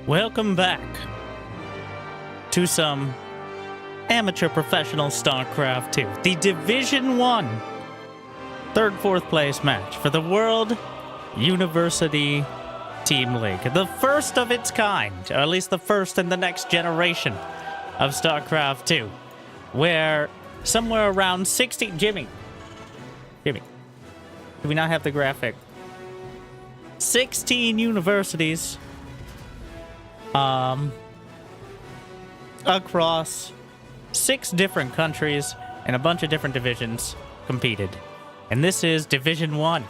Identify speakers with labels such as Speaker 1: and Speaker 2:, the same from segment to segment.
Speaker 1: Welcome back to some amateur professional StarCraft 2. The Division 1 third, fourth place match for the World University Team League. The first of its kind, or at least the first in the next generation of StarCraft 2, where somewhere around 60... Jimmy. Do we not have the graphic? 16 universities across 6 different countries and a bunch of different divisions competed. And this is Division 1.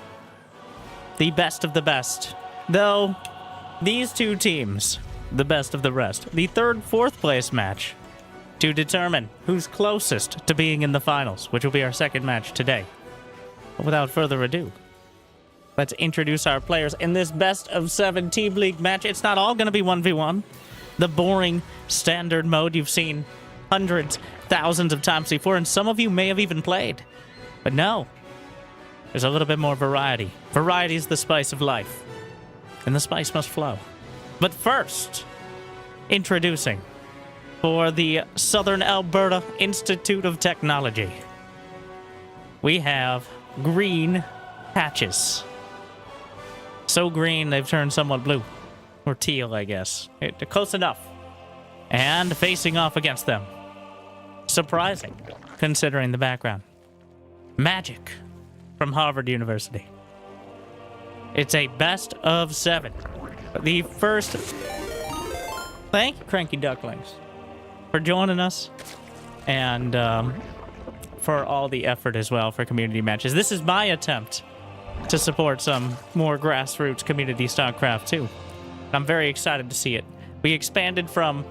Speaker 1: The best of the best. Though, these two teams, the best of the rest. The third, fourth place match to determine who's closest to being in the finals, which will be our second match today. But without further ado, let's introduce our players in this best of 7 Team League match. It's not all going to be 1v1. The boring standard mode you've seen hundreds, thousands of times before, and some of you may have even played. But no, there's a little bit more variety. Variety is the spice of life, and the spice must flow. But first, introducing for the Southern Albera Institute of Technology, we have green patches. So green, they've turned somewhat blue. Or teal, I guess. They're close enough. And facing off against them. Surprising, considering the background. Magic from Harvard University. It's a best of 7. The first... Thank you, Cranky Ducklings, for joining us. And for all the effort as well for community matches. This is my attempt to support some more grassroots community StarCraft 2. I'm very excited to see it. We expanded from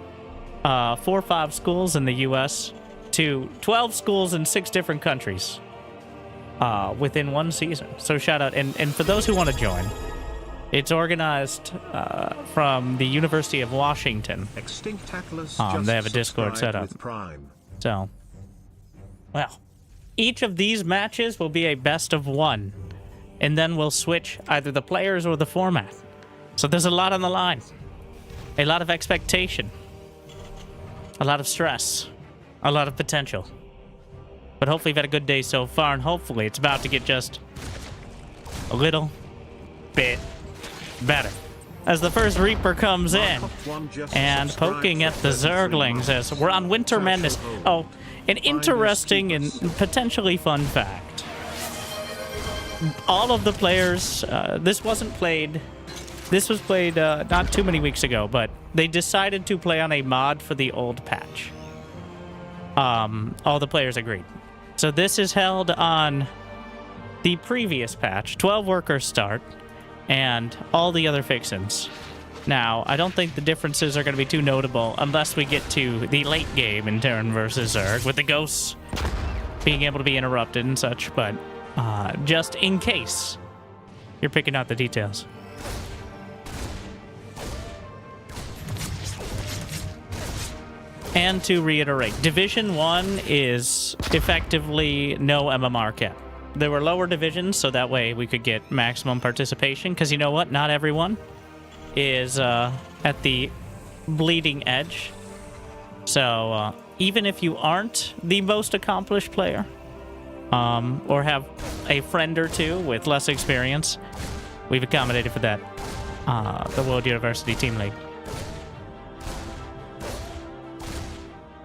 Speaker 1: 4 or 5 schools in the U.S. to 12 schools in 6 different countries within one season. So shout out. And for those who want to join, it's organized from the University of Washington. They have a Discord set up. So, well, each of these matches will be a best of 1. And then we'll switch either the players or the format. So there's a lot on the line. A lot of expectation. A lot of stress. A lot of potential. But hopefully you've had a good day so far, and hopefully it's about to get just a little bit better. As the first Reaper comes in and poking at the Zerglings as we're on Winter Madness. Oh, an interesting and potentially fun fact. All of the players, this was played not too many weeks ago, but they decided to play on a mod for the old patch. All the players agreed. So this is held on the previous patch, 12 workers start, and all the other fixins. Now, I don't think the differences are going to be too notable unless we get to the late game in Terran versus Zerg, with the ghosts being able to be interrupted and such, but just in case you're picking out the details. And to reiterate, Division 1 is effectively no MMR cap. There were lower divisions, so that way we could get maximum participation, because you know what? Not everyone is at the bleeding edge. So even if you aren't the most accomplished player, or have a friend or two with less experience, we've accommodated for that. The World University Team League.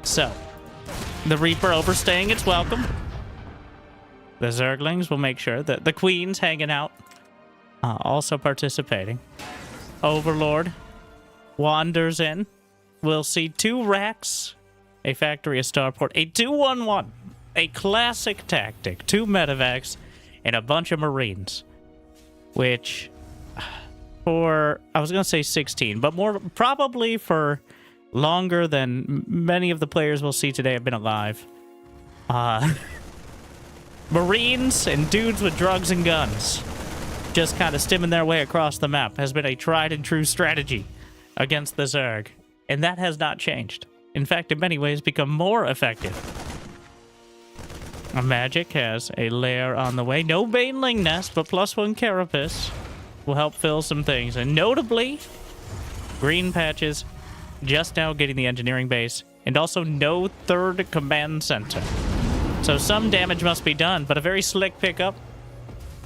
Speaker 1: So, the Reaper overstaying its welcome. The Zerglings will make sure that the Queen's hanging out, also participating. Overlord wanders in. We'll see 2 racks, a factory, a starport, a 2-1-1, a classic tactic, 2 medevacs, and a bunch of Marines. Which, for, I was going to say 16, but more probably for longer than many of the players we'll see today have been alive. Marines and dudes with drugs and guns just kind of stimming their way across the map has been a tried and true strategy against the Zerg, and that has not changed. In fact, in many ways, become more effective. Magic has a lair on the way. No Baneling Nest, but +1 Carapace will help fill some things. And notably, Green patches just now getting the engineering base, and also no third command center. So some damage must be done, but a very slick pickup.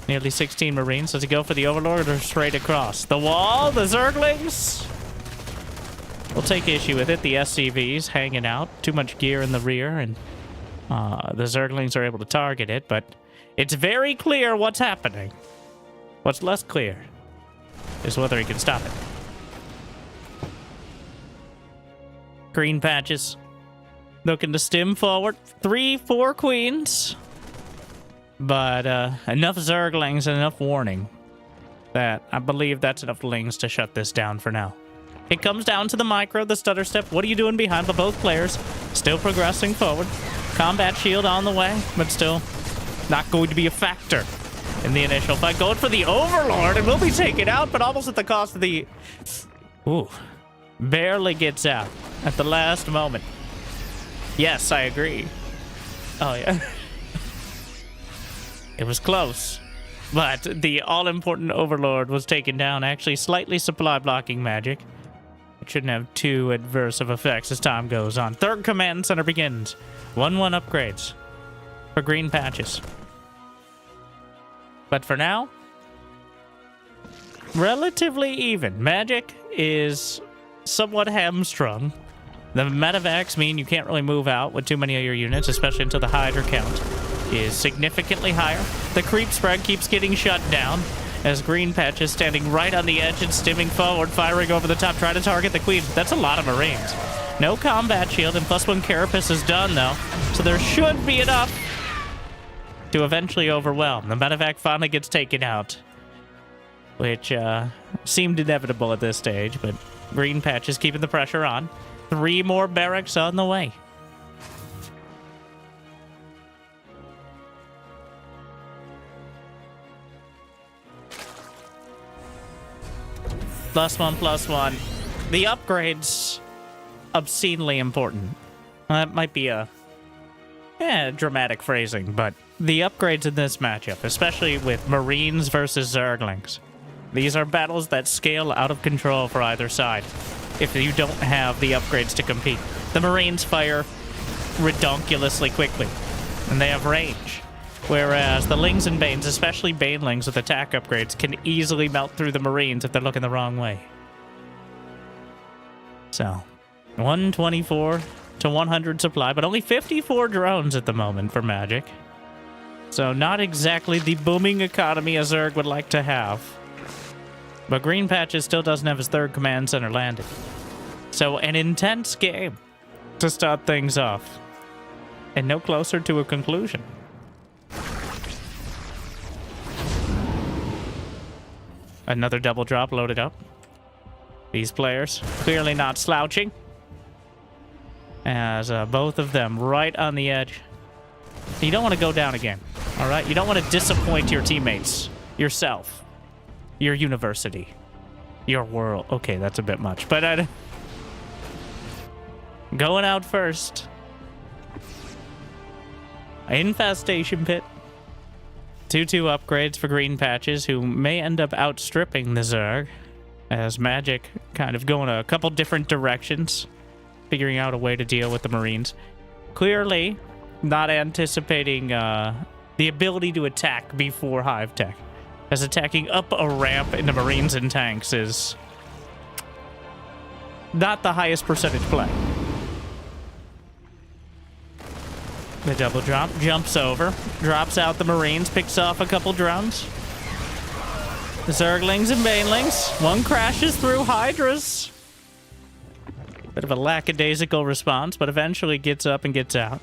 Speaker 1: Nearly 16 Marines. Does he go for the Overlord or straight across? The wall, the Zerglings. We'll take issue with it. The SCVs hanging out. Too much gear in the rear, and the Zerglings are able to target it, but it's very clear what's happening. What's less clear is whether he can stop it. Green patches. Looking to stim forward. 3-4 queens. But enough Zerglings and enough warning that I believe that's enough lings to shut this down for now. It comes down to the micro, the stutter step. What are you doing behind? But both players still progressing forward. Combat shield on the way, but still not going to be a factor in the initial fight. Going for the Overlord and will be taken out, but almost at the cost of the... Ooh. Barely gets out at the last moment. Yes, I agree. Oh, yeah. It was close, but the all-important Overlord was taken down. Actually, slightly supply blocking magic. It shouldn't have too adverse of effects as time goes on. Third command center begins. 1-1 upgrades for green patches. But for now, relatively even. Magic is somewhat hamstrung. The medevacs mean you can't really move out with too many of your units, especially until the Hydra count is significantly higher. The creep spread keeps getting shut down as green patches standing right on the edge and stimming forward, firing over the top, trying to target the queen. That's a lot of Marines. No combat shield, and +1 carapace is done, though, so there should be enough to eventually overwhelm. The medevac finally gets taken out, which seemed inevitable at this stage, but green patches keeping the pressure on. 3 more barracks on the way. +1/+1. The upgrades, obscenely important. That might be a dramatic phrasing, but the upgrades in this matchup, especially with Marines versus Zerglings, these are battles that scale out of control for either side if you don't have the upgrades to compete. The Marines fire redonkulously quickly, and they have range. Whereas the Lings and Banes, especially Banelings with attack upgrades, can easily melt through the Marines if they're looking the wrong way. So, 124 to 100 supply, but only 54 drones at the moment for Magic. So not exactly the booming economy a Zerg would like to have. But Green Patches still doesn't have his third command center landed. So an intense game to start things off. And no closer to a conclusion. Another double drop loaded up. These players clearly not slouching. As both of them right on the edge. You don't want to go down again, all right? You don't want to disappoint your teammates, yourself, your university, your world. Okay, that's a bit much, but going out first. Infestation Pit. 2-2 upgrades for Green Patches, who may end up outstripping the Zerg, as Magic kind of going a couple different directions, figuring out a way to deal with the Marines. Clearly not anticipating the ability to attack before Hive Tech, as attacking up a ramp into Marines and tanks is not the highest percentage play. The double drop jumps over, drops out the Marines, picks off a couple drones. The Zerglings and Banelings. One crashes through Hydras. Bit of a lackadaisical response, but eventually gets up and gets out.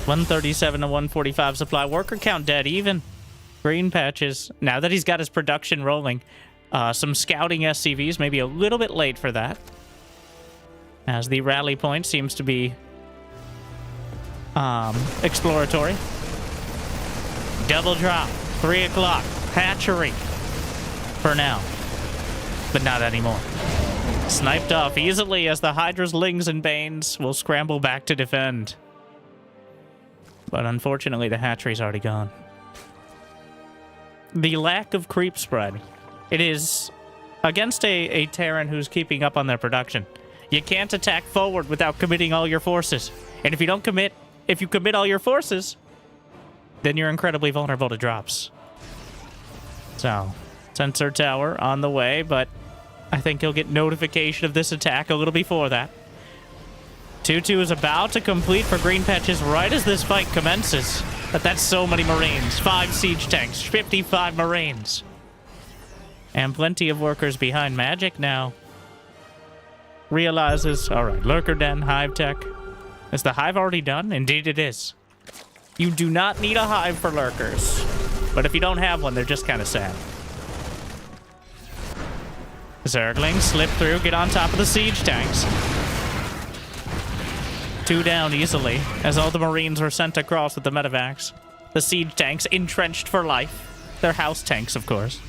Speaker 1: 137 to 145 supply. Worker count dead even. Green Patches, now that he's got his production rolling, some scouting SCVs, maybe a little bit late for that, as the rally point seems to be exploratory. Double drop, 3 o'clock, hatchery for now, but not anymore. Sniped off easily as the Hydra's Lings and Banes will scramble back to defend. But unfortunately, the hatchery's already gone. The lack of creep spread. It is Against a Terran who's keeping up on their production, you can't attack forward without committing all your forces. And if you commit all your forces, then you're incredibly vulnerable to drops. So, sensor tower on the way, but I think he'll get notification of this attack a little before that. 2-2 is about to complete for green patches right as this fight commences. But that's so many Marines. 5 siege tanks, 55 Marines. And plenty of workers behind Magic now. Realizes, alright, Lurker Den, Hive Tech. Is the Hive already done? Indeed it is. You do not need a Hive for Lurkers. But if you don't have one, they're just kind of sad. Zerglings slip through, get on top of the siege tanks. 2 down easily, as all the Marines were sent across with the medevacs. The siege tanks entrenched for life. They're house tanks, of course.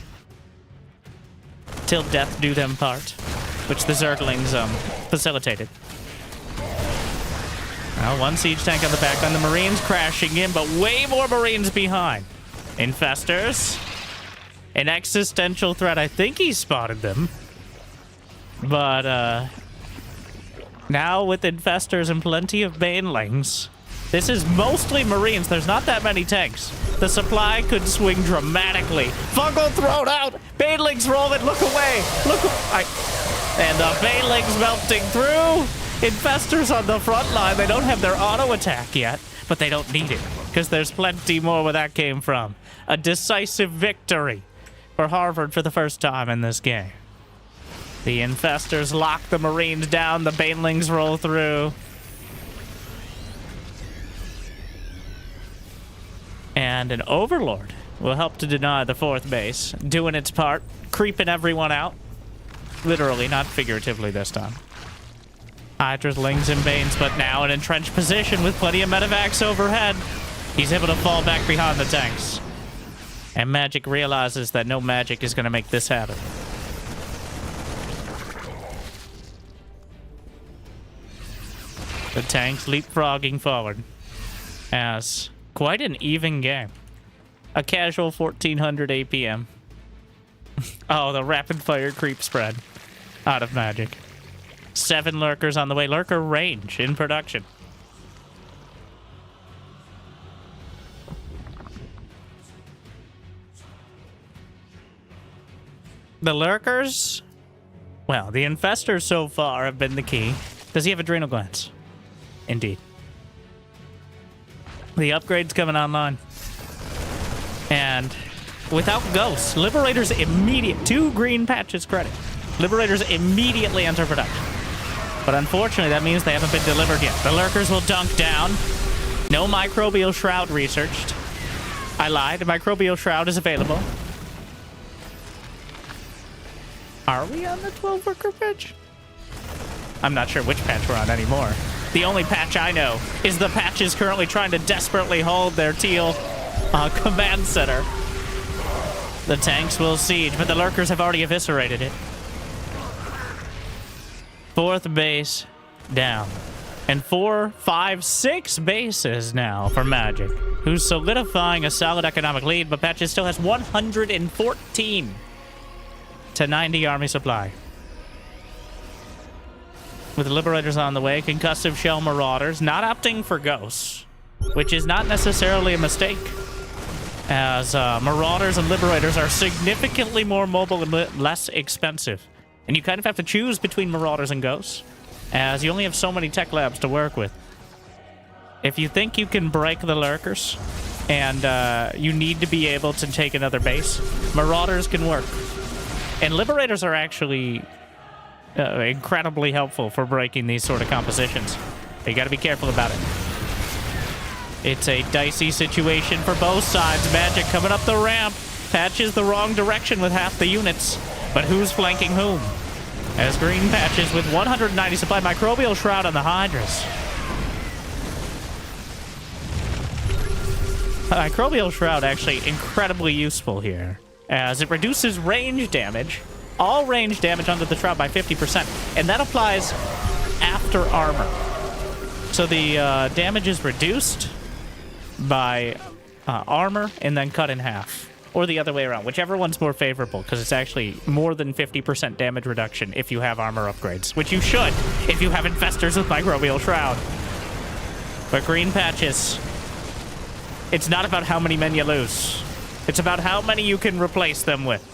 Speaker 1: Till death do them part, which the Zerglings facilitated. Well, 1 siege tank on the back line, the Marines crashing in, but way more Marines behind. Infestors. An existential threat. I think he spotted them. But, now with Infestors and plenty of Banelings, this is mostly Marines. There's not that many tanks. The supply could swing dramatically. Fungal thrown out! Banelings rolling, look away! And the Banelings melting through! Infestors on the front line, they don't have their auto attack yet, but they don't need it, because there's plenty more where that came from. A decisive victory for Harvard for the first time in this game. The Infestors lock the Marines down, the Banelings roll through. And an Overlord will help to deny the 4th base, doing its part, creeping everyone out. Literally, not figuratively this time. Hydra's Lings and Banes, but now in entrenched position with plenty of medevacs overhead. He's able to fall back behind the tanks. And Magic realizes that no magic is going to make this happen. The tanks leapfrogging forward. As quite an even game. A casual 1400 APM. Oh, the rapid fire creep spread out of Magic. 7 Lurkers on the way. Lurker range in production. The Lurkers, well, the Infestors so far have been the key. Does he have Adrenal Glands? Indeed. The upgrade's coming online. And without Ghosts, Liberators immediate 2 green patches credit. Liberators immediately enter production. But unfortunately, that means they haven't been delivered yet. The Lurkers will dunk down. No Microbial Shroud researched. I lied. The Microbial Shroud is available. Are we on the 12 worker patch? I'm not sure which patch we're on anymore. The only patch I know is the patches currently trying to desperately hold their teal command center. The tanks will siege, but the Lurkers have already eviscerated it. 4th base down. And 4, 5, 6 bases now for Magic, who's solidifying a solid economic lead, but Patches still has 114 to 90 army supply. With Liberators on the way, Concussive Shell Marauders, not opting for Ghosts, which is not necessarily a mistake, as Marauders and Liberators are significantly more mobile and less expensive. And you kind of have to choose between Marauders and Ghosts, as you only have so many tech labs to work with. If you think you can break the Lurkers, and you need to be able to take another base, Marauders can work. And Liberators are actually incredibly helpful for breaking these sort of compositions. But you gotta be careful about it. It's a dicey situation for both sides. Magic coming up the ramp. Patches the wrong direction with half the units. But who's flanking whom? As Green Patches with 190 supply. Microbial Shroud on the Hydras. Microbial Shroud actually incredibly useful here, as it reduces range damage, all range damage under the Shroud by 50%, and that applies after armor. So the damage is reduced by armor and then cut in half, or the other way around, whichever one's more favorable, because it's actually more than 50% damage reduction if you have armor upgrades, which you should if you have infestors with Microbial Shroud. But green patches, it's not about how many men you lose. It's about how many you can replace them with.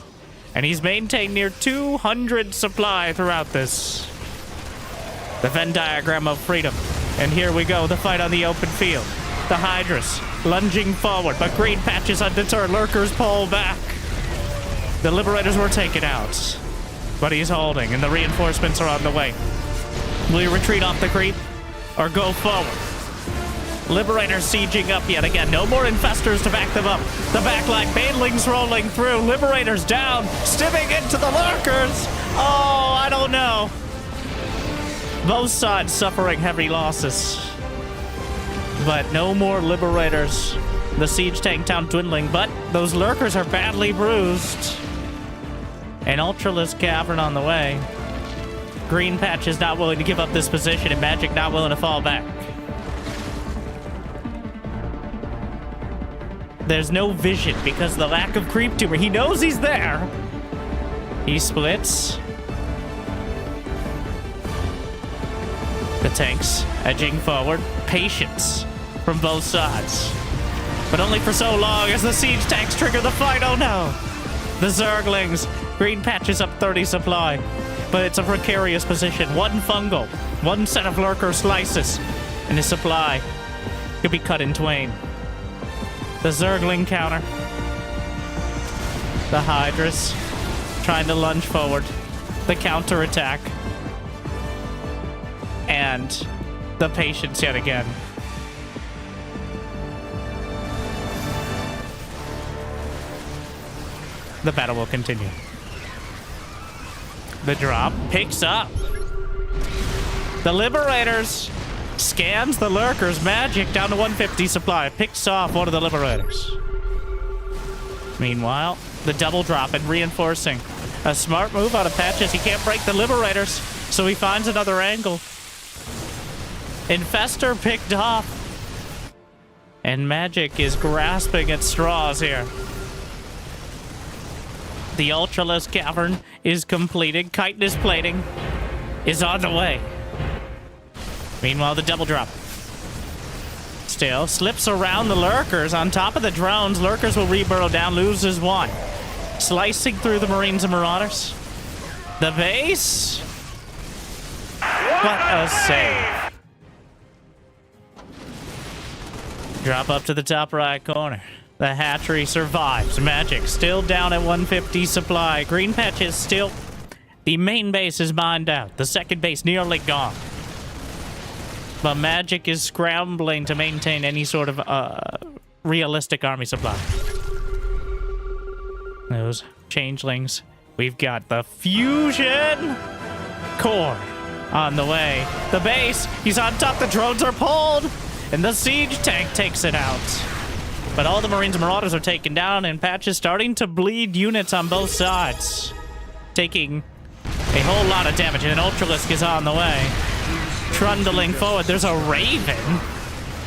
Speaker 1: And he's maintained near 200 supply throughout this. The Venn diagram of freedom. And here we go, the fight on the open field. The Hydras lunging forward, but green patches undeterred. Lurkers pull back. The Liberators were taken out, but he's holding, and the reinforcements are on the way. Will he retreat off the creep or go forward? Liberators sieging up yet again. No more infestors to back them up. The backline, banelings rolling through. Liberators down, stimming into the Lurkers. Oh, I don't know. Both sides suffering heavy losses. But no more Liberators. The siege tank town dwindling, but those Lurkers are badly bruised. An Ultralisk Cavern on the way. Green Patch is not willing to give up this position, and Magic not willing to fall back. There's no vision because of the lack of creep tumor. He knows he's there. He splits. The tanks edging forward. Patience from both sides. But only for so long as the siege tanks trigger the fight. Oh no! The Zerglings. Green Patches up 30 supply. But it's a precarious position. One fungal. One set of Lurker slices. And his supply could be cut in twain. The Zergling counter. The Hydras trying to lunge forward. The counterattack. And the patience yet again. The battle will continue. The drop picks up. The Liberators scans the Lurkers. Magic down to 150 supply. Picks off one of the Liberators. Meanwhile, the double drop and reinforcing. A smart move out of Patches. He can't break the Liberators, so he finds another angle. Infestor picked off. And Magic is grasping at straws here. The Ultralisk Cavern is completed. Chitinous plating is on the way. Meanwhile, the double drop still slips around the Lurkers on top of the drones. Lurkers will reburrow down, loses one. Slicing through the Marines and Marauders. The base. What a save. Drop up to the top right corner. The hatchery survives. Magic still down at 150 supply. Green Patches still. The main base is mined out. The second base nearly gone. But Magic is scrambling to maintain any sort of realistic army supply. Those changelings. We've got the fusion core on the way. The base, he's on top. The drones are pulled. And the siege tank takes it out. But all the Marines and Marauders are taken down, and Patch is starting to bleed units on both sides. Taking a whole lot of damage, and an Ultralisk is on the way. Trundling forward, there's a Raven.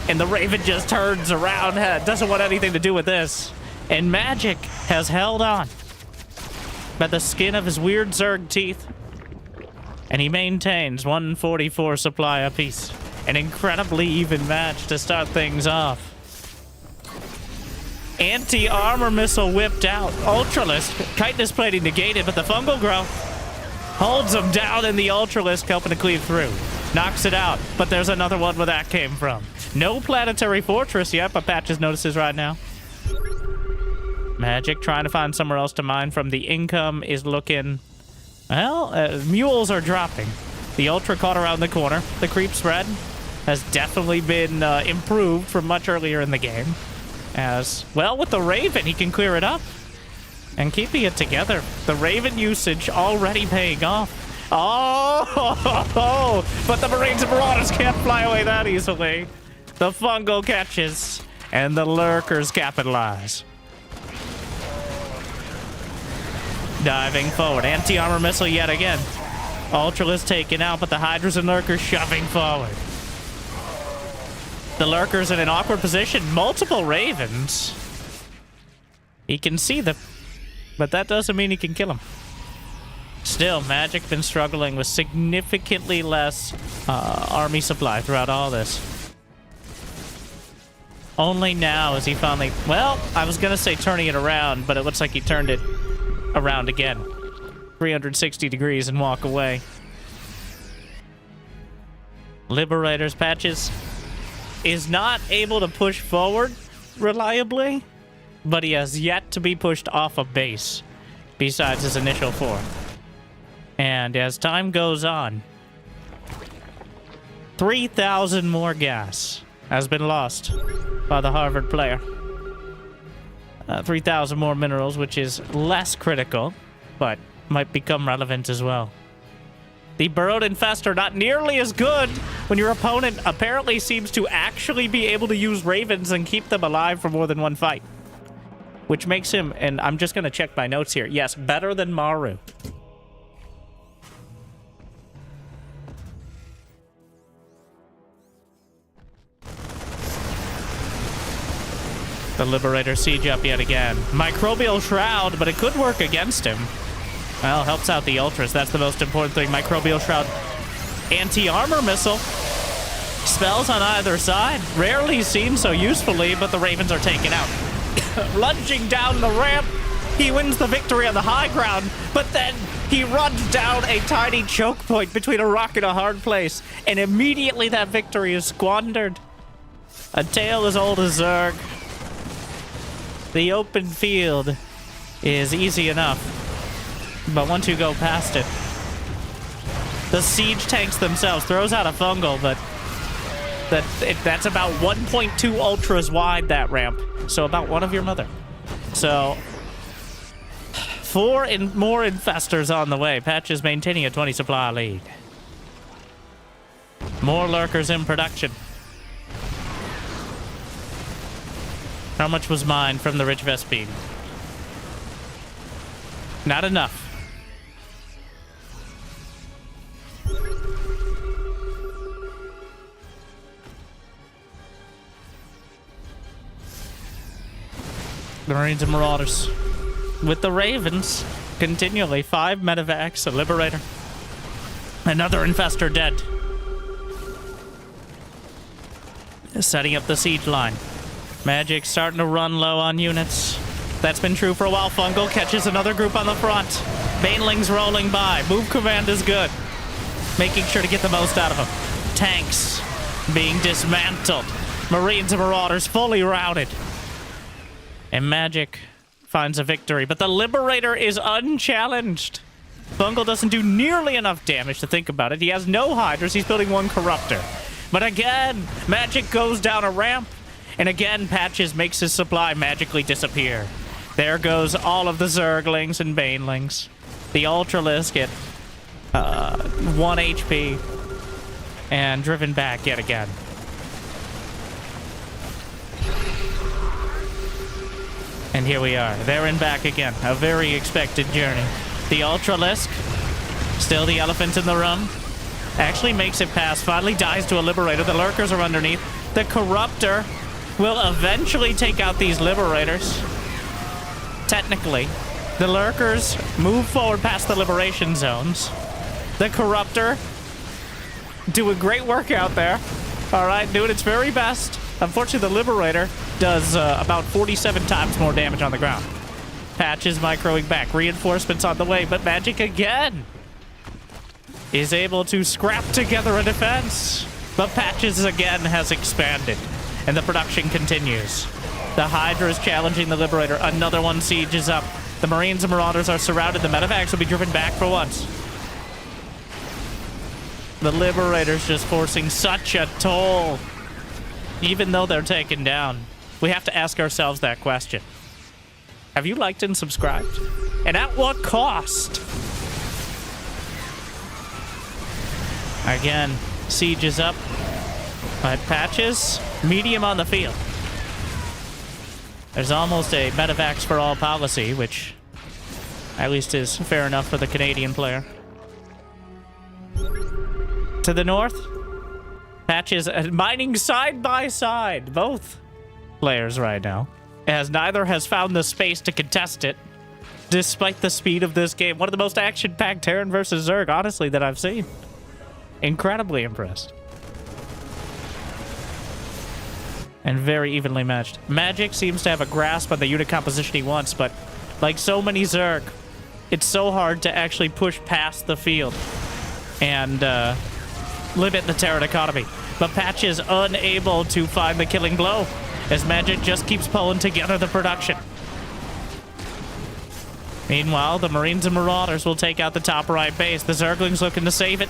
Speaker 1: And the Raven just turns around, doesn't want anything to do with this. And Magic has held on by the skin of his weird Zerg teeth. And he maintains 144 supply apiece. An incredibly even match to start things off. Anti-armor missile whipped out. Ultralisk, chitinous plating negated, but the fungal growth holds him down, and the Ultralisk helping to cleave through. Knocks it out, but there's another one where that came from. No planetary fortress yet, but Patches notices right now. Magic trying to find somewhere else to mine from. The income is looking... Well, mules are dropping. The Ultra caught around the corner. The creep spread has definitely been improved from much earlier in the game. As well, with the Raven, he can clear it up. And keeping it together. The Raven usage already paying off. Oh, but the Marines and Marauders can't fly away that easily. The fungal catches, and the Lurkers capitalize. Diving forward, anti-armor missile yet again. Ultralisk taken out, but the Hydras and Lurkers shoving forward. The Lurkers in an awkward position. Multiple Ravens. He can see them, but that doesn't mean he can kill them. Still, Magic been struggling with significantly less army supply throughout all this. Only now is he finally... Well, I was going to say turning it around, but it looks like he turned it around again. 360 degrees and walk away. Liberators Patches is not able to push forward reliably, but he has yet to be pushed off a base besides his initial 4. And as time goes on, 3,000 more gas has been lost by the Harvard player. 3,000 more minerals, which is less critical, but might become relevant as well. The Burrowed Infestor, not nearly as good when your opponent apparently seems to actually be able to use Ravens and keep them alive for more than one fight. Which makes him, and I'm just going to check my notes here, yes, better than Maru. The Liberator siege up yet again. Microbial Shroud, but it could work against him. Well, helps out the Ultras. That's the most important thing. Microbial Shroud. Anti-armor missile. Spells on either side. Rarely seen so usefully, but the Ravens are taken out. Lunging down the ramp. He wins the victory on the high ground, but then he runs down a tiny choke point between a rock and a hard place, and immediately that victory is squandered. A tale as old as Zerg. The open field is easy enough, but once you go past it, the siege tanks themselves throws out a fungal, but that's about 1.2 ultras wide, that ramp, so about one of your mother. So 4 more infestors on the way. Patches maintaining a 20 supply lead. More lurkers in production. How much was mine from the Rich Vespine? Not enough. The Marines and Marauders. With the Ravens, continually 5 medevacs, a Liberator. Another Infestor dead. Setting up the siege line. Magic starting to run low on units. That's been true for a while. Fungal catches another group on the front. Banelings rolling by. Move command is good. Making sure to get the most out of them. Tanks being dismantled. Marines and Marauders fully routed. And Magic finds a victory. But the Liberator is unchallenged. Fungal doesn't do nearly enough damage to think about it. He has no Hydras. He's building 1 Corruptor. But again, Magic goes down a ramp. And again, Patches makes his supply magically disappear. There goes all of the Zerglings and Banelings. The Ultralisk get 1 HP. And driven back yet again. And here we are. There and back again. A very expected journey. The Ultralisk. Still the elephant in the room. Actually makes it past. Finally dies to a Liberator. The Lurkers are underneath. The Corruptor will eventually take out these Liberators. Technically, the Lurkers move forward past the Liberation zones. The Corruptor doing great work out there. All right, doing its very best. Unfortunately, the Liberator does about 47 times more damage on the ground. Patches microing back. Reinforcements on the way, but Magic again is able to scrap together a defense. But Patches again has expanded. And the production continues. The Hydra is challenging the Liberator. Another one sieges up. The Marines and Marauders are surrounded. The medevacs will be driven back for once. The Liberator's just forcing such a toll. Even though they're taken down. We have to ask ourselves that question. Have you liked and subscribed? And at what cost? Again, siege is up. But Patches, medium on the field. There's almost a medevacs for all policy, which at least is fair enough for the Canadian player. To the north, Patches mining side by side, both players right now. as neither has found the space to contest it, despite the speed of this game. One of the most action-packed Terran versus Zerg, honestly, that I've seen. Incredibly impressed. And very evenly matched. Magic seems to have a grasp on the unit composition he wants, but like so many Zerg, it's so hard to actually push past the field and limit the Terran economy. But Patch is unable to find the killing blow, as Magic just keeps pulling together the production. Meanwhile, the Marines and Marauders will take out the top right base. The Zergling's looking to save it.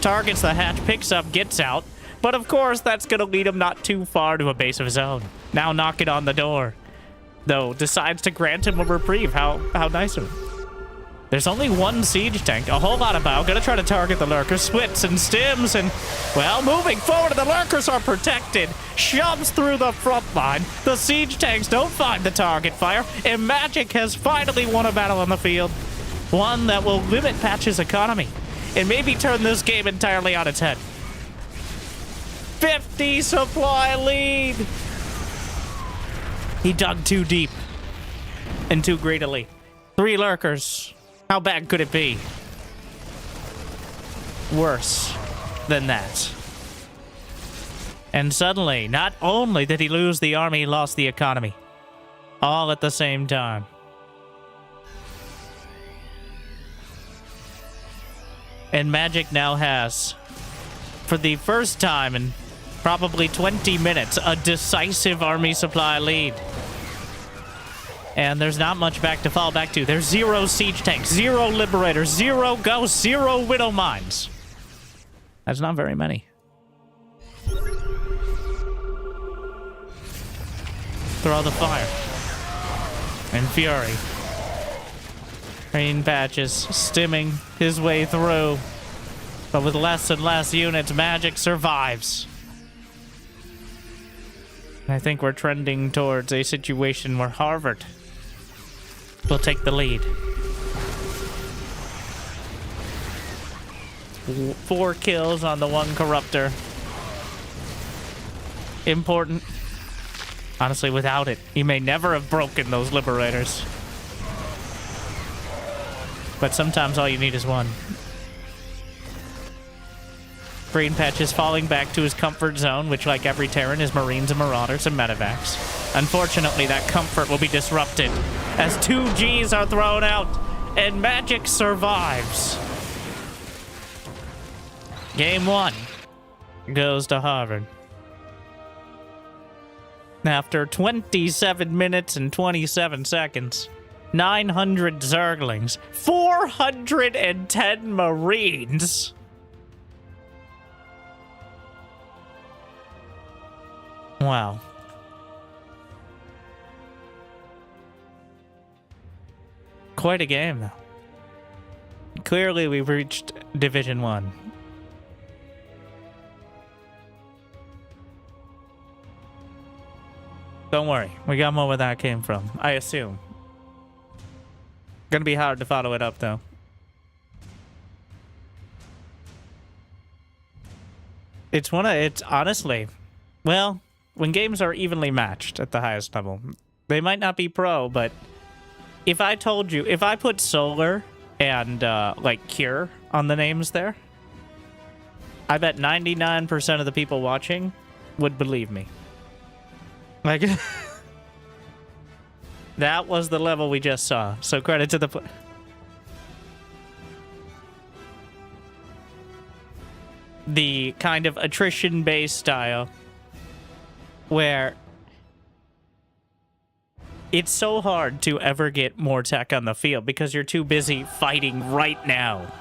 Speaker 1: Targets the hatch, picks up, gets out. But of course, that's going to lead him not too far to a base of his own. Now knocking on the door. Though, decides to grant him a reprieve. How nice of him. There's only one siege tank, a whole lot of bow. Gonna try to target the lurkers. Swits and stims and, well, moving forward. The lurkers are protected. Shoves through the front line. The siege tanks don't find the target fire. And Magic has finally won a battle on the field. One that will limit Patch's economy. And maybe turn this game entirely on its head. 50 supply lead. He dug too deep. And too greedily. 3 lurkers. How bad could it be? Worse than that. And suddenly, not only did he lose the army, he lost the economy. All at the same time. And Magic now has, for the first time in probably 20 minutes, a decisive army supply lead. And there's not much back to fall back to. There's 0 siege tanks, 0 liberators, 0 ghosts, 0 widow mines. That's not very many. Throw the fire. And fury. Green Patches stimming his way through. But with less and less units, Magic survives. And I think we're trending towards a situation where Harvard will take the lead. 4 kills on the 1 corruptor. Important. Honestly, without it, he may never have broken those liberators. But sometimes all you need is 1. Green Patch is falling back to his comfort zone, which, like every Terran, is Marines and Marauders and Medevacs. Unfortunately, that comfort will be disrupted as 2 Gs are thrown out, and Magic survives. Game 1 goes to Harvard. After 27 minutes and 27 seconds, 900 Zerglings, 410 Marines. Wow. Quite a game, though. Clearly, we've reached Division 1. Don't worry, we got more where that came from, I assume. Gonna be hard to follow it up, though. It's honestly, well, when games are evenly matched at the highest level, they might not be pro, but if I told you, if I put Solar and, like, Cure on the names there, I bet 99% of the people watching would believe me. Like, that was the level we just saw. So credit to the the kind of attrition-based style where it's so hard to ever get more tech on the field because you're too busy fighting right now.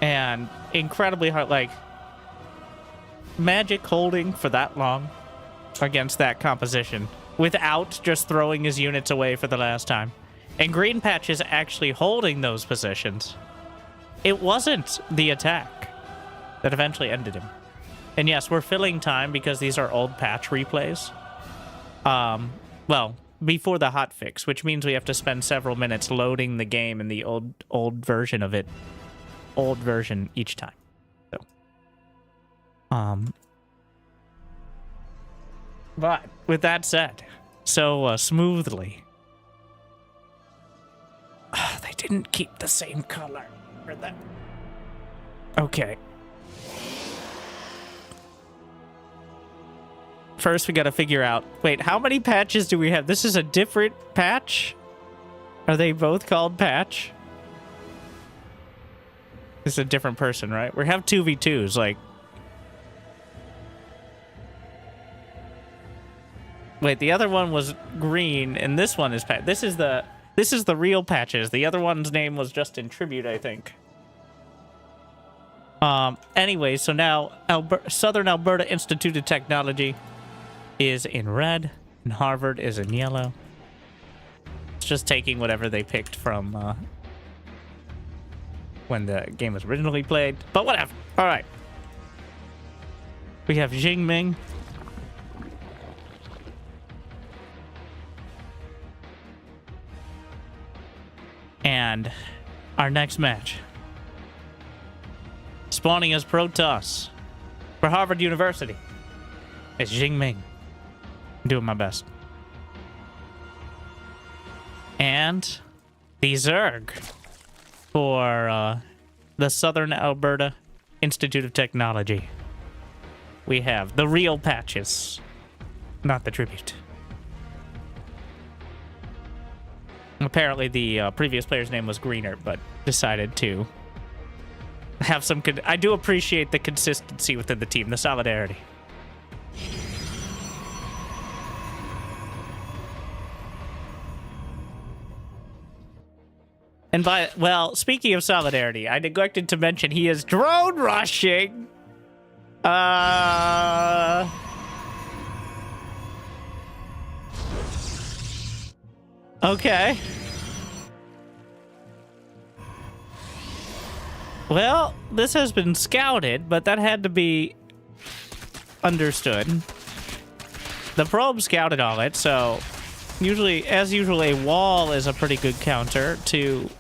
Speaker 1: And incredibly hard, like, Magic holding for that long against that composition without just throwing his units away for the last time. And Green Patch is actually holding those positions. It wasn't the attack that eventually ended him. And yes, we're filling time because these are old patch replays. Well, before the hotfix, which means we have to spend several minutes loading the game in the old version of it. Old version each time. So, but with that said, so smoothly. They didn't keep the same color for that. Okay. First, we gotta figure out... Wait, how many patches do we have? This is a different patch? Are they both called patch? This is a different person, right? We have 2v2s, like... Wait, the other one was green, and this one is patch. This is the real patches. The other one's name was just in tribute, I think. Anyway, so now Southern Alberta Institute of Technology is in red, and Harvard is in yellow. It's just taking whatever they picked from when the game was originally played, but whatever. All right. We have Jingming. And our next match. Spawning as Protoss for Harvard University. It's Jingming. I'm doing my best. And the Zerg for the Southern Alberta Institute of Technology. We have the real patches, not the tribute. Apparently the previous player's name was Greener, but decided to have some... I do appreciate the consistency within the team, the solidarity. And well, speaking of solidarity, I neglected to mention he is drone rushing. Okay. Well, this has been scouted, but that had to be understood. The probe scouted all it, so usually, as usual, a wall is a pretty good counter to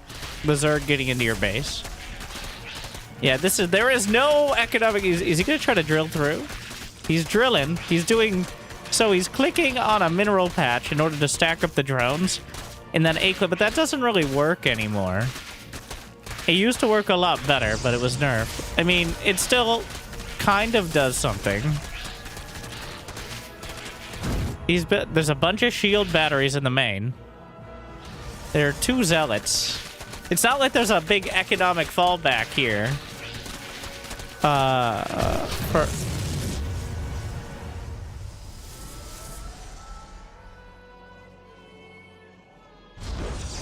Speaker 1: the Zerg getting into your base. Yeah, there is no economic... Is he going to try to drill through? He's drilling. He's doing... So he's clicking on a mineral patch in order to stack up the drones. And then A-clip, but that doesn't really work anymore. It used to work a lot better, but it was nerfed. I mean, it still kind of does something. There's a bunch of shield batteries in the main. There are 2 zealots. It's not like there's a big economic fallback here.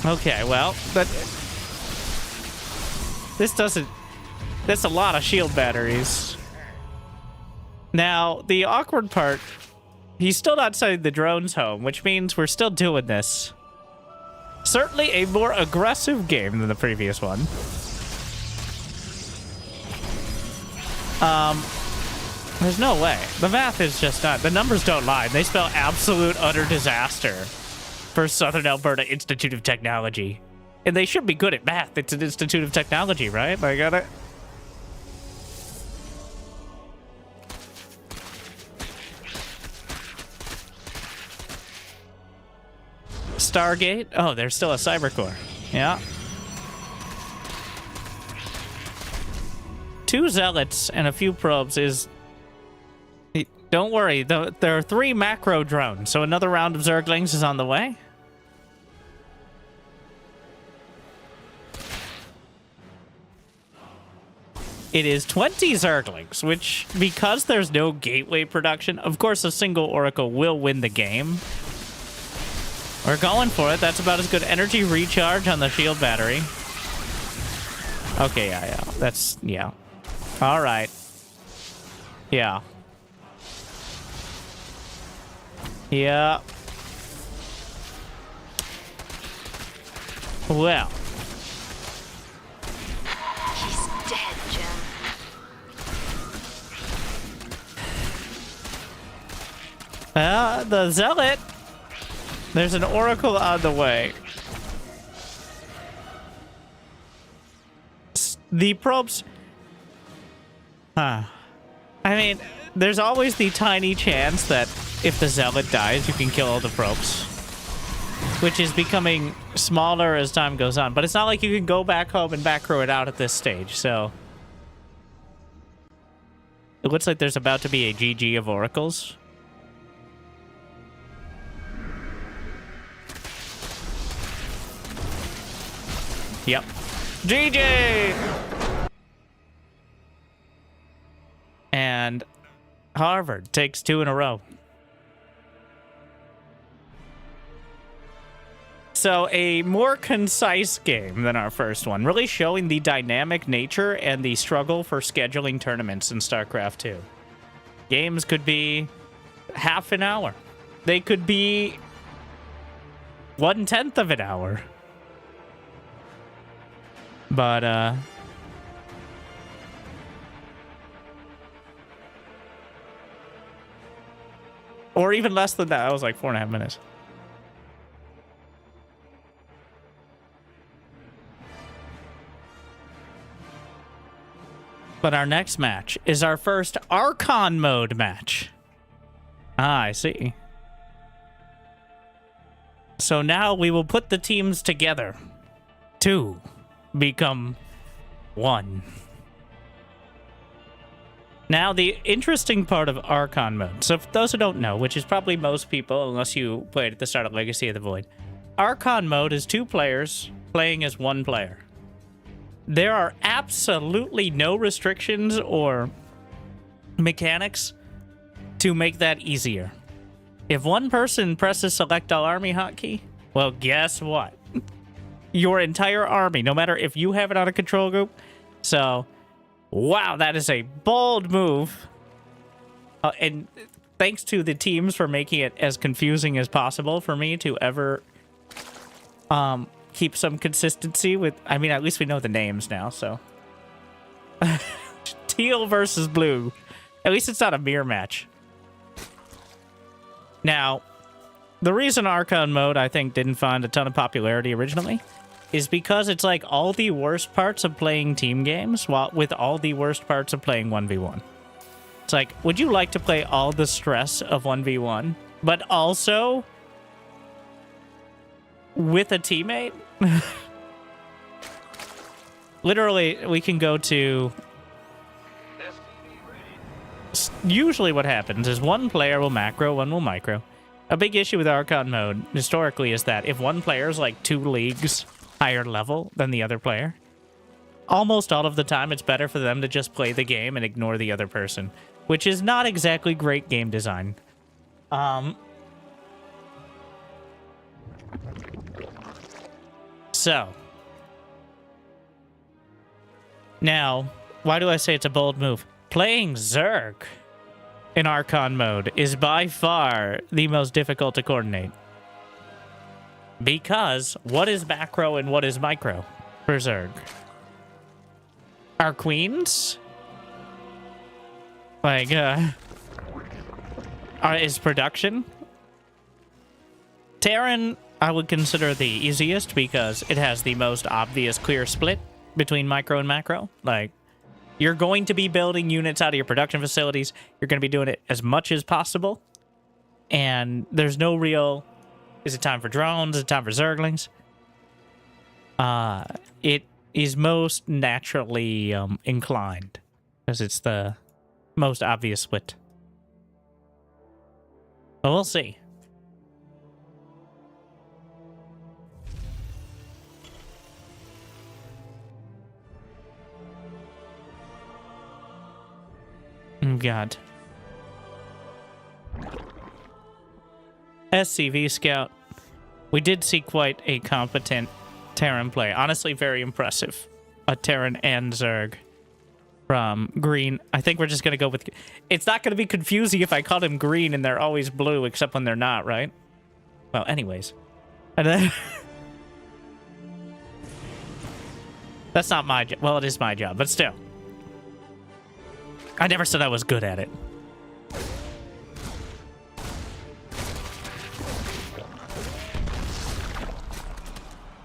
Speaker 1: Okay, well, this doesn't... That's a lot of shield batteries. Now, the awkward part... He's still not sending the drones home, which means we're still doing this. Certainly a more aggressive game than the previous one. There's no way. The math is just not... The numbers don't lie. They spell absolute utter disaster for Southern Alberta Institute of Technology. And they should be good at math. It's an Institute of Technology, right? I got it. Stargate? Oh, there's still a cybercore. Yeah. 2 zealots and a few probes is... Don't worry, there are 3 macro drones, so another round of Zerglings is on the way. It is 20 Zerglings, which, because there's no gateway production, of course a single Oracle will win the game. We're going for it. That's about as good energy recharge on the shield battery. Okay, yeah. That's, yeah. All right. Yeah. Yeah. Well.
Speaker 2: He's dead, Jen.
Speaker 1: The zealot. There's an oracle on the way. The probes... Huh. I mean, there's always the tiny chance that if the zealot dies, you can kill all the probes, which is becoming smaller as time goes on. But it's not like you can go back home and backrow it out at this stage, so... It looks like there's about to be a GG of oracles. Yep. GG! And Harvard takes 2 in a row. So a more concise game than our first one, really showing the dynamic nature and the struggle for scheduling tournaments in StarCraft 2. Games could be half an hour. They could be 1/10 of an hour. But, or even less than that. That was like 4.5 minutes. But our next match is our first Archon mode match. Ah, I see. So now we will put the teams together to become one. Now, the interesting part of Archon mode, so for those who don't know, which is probably most people, unless you played at the start of Legacy of the Void, Archon mode is 2 players playing as 1 player. There are absolutely no restrictions or mechanics to make that easier. If one person presses select all army hotkey, well, guess what? Your entire army, no matter if you have it on a control group. So, wow, that is a bold move. And thanks to the teams for making it as confusing as possible for me to ever keep some consistency with... I mean, at least we know the names now, so... Teal versus blue. At least it's not a mirror match. Now, the reason Archon mode, I think, didn't find a ton of popularity originally is because it's like all the worst parts of playing team games with all the worst parts of playing 1v1. It's like, would you like to play all the stress of 1v1, but also with a teammate? Literally, we can go to... Usually what happens is 1 player will macro, 1 will micro. A big issue with Archon mode, historically, is that if 1 player is like 2 leagues higher level than the other player, almost all of the time it's better for them to just play the game and ignore the other person, which is not exactly great game design. So, now, why do I say it's a bold move? Playing Zerg in Archon mode is by far the most difficult to coordinate. Because what is macro and what is micro for Zerg? Our queens? Like, is production? Terran, I would consider the easiest because it has the most obvious clear split between micro and macro. Like, you're going to be building units out of your production facilities. You're going to be doing it as much as possible. And there's no real... Is it time for drones? Is it time for Zerglings? It is most naturally inclined. Because it's the most obvious split. But we'll see. God. SCV Scout. We did see quite a competent Terran play. Honestly, very impressive. A Terran and Zerg from Green. I think we're just going to go with... It's not going to be confusing if I call them Green and they're always blue, except when they're not, right? Well, anyways. And then... That's not my job. Well, it is my job, but still. I never said I was good at it.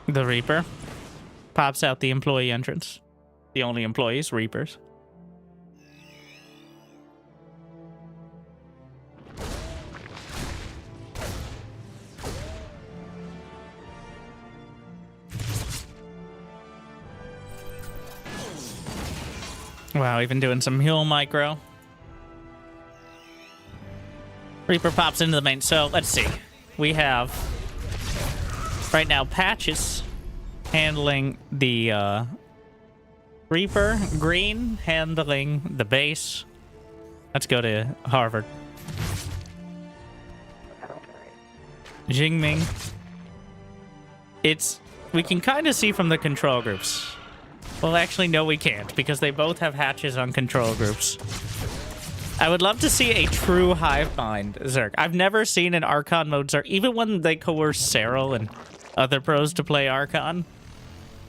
Speaker 1: The Reaper pops out the employee entrance. The only employees, Reapers. Wow, even doing some heal micro. Reaper pops into the main. So, let's see. We have, right now, Patches handling the Reaper. Green handling the base. Let's go to Harvard. Jingming. We can kind of see from the control groups. Well, actually, no, we can't, because they both have hatches on control groups. I would love to see a true hive mind Zerg. I've never seen an Archon mode Zerg. Even when they coerce Cyril and other pros to play Archon,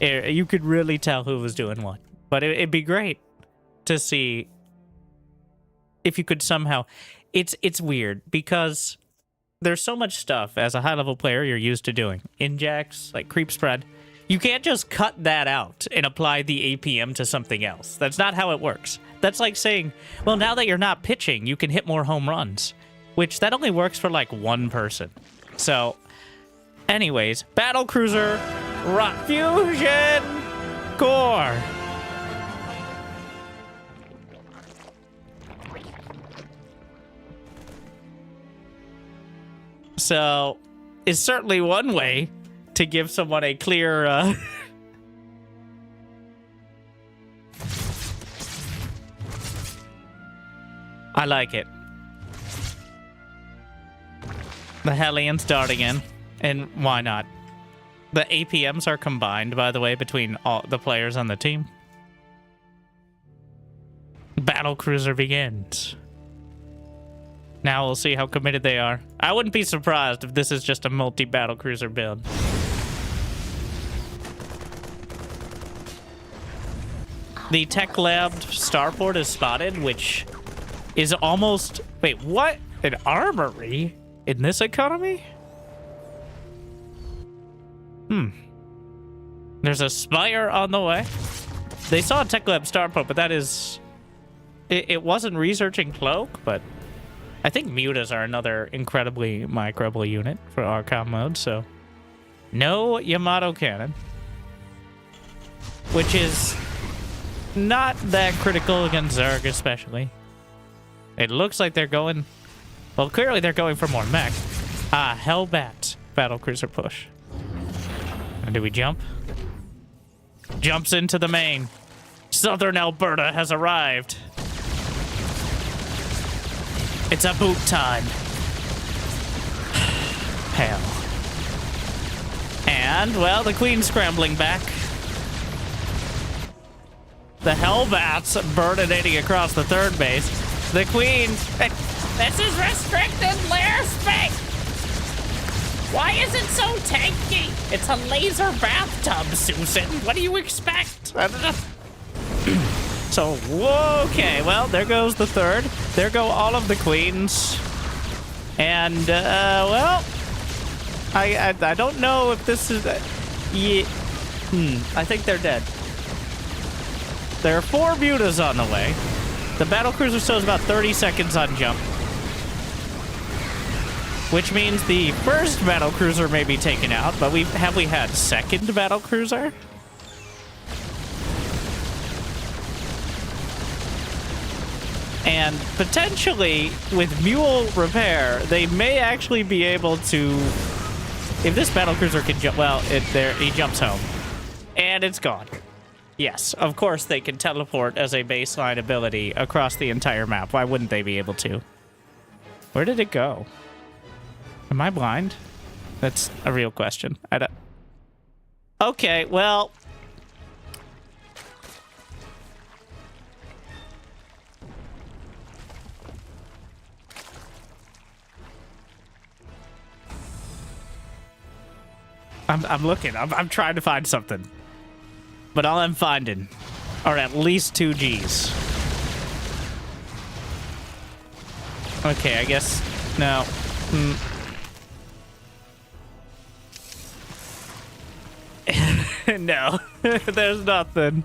Speaker 1: you could really tell who was doing what. But it'd be great to see if you could somehow... It's weird, because there's so much stuff as a high-level player you're used to doing. Injects, like creep spread. You can't just cut that out and apply the APM to something else. That's not how it works. That's like saying, well, now that you're not pitching, you can hit more home runs. Which, that only works for, like, one person. So, anyways, Battlecruiser Rock Fusion Core. So, is certainly one way to give someone a clear, I like it. The Hellions darting in, and why not? The APMs are combined, by the way, between all the players on the team. Battlecruiser begins. Now we'll see how committed they are. I wouldn't be surprised if this is just a multi-battlecruiser build. The Tech Lab starport is spotted, which is almost... Wait, what? An armory? In this economy? There's a Spire on the way. They saw a Tech Lab starport, but that is... It wasn't researching Cloak, but... I think Mutas are another incredibly microable unit for Archon mode, so... No Yamato cannon. Which is not that critical against Zerg, especially. It looks like they're going... Well, clearly they're going for more mech. Ah, Hellbat. Battlecruiser push. And do we jump? Jumps into the main. Southern Alberta has arrived. It's a boot time. Hell. And, well, the Queen's scrambling back. The Hellbats burninating across the third base. The Queen... This is restricted lair space! Why is it so tanky? It's a laser bathtub, Susan. What do you expect? So, okay, well, there goes the third. There go all of the queens. And, well, I don't know if this is... yeah, I think they're dead. There are 4 mutas on the way. The battlecruiser still has about 30 seconds on jump. Which means the first battlecruiser may be taken out, but have we had second battlecruiser? And potentially, with Mule Repair, they may actually be able to... If this battlecruiser can jump... Well, he jumps home. And it's gone. Yes, of course they can teleport as a baseline ability across the entire map. Why wouldn't they be able to? Where did it go? Am I blind? That's a real question. I don't... Okay, well... I'm looking. I'm trying to find something. But all I'm finding are at least 2 Gs. Okay, I guess... No. No. There's nothing.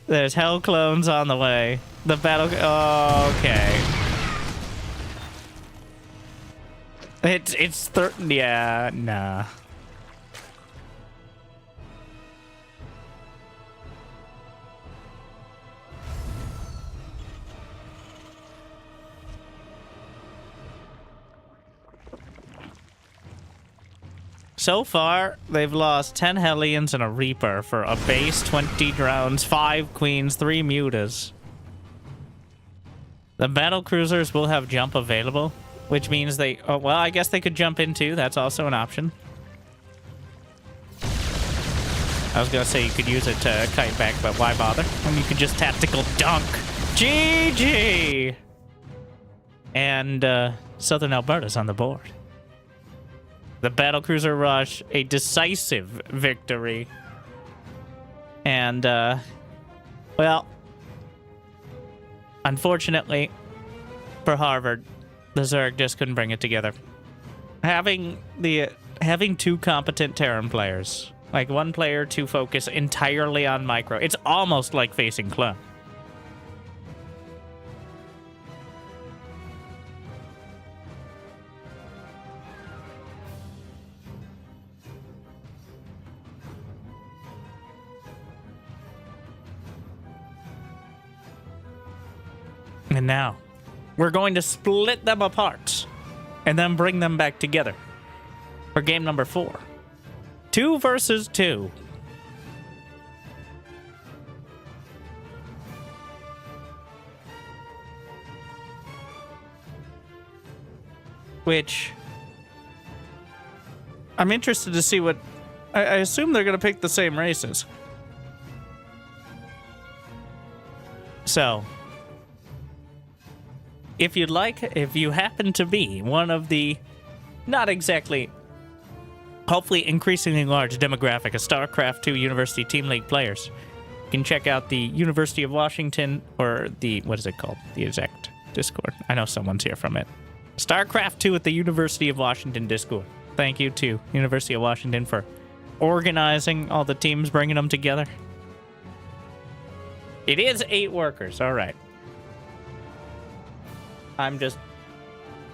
Speaker 1: There's hell clones on the way. The battle... Oh, okay. It's... Yeah, nah. So far, they've lost 10 Hellions and a Reaper for a base, 20 drones, 5 Queens, 3 Mutas. The battle cruisers will have jump available, which means they... Oh, well, I guess they could jump in too. That's also an option. I was going to say you could use it to kite back, but why bother? And you could just tactical dunk. GG! And Southern Alberta's on the board. The battlecruiser rush, a decisive victory. And, well, unfortunately for Harvard, the Zerg just couldn't bring it together. Having two competent Terran players, like one player to focus entirely on micro, it's almost like facing Clone. And now, we're going to split them apart and then bring them back together for game number 4. 2 versus 2. Which, I'm interested to see what... I assume they're going to pick the same races. So... if you'd like, if you happen to be one of the, not exactly, hopefully increasingly large demographic of StarCraft 2 University Team League players, you can check out the University of Washington, or the, what is it called? The exact Discord. I know someone's here from it. StarCraft 2 at the University of Washington Discord. Thank you to University of Washington for organizing all the teams, bringing them together. It is 8 workers, all right.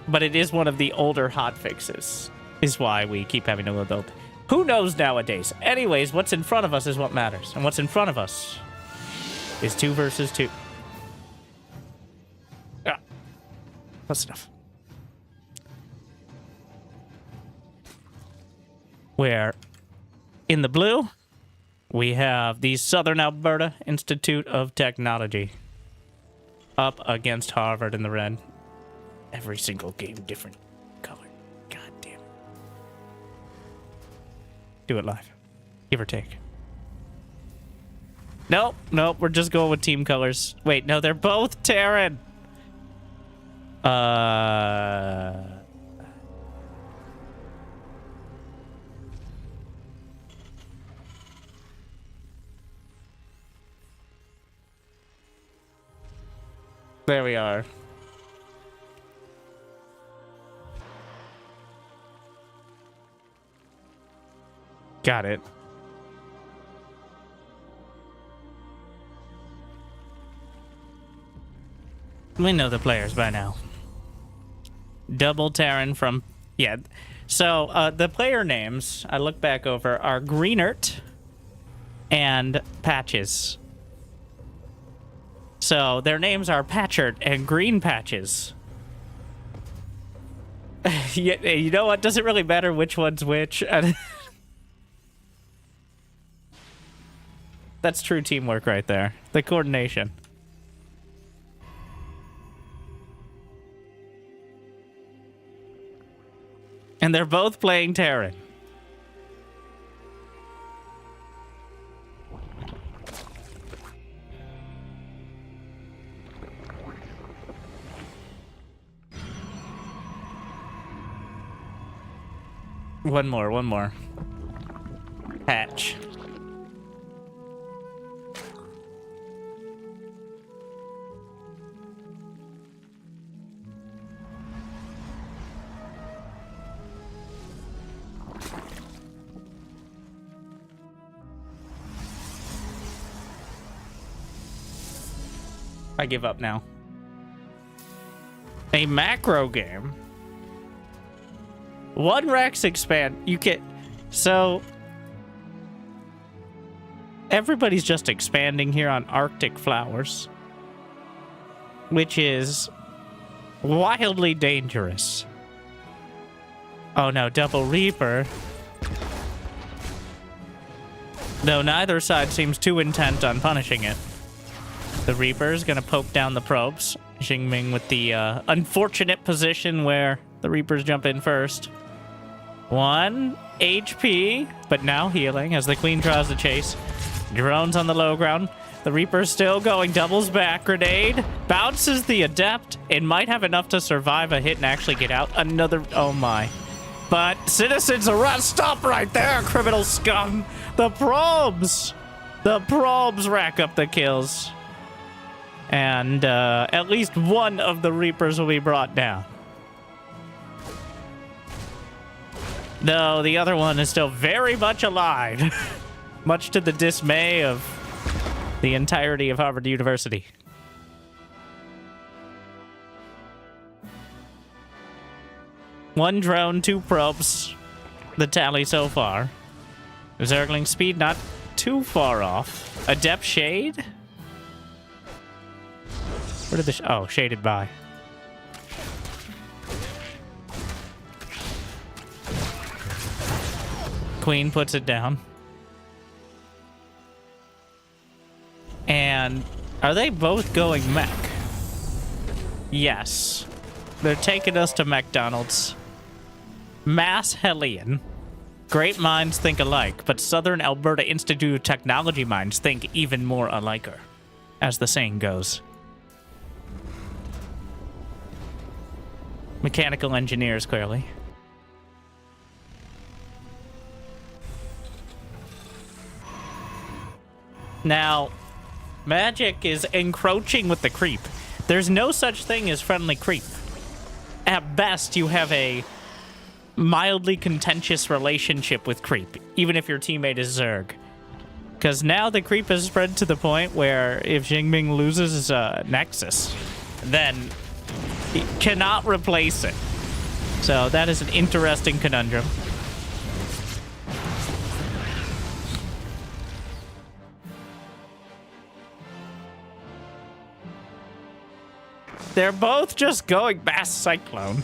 Speaker 1: But it is one of the older hotfixes, is why we keep having to build. Who knows nowadays? Anyways, what's in front of us is what matters. And what's in front of us is 2 versus 2. Ah, that's enough. Where in the blue, we have the Southern Alberta Institute of Technology up against Harvard in the red. Every single game, different color. God damn it. Do it live. Give or take. Nope, we're just going with team colors. Wait, no, they're both Terran. There we are. Got it. We know the players by now. Double Terran from... yeah. So, the player names, I look back over, are Greenert and Patches. So, their names are Patchert and Green Patches. You know what? Doesn't really matter which one's which. That's true teamwork right there. The coordination. And they're both playing Terran. One more. Patch. I give up now. A macro game. 1 Rex expand. You can... so... everybody's just expanding here on Arctic flowers. Which is... wildly dangerous. Oh no, Double Reaper. though neither side seems too intent on punishing it. The Reaper's gonna poke down the probes. Xingming with the unfortunate position where the Reapers jump in first. 1 HP, but now healing as the Queen tries to chase. Drones on the low ground. The Reaper's still going, doubles back, grenade, bounces the Adept, and might have enough to survive a hit and actually get out. Another, oh my. But citizens arrest, stop right there, criminal scum. The probes rack up the kills. And at least one of the Reapers will be brought down. Though the other one is still very much alive, much to the dismay of the entirety of Harvard University. One drone, 2 probes, the tally so far. Zergling speed not too far off. Adept shade? Where did the oh, shaded by. Queen puts it down. And are they both going mech? Yes. They're taking us to McDonald's. Mass Hellion. Great minds think alike, but Southern Alberta Institute of Technology minds think even more aliker, as the saying goes. Mechanical engineers, clearly. Now, Magic is encroaching with the creep. There's no such thing as friendly creep. At best, you have a mildly contentious relationship with creep, even if your teammate is Zerg. Because now the creep has spread to the point where if Xingming loses his Nexus, then he cannot replace it. So that is an interesting conundrum. They're both just going Mass Cyclone.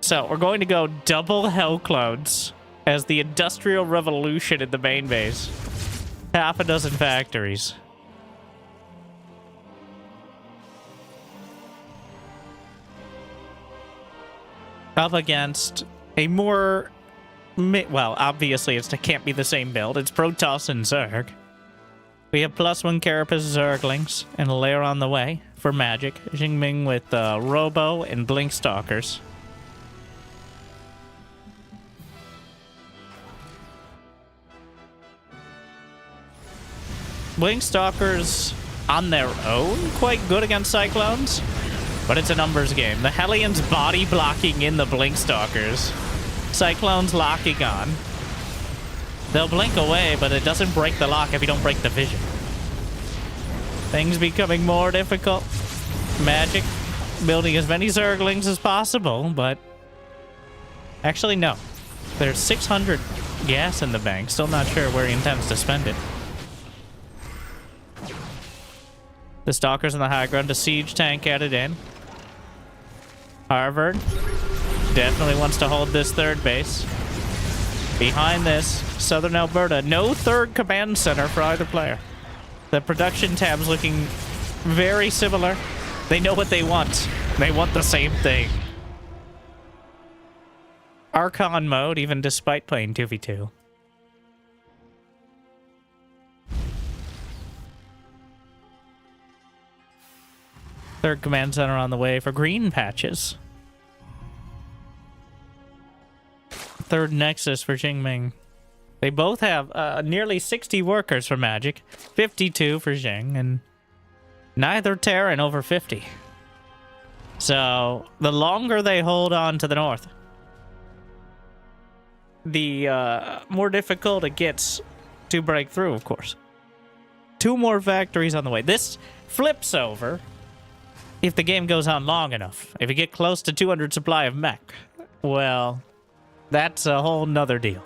Speaker 1: So we're going to go double Hell Clones as the Industrial Revolution in the main base. Half a dozen factories. Up against a more... well, obviously it can't be the same build. It's Protoss and Zerg. We have +1 Carapace Zerglings and a layer on the way for Magic. Xingming with Robo and Blink Stalkers. Blink Stalkers on their own quite good against Cyclones, but it's a numbers game. The Hellions body blocking in the Blink Stalkers. Cyclones locking on. They'll blink away, but it doesn't break the lock if you don't break the vision. Things becoming more difficult. Magic building as many Zerglings as possible, but... actually, no. There's 600 gas in the bank. Still not sure where he intends to spend it. The Stalkers on the high ground, a siege tank added in. Harvard definitely wants to hold this third base. Behind this, Southern Alberta, no third command center for either player. The production tab's looking very similar. They know what they want. They want the same thing. Archon mode, even despite playing 2v2. Third command center on the way for green patches. Third Nexus for Xingming. They both have nearly 60 workers for Magic, 52 for Xing, and neither Terran over 50. So the longer they hold on to the north, the more difficult it gets to break through, of course. 2 more factories on the way. This flips over if the game goes on long enough. If you get close to 200 supply of mech, well, that's a whole nother deal.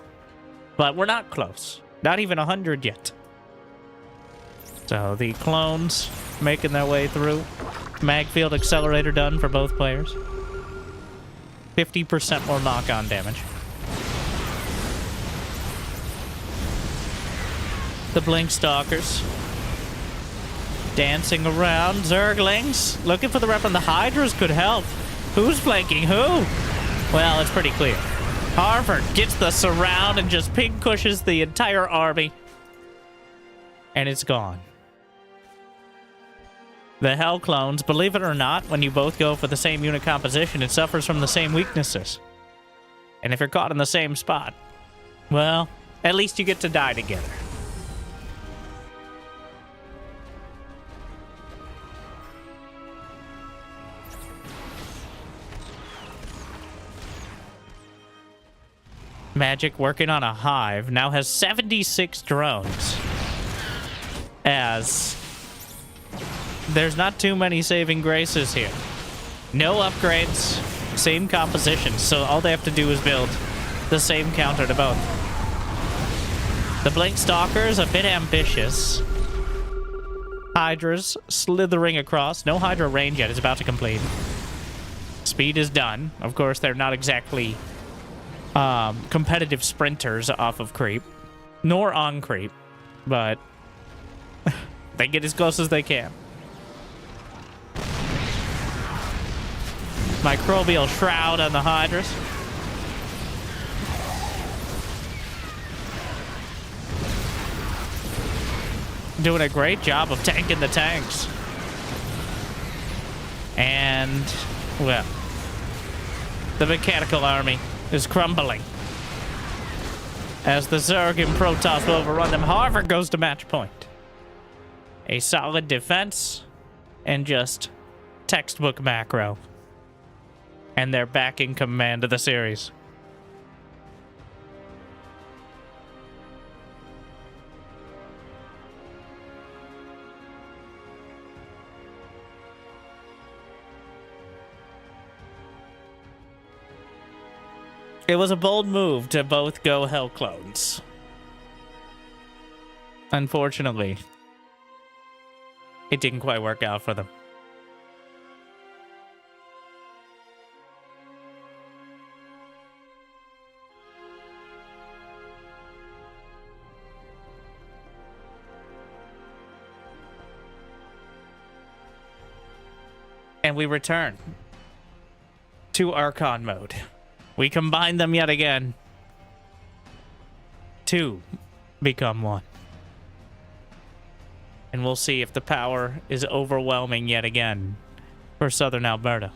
Speaker 1: But we're not close. Not even 100 yet. So the clones making their way through. Magfield accelerator done for both players. 50% more knock-on damage. The Blink Stalkers. Dancing around. Zerglings. Looking for the rep, and the Hydras could help. Who's flanking who? Well, it's pretty clear. Harvard gets the surround and just pig pushes the entire army. And it's gone. The Hell Clones, believe it or not, when you both go for the same unit composition, it suffers from the same weaknesses. And if you're caught in the same spot, well, at least you get to die together. Magic, working on a hive, now has 76 drones. As there's not too many saving graces here. No upgrades, same composition, so all they have to do is build the same counter to both. The Blink Stalker's a bit ambitious. Hydras slithering across. No Hydra range yet, it's about to complete. Speed is done. Of course, they're not exactly competitive sprinters off of creep, nor on creep, but they get as close as they can. Microbial Shroud on the Hydras. Doing a great job of tanking the tanks. And, well, the mechanical army is crumbling as the Zerg and Protoss will overrun them. Harvard goes to match point. A solid defense and just textbook macro. And they're back in command of the series. It was a bold move to both go Hell Clones. Unfortunately, it didn't quite work out for them. And we return to Archon mode. We combine them yet again. Two become one. And we'll see if the power is overwhelming yet again for Southern Alberta.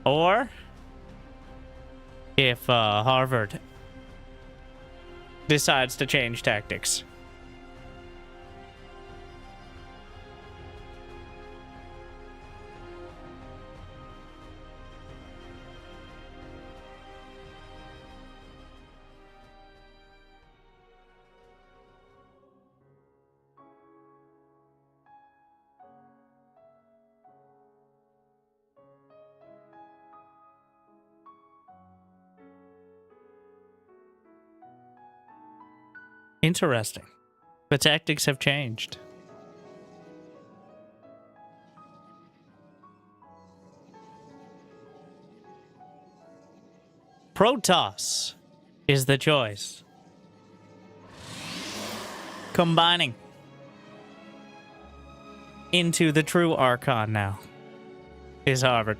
Speaker 1: Or if Harvard decides to change tactics. Interesting. The tactics have changed. Protoss is the choice. Combining into the true Archon now is Harvard.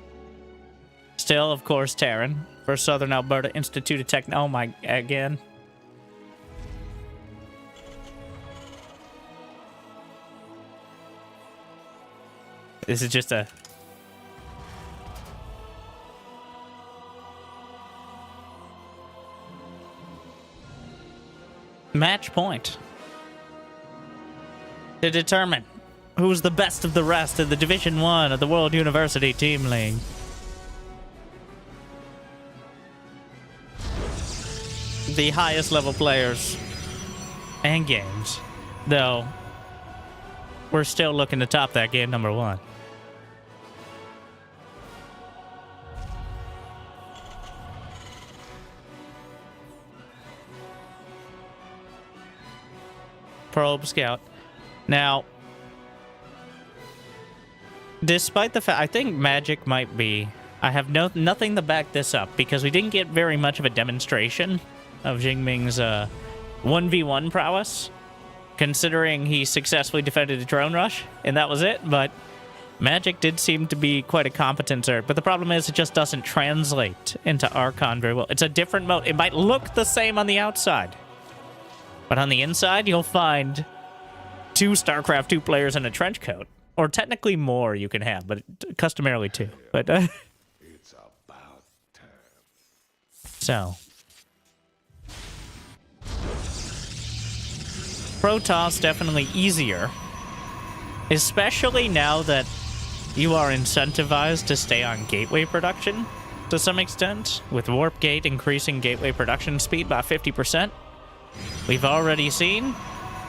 Speaker 1: Still, of course, Terran for Southern Alberta Institute of Technology. Oh my, again. This is just a... match point to determine who's the best of the rest in the Division 1 of the World University Team League. The highest level players and games, though we're still looking to top that game number 1. Probe Scout. Now, despite the fact, I think Magic might be I have nothing to back this up because we didn't get very much of a demonstration of Jingming's 1v1 prowess, considering he successfully defended a drone rush, and that was it, but Magic did seem to be quite a competent Zerg. But the problem is it just doesn't translate into Archon very well. It's a different mode. It might look the same on the outside, but on the inside, you'll find 2 StarCraft 2 players in a trench coat. Or technically more you can have, but customarily 2. But,
Speaker 3: It's about time.
Speaker 1: so. Protoss definitely easier. Especially now that you are incentivized to stay on gateway production to some extent, with Warp Gate increasing gateway production speed by 50%. We've already seen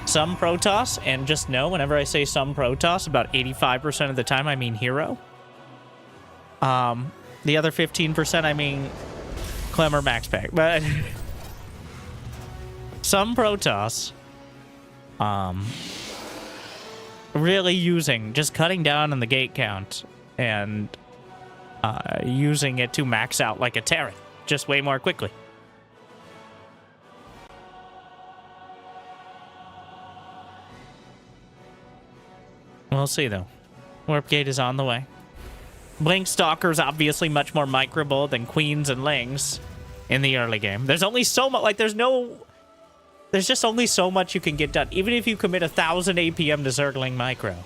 Speaker 1: some Protoss, and just know whenever I say some Protoss, about 85% of the time I mean hero. The other 15% I mean Clemmer Max Pack. But some Protoss really using, just cutting down on the gate count and using it to max out like a Terran, just way more quickly. We'll see, though. Warp Gate is on the way. Blink Stalker's obviously much more microable than Queens and Lings in the early game. There's only so much, like, there's just only so much you can get done, even if you commit 1,000 APM to Zergling micro.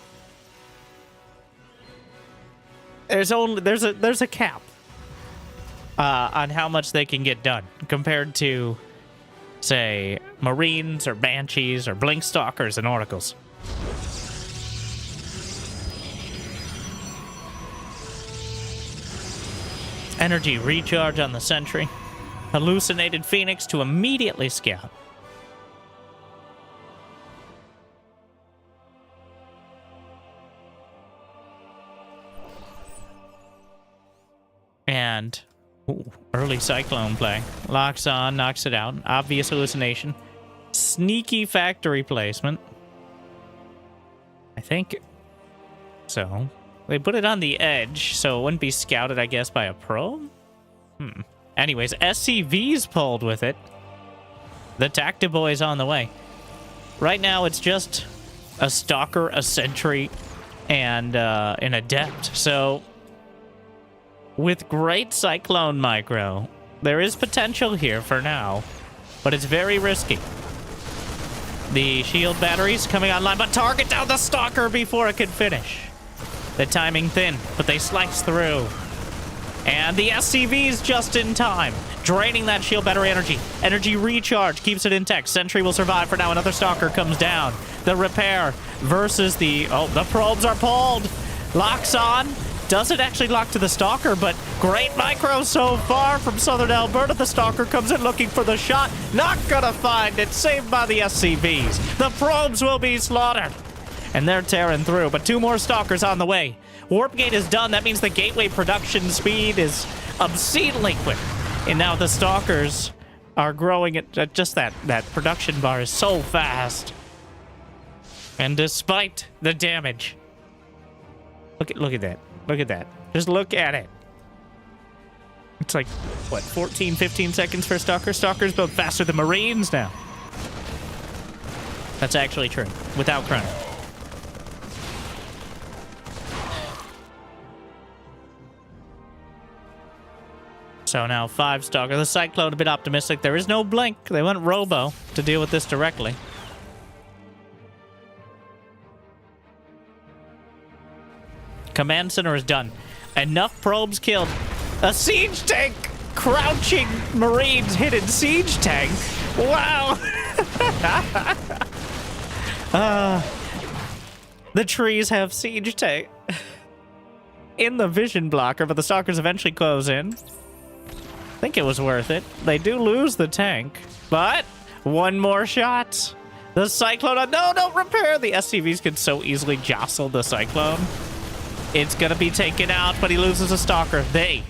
Speaker 1: There's a cap on how much they can get done compared to, say, Marines or Banshees or Blink Stalkers and Oracles. Energy recharge on the Sentry. Hallucinated Phoenix to immediately scout. And early Cyclone play. Locks on, knocks it out. Obvious hallucination. Sneaky factory placement. I think so. They put it on the edge, so it wouldn't be scouted, I guess, by a probe? Anyways, SCV's pulled with it. The Tactiboy's on the way. Right now, it's just a Stalker, a Sentry, and an Adept. So, with great Cyclone Micro, there is potential here for now, but it's very risky. The shield batteries coming online, but target down the Stalker before it can finish. The timing thin, but they slice through. And the SCV's just in time, draining that shield battery energy. Energy recharge keeps it intact. Sentry will survive for now. Another Stalker comes down. The repair versus the... Oh, the probes are pulled. Locks on. Doesn't actually lock to the Stalker, but great micro so far from Southern Alberta. The Stalker comes in looking for the shot. Not gonna find it. Saved by the SCVs. The probes will be slaughtered. And they're tearing through, but 2 more Stalkers on the way. Warp Gate is done. That means the gateway production speed is obscenely quick. And now the Stalkers are growing at just that production bar is so fast. And despite the damage, look at that. Look at that. Just look at it. It's like, what, 14, 15 seconds for Stalker? Stalkers build faster than Marines now. That's actually true, without chrono. So now 5 Stalker. The Cyclone a bit optimistic. There is no Blink. They went Robo to deal with this directly. Command Center is done. Enough probes killed. A siege tank! Crouching Marines hidden siege tank. Wow! The trees have siege tank in the vision blocker, but the Stalkers eventually close in. I think it was worth it. They do lose the tank, but 1 more shot. The Cyclone, no, don't repair. The SCVs could so easily jostle the Cyclone. It's gonna be taken out, but he loses a Stalker. They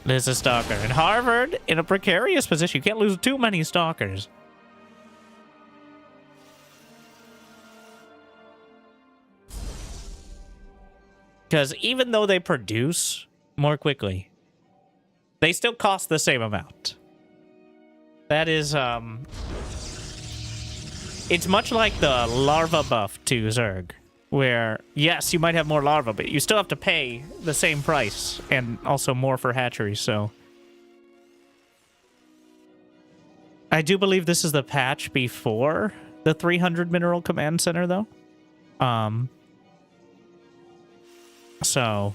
Speaker 1: lose a Stalker. And Harvard in a precarious position. You can't lose too many Stalkers. Because even though they produce more quickly, They still cost the same amount. That is, it's much like the larva buff to Zerg, where, yes, you might have more larva, but you still have to pay the same price, and also more for hatcheries, so... I do believe this is the patch before the 300 mineral command center, though. So,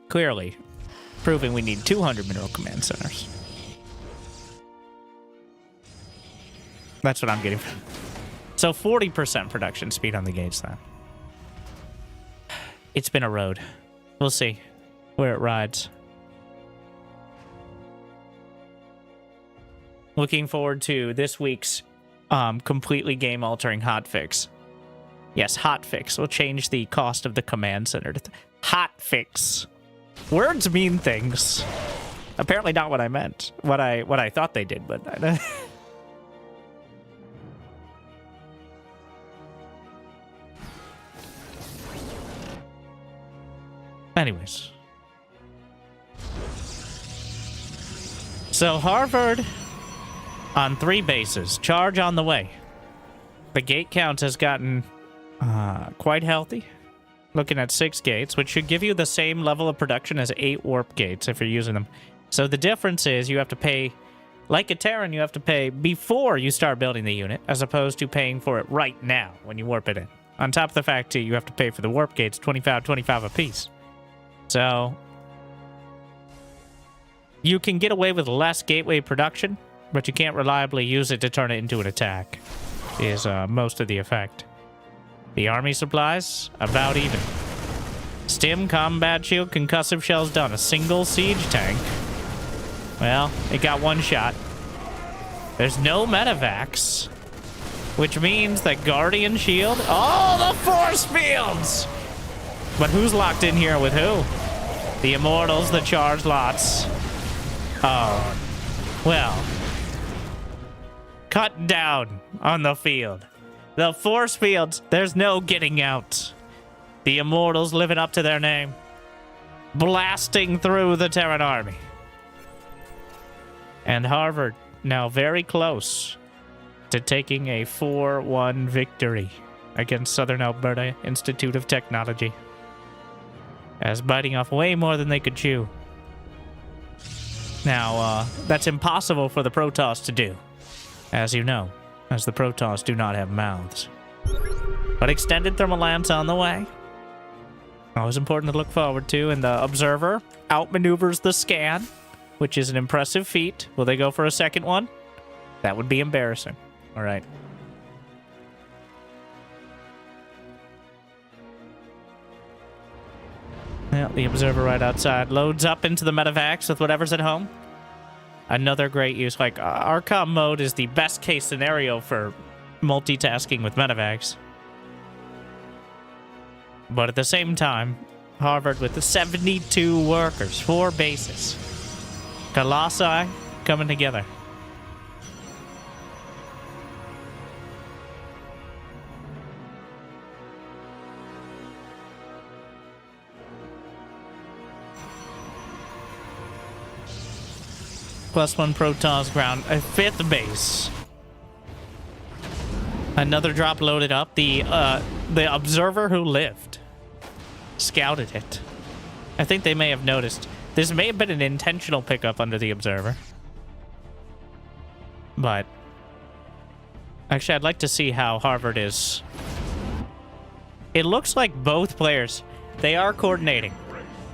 Speaker 1: clearly, proving we need 200 mineral command centers. That's what I'm getting from. So 40% production speed on the gauge then. It's been a road. We'll see where it rides. Looking forward to this week's completely game-altering hotfix. Yes, hotfix will change the cost of the command center. Hotfix. Words mean things. Apparently not what I meant. What I thought they did, but... Anyways. So Harvard on 3 bases. Charge on the way. The gate count has gotten quite healthy. Looking at 6 gates, which should give you the same level of production as 8 warp gates if you're using them. So the difference is you have to pay, like a Terran, you have to pay before you start building the unit, as opposed to paying for it right now when you warp it in. On top of the fact, too, you have to pay for the warp gates, 25 apiece. So, you can get away with less gateway production, but you can't reliably use it to turn it into an attack, is most of the effect. The army supplies, about even. Stim, combat shield, concussive shells done. A single siege tank. Well, it got 1 shot. There's no medevacs, which means the guardian shield. Oh, the force fields! But who's locked in here with who? The immortals, the charge lots. Oh. Well. Cut down on the field. The force fields, there's no getting out. The immortals living up to their name. Blasting through the Terran army. And Harvard now very close to taking a 4-1 victory against Southern Alberta Institute of Technology. As biting off way more than they could chew. Now, that's impossible for the Protoss to do, as you know, as the Protoss do not have mouths. But extended thermal lance on the way. Always important to look forward to, and the Observer outmaneuvers the Scan, which is an impressive feat. Will they go for a second one? That would be embarrassing. All right. Yeah, the Observer right outside. Loads up into the medevacs with whatever's at home. Another great use. Like, Archon mode is the best case scenario for multitasking with medevacs. But at the same time, Harvard with the 72 workers, 4 bases. Colossi coming together. +1 Protoss ground, a 5th base. Another drop loaded up. The Observer who lived scouted it. I think they may have noticed. This may have been an intentional pickup under the Observer. But actually, I'd like to see how Harvard is. It looks like both players, they are coordinating.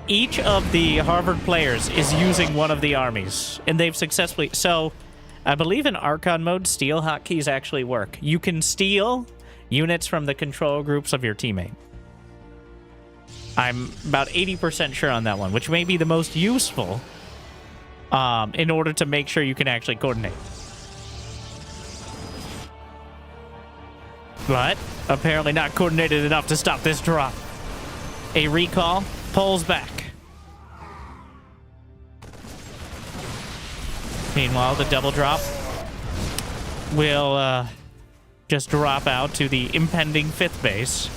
Speaker 1: Each of the Harvard players is using one of the armies, and they've successfully... So, I believe in Archon mode, steal hotkeys actually work. You can steal units from the control groups of your teammate. I'm about 80% sure on that one, which may be the most useful in order to make sure you can actually coordinate. But, apparently not coordinated enough to stop this drop. A recall pulls back. Meanwhile, the double drop will just drop out to the impending 5th base.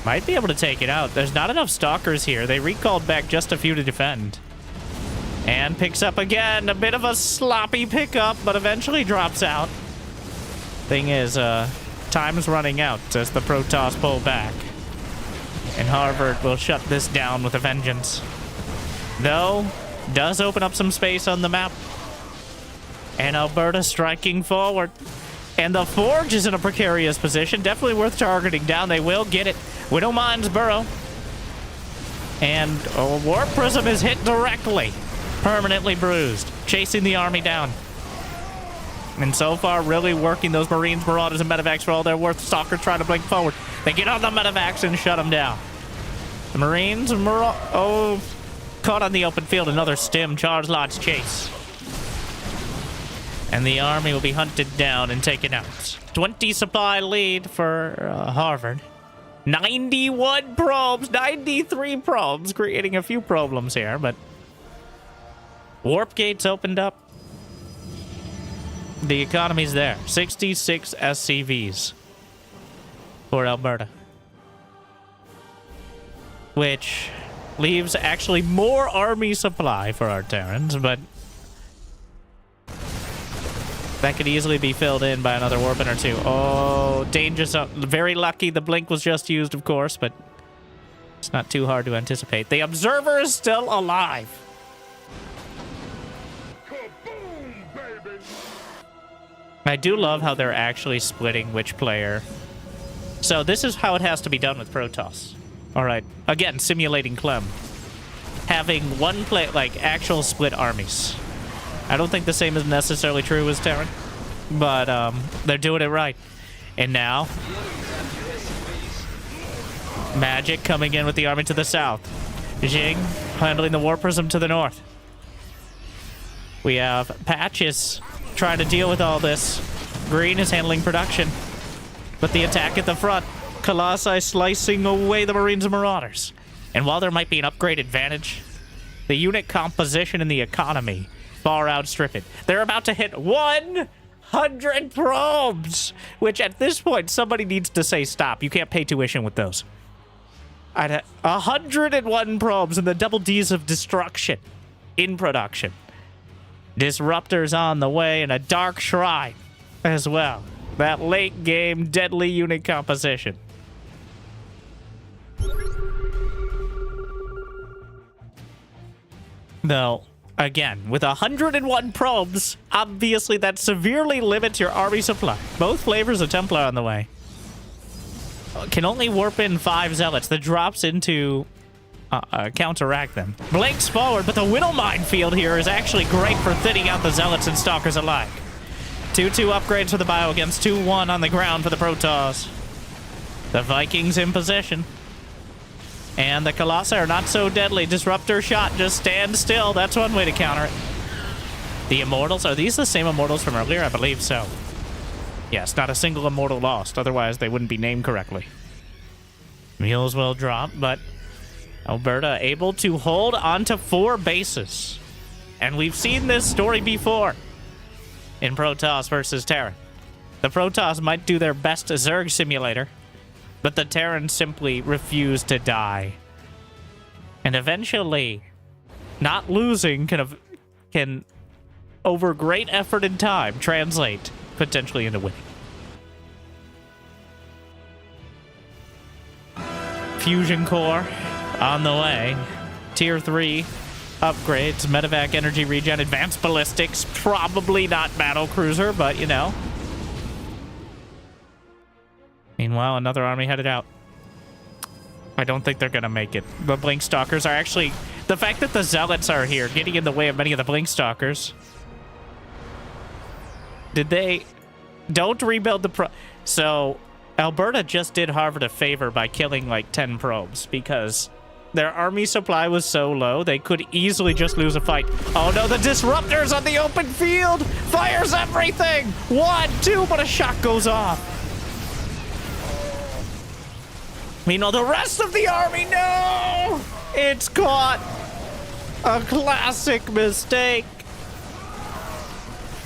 Speaker 1: Might be able to take it out. There's not enough stalkers here. They recalled back just a few to defend. And picks up again. A bit of a sloppy pickup, but eventually drops out. Thing is, time's running out as the Protoss pull back. And Harvard will shut this down with a vengeance. Though, does open up some space on the map. And Alberta striking forward. And the Forge is in a precarious position. Definitely worth targeting down. They will get it. Widow Mine's burrow. And a Warp Prism is hit directly. Permanently bruised. Chasing the army down. And so far, really working those Marines, Marauders, and Medevacs for all they're worth. Stalkers trying to blink forward. They get on the Medevacs and shut them down. The Marines, caught on the open field. Another stim. Charge Lodge chase. And the army will be hunted down and taken out. 20 supply lead for Harvard. 91 probes, 93 probes, creating a few problems here, but warp gates opened up. The economy's there. 66 SCVs for Alberta. Which leaves actually more army supply for our Terrans, but that could easily be filled in by another warpin or two. Oh, danger zone. Very lucky the blink was just used, of course, but it's not too hard to anticipate. The Observer is still alive. I do love how they're actually splitting which player. So this is how it has to be done with Protoss. All right. Again, simulating Clem. Having one play, like actual split armies. I don't think the same is necessarily true as Terran, but they're doing it right. And now, Magic coming in with the army to the south. Jing handling the War Prism to the north. We have Patches trying to deal with all this. Green is handling production. But the attack at the front, Colossi slicing away the Marines and Marauders. And while there might be an upgrade advantage, the unit composition and the economy far outstrip it. They're about to hit 100 probes, which at this point, somebody needs to say stop. You can't pay tuition with those. 101 probes and the double Ds of destruction in production. Disruptors on the way and a Dark Shrine as well. That late game deadly unit composition. Though, again, with 101 probes, obviously that severely limits your army supply. Both flavors of Templar on the way. Can only warp in 5 Zealots. The drops into counteract them. Blinks forward, but the Widow Minefield here is actually great for thinning out the Zealots and Stalkers alike. 2-2 upgrades for the Bio against 2-1 on the ground for the Protoss. The Vikings in possession. And the Colossi are not so deadly. Disruptor shot, just stand still. That's one way to counter it. The Immortals, are these the same Immortals from earlier? I believe so. Yes, not a single Immortal lost. Otherwise, they wouldn't be named correctly. Mules will drop, but Alberta able to hold onto 4 bases. And we've seen this story before in Protoss versus Terran. The Protoss might do their best Zerg simulator, but the Terrans simply refuse to die. And eventually, not losing can over great effort and time, translate potentially into winning. Fusion Core on the way. Tier 3 upgrades, Medevac energy regen, advanced ballistics, probably not battle cruiser, but you know. Meanwhile, another army headed out. I don't think they're gonna make it. The Blink Stalkers are actually... The fact that the Zealots are here, getting in the way of many of the Blink Stalkers. Did they... Don't rebuild the So, Alberta just did Harvard a favor by killing like 10 probes, because their army supply was so low, they could easily just lose a fight. Oh no, the Disruptors on the open field! Fires everything! 1, 2, but a shot goes off. Meanwhile, the rest of the army, no! It's caught! A classic mistake.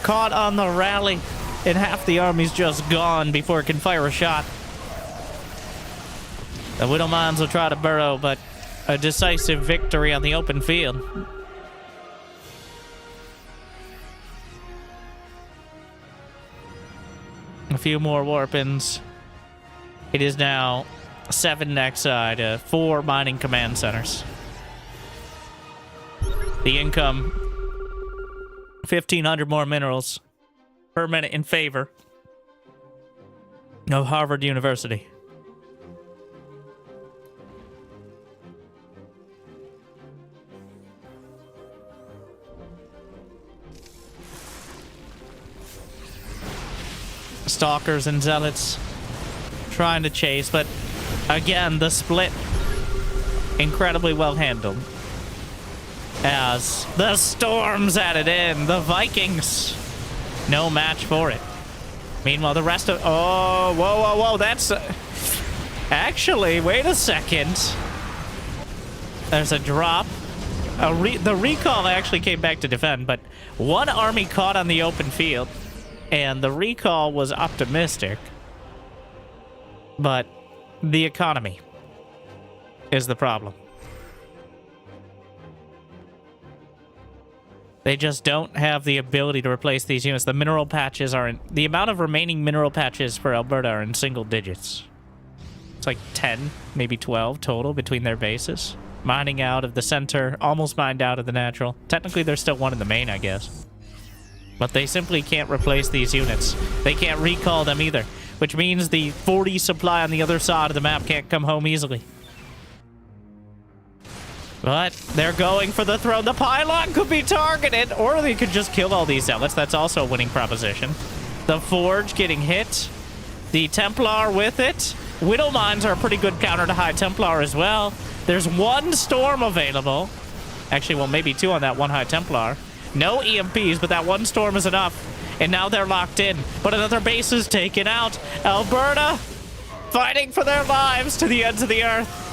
Speaker 1: Caught on the rally, and half the army's just gone before it can fire a shot. The Widow Mines will try to burrow, but a decisive victory on the open field. A few more warpins. It is now 7 next side, 4 mining command centers. The income, 1,500 more minerals per minute in favor of Harvard University. Stalkers and zealots trying to chase, but again, the split incredibly well handled. As the storms added in, the Vikings, no match for it. Meanwhile, the rest of... Oh, whoa, that's... Actually, wait a second. There's a drop. The recall actually came back to defend, but one army caught on the open field, and the recall was optimistic. But the economy is the problem. They just don't have the ability to replace these units. The mineral patches are in... The amount of remaining mineral patches for Alberta are in single digits. It's like 10, maybe 12 total between their bases. Mining out of the center, almost mined out of the natural. Technically, there's still one in the main, I guess. But they simply can't replace these units. They can't recall them either, which means the 40 supply on the other side of the map can't come home easily. But they're going for the throne. The pylon could be targeted, or they could just kill all these zealots. That's also a winning proposition. The forge getting hit. The Templar with it. Widow mines are a pretty good counter to High Templar as well. There's one storm available. Actually, well, maybe 2 on that one High Templar. No EMPs, but that one storm is enough. And now they're locked in. But another base is taken out. Alberta fighting for their lives to the ends of the earth.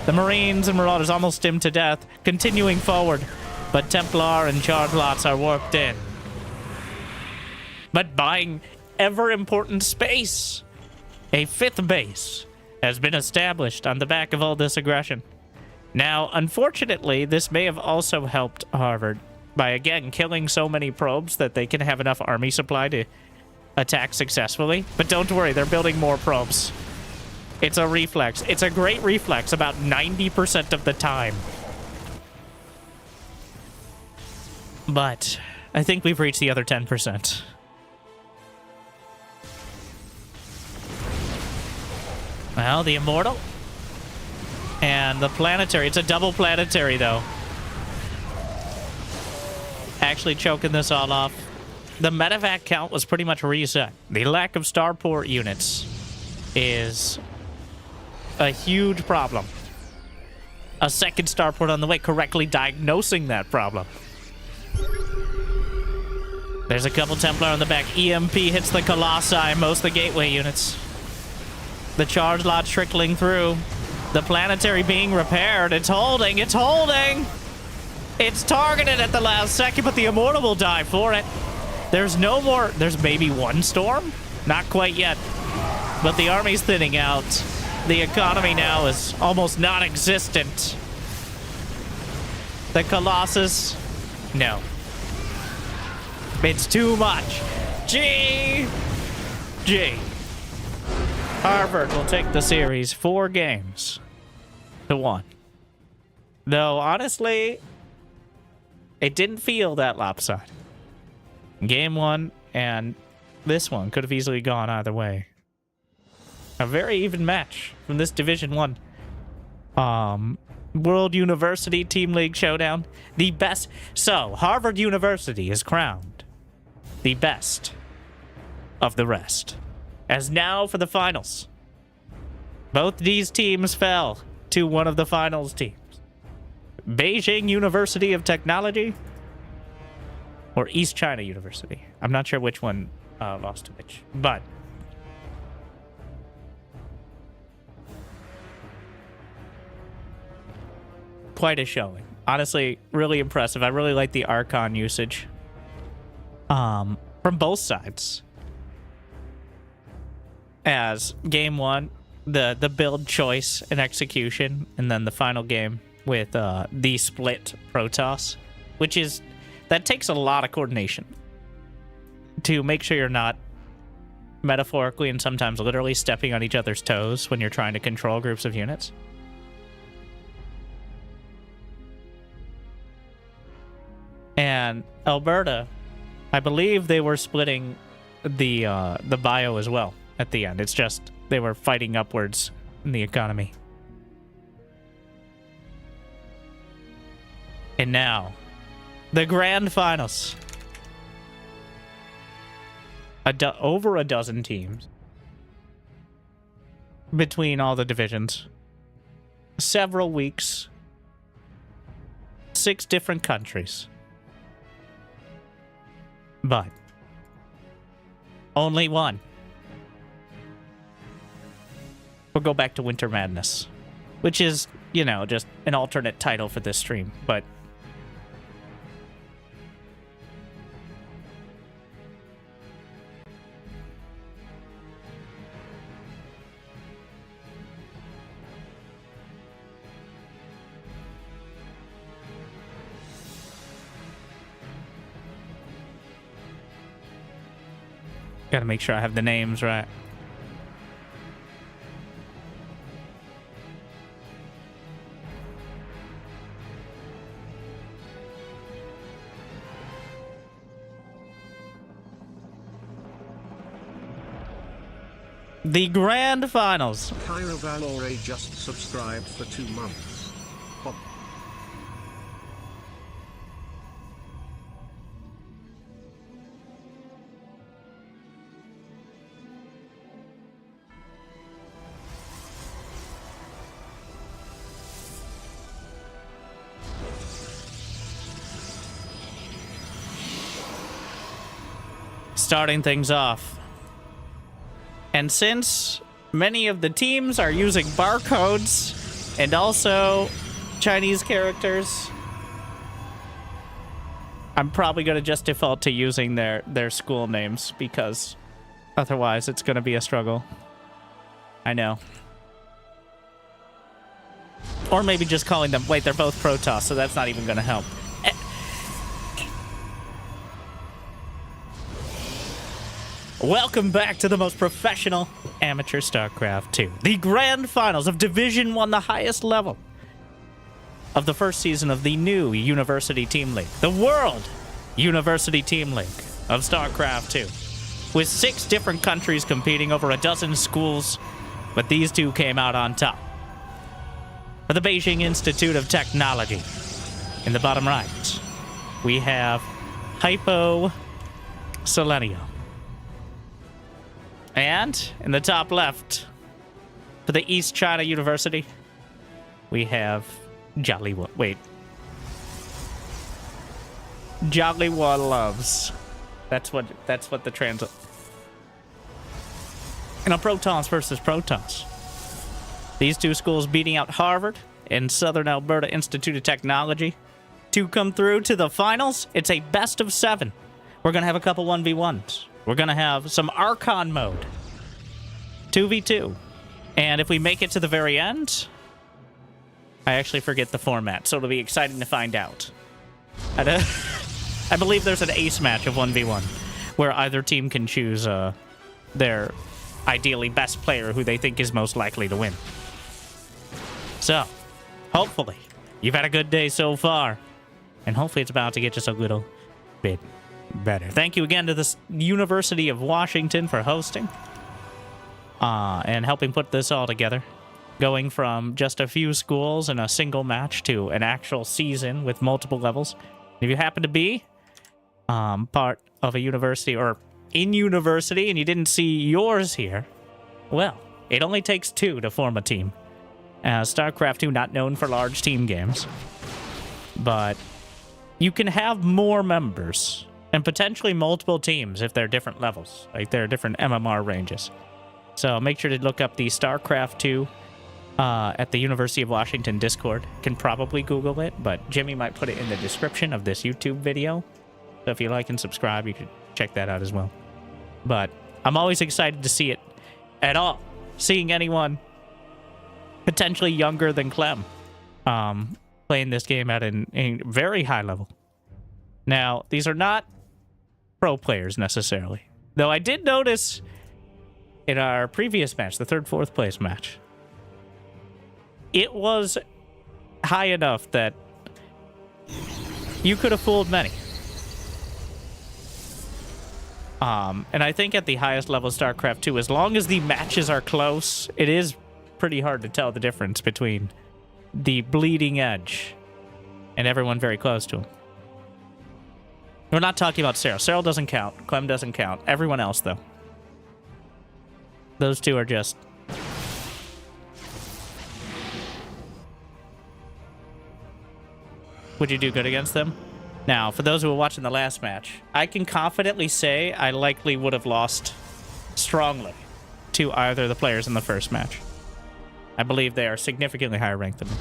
Speaker 1: The Marines and Marauders almost stimmed to death, continuing forward, but Templar and charge lots are worked in. But buying ever-important space, a 5th base has been established on the back of all this aggression. Now, unfortunately, this may have also helped Harvard by, again, killing so many probes that they can have enough army supply to attack successfully. But don't worry, they're building more probes. It's a reflex. It's a great reflex about 90% of the time. But I think we've reached the other 10%. Well, the Immortal and the Planetary. It's a double Planetary, though. Actually choking this all off. The medevac count was pretty much reset. The lack of starport units is a huge problem. A second starport on the way, correctly diagnosing that problem. There's a couple Templar on the back. EMP hits the Colossi, most of the gateway units. The charge lot trickling through. The Planetary being repaired. It's holding, it's holding! It's targeted at the last second, but the Immortal will die for it. There's no more, there's maybe one storm? Not quite yet. But the army's thinning out. The economy now is almost non-existent. The Colossus, no. It's too much. G. Harvard will take the series 4 games to 1. Though, honestly, it didn't feel that lopsided. Game 1 and this one could have easily gone either way. A very even match from this Division 1. World University Team League Showdown. The best. So, Harvard University is crowned the best of the rest. As now for the finals. Both these teams fell to one of the finals teams. Beijing University of Technology or East China University. I'm not sure which one lost to which, but quite a showing. Honestly, really impressive. I really like the Archon usage from both sides. As game 1, the build choice and execution, and then the final game with the split Protoss, which is, that takes a lot of coordination to make sure you're not metaphorically and sometimes literally stepping on each other's toes when you're trying to control groups of units. And Alberta, I believe they were splitting the bio as well at the end. It's just they were fighting upwards in the economy. And now, the grand finals. Over a dozen teams between all the divisions. Several weeks. 6 different countries. But only one. We'll go back to Winter Madness, which is, you know, just an alternate title for this stream, but gotta make sure I have the names right. The grand finals.
Speaker 4: Cairo Valore just subscribed for 2 months. Hop.
Speaker 1: Starting things off. And since many of the teams are using barcodes and also Chinese characters, I'm probably going to just default to using their school names because otherwise it's going to be a struggle. I know. Or maybe just calling them... Wait, they're both Protoss, so that's not even going to help. Welcome back to the most professional amateur StarCraft 2. The grand finals of Division 1, the highest level of the first season of the new University Team League. The World University Team League of StarCraft 2. With 6 different countries competing, over a dozen schools, but these 2 came out on top. For the Beijing Institute of Technology, in the bottom right, we have Hypo Selenio. And in the top left, for the East China University, we have Jollywood. Wait. Jollywood loves. That's what the translate. And a Protoss versus Protoss. These 2 schools beating out Harvard and Southern Alberta Institute of Technology to come through to the finals. It's a best of 7. We're going to have a couple 1v1s. We're going to have some Archon mode. 2v2. And if we make it to the very end, I actually forget the format, so it'll be exciting to find out. I believe there's an ace match of 1v1, where either team can choose their ideally best player who they think is most likely to win. So, hopefully, you've had a good day so far. And hopefully it's about to get just a little bit better. Thank you again to the University of Washington for hosting and helping put this all together. Going from just a few schools in a single match to an actual season with multiple levels. If you happen to be part of a university or in university and you didn't see yours here, well, it only takes 2 to form a team. StarCraft 2 not known for large team games, but you can have more members and potentially multiple teams if they're different levels, like there are different MMR ranges. So make sure to look up the StarCraft 2 at the University of Washington Discord. Can probably Google it, but Jimmy might put it in the description of this YouTube video. So if you like and subscribe, you can check that out as well. But I'm always excited to see it at all. Seeing anyone potentially younger than Clem playing this game at a very high level. Now, these are not pro players necessarily. Though I did notice in our previous match, the third, fourth place match, it was high enough that you could have fooled many. And I think at the highest level of StarCraft 2, as long as the matches are close, it is pretty hard to tell the difference between the bleeding edge and everyone very close to him. We're not talking about Cyril. Cyril doesn't count. Clem doesn't count. Everyone else, though. Those two are just... Would you do good against them? Now, for those who were watching the last match, I can confidently say I likely would have lost strongly to either of the players in the first match. I believe they are significantly higher ranked than me.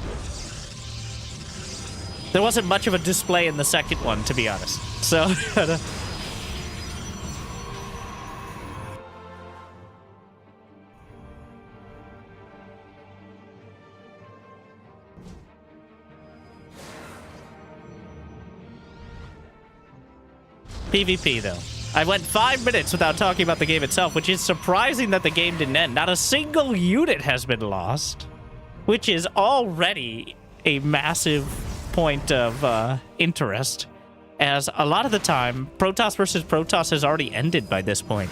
Speaker 1: There wasn't much of a display in the second one, to be honest. So... PvP, though. I went 5 minutes without talking about the game itself, which is surprising that the game didn't end. Not a single unit has been lost, which is already a massive point of interest, as a lot of the time, Protoss versus Protoss has already ended by this point,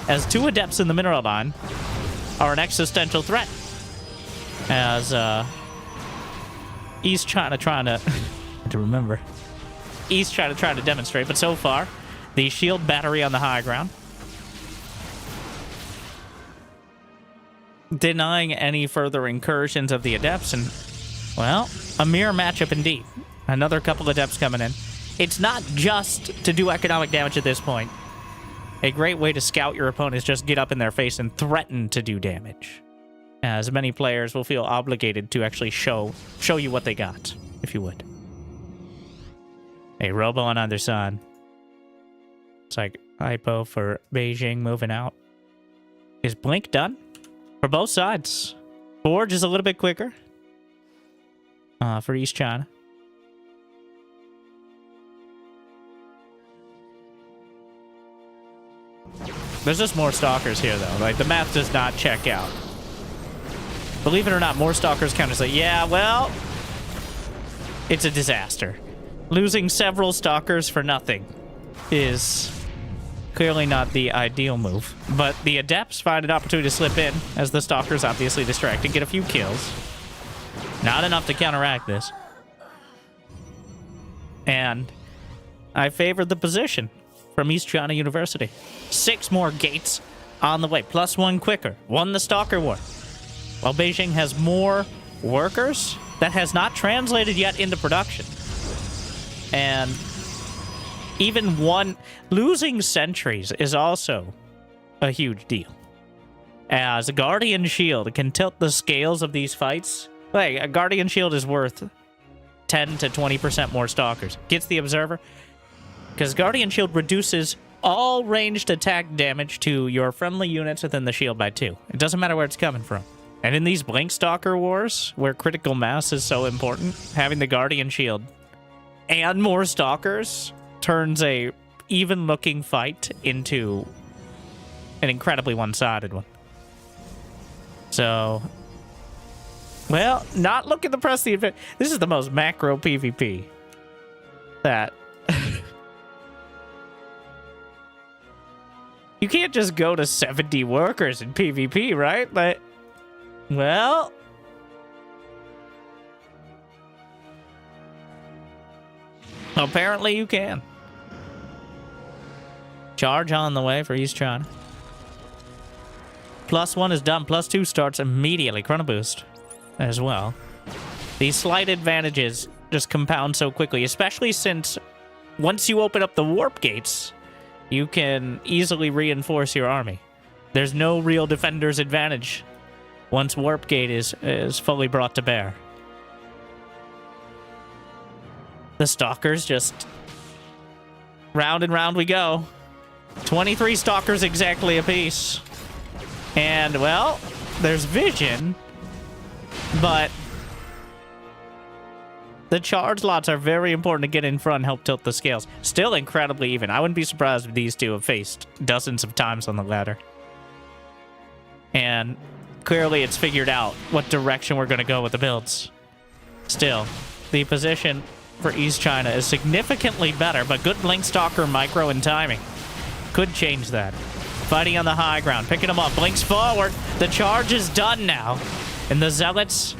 Speaker 1: as 2 Adepts in the mineral line are an existential threat, as East China trying to... to remember. East China trying to demonstrate, but so far, the shield battery on the high ground, denying any further incursions of the Adepts, and, well, a mirror matchup indeed. Another couple Adepts coming in. It's not just to do economic damage at this point. A great way to scout your opponent is just get up in their face and threaten to do damage, as many players will feel obligated to actually show you what they got, if you would. A robo on either side. It's like hypo for Beijing moving out. Is Blink done? For both sides. Forge is a little bit quicker. For East China. There's just more Stalkers here, though. Like, the math does not check out. Believe it or not, more Stalkers count as like, yeah, well, it's a disaster. Losing several Stalkers for nothing is clearly not the ideal move. But the Adepts find an opportunity to slip in, as the Stalkers obviously distract and get a few kills. Not enough to counteract this. And I favored the position from East China University. 6 more gates on the way, plus 1 quicker. Won the Stalker War. While Beijing has more workers, that has not translated yet into production. And even losing sentries is also a huge deal, as a Guardian Shield can tilt the scales of these fights. Like, a Guardian Shield is worth 10 to 20% more Stalkers. Gets the Observer, because Guardian Shield reduces all ranged attack damage to your friendly units within the shield by 2. It doesn't matter where it's coming from. And in these Blink Stalker wars, where critical mass is so important, having the Guardian Shield and more Stalkers turns a even-looking fight into an incredibly one-sided one. So, well, not looking to press the event. This is the most macro PvP that... You can't just go to 70 workers in PvP, right? Like, well... Apparently you can. Charge on the way for East China. +1 is done. +2 starts immediately. Chrono Boost as well. These slight advantages just compound so quickly, especially since once you open up the warp gates, you can easily reinforce your army. There's no real defender's advantage once warp gate is fully brought to bear. The Stalkers just... round and round we go. 23 Stalkers exactly apiece. And, well, there's vision, but the charge lots are very important to get in front and help tilt the scales. Still incredibly even. I wouldn't be surprised if these two have faced dozens of times on the ladder. And clearly it's figured out what direction we're going to go with the builds. Still, the position for East China is significantly better, but good Blink Stalker micro and timing could change that. Fighting on the high ground, picking them up, blinks forward. The charge is done now, and the Zealots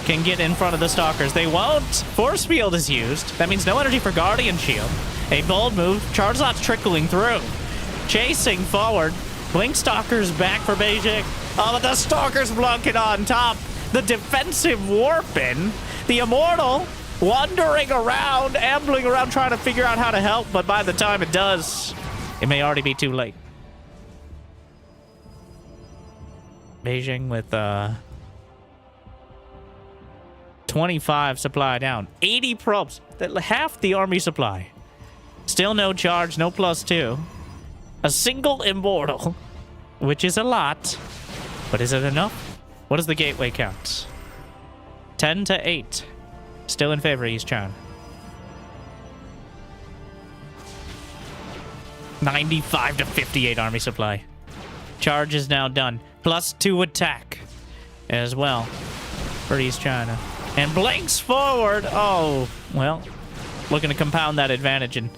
Speaker 1: can get in front of the Stalkers. They won't. Force Field is used. That means no energy for Guardian Shield. A bold move. Charge Lot's trickling through. Chasing forward. Blink Stalkers back for Beijing. Oh, but the Stalkers blocking on top. The defensive Warpin. The Immortal wandering around, ambling around, trying to figure out how to help, but by the time it does, it may already be too late. Beijing with 25 supply down. 80 probes. Half the army supply. Still no charge, no +2. A single Immortal, which is a lot. But is it enough? What does the gateway count? 10 to 8. Still in favor of East China. 95 to 58 army supply. Charge is now done. +2 attack as well for East China. And blinks forward. Oh, well, looking to compound that advantage in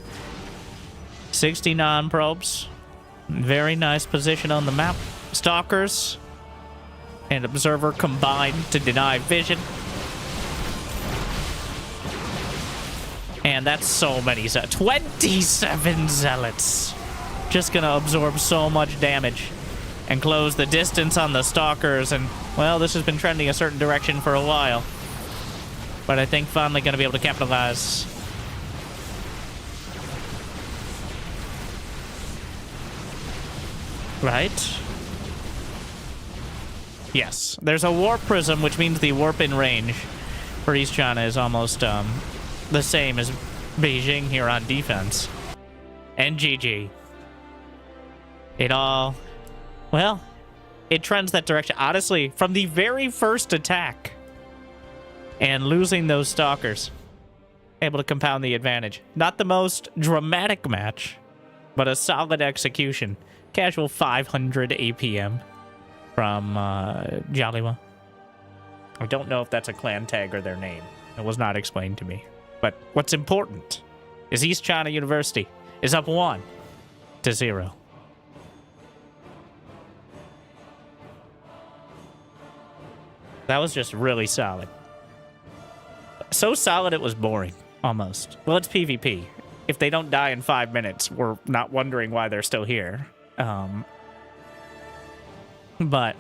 Speaker 1: 69 probes. Very nice position on the map. Stalkers and Observer combined to deny vision. And that's so many Zealots. 27 Zealots. Just gonna absorb so much damage and close the distance on the Stalkers. And, well, this has been trending a certain direction for a while. But I think finally gonna be able to capitalize. Right? Yes. There's a Warp Prism, which means the warp in range for East China is almost the same as Beijing here on defense. And GG. It all... Well, it trends that direction. Honestly, from the very first attack and losing those Stalkers, able to compound the advantage. Not the most dramatic match, but a solid execution. Casual 500 APM from Jaliwa. I don't know if that's a clan tag or their name. It was not explained to me. But what's important is East China University is up 1 to 0. That was just really solid. So solid it was boring, almost. Well, it's PvP. If they don't die in 5 minutes, we're not wondering why they're still here. But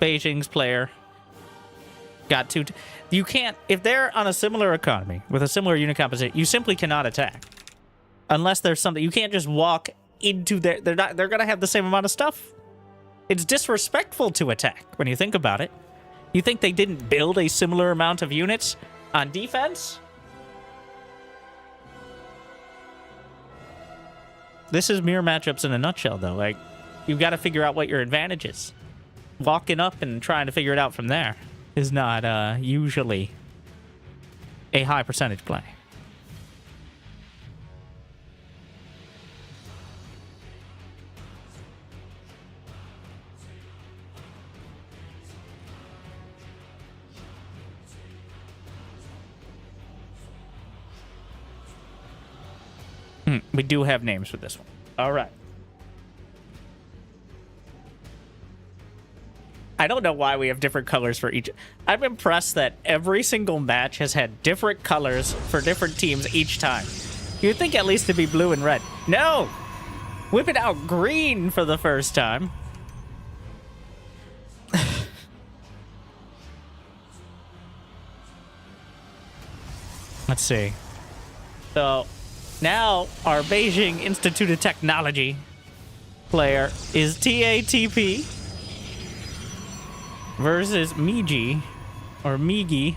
Speaker 1: Beijing's player got two. You can't, if they're on a similar economy with a similar unit composition, you simply cannot attack unless there's something. You can't just walk into their. They're gonna have the same amount of stuff. It's disrespectful to attack when you think about it. You think they didn't build a similar amount of units on defense? This is mirror matchups in a nutshell, though. Like, you've got to figure out what your advantage is. Walking up and trying to figure it out from there is not usually a high percentage play. We do have names for this one. All right. I don't know why we have different colors for each. I'm impressed that every single match has had different colors for different teams each time. You'd think at least it'd be blue and red. No! Whipping out green for the first time. Let's see. So... now, our Beijing Institute of Technology player is TATP versus Migi, or Migi.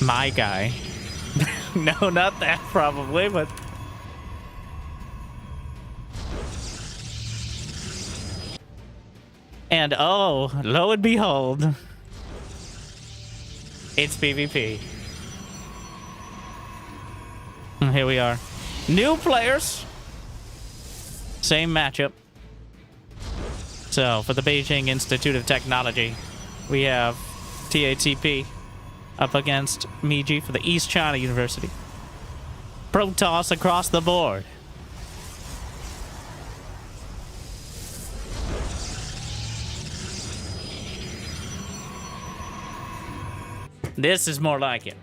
Speaker 1: My guy. No, not that probably, but... and oh, lo and behold, it's PvP. Here we are. New players. Same matchup. So, for the Beijing Institute of Technology, we have TATP up against Meiji for the East China University. Protoss across the board. This is more like it.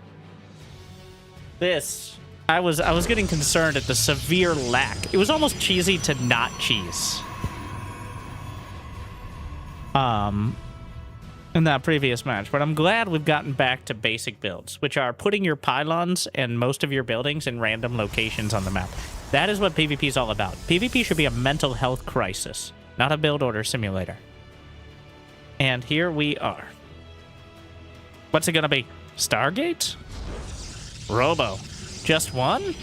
Speaker 1: This, I was getting concerned at the severe lack. It was almost cheesy to not cheese. In that previous match, but I'm glad we've gotten back to basic builds, which are putting your pylons and most of your buildings in random locations on the map. That is what PvP is all about. PvP should be a mental health crisis, not a build order simulator. And here we are. What's it gonna be? Stargate? Robo. Just one?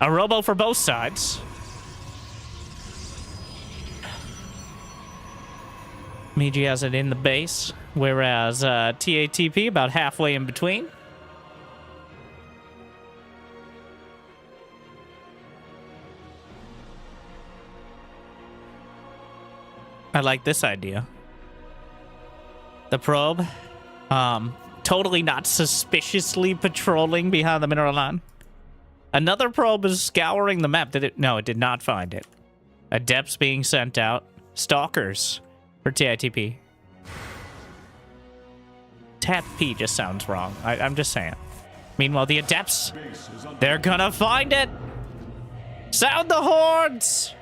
Speaker 1: A robo for both sides. Meiji has it in the base, whereas TATP about halfway in between. I like this idea. The probe, totally not suspiciously patrolling behind the mineral line. Another probe is scouring the map. Did it? No, it did not find it. Adepts being sent out. Stalkers. For TITP. TATP just sounds wrong. I'm just saying. Meanwhile, the Adepts, they're gonna find it! Sound the horns!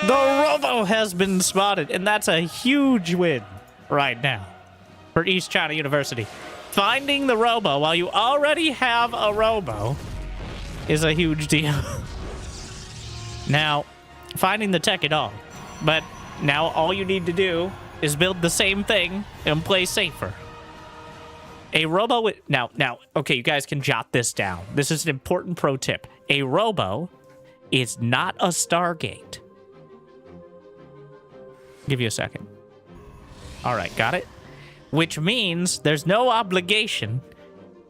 Speaker 1: The Robo has been spotted, and that's a huge win right now for East China University. Finding the Robo while you already have a Robo is a huge deal. Now, finding the tech at all, but now all you need to do is build the same thing and play safer. A Robo with... Now, okay, you guys can jot this down. This is an important pro tip. A Robo is not a Stargate. Give you a second. All right, got it? Which means there's no obligation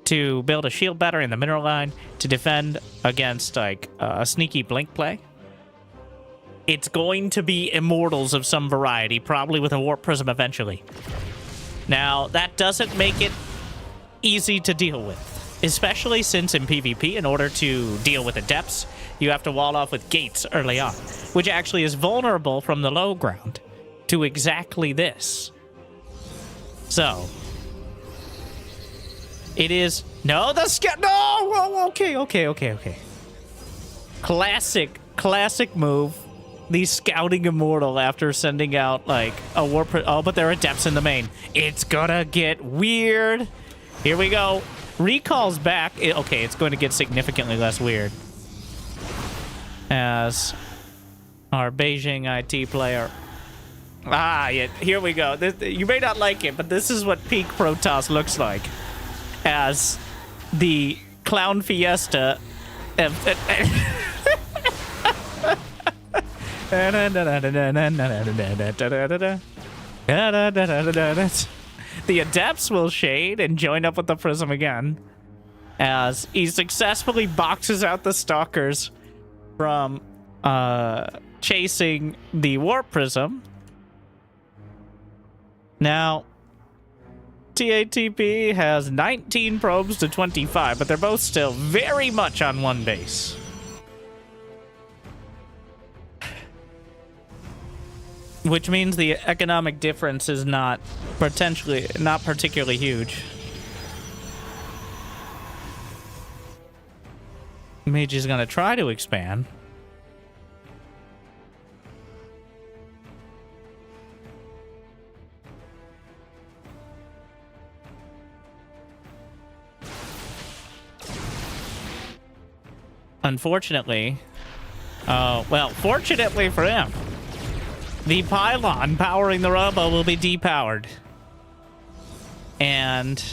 Speaker 1: to build a shield battery in the mineral line to defend against, like, a sneaky blink play. It's going to be immortals of some variety, probably with a warp prism eventually. Now, that doesn't make it easy to deal with, especially since in PvP, in order to deal with adepts, you have to wall off with gates early on, which actually is vulnerable from the low ground to exactly this. So, it is... No, the scout... No! Whoa, okay. Classic move. The scouting immortal after sending out, like, a warp... Oh, but there are adepts in the main. It's gonna get weird. Here we go. Recall's back. Okay, it's going to get significantly less weird. As our Beijing IT player... Ah, yeah, here we go. You may not like it, but this is what peak Protoss looks like. As the Clown Fiesta... The Adepts will shade and join up with the Prism again as he successfully boxes out the Stalkers from chasing the Warp Prism. Now, TATP has 19 probes to 25, but they're both still very much on one base. Which means the economic difference is not particularly huge. Meiji's gonna try to expand. Unfortunately, well, fortunately for him, the pylon powering the Robo will be depowered. And,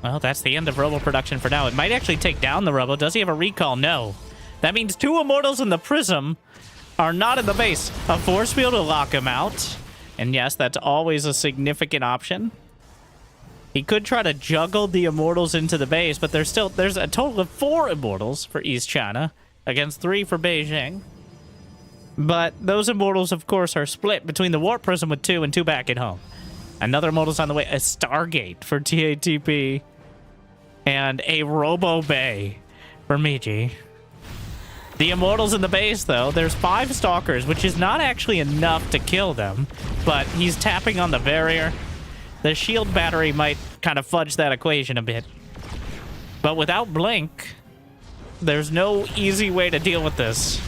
Speaker 1: well, that's the end of Robo production for now. It might actually take down the Robo. Does he have a recall? No. That means 2 Immortals in the Prism are not in the base. A force field will lock him out. And yes, that's always a significant option. He could try to juggle the Immortals into the base, but there's a total of 4 Immortals for East China against 3 for Beijing. But those Immortals, of course, are split between the Warp Prism with 2 and 2 back at home. Another Immortal's on the way, a Stargate for TATP, and a Robo Bay for Miji. The Immortals in the base, though, there's 5 Stalkers, which is not actually enough to kill them, but he's tapping on the barrier. The shield battery might kind of fudge that equation a bit. But without Blink, there's no easy way to deal with this.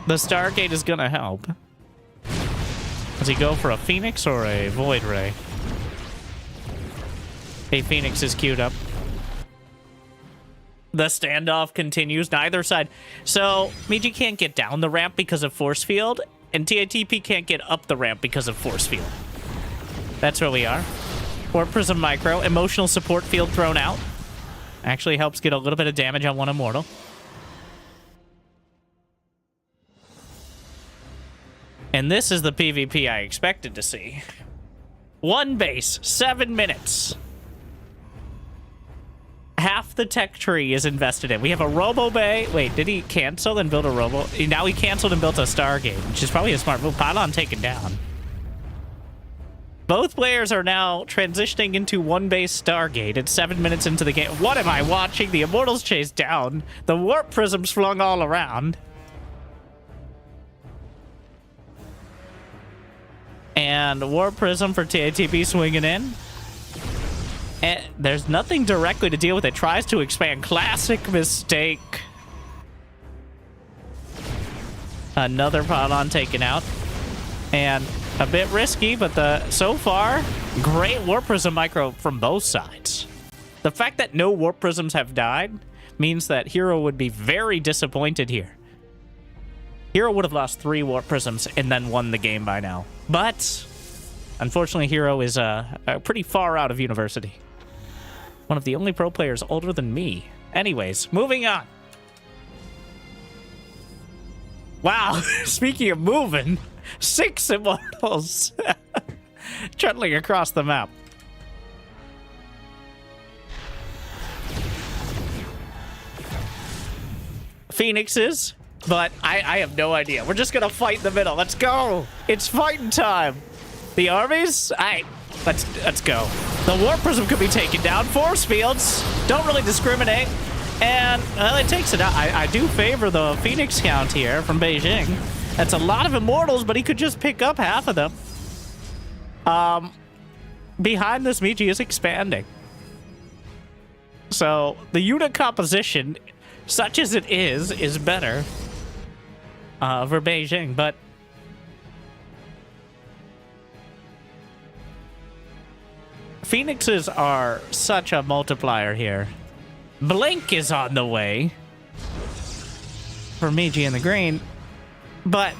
Speaker 1: The Stargate is gonna help. Does he go for a Phoenix or a Void Ray? A Phoenix is queued up. The standoff continues, neither side. So, Miji can't get down the ramp because of Force Field, and TATP can't get up the ramp because of Force Field. That's where we are. Warp Prism Micro, Emotional Support Field thrown out. Actually helps get a little bit of damage on one Immortal. And this is the PvP I expected to see. 1 base, 7 minutes. Half the tech tree is invested in. We have a Robo Bay. Wait, did he cancel and build a Robo? Now he canceled and built a Stargate, which is probably a smart move. Pylon taken down. Both players are now transitioning into 1 base Stargate. It's 7 minutes into the game. What am I watching? The Immortals chase down. The Warp Prisms flung all around. And Warp Prism for TATP swinging in. And there's nothing directly to deal with. It tries to expand. Classic mistake. Another Pylon taken out. And a bit risky, but so far, great Warp Prism Micro from both sides. The fact that no Warp Prisms have died means that Hero would be very disappointed here. Hero would have lost 3 Warp Prisms and then won the game by now. But, unfortunately, Hero is pretty far out of university. One of the only pro players older than me. Anyways, moving on. Wow, speaking of moving, 6 Immortals trundling across the map. Phoenixes, but I have no idea. We're just gonna fight in the middle. Let's go. It's fighting time. The armies, let's go. The Warp Prism could be taken down. Force fields don't really discriminate. And, well, it takes it out. I do favor the Phoenix count here from Beijing. That's a lot of Immortals, but he could just pick up half of them. Behind this, Miji is expanding. So, the unit composition, such as it is better for Beijing, but Phoenixes are such a multiplier here. Blink is on the way for Miji in the green, but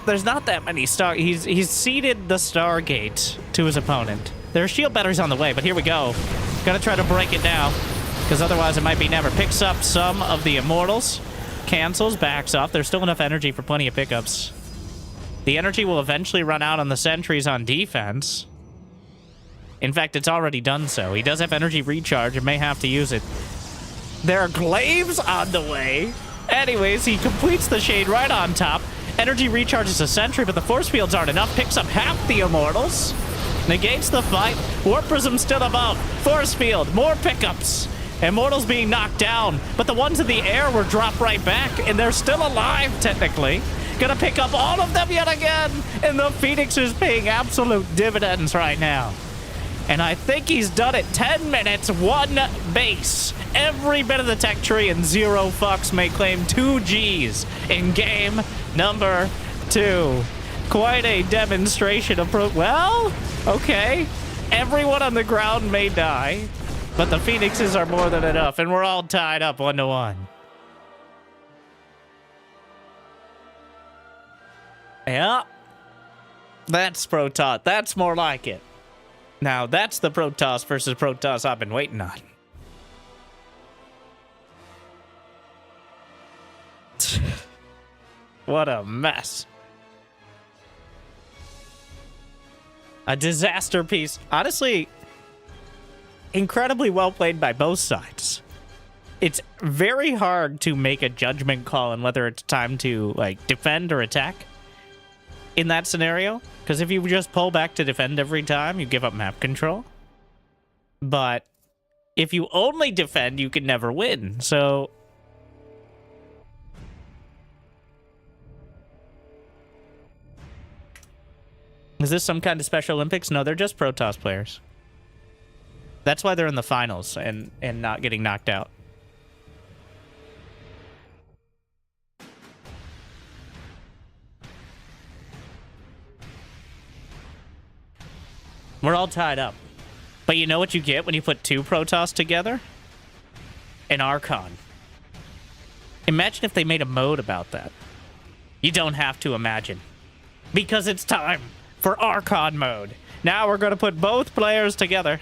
Speaker 1: there's not that many he's ceded the Stargate to his opponent. There are shield batteries on the way, but here we go. Gotta try to break it now, because otherwise it might be never. Picks up some of the Immortals, cancels, backs off. There's still enough energy for plenty of pickups. The energy will eventually run out on the sentries on defense. In fact, it's already done so. He does have energy recharge and may have to use it. There are glaives on the way. Anyways, he completes the shade right on top. Energy recharges a sentry, but the force fields aren't enough. Picks up half the Immortals. Negates the fight. Warp Prism still above. Force field, more pickups. Immortals being knocked down, but the ones in the air were dropped right back, and they're still alive, technically. Gonna pick up all of them yet again, and the Phoenix is paying absolute dividends right now. And I think he's done it. 10 minutes, 1 base. Every bit of the tech tree and 0 fucks may claim 2 Gs in game number 2. Quite a demonstration of well, okay. Everyone on the ground may die, but the Phoenixes are more than enough, and we're all tied up 1-1. Yeah. That's Protoss. That's more like it. Now, that's the Protoss versus Protoss I've been waiting on. What a mess. A disaster piece. Honestly, incredibly well played by both sides. it's very hard to make a judgment call on whether it's time to, like, defend or attack in that scenario. Because if you just pull back to defend every time, you give up map control. But if you only defend, you can never win. So is this some kind of Special Olympics? No, they're just Protoss players. That's why they're in the finals and not getting knocked out. We're all tied up. But you know what you get when you put two Protoss together? An Archon. Imagine if they made a mode about that. You don't have to imagine. Because it's time for Archon mode. Now we're going to put both players together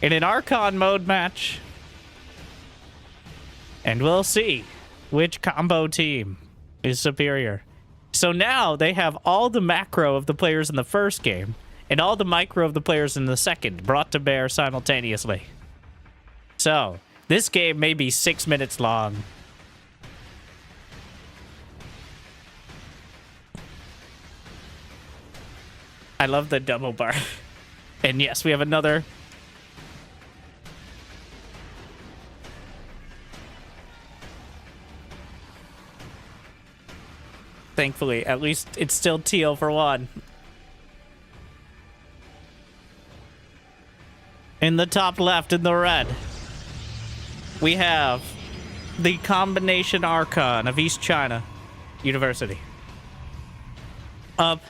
Speaker 1: in an Archon mode match. And we'll see which combo team is superior. So now they have all the macro of the players in the first game and all the micro of the players in the second brought to bear simultaneously. So this game may be 6 minutes long. I love the double bar. And yes, we have another. Thankfully, at least it's still teal for one. In the top left, in the red, we have the combination Archon of East China University up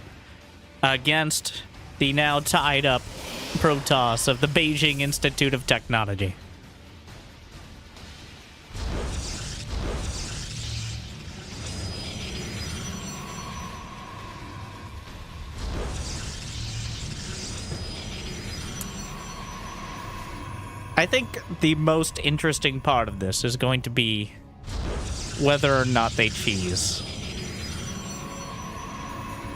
Speaker 1: against the now tied up Protoss of the Beijing Institute of Technology. I think the most interesting part of this is going to be whether or not they cheese.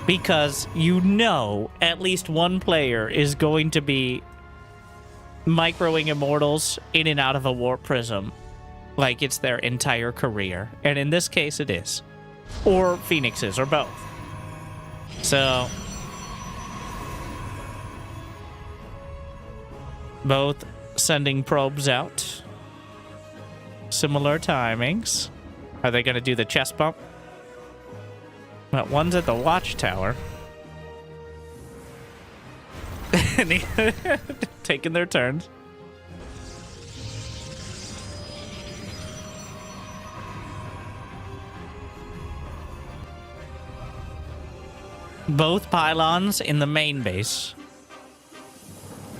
Speaker 1: Because you know at least one player is going to be microing Immortals in and out of a Warp Prism like it's their entire career. And in this case, it is. Or Phoenixes, or both. So both sending probes out. Similar timings. Are they going to do the chest bump? Well, one's at the watchtower. And taking their turns. Both pylons in the main base.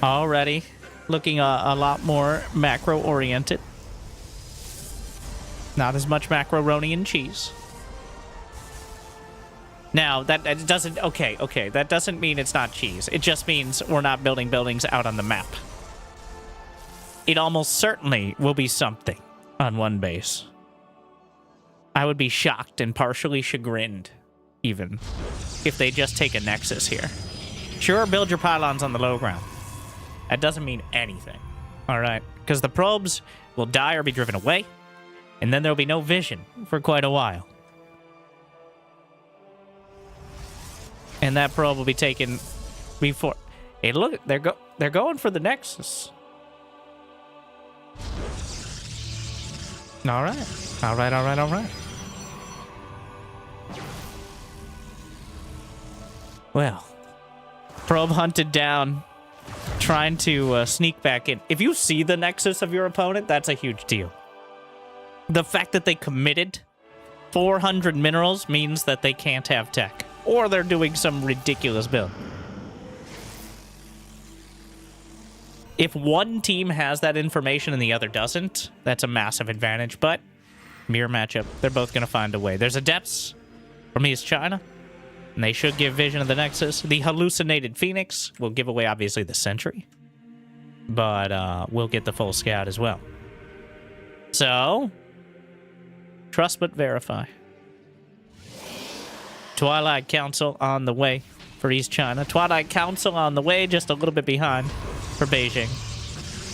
Speaker 1: Already looking a lot more macro-oriented. Not as much macaroni and cheese. Now, that doesn't... Okay, that doesn't mean it's not cheese. It just means we're not building buildings out on the map. It almost certainly will be something on one base. I would be shocked and partially chagrined, even, if they just take a Nexus here. Sure, build your pylons on the low ground. That doesn't mean anything. Alright, because the probes will die or be driven away, and then there'll be no vision for quite a while. And that probe will be taken before. Hey, look, they're going for the Nexus. All right. Well, probe hunted down, trying to sneak back in. If you see the Nexus of your opponent, that's a huge deal. The fact that they committed 400 minerals means that they can't have tech. Or they're doing some ridiculous build. If one team has that information and the other doesn't, that's a massive advantage. But, mirror matchup, they're both going to find a way. There's Adepts from East China, and they should give vision of the Nexus. The hallucinated Phoenix will give away, obviously, the Sentry. But we'll get the full scout as well. So, trust but verify. Twilight Council on the way for East China. Twilight Council on the way, just a little bit behind for Beijing.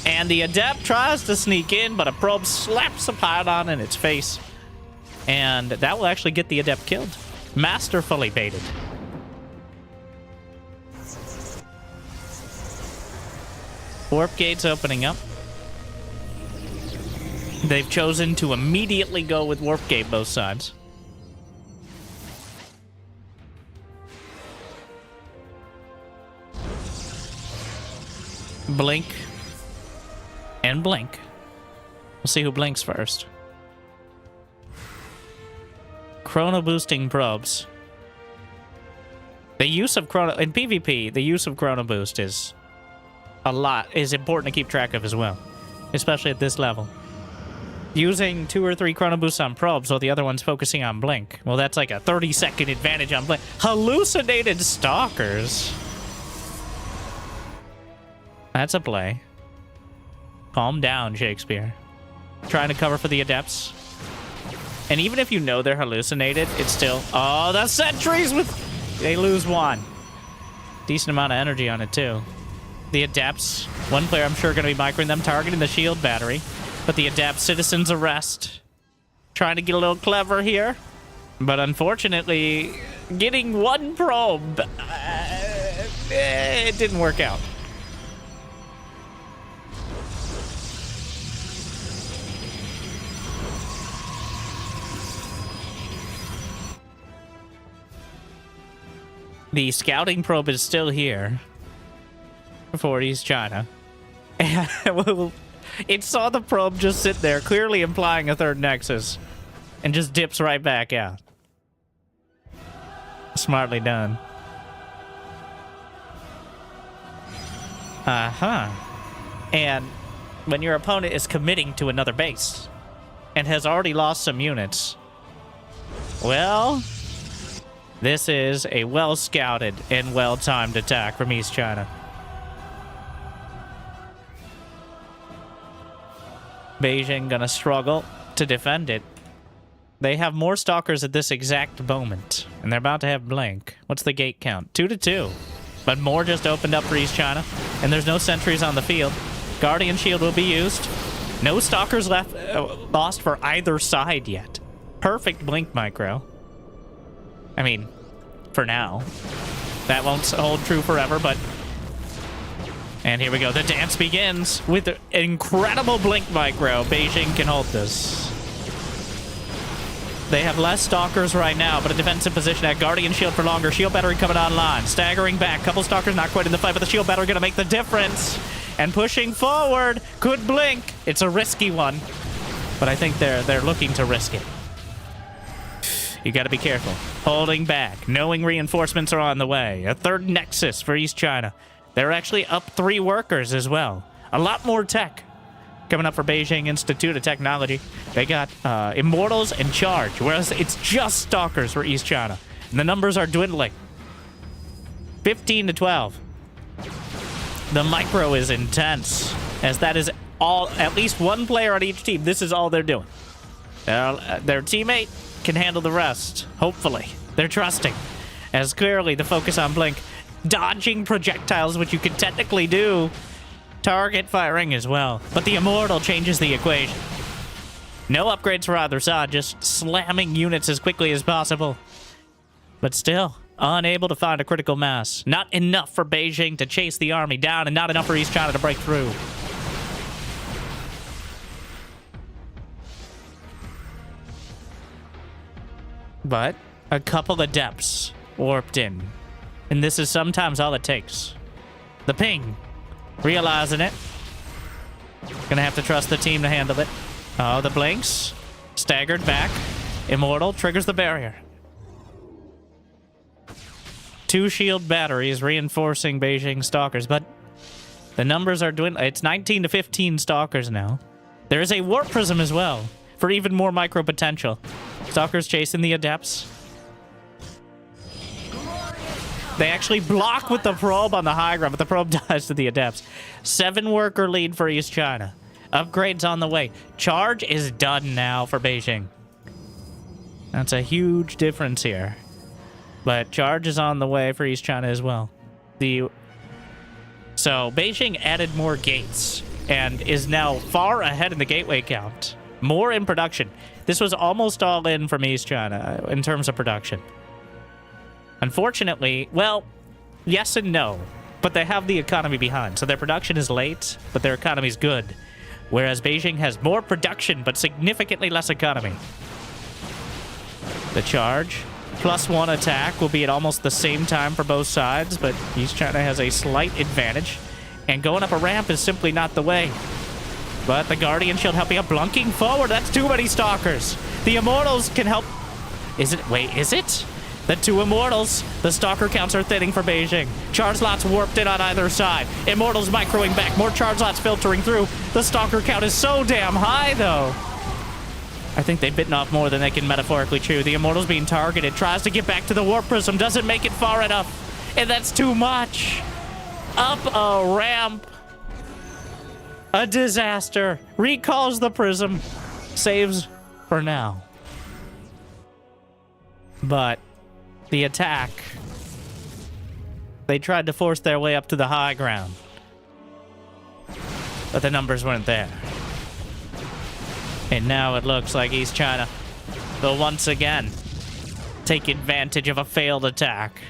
Speaker 1: And the Adept tries to sneak in, but a probe slaps a pylon in its face. And that will actually get the Adept killed. Masterfully baited. Warp gates opening up. They've chosen to immediately go with warp gate both sides. Blink. And blink. We'll see who blinks first. Chrono boosting probes. The use of chrono in PvP, the use of chrono boost is important to keep track of as well, especially at this level. Using 2 or 3 chrono boosts on probes while the other one's focusing on blink. Well, that's like a 30-second advantage on blink. Hallucinated stalkers. That's a play. Calm down, Shakespeare. Trying to cover for the Adepts. And even if you know they're hallucinated, it's still... Oh, the sentries with... They lose 1. Decent amount of energy on it, too. The Adepts. One player, I'm sure, going to be microing them, targeting the shield battery. But the Adept Citizen's Arrest. Trying to get a little clever here. But unfortunately, getting 1 probe... it didn't work out. The scouting probe is still here for East China. And it saw the probe just sit there, clearly implying a 3rd nexus, and just dips right back out. Smartly done. And when your opponent is committing to another base and has already lost some units, well... This is a well-scouted and well-timed attack from East China. Beijing gonna struggle to defend it. They have more stalkers at this exact moment, and they're about to have blink. What's the gate count? 2-2. But more just opened up for East China, and there's no sentries on the field. Guardian Shield will be used. No stalkers left lost for either side yet. Perfect blink micro. I mean, for now. That won't hold true forever, but... And here we go. The dance begins with an incredible blink micro. Beijing can hold this. They have less stalkers right now, but a defensive position at Guardian Shield for longer. Shield battery coming online. Staggering back. Couple stalkers not quite in the fight, but the shield battery going to make the difference. And pushing forward. Could blink. It's a risky one, but I think they're looking to risk it. You got to be careful. Holding back. Knowing reinforcements are on the way. A 3rd nexus for East China. They're actually up 3 workers as well. A lot more tech coming up for Beijing Institute of Technology. They got Immortals and Charge, whereas it's just Stalkers for East China. And the numbers are dwindling. 15-12. The micro is intense, as that is all, at least 1 player on each team. This is all they're doing. Their teammate can handle the rest, hopefully. They're trusting, as clearly the focus on blink. Dodging projectiles, which you can technically do. Target firing as well. But the Immortal changes the equation. No upgrades for either side, just slamming units as quickly as possible. But still, unable to find a critical mass. Not enough for Beijing to chase the army down, and not enough for East China to break through. But a couple of Adepts warped in. And this is sometimes all it takes. The ping. Realizing it. Gonna have to trust the team to handle it. Oh, the blinks. Staggered back. Immortal triggers the barrier. 2 shield batteries reinforcing Beijing stalkers, but the numbers are dwindling. It's 19-15 stalkers now. There is a warp prism as well for even more micro potential. Stalkers chasing the Adepts. They actually block with the probe on the high ground, but the probe dies to the Adepts. 7 worker lead for East China. Upgrades on the way. Charge is done now for Beijing. That's a huge difference here. But Charge is on the way for East China as well. So Beijing added more gates and is now far ahead in the gateway count. More in production. This was almost all in from East China in terms of production. Unfortunately, well, yes and no, but they have the economy behind. So their production is late, but their economy is good. Whereas Beijing has more production, but significantly less economy. The charge, +1 attack, will be at almost the same time for both sides, but East China has a slight advantage. And going up a ramp is simply not the way. But the Guardian Shield helping out, blunking forward. That's too many Stalkers. The Immortals can help. Is it? Wait, is it? The 2 Immortals. The Stalker counts are thinning for Beijing. Charge lots warped in on either side. Immortals microing back. More charge lots filtering through. The Stalker count is so damn high, though. I think they've bitten off more than they can metaphorically chew. The Immortals being targeted. Tries to get back to the Warp Prism. Doesn't make it far enough. And that's too much. Up a ramp. A disaster. Recalls the Prism. Saves for now. But the attack, they tried to force their way up to the high ground. But the numbers weren't there. And now it looks like East China will once again take advantage of a failed attack.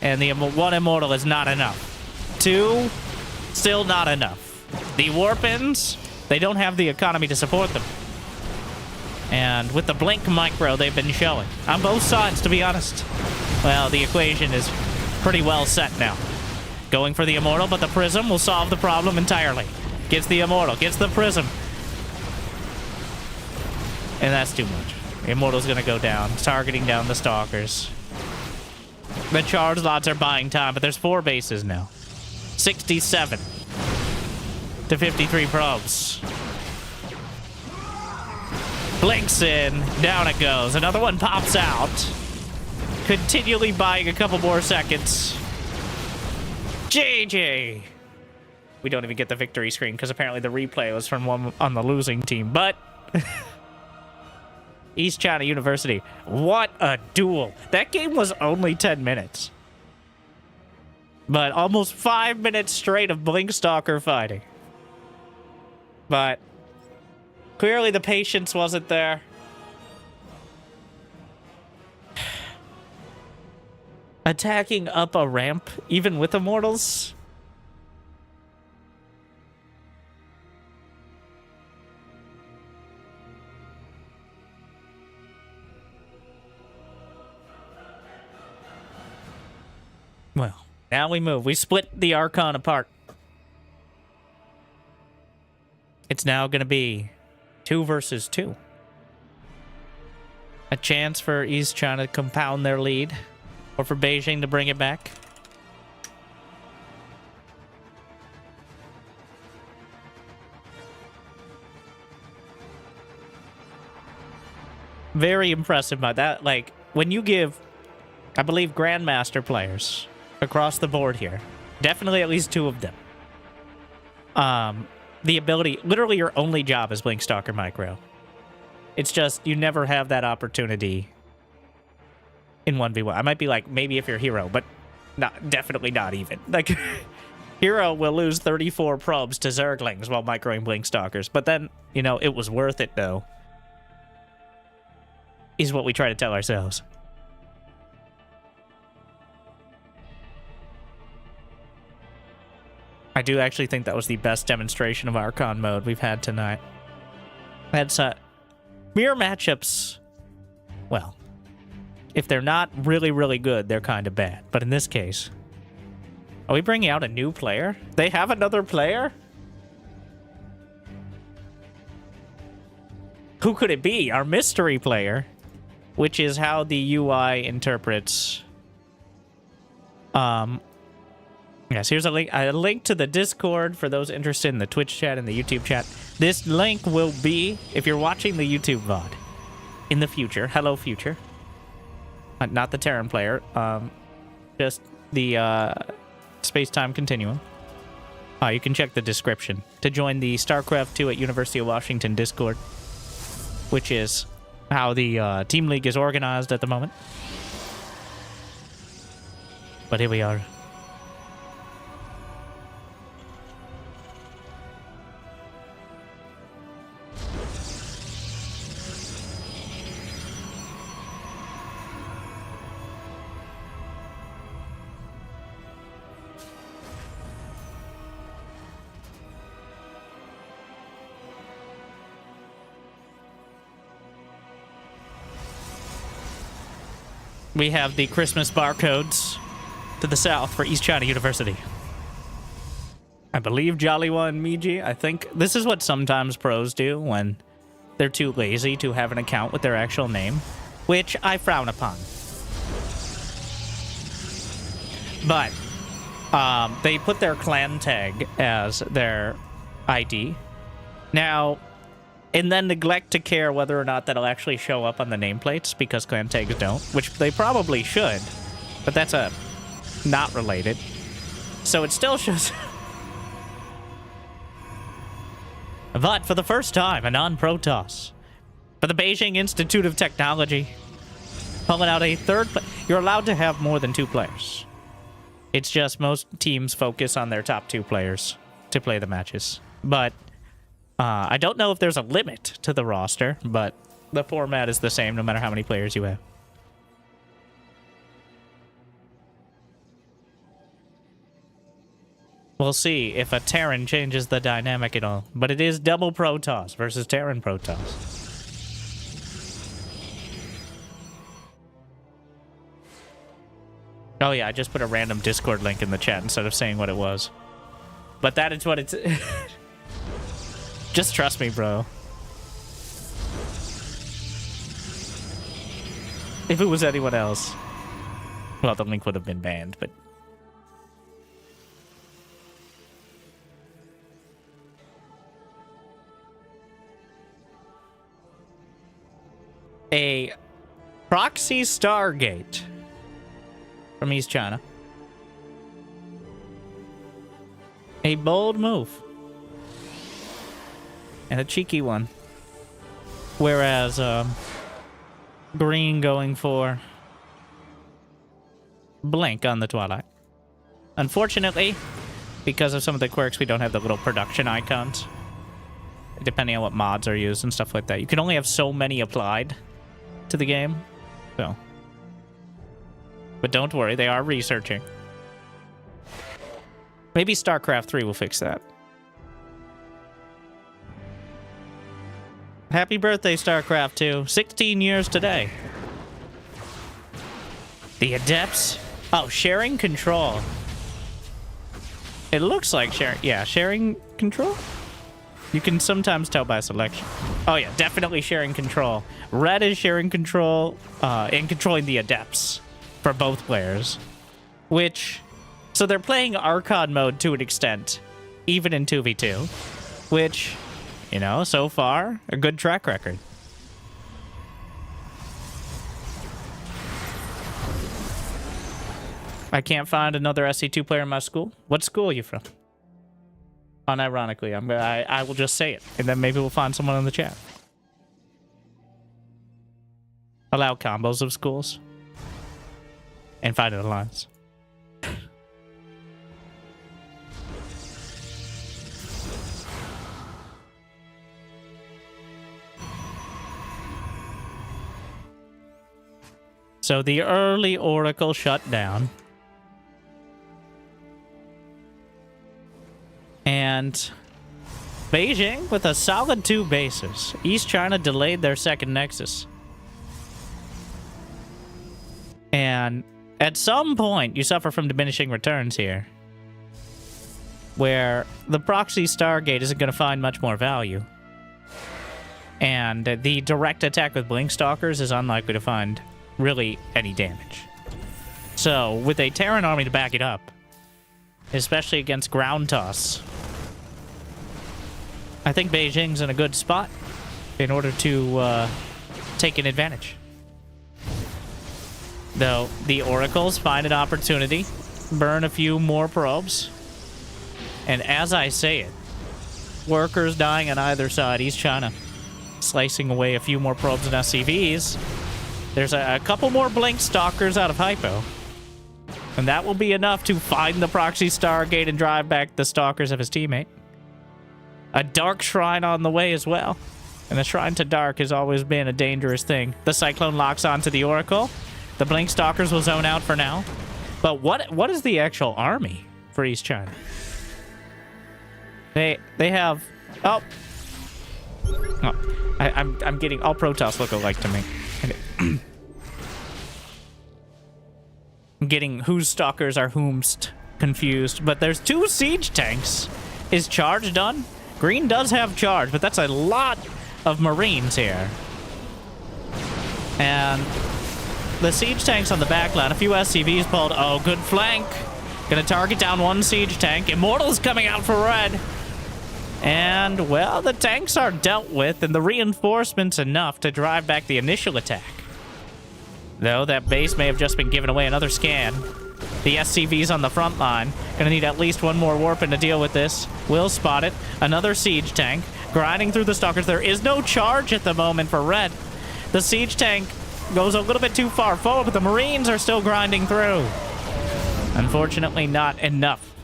Speaker 1: And the 1 Immortal is not enough. 2, still not enough. The Warpins, they don't have the economy to support them. And with the Blink Micro they've been showing, on both sides, to be honest, well, the equation is pretty well set now. Going for the Immortal, but the Prism will solve the problem entirely. Gets the Immortal, gets the Prism. And that's too much. The Immortal's gonna go down, targeting down the Stalkers. The charge lots are buying time, but there's 4 bases now. 67 to 53 probes. Blinks in, down it goes. Another one pops out. Continually buying a couple more seconds. GG. We don't even get the victory screen because apparently the replay was from one on the losing team. But East China University, what a duel. That game was only 10 minutes. But almost 5 minutes straight of Blink Stalker fighting. But clearly the patience wasn't there. Attacking up a ramp, even with Immortals? Well, now we move. We split the Archon apart. It's now going to be 2 versus 2. A chance for East China to compound their lead, or for Beijing to bring it back. Very impressive by that. Like, when you give, I believe, Grandmaster players across the board here, definitely at least 2 of them, the ability, literally your only job is Blink Stalker Micro. It's just, you never have that opportunity in 1v1. I might be like, maybe if you're Hero, but definitely not even. Like, Hero will lose 34 probes to Zerglings while microing Blink Stalkers. But then, you know, it was worth it, though, is what we try to tell ourselves. I do actually think that was the best demonstration of Archon mode we've had tonight. That's mirror matchups. Well, if they're not really, really good, they're kind of bad. But in this case, are we bringing out a new player? They have another player? Who could it be? Our mystery player, which is how the UI interprets. Yes, here's a link to the Discord for those interested in the Twitch chat and the YouTube chat. This link will be, if you're watching the YouTube VOD in the future, hello future, not the Terran player, just the space-time continuum. You can check the description to join the StarCraft 2 at University of Washington Discord, which is how the Team League is organized at the moment. But here we are. we have the Christmas barcodes to the south for East China University. I believe Jaliwa and Miji. I think this is what sometimes pros do when they're too lazy to have an account with their actual name, which I frown upon. But they put their clan tag as their ID. Now, and then neglect to care whether or not that'll actually show up on the nameplates because clan tags don't, which they probably should, but that's not related. So it still shows. But for the first time, a non-Protoss for the Beijing Institute of Technology, pulling out a third player. You're allowed to have more than 2 players. It's just most teams focus on their top 2 players to play the matches. But I don't know if there's a limit to the roster, but the format is the same no matter how many players you have. We'll see if a Terran changes the dynamic at all. But it is double Protoss versus Terran Protoss. Oh yeah, I just put a random Discord link in the chat instead of saying what it was. But that is what it's... Just trust me, bro. If it was anyone else... Well, the link would have been banned, but... A proxy Stargate from East China. A bold move. And a cheeky one. Whereas, Green going for Blink on the Twilight. Unfortunately, because of some of the quirks, we don't have the little production icons. Depending on what mods are used and stuff like that. You can only have so many applied to the game. So. But don't worry, they are researching. Maybe StarCraft 3 will fix that. Happy birthday, StarCraft 2. 16 years today. The Adepts. Oh, sharing control. It looks like sharing. Yeah, sharing control? You can sometimes tell by selection. Oh yeah, definitely sharing control. Red is sharing control and controlling the Adepts for both players. Which, so they're playing Archon mode to an extent, even in 2v2. Which, you know, so far, a good track record. I can't find another SC2 player in my school. What school are you from? Unironically, I will just say it, and then maybe we'll find someone in the chat. Allow combos of schools. And find an alliance. So the early Oracle shut down. And Beijing with a solid 2 bases. East China delayed their second Nexus. And at some point, you suffer from diminishing returns here. Where the proxy Stargate isn't going to find much more value. And the direct attack with Blink Stalkers is unlikely to find really any damage. So, with a Terran army to back it up, especially against ground toss, I think Beijing's in a good spot in order to take an advantage. Though the Oracles find an opportunity, burn a few more probes, and as I say it, workers dying on either side. East China slicing away a few more probes and SCVs. There's a couple more Blink Stalkers out of Hypo. And that will be enough to find the proxy Stargate and drive back the Stalkers of his teammate. A Dark Shrine on the way as well. And the Shrine to Dark has always been a dangerous thing. The Cyclone locks onto the Oracle. The Blink Stalkers will zone out for now. But what is the actual army for East China? They have... Oh. I'm getting... All Protoss look alike to me. getting whose stalkers are whomst confused. But there's 2 siege tanks. Is charge done? Green does have charge, but that's a lot of Marines here. And the siege tanks on the back line, a few SCVs pulled. Oh, good flank. Gonna target down 1 siege tank. Immortal's coming out for red. And, well, the tanks are dealt with, and the reinforcements enough to drive back the initial attack. Though that base may have just been given away. Another scan. The SCV's on the front line. Gonna need at least 1 more warping to deal with this. Will spot it. Another siege tank. Grinding through the stalkers. There is no charge at the moment for red. The siege tank goes a little bit too far forward, but the Marines are still grinding through. Unfortunately, not enough.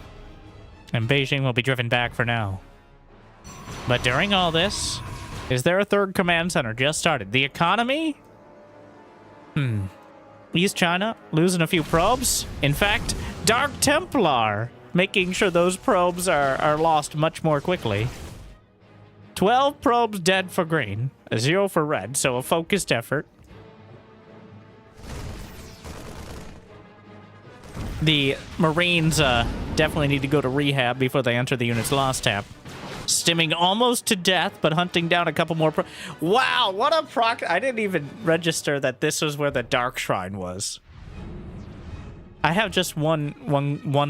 Speaker 1: And Beijing will be driven back for now. But during all this, is there a 3rd command center just started? The economy? East China losing a few probes. In fact, Dark Templar making sure those probes are lost much more quickly. 12 probes dead for green, 0 for red, so a focused effort. The Marines definitely need to go to rehab before they enter the unit's loss tab. Stimming almost to death, but hunting down a couple more. Wow, what a proc! I didn't even register that this was where the Dark Shrine was. I have just one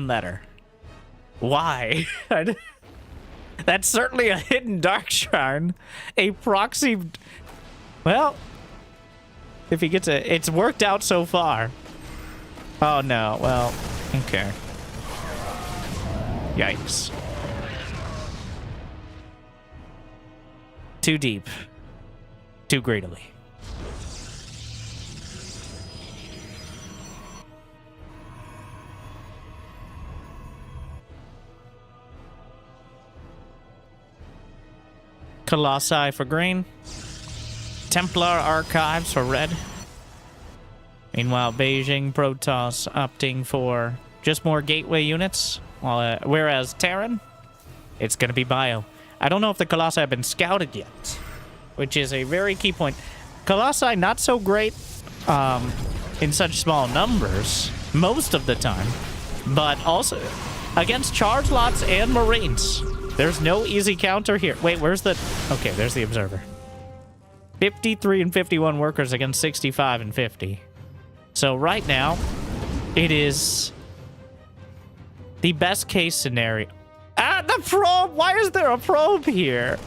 Speaker 1: letter. Why? That's certainly a hidden Dark Shrine. A proxy. Well, if he gets a, it's worked out so far. Oh no. Well, okay. Yikes. Too deep. Too greedily. Colossi for green. Templar Archives for red. Meanwhile, Beijing Protoss opting for just more gateway units. Whereas Terran, it's going to be bio. I don't know if the Colossi have been scouted yet, which is a very key point. Colossi not so great in such small numbers most of the time, but also against charge lots and Marines. There's no easy counter here. Wait, where's the... Okay, there's the observer. 53 and 51 workers against 65 and 50. So right now, it is the best case scenario. Ah, the probe! Why is there a probe here?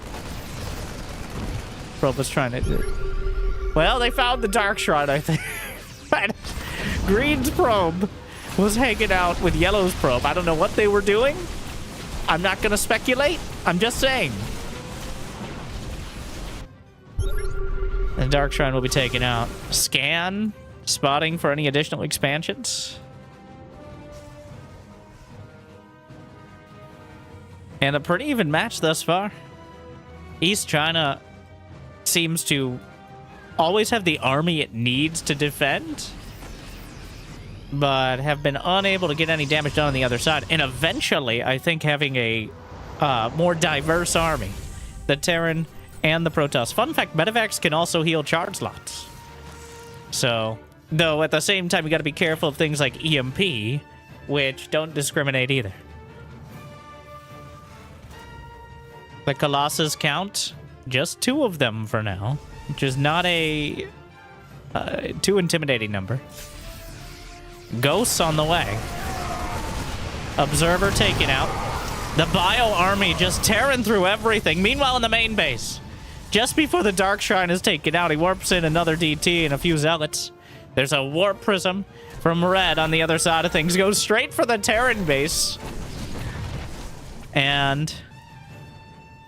Speaker 1: Probe was trying to do... Well, they found the Dark Shrine, I think. Green's probe was hanging out with Yellow's probe. I don't know what they were doing. I'm not going to speculate. I'm just saying. The Dark Shrine will be taken out. Scan. Spotting for any additional expansions. And a pretty even match thus far. East China seems to always have the army it needs to defend, but have been unable to get any damage done on the other side. And eventually, I think having a more diverse army, the Terran and the Protoss. Fun fact, Medivacs can also heal charge slots. So, though at the same time, you got to be careful of things like EMP, which don't discriminate either. The Colossus count, just 2 of them for now, which is not a too intimidating number. Ghosts on the way. Observer taken out. The Bio Army just tearing through everything. Meanwhile, in the main base, just before the Dark Shrine is taken out, he warps in another DT and a few Zealots. There's a Warp Prism from Red on the other side of things. Goes straight for the Terran base. And...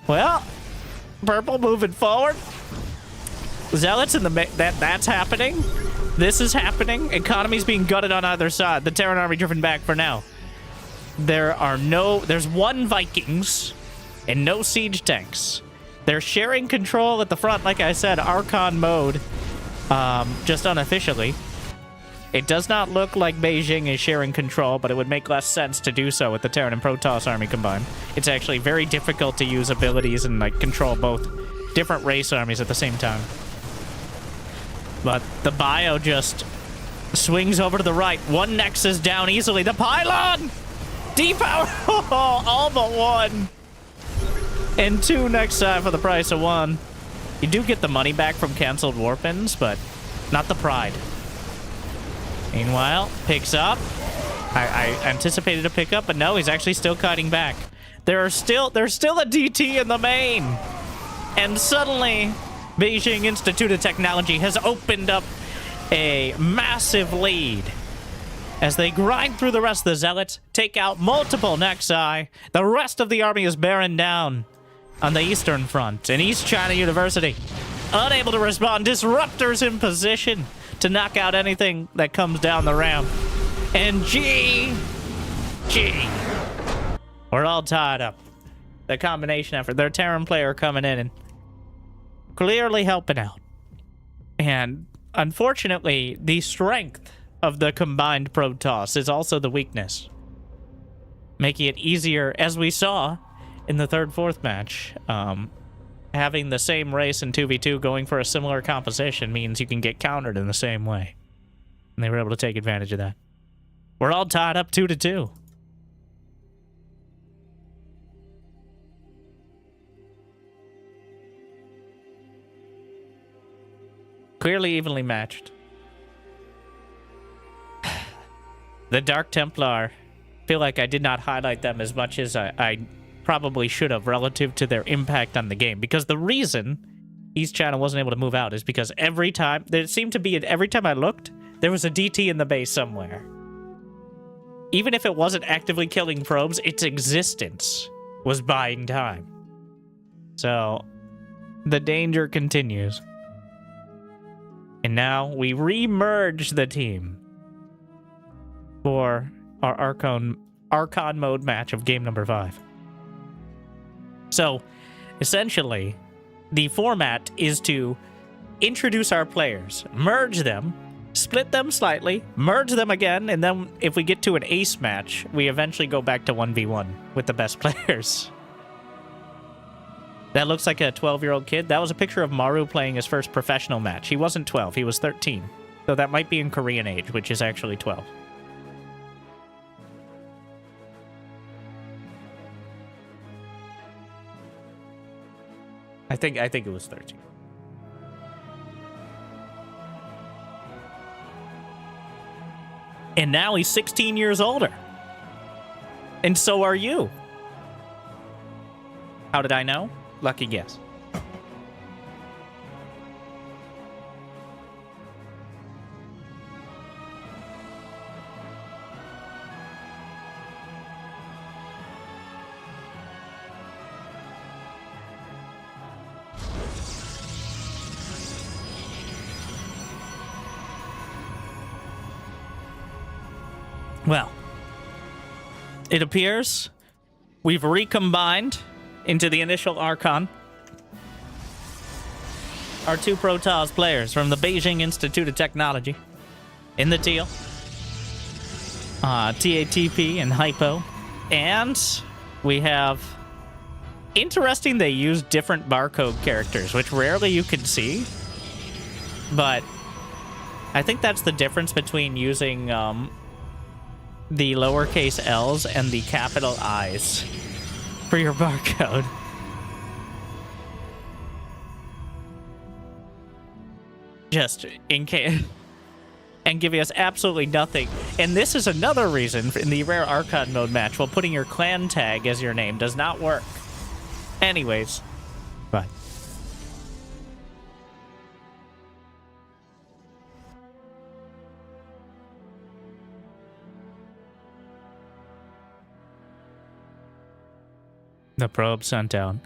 Speaker 1: well, Purple moving forward. Zealots in the... that's happening. This is happening. Economy's being gutted on either side. The Terran army driven back for now. There's 1 Vikings and no siege tanks. They're sharing control at the front, like I said, Archon mode, just unofficially. It does not look like Beijing is sharing control, but it would make less sense to do so with the Terran and Protoss army combined. It's actually very difficult to use abilities and like control both different race armies at the same time. But the Bio just Swings over to the right. One Nexus down easily. The pylon! Depower! All but one. And two Nexus for the price of one. You do get the money back from canceled warp-ins, but not the pride. Meanwhile, picks up. I anticipated a pickup, but no, he's actually still cutting back. There's still a DT in the main. And suddenly, Beijing Institute of Technology has opened up a massive lead as they grind through the rest of the Zealots, take out multiple Nexi. The rest of the army is bearing down on the Eastern Front in East China University. Unable to respond, Disruptors in position to knock out anything that comes down the ramp. And we're all tied up. The combination effort. Their Terran player coming in and clearly helping out. And unfortunately, the strength of the combined Protoss is also the weakness, making it easier, as we saw in the 3rd-4th match. Having the same race in 2v2 going for a similar composition means you can get countered in the same way. And they were able to take advantage of that. We're all tied up 2-2. Clearly evenly matched. The Dark Templar, feel like I did not highlight them as much as I probably should have relative to their impact on the game. Because the reason East China wasn't able to move out is because every time I looked, there was a DT in the base somewhere. Even if it wasn't actively killing probes, its existence was buying time. So, the danger continues. And now we re-merge the team for our Archon mode match of game number 5. So, essentially, the format is to introduce our players, merge them, split them slightly, merge them again, and then if we get to an ace match, we eventually go back to 1v1 with the best players. That looks like a 12-year-old kid. That was a picture of Maru playing his first professional match. He wasn't 12, he was 13. So that might be in Korean age, which is actually 12. I think it was 13. And now he's 16 years older. And so are you. How did I know? Lucky guess. Well, it appears we've recombined into the initial Archon our two Protoss players from the Beijing Institute of Technology in the teal, TATP and Hypo, and we have interesting they use different barcode characters, which rarely you can see, but I think that's the difference between using the lowercase L's and the capital I's for your barcode. Just in case. And giving us absolutely nothing. And this is another reason in the rare Archon mode match, while putting your clan tag as your name does not work. Anyways. Bye. The probe sent down.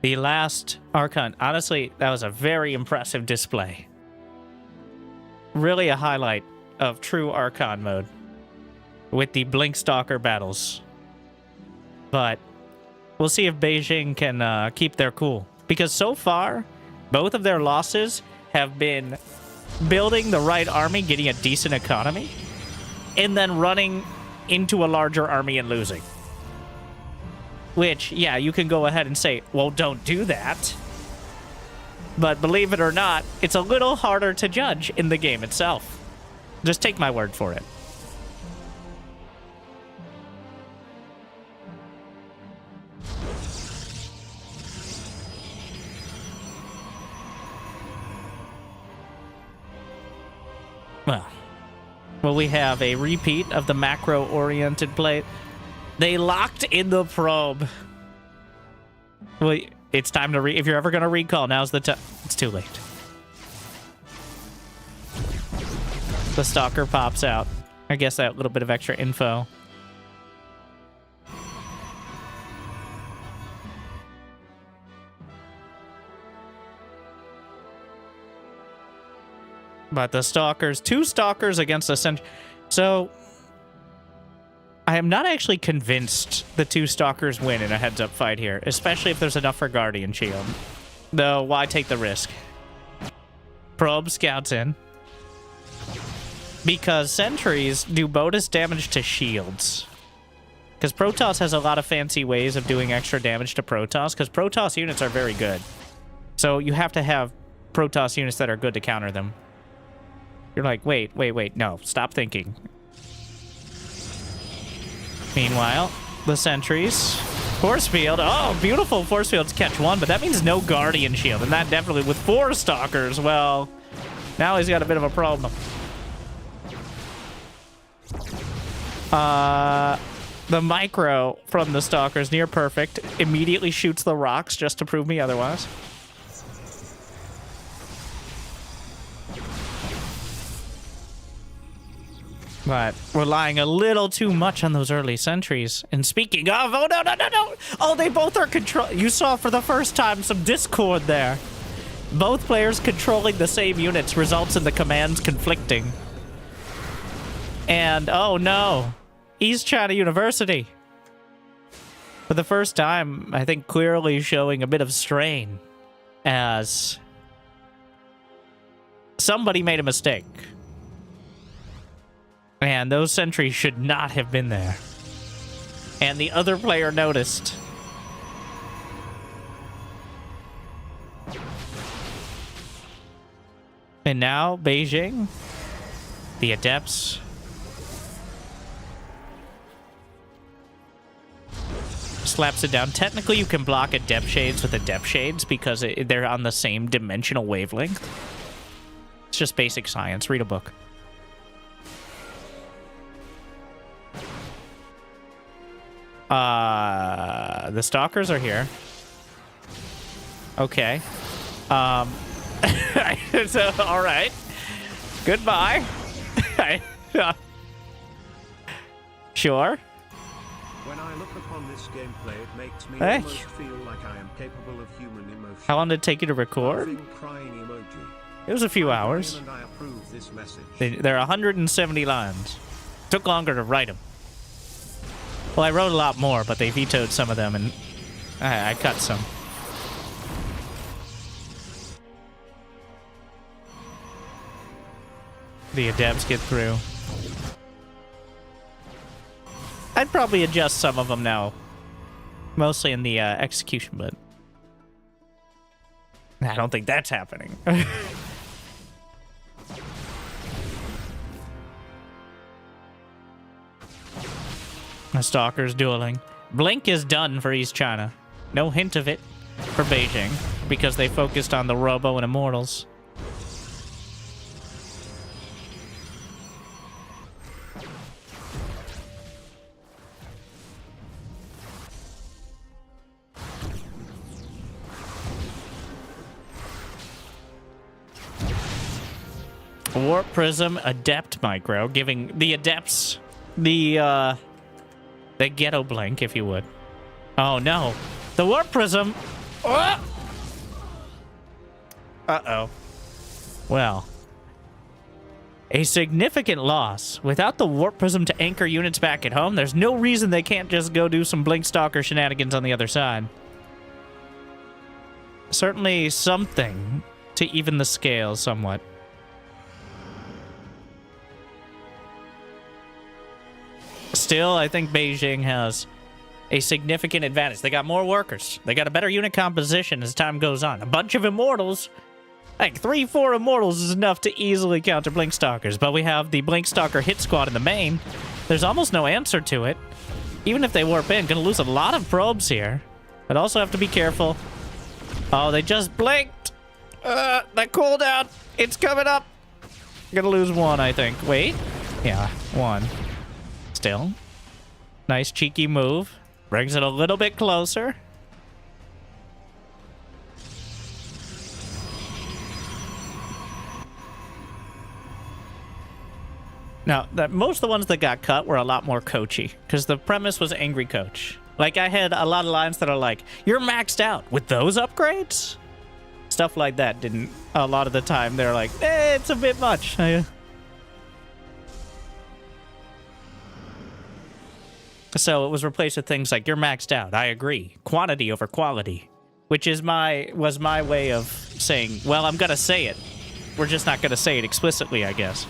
Speaker 1: The last Archon. Honestly, that was a very impressive display. Really a highlight of true Archon mode with the Blink Stalker battles. But we'll see if Beijing can keep their cool. Because so far, both of their losses have been building the right army, getting a decent economy, and then running into a larger army and losing. Which, yeah, you can go ahead and say, well, don't do that. But believe it or not, it's a little harder to judge in the game itself. Just take my word for it. Well, we have a repeat of the macro-oriented play. They locked in the probe. Well, it's time to if you're ever going to recall, now's the time. It's too late. The stalker pops out. I guess that little bit of extra info. But the stalkers, 2 stalkers against a sentry. So, I am not actually convinced the 2 stalkers win in a heads-up fight here, especially if there's enough for Guardian Shield. Though, why take the risk? Probe scouts in. Because sentries do bonus damage to shields. Because Protoss has a lot of fancy ways of doing extra damage to Protoss, because Protoss units are very good. So, you have to have Protoss units that are good to counter them. You're like, wait, no, stop thinking. Meanwhile, the sentries. Force field. Oh, beautiful force fields catch 1, but that means no Guardian Shield. And that definitely, with 4 stalkers, well, now he's got a bit of a problem. The micro from the stalkers, near perfect, immediately shoots the rocks just to prove me otherwise. But relying a little too much on those early sentries. And speaking of, oh, no. Oh, they both are control. You saw for the first time some discord there. Both players controlling the same units results in the commands conflicting. And, oh no, East China University. For the first time, I think clearly showing a bit of strain as somebody made a mistake. And those sentries should not have been there. And the other player noticed. And now, Beijing, the Adepts, slaps it down. Technically, you can block Adept Shades with Adept Shades because they're on the same dimensional wavelength. It's just basic science. Read a book. The stalkers are here. Okay. So, all right. Goodbye. Sure.
Speaker 4: When I look upon this gameplay, it makes me
Speaker 1: Hey.
Speaker 4: almost feel like I am capable of human emotion.
Speaker 1: How long did it take you to record?
Speaker 4: Laughing, crying emoji.
Speaker 1: It was a few hours.
Speaker 4: And I approve this message.
Speaker 1: They're 170 lines. Took longer to write them. Well, I wrote a lot more, but they vetoed some of them, and I cut some. The Adepts get through. I'd probably adjust some of them now. Mostly in the execution, but I don't think that's happening. The Stalkers dueling. Blink is done for East China. No hint of it for Beijing, because they focused on the Robo and Immortals. Warp Prism Adept Micro, giving the Adepts the Ghetto Blink, if you would. Oh, no. The Warp Prism. Oh! Uh-oh. Well. A significant loss. Without the Warp Prism to anchor units back at home, there's no reason they can't just go do some Blink Stalker shenanigans on the other side. Certainly something to even the scale somewhat. Still, I think Beijing has a significant advantage. They got more workers. They got a better unit composition as time goes on. A bunch of Immortals. Like 3-4 Immortals is enough to easily counter Blinkstalkers, but we have the Blinkstalker hit squad in the main. There's almost no answer to it. Even if they warp in, gonna lose a lot of probes here. But also have to be careful. Oh, they just blinked. That cooldown, it's coming up. Gonna lose one, I think. Wait. Yeah, one. Still. Nice cheeky move. Brings it a little bit closer. Now, most of the ones that got cut were a lot more coachy, because the premise was angry coach. Like, I had a lot of lines that are like, you're maxed out with those upgrades? Stuff like that didn't, a lot of the time, they're like, it's a bit much. So it was replaced with things like, you're maxed out, I agree. Quantity over quality. Which was my way of saying, well, I'm gonna say it. We're just not gonna say it explicitly, I guess.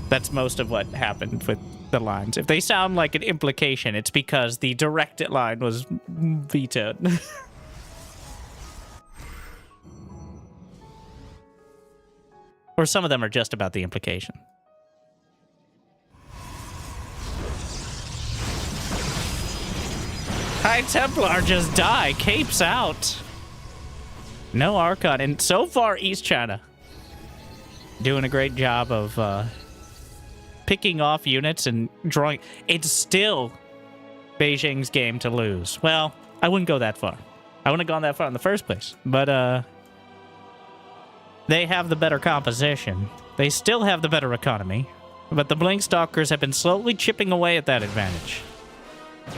Speaker 1: That's most of what happened with the lines. If they sound like an implication, it's because the directed line was vetoed. Or some of them are just about the implication. High Templar just die. Capes out. No Archon. And so far, East China doing a great job of picking off units and drawing. It's still Beijing's game to lose. Well, I wouldn't go that far. I wouldn't have gone that far in the first place. But they have the better composition. They still have the better economy. But the Blinkstalkers have been slowly chipping away at that advantage.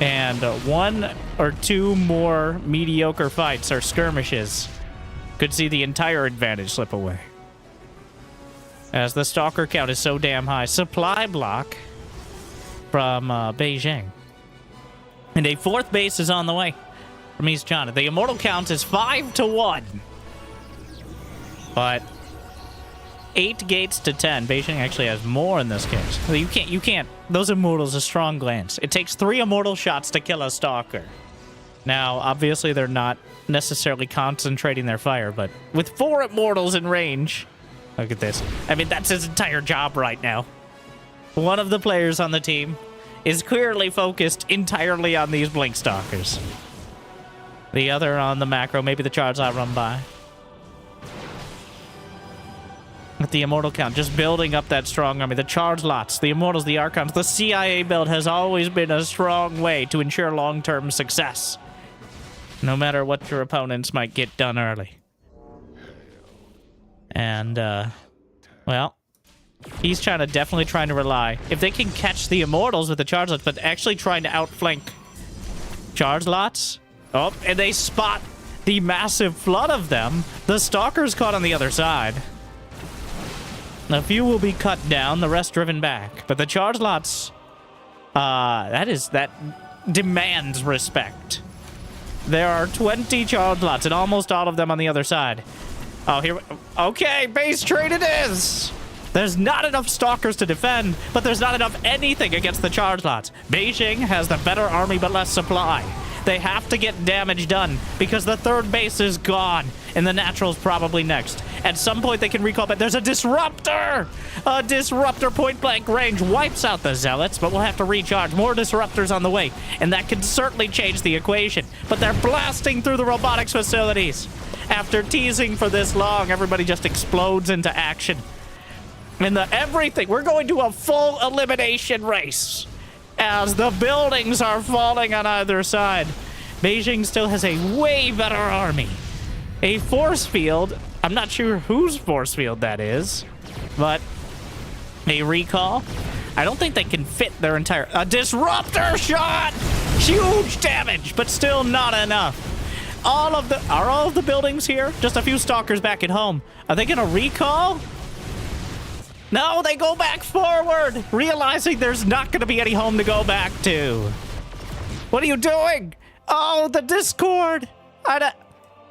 Speaker 1: And one or two more mediocre fights or skirmishes could see the entire advantage slip away. As the Stalker count is so damn high. Supply block from Beijing. And a fourth base is on the way from East China. The Immortal count is 5-1. But 8 gates to 10. Beijing actually has more in this case. You can't. Those Immortals are strong glance. It takes 3 Immortal shots to kill a Stalker. Now, obviously, they're not necessarily concentrating their fire, but with 4 Immortals in range... Look at this. I mean, that's his entire job right now. One of the players on the team is clearly focused entirely on these Blinkstalkers. The other on the macro, maybe the charge I run by. With the Immortal count, just building up that strong army. The charge lots, the Immortals, the Archons. The CIA build has always been a strong way to ensure long-term success. No matter what your opponents might get done early. And, well, he's definitely trying to rely. If they can catch the Immortals with the charge lots, but actually trying to outflank charge lots. Oh, and they spot the massive flood of them. The Stalker's caught on the other side. A few will be cut down, the rest driven back. But the charge lots, that demands respect. There are 20 charge lots, and almost all of them on the other side. Oh, here. Okay, base trade it is. There's not enough Stalkers to defend, but there's not enough anything against the charge lots. Beijing has the better army, but less supply. They have to get damage done because the third base is gone, and the Natural's probably next. At some point, they can recall, but there's a Disruptor! A Disruptor point-blank range wipes out the Zealots, but we'll have to recharge. More Disruptors on the way, and that can certainly change the equation. But they're blasting through the robotics facilities. After teasing for this long, everybody just explodes into action. And everything, we're going to a full elimination race as the buildings are falling on either side. Beijing still has a way better army. A force field, I'm not sure whose force field that is, but a recall. I don't think they can fit their entire... A Disruptor shot! Huge damage, but still not enough. Are all of the buildings here? Just a few Stalkers back at home. Are they gonna recall? No, they go back forward, realizing there's not gonna be any home to go back to. What are you doing? Oh, the Discord.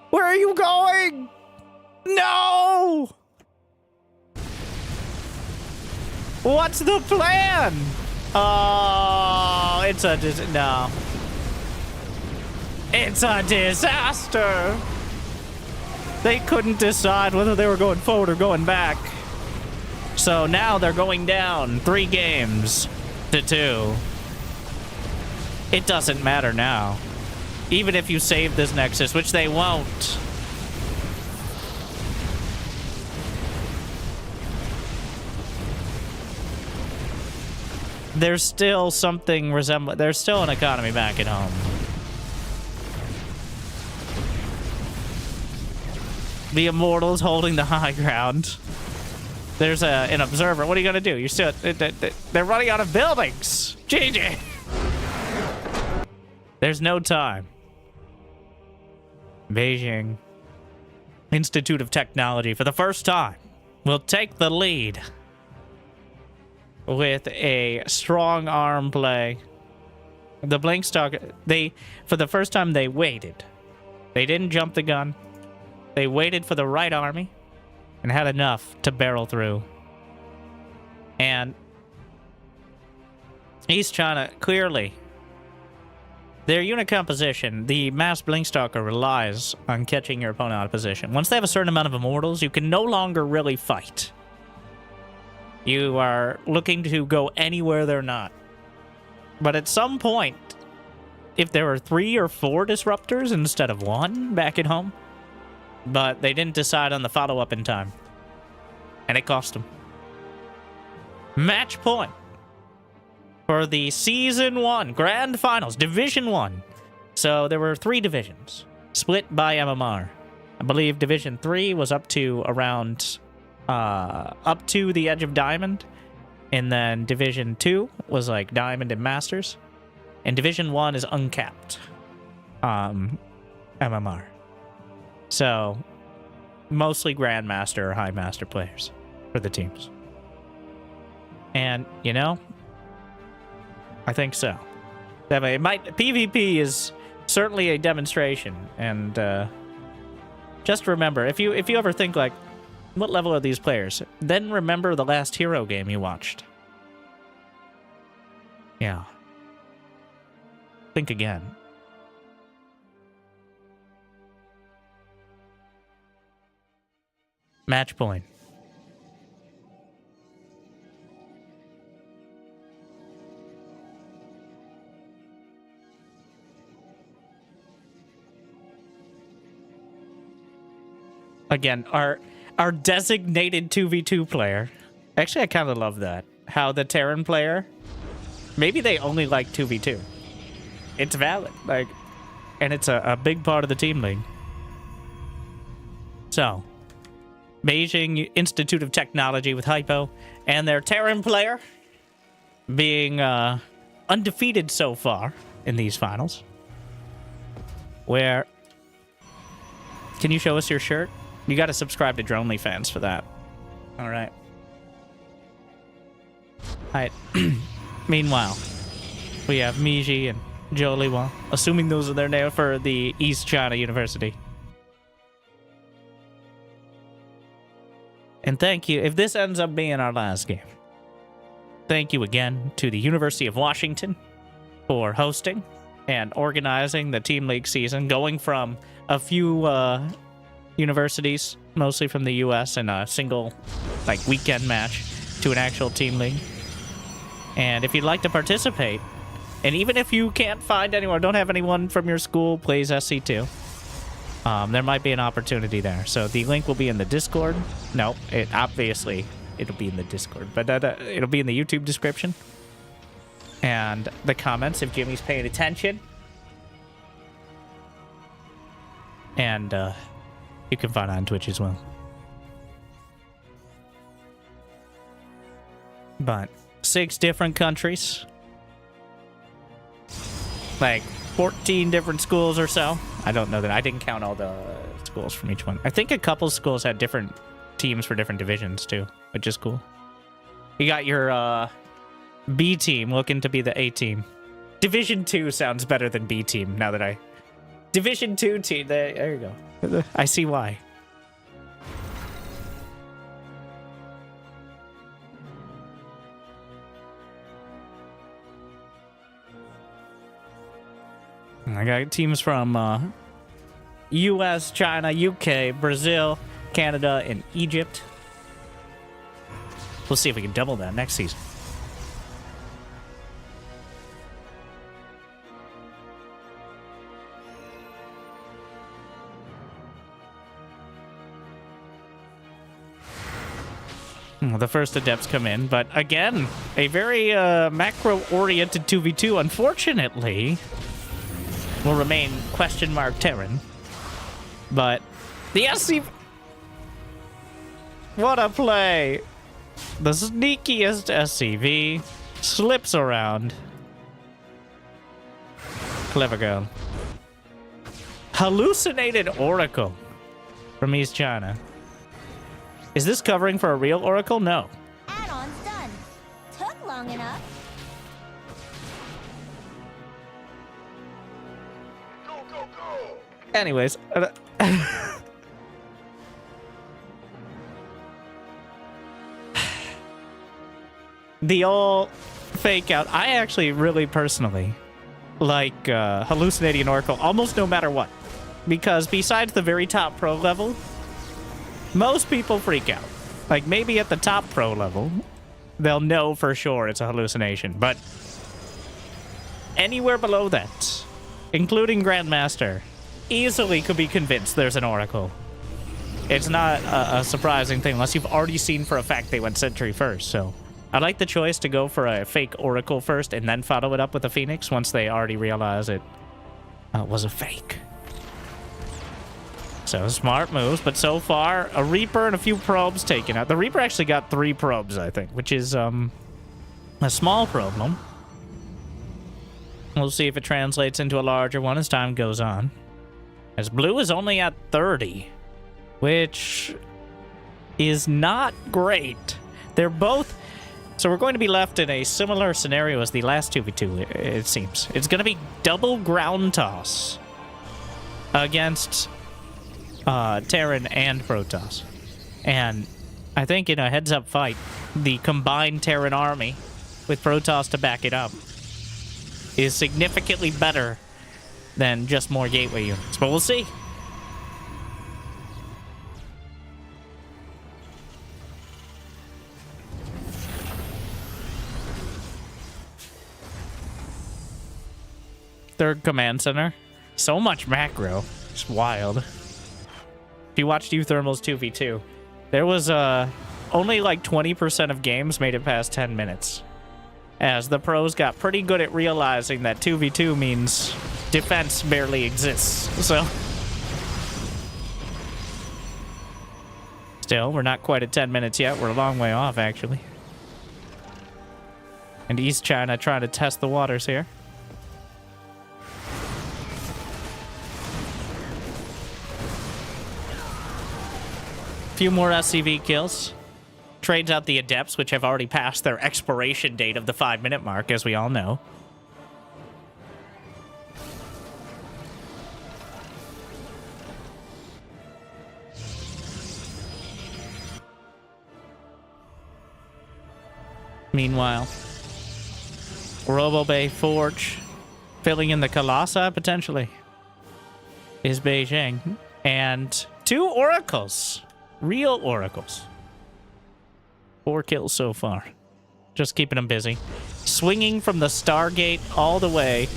Speaker 1: Where are you going? No! What's the plan? Oh, it's a no. It's a disaster. They couldn't decide whether they were going forward or going back. So now they're going down 3 games to 2. It doesn't matter now. Even if you save this Nexus, which they won't. There's still something resembling... There's still an economy back at home. The Immortals holding the high ground. There's an observer. What are you going to do? You're still... They're running out of buildings. GG. There's no time. Beijing Institute of Technology, for the first time, will take the lead with a strong arm play. The Blinkstalker, for the first time, they waited. They didn't jump the gun. They waited for the right army and had enough to barrel through. And East China, clearly, their unit composition, the mass Blinkstalker relies on catching your opponent out of position. Once they have a certain amount of Immortals, you can no longer really fight. You are looking to go anywhere they're not. But at some point, if there are 3 or 4 disruptors instead of 1 back at home, but they didn't decide on the follow-up in time. And it cost them. Match point for the Season 1 Grand Finals, Division 1. So there were 3 divisions, split by MMR. I believe Division 3 was up to around... up to the edge of Diamond. And then Division 2 was like Diamond and Masters. And Division 1 is uncapped. MMR. So, mostly Grandmaster or High Master players for the teams. And, you know, I think so. That way, PvP is certainly a demonstration. And just remember, if you ever think like, what level are these players? Then remember the last Hero game you watched. Yeah. Think again. Match point. Again, our designated 2v2 player. Actually, I kind of love that. How the Terran player, maybe they only like 2v2. It's valid. Like, and it's a big part of the team league. So, Beijing Institute of Technology with Hypo and their Terran player being undefeated so far in these finals. Where, can you show us your shirt? You got to subscribe to Dronely Fans for that. All right. All right. Meanwhile, we have Miji and Joliwa, assuming those are their names for the East China University. And thank you. If this ends up being our last game, thank you again to the University of Washington for hosting and organizing the Team League season, going from a few universities, mostly from the U.S., in a single like weekend match to an actual Team League. And if you'd like to participate, and even if you can't find anyone, don't have anyone from your school plays SC2, there might be an opportunity there. So the link will be in the Discord. No, it'll be in the Discord, but it'll be in the YouTube description and the comments if Jimmy's paying attention. And you can find it on Twitch as well. But 6 different countries, like 14 different schools or so. I don't know that. I didn't count all the schools from each one. I think a couple schools had different teams for different divisions too, which is cool. You got your B team looking to be the A team. Division 2 sounds better than B team now that Division 2 team. There you go. I see why. I got teams from US, China, UK, Brazil, Canada, and Egypt. We'll see if we can double that next season. The first adepts come in, but again, a very macro-oriented 2v2, unfortunately, will remain question mark Terran. But the SCV... What a play! The sneakiest SCV slips around. Clever girl. Hallucinated Oracle from East China. Is this covering for a real Oracle? No.
Speaker 5: Add-on's done. Took long enough.
Speaker 3: Go, go, go!
Speaker 1: Anyways. The old fake out. I actually really personally like hallucinating an Oracle almost no matter what. Because besides the very top pro level, most people freak out. Like, maybe at the top pro level, they'll know for sure it's a hallucination. But anywhere below that, including Grandmaster, easily could be convinced there's an Oracle. It's not a surprising thing unless you've already seen for a fact they went Sentry first. So I like the choice to go for a fake Oracle first and then follow it up with a Phoenix once they already realize it was a fake. So smart moves, but so far, a Reaper and a few probes taken out. The Reaper actually got 3 probes, I think, which is a small problem. We'll see if it translates into a larger one as time goes on. As Blue is only at 30, which is not great. They're both... So we're going to be left in a similar scenario as the last 2v2, it seems. It's going to be double ground toss against... Terran and Protoss. And I think in a heads-up fight, the combined Terran army, with Protoss to back it up, is significantly better than just more gateway units. But we'll see. Third command center. So much macro. It's wild. If you watched Uthermal's 2v2, there was only like 20% of games made it past 10 minutes. As the pros got pretty good at realizing that 2v2 means defense barely exists. So still, we're not quite at 10 minutes yet. We're a long way off, actually. And East China trying to test the waters here. Few more SCV kills. Trades out the Adepts, which have already passed their expiration date of the 5-minute mark, as we all know. Meanwhile, Robo Bay Forge filling in the Colossi, potentially, is Beijing. And 2 Oracles. Real Oracles. 4 kills so far. Just keeping them busy. Swinging from the Stargate all the way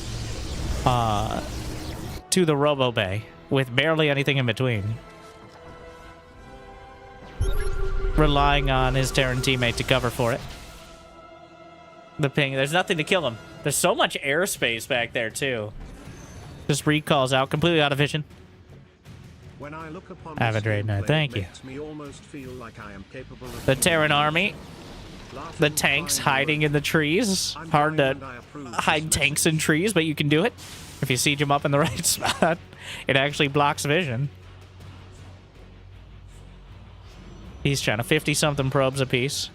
Speaker 1: to the Robo Bay with barely anything in between. Relying on his Terran teammate to cover for it. The ping. There's nothing to kill him. There's so much airspace back there, too. Just recalls out. Completely out of vision.
Speaker 4: When I look upon
Speaker 1: Avid Raid Knight, thank you.
Speaker 4: Me almost feel like I am capable of
Speaker 1: The Terran army. The tanks hiding in the trees. Hard to hide tanks in trees, but you can do it. If you siege them up in the right spot, it actually blocks vision. He's trying to 50-something probes apiece.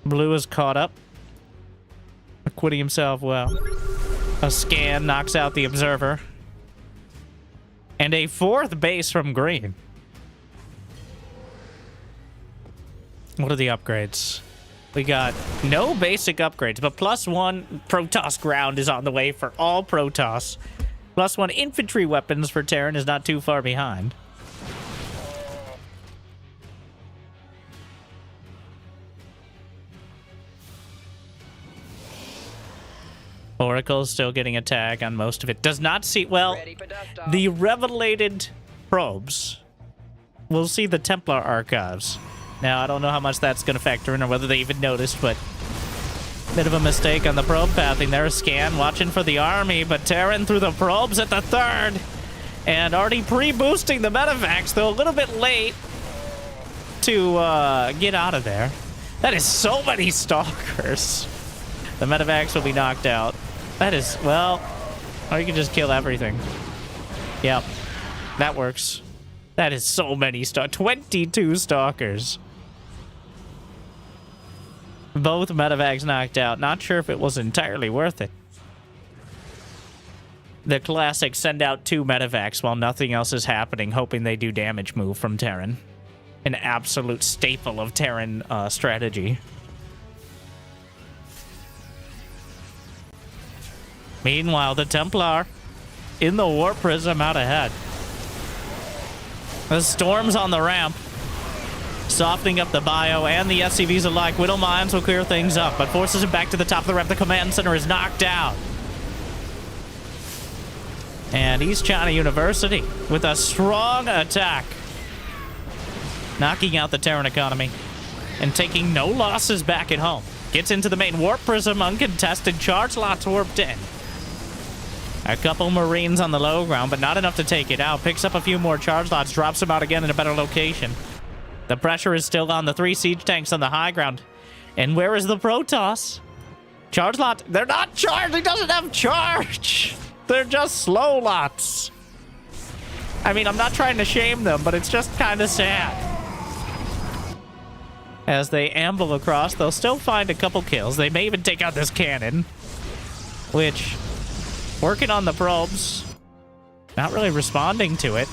Speaker 1: Blue is caught up. Acquitting himself well. A scan knocks out the observer. And a 4th base from green. What are the upgrades? We got no basic upgrades, but +1 Protoss ground is on the way for all Protoss, +1 infantry weapons for Terran is not too far behind. Oracle's still getting a tag on most of it. Does not see... Well, the revelated probes will see the Templar archives. Now, I don't know how much that's going to factor in or whether they even noticed, but... Bit of a mistake on the probe pathing there. Scan watching for the army, but Terran through the probes at the 3rd. And already pre-boosting the medevacs, though a little bit late to get out of there. That is so many stalkers. The medevacs will be knocked out. That is, well, or you can just kill everything. Yep, that works. That is so many 22 stalkers. Both medevacs knocked out. Not sure if it was entirely worth it. The classic send out 2 medevacs while nothing else is happening, hoping they do damage move from Terran. An absolute staple of Terran strategy. Meanwhile, the Templar in the Warp Prism out ahead. The storms on the ramp, softening up the bio and the SCVs alike. Whittle Mines will clear things up, but forces him back to the top of the ramp. The command center is knocked out. And East China University with a strong attack, knocking out the Terran economy and taking no losses back at home. Gets into the main Warp Prism, uncontested. Charge lots warped in. A couple Marines on the low ground, but not enough to take it out. Picks up a few more charge lots, drops them out again in a better location. The pressure is still on the 3 siege tanks on the high ground. And where is the Protoss? Charge lot. They're not charged. He doesn't have charge. They're just slow lots. I mean, I'm not trying to shame them, but it's just kind of sad. As they amble across, they'll still find a couple kills. They may even take out this cannon, which... Working on the probes. Not really responding to it.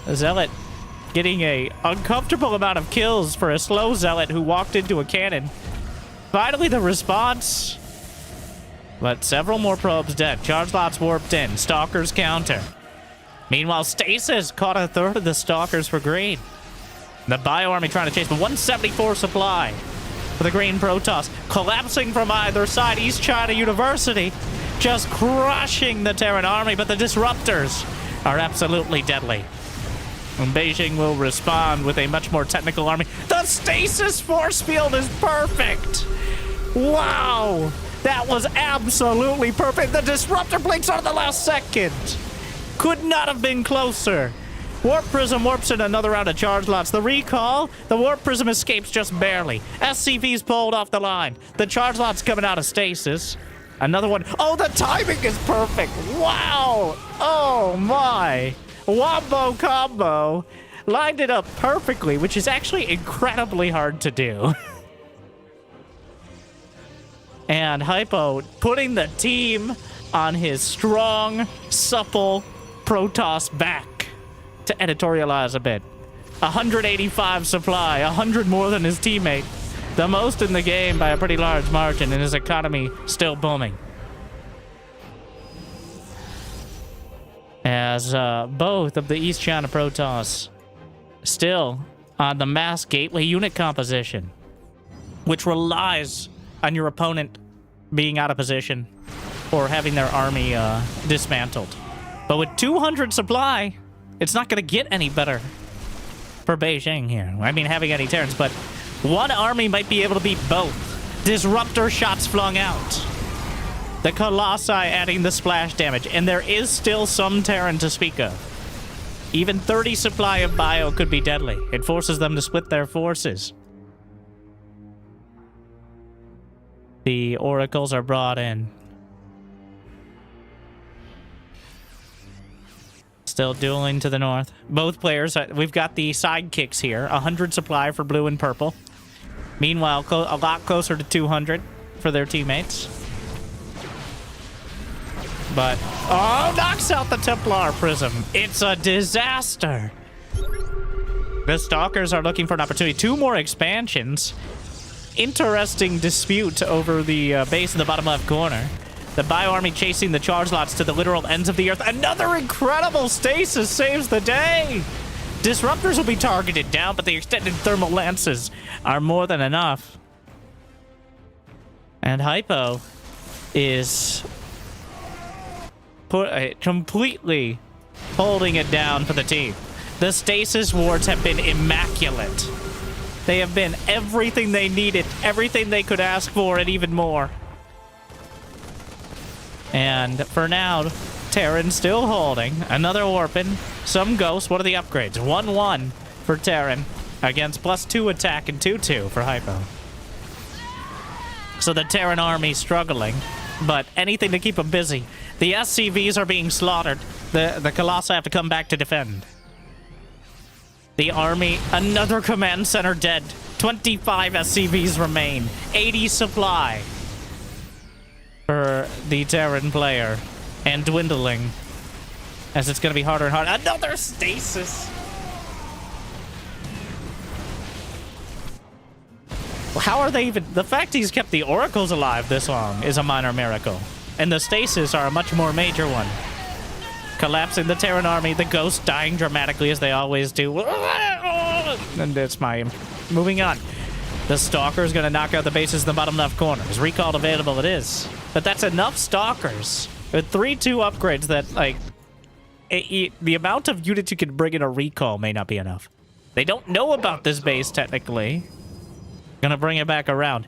Speaker 1: The Zealot getting a uncomfortable amount of kills for a slow Zealot who walked into a cannon. Finally, the response. But several more probes dead. Charge lots warped in. Stalkers counter. Meanwhile, Stasis caught a 3rd of the Stalkers for green. The Bio Army trying to chase, but 174 supply for the green Protoss. Collapsing from either side. East China University just crushing the Terran army, but the disruptors are absolutely deadly. And Beijing will respond with a much more technical army. The stasis force field is perfect! Wow! That was absolutely perfect. The disruptor blinks on the last second. Could not have been closer. Warp Prism warps in another round of charge lots. The recall, the Warp Prism escapes just barely. SCV's pulled off the line. The charge lots coming out of stasis. Another one. Oh, the timing is perfect. Wow. Oh, my. Wombo combo. Lined it up perfectly, which is actually incredibly hard to do. And Hypo putting the team on his strong, supple Protoss back to editorialize a bit. 185 supply, 100 more than his teammate. The most in the game by a pretty large margin, and his economy still booming. As both of the East China Protoss still on the mass gateway unit composition, which relies on your opponent being out of position or having their army dismantled. But with 200 supply, it's not going to get any better for Beijing here. I mean, having any Terrans, but one army might be able to beat both. Disruptor shots flung out. The Colossi adding the splash damage, and there is still some Terran to speak of. Even 30 supply of bio could be deadly. It forces them to split their forces. The oracles are brought in. Still dueling to the north. Both players, we've got the sidekicks here. 100 supply for blue and purple. Meanwhile, a lot closer to 200 for their teammates. But, oh, knocks out the Templar Prism. It's a disaster. The Stalkers are looking for an opportunity. 2 more expansions. Interesting dispute over the base in the bottom left corner. The bio-army chasing the charge lots to the literal ends of the earth. Another incredible stasis saves the day! Disruptors will be targeted down, but the extended thermal lances are more than enough. And Hypo is completely holding it down for the team. The stasis wards have been immaculate. They have been everything they needed, everything they could ask for, and even more. And for now, Terran still holding. Another Orphan, some Ghosts. What are the upgrades? 1-1 for Terran against +2 attack and 2-2 for Hypo. So the Terran army struggling, but anything to keep them busy. The SCVs are being slaughtered. The Colossi have to come back to defend. The army, another command center dead. 25 SCVs remain. 80 supply for the Terran player. And dwindling. As it's going to be harder and harder. Another stasis! How are they even... The fact he's kept the oracles alive this long is a minor miracle. And the stasis are a much more major one. Collapsing the Terran army, the ghosts dying dramatically as they always do. And it's my... Moving on. The Stalker's going to knock out the bases in the bottom left corner. Is recalled available? It is. But that's enough Stalkers. With 3-2 upgrades that, like... the amount of units you can bring in a recall may not be enough. They don't know about this base, technically. Gonna bring it back around.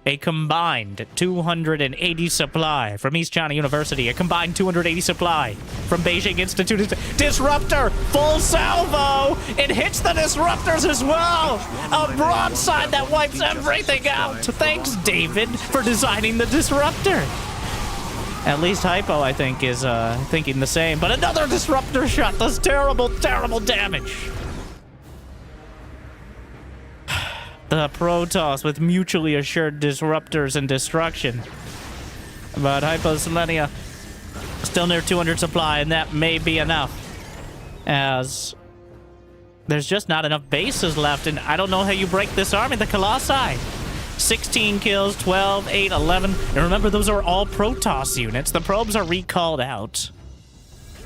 Speaker 1: A combined 280 supply from East China University. A combined 280 supply from Beijing Institute. Disruptor! Full salvo! It hits the Disruptors as well! A broadside that wipes everything out! Thanks, David, for designing the Disruptor! At least Hypo, I think, is thinking the same. But another Disruptor shot does terrible, terrible damage! The Protoss with mutually assured Disruptors and destruction. But Hypo Selenia still near 200 supply, and that may be enough. As there's just not enough bases left, and I don't know how you break this army. The Colossi. 16 kills, 12, 8, 11. And remember, those are all Protoss units. The probes are recalled out,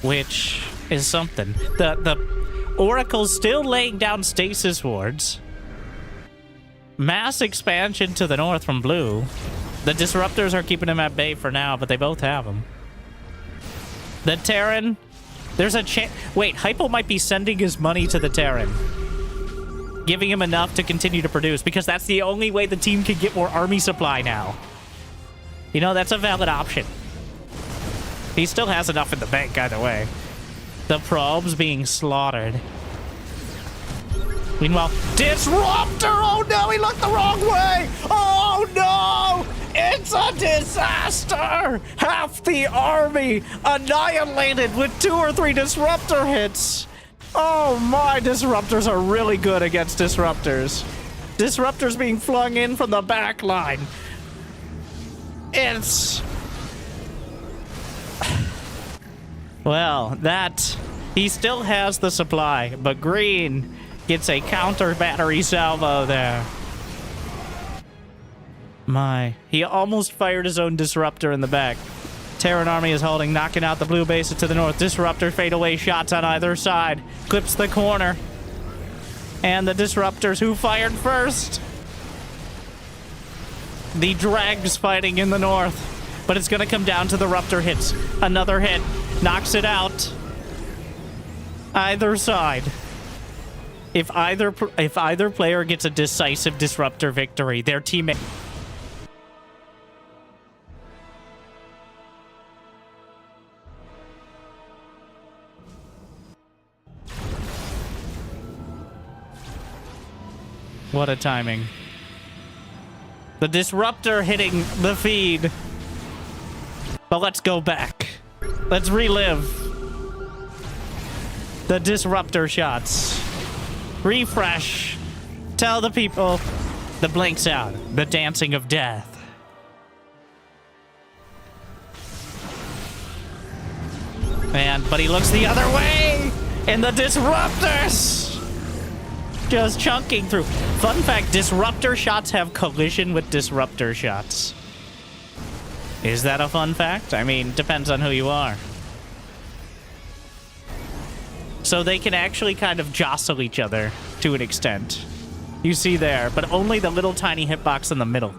Speaker 1: which is something. The Oracle's still laying down stasis wards. Mass expansion to the north from blue. The Disruptors are keeping him at bay for now, but they both have him. The Terran, there's a chance... Wait, Hypo might be sending his money to the Terran. Giving him enough to continue to produce, because that's the only way the team can get more army supply now. You know, that's a valid option. He still has enough in the bank either way. The probes being slaughtered. Meanwhile, Disruptor! Oh no, he looked the wrong way! Oh no! It's a disaster! Half the army annihilated with 2 or 3 Disruptor hits! Oh my, Disruptors are really good against Disruptors. Disruptors being flung in from the back line. It's... Well, that... He still has the supply, but Green gets a counter battery salvo there. My, he almost fired his own Disruptor in the back. Terran army is holding, knocking out the blue bases to the north. Disruptor fadeaway shots on either side. Clips the corner. And the Disruptors who fired first. The Drags fighting in the north. But it's going to come down to the Ruptor hits. Another hit. Knocks it out. Either side. If either player gets a decisive Disruptor victory, their teammate... What a timing. The Disruptor hitting the feed. But let's go back. Let's relive the Disruptor shots. Refresh. Tell the people the blinks out. The dancing of death. But he looks the other way. And the Disruptors just chunking through. Fun fact, Disruptor shots have collision with Disruptor shots. Is that a fun fact? I mean, depends on who you are. So they can actually kind of jostle each other to an extent. You see there, but only the little tiny hitbox in the middle.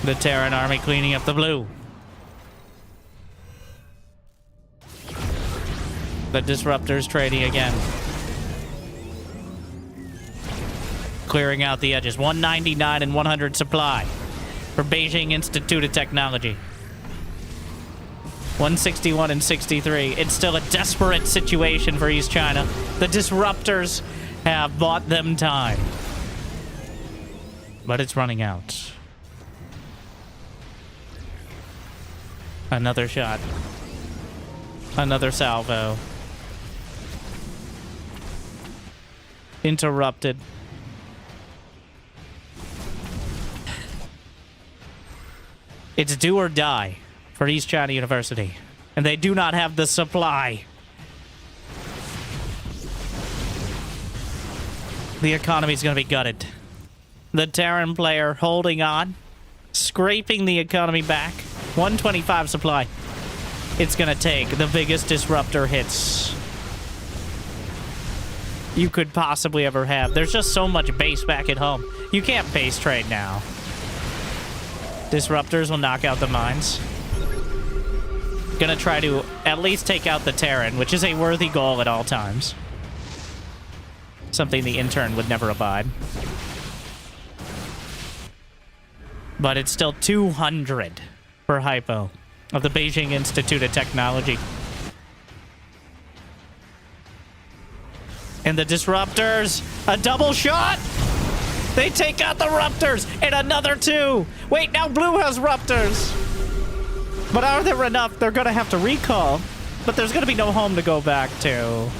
Speaker 1: The Terran army cleaning up the blue. The Disruptors trading again. Clearing out the edges. 199 and 100 supply for Beijing Institute of Technology. 161 and 63. It's still a desperate situation for East China. The Disruptors have bought them time. But it's running out. Another shot. Another salvo. Interrupted. It's do or die for East China University. And they do not have the supply. The economy's gonna be gutted. The Terran player holding on. Scraping the economy back. 125 supply. It's gonna take the biggest disruptor hits you could possibly ever have. There's just so much base back at home. You can't base trade now. Disruptors will knock out the mines. Gonna try to at least take out the Terran, which is a worthy goal at all times. Something the intern would never abide. But it's still 200 for Hypo of the Beijing Institute of Technology. And the Disruptors, a double shot! They take out the Ruptors, and another two! Wait, now Blue has Ruptors! But are there enough? They're gonna have to recall, but there's gonna be no home to go back to.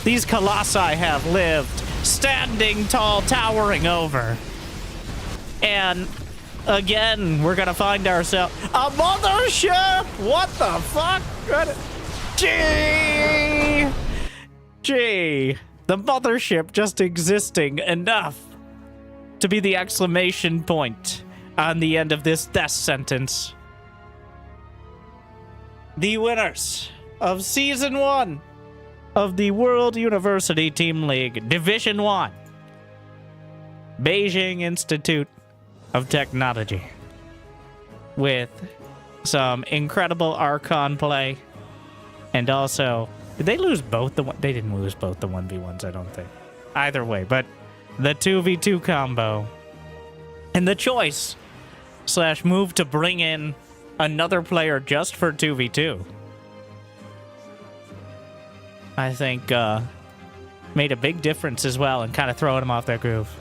Speaker 1: These Colossi have lived, standing tall, towering over. And again, we're gonna find ourselves a mothership! What the fuck? Gee, the mothership just existing enough to be the exclamation point on the end of this death sentence. The winners of Season 1 of the World University Team League, Division 1, Beijing Institute of Technology, with some incredible Archon play, and also, did they lose both the one? They didn't lose both the 1v1s, I don't think. Either way, but the 2v2 combo, and the choice / move to bring in another player just for 2v2, I think made a big difference as well and kind of throwing them off their groove.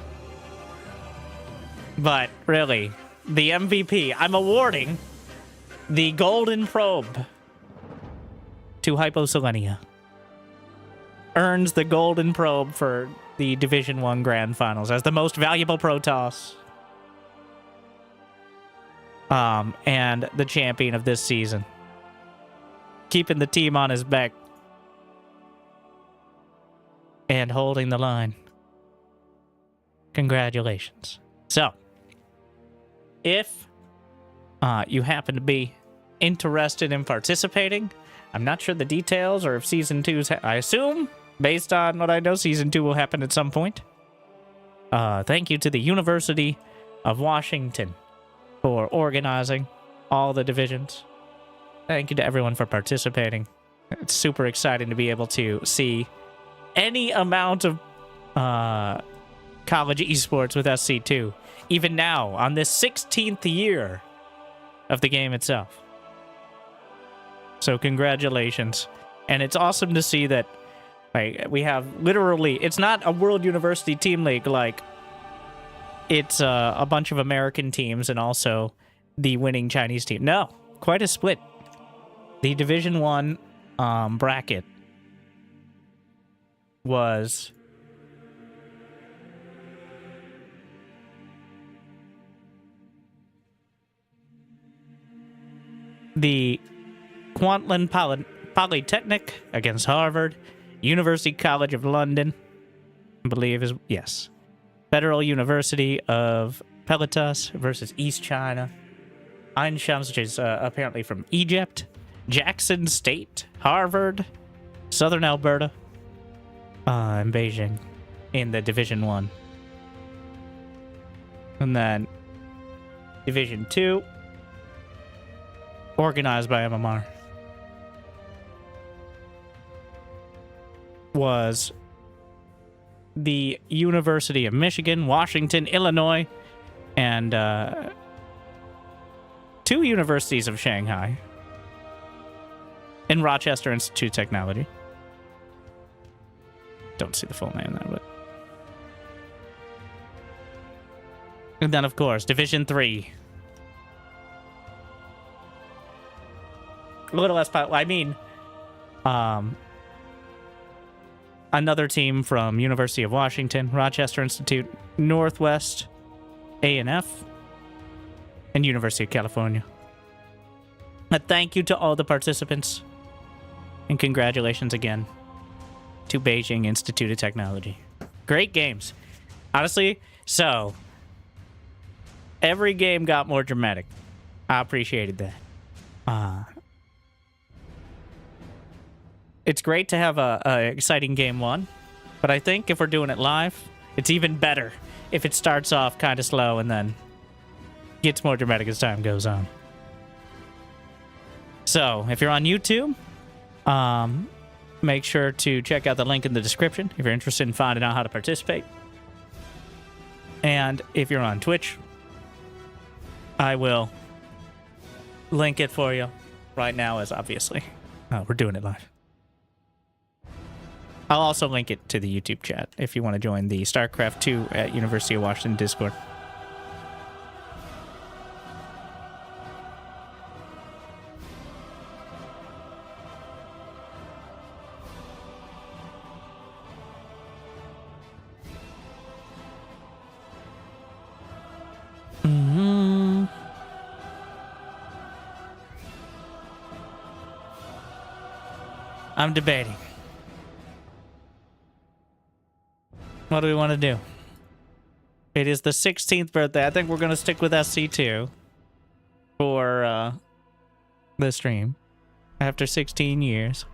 Speaker 1: But really, the MVP, I'm awarding the Golden Probe to Hyposelenia. Earns the Golden Probe for the Division 1 Grand Finals as the most valuable Protoss. And the champion of this season. Keeping the team on his back. And holding the line. Congratulations. So, if you happen to be interested in participating, I'm not sure the details or if Season 2's... I assume, based on what I know, Season 2 will happen at some point. Thank you to the University of Washington for organizing all the divisions. Thank you to everyone for participating. It's super exciting to be able to see any amount of college esports with SC2, even now, on this 16th year of the game itself. So congratulations. And it's awesome to see that we have literally, it's not a World University Team League, like it's a bunch of American teams and also the winning Chinese team. No, quite a split. The Division 1 bracket was the Kwantlen Polytechnic against Harvard, University College of London I believe is, yes. Federal University of Pelotas versus East China. Ain Shams, which is apparently from Egypt. Jackson State, Harvard, Southern Alberta, and Beijing in the Division 1. And then Division 2, organized by MMR, was the University of Michigan, Washington, Illinois, and 2 universities of Shanghai, and Rochester Institute of Technology. Don't see the full name there, but... And then, of course, Division 3. A little less... another team from University of Washington, Rochester Institute, Northwest, A&F, and University of California. A thank you to all the participants, and congratulations again to Beijing Institute of Technology. Great games. Honestly, so every game got more dramatic. I appreciated that. It's great to have a exciting game 1, but I think if we're doing it live, it's even better if it starts off kind of slow and then gets more dramatic as time goes on. So, if you're on YouTube, make sure to check out the link in the description if you're interested in finding out how to participate. And if you're on Twitch, I will link it for you right now, as obviously we're doing it live. I'll also link it to the YouTube chat if you want to join the StarCraft 2 at University of Washington Discord. I'm debating. What do we want to do? It is the 16th birthday. I think we're going to stick with SC2 for the stream after 16 years.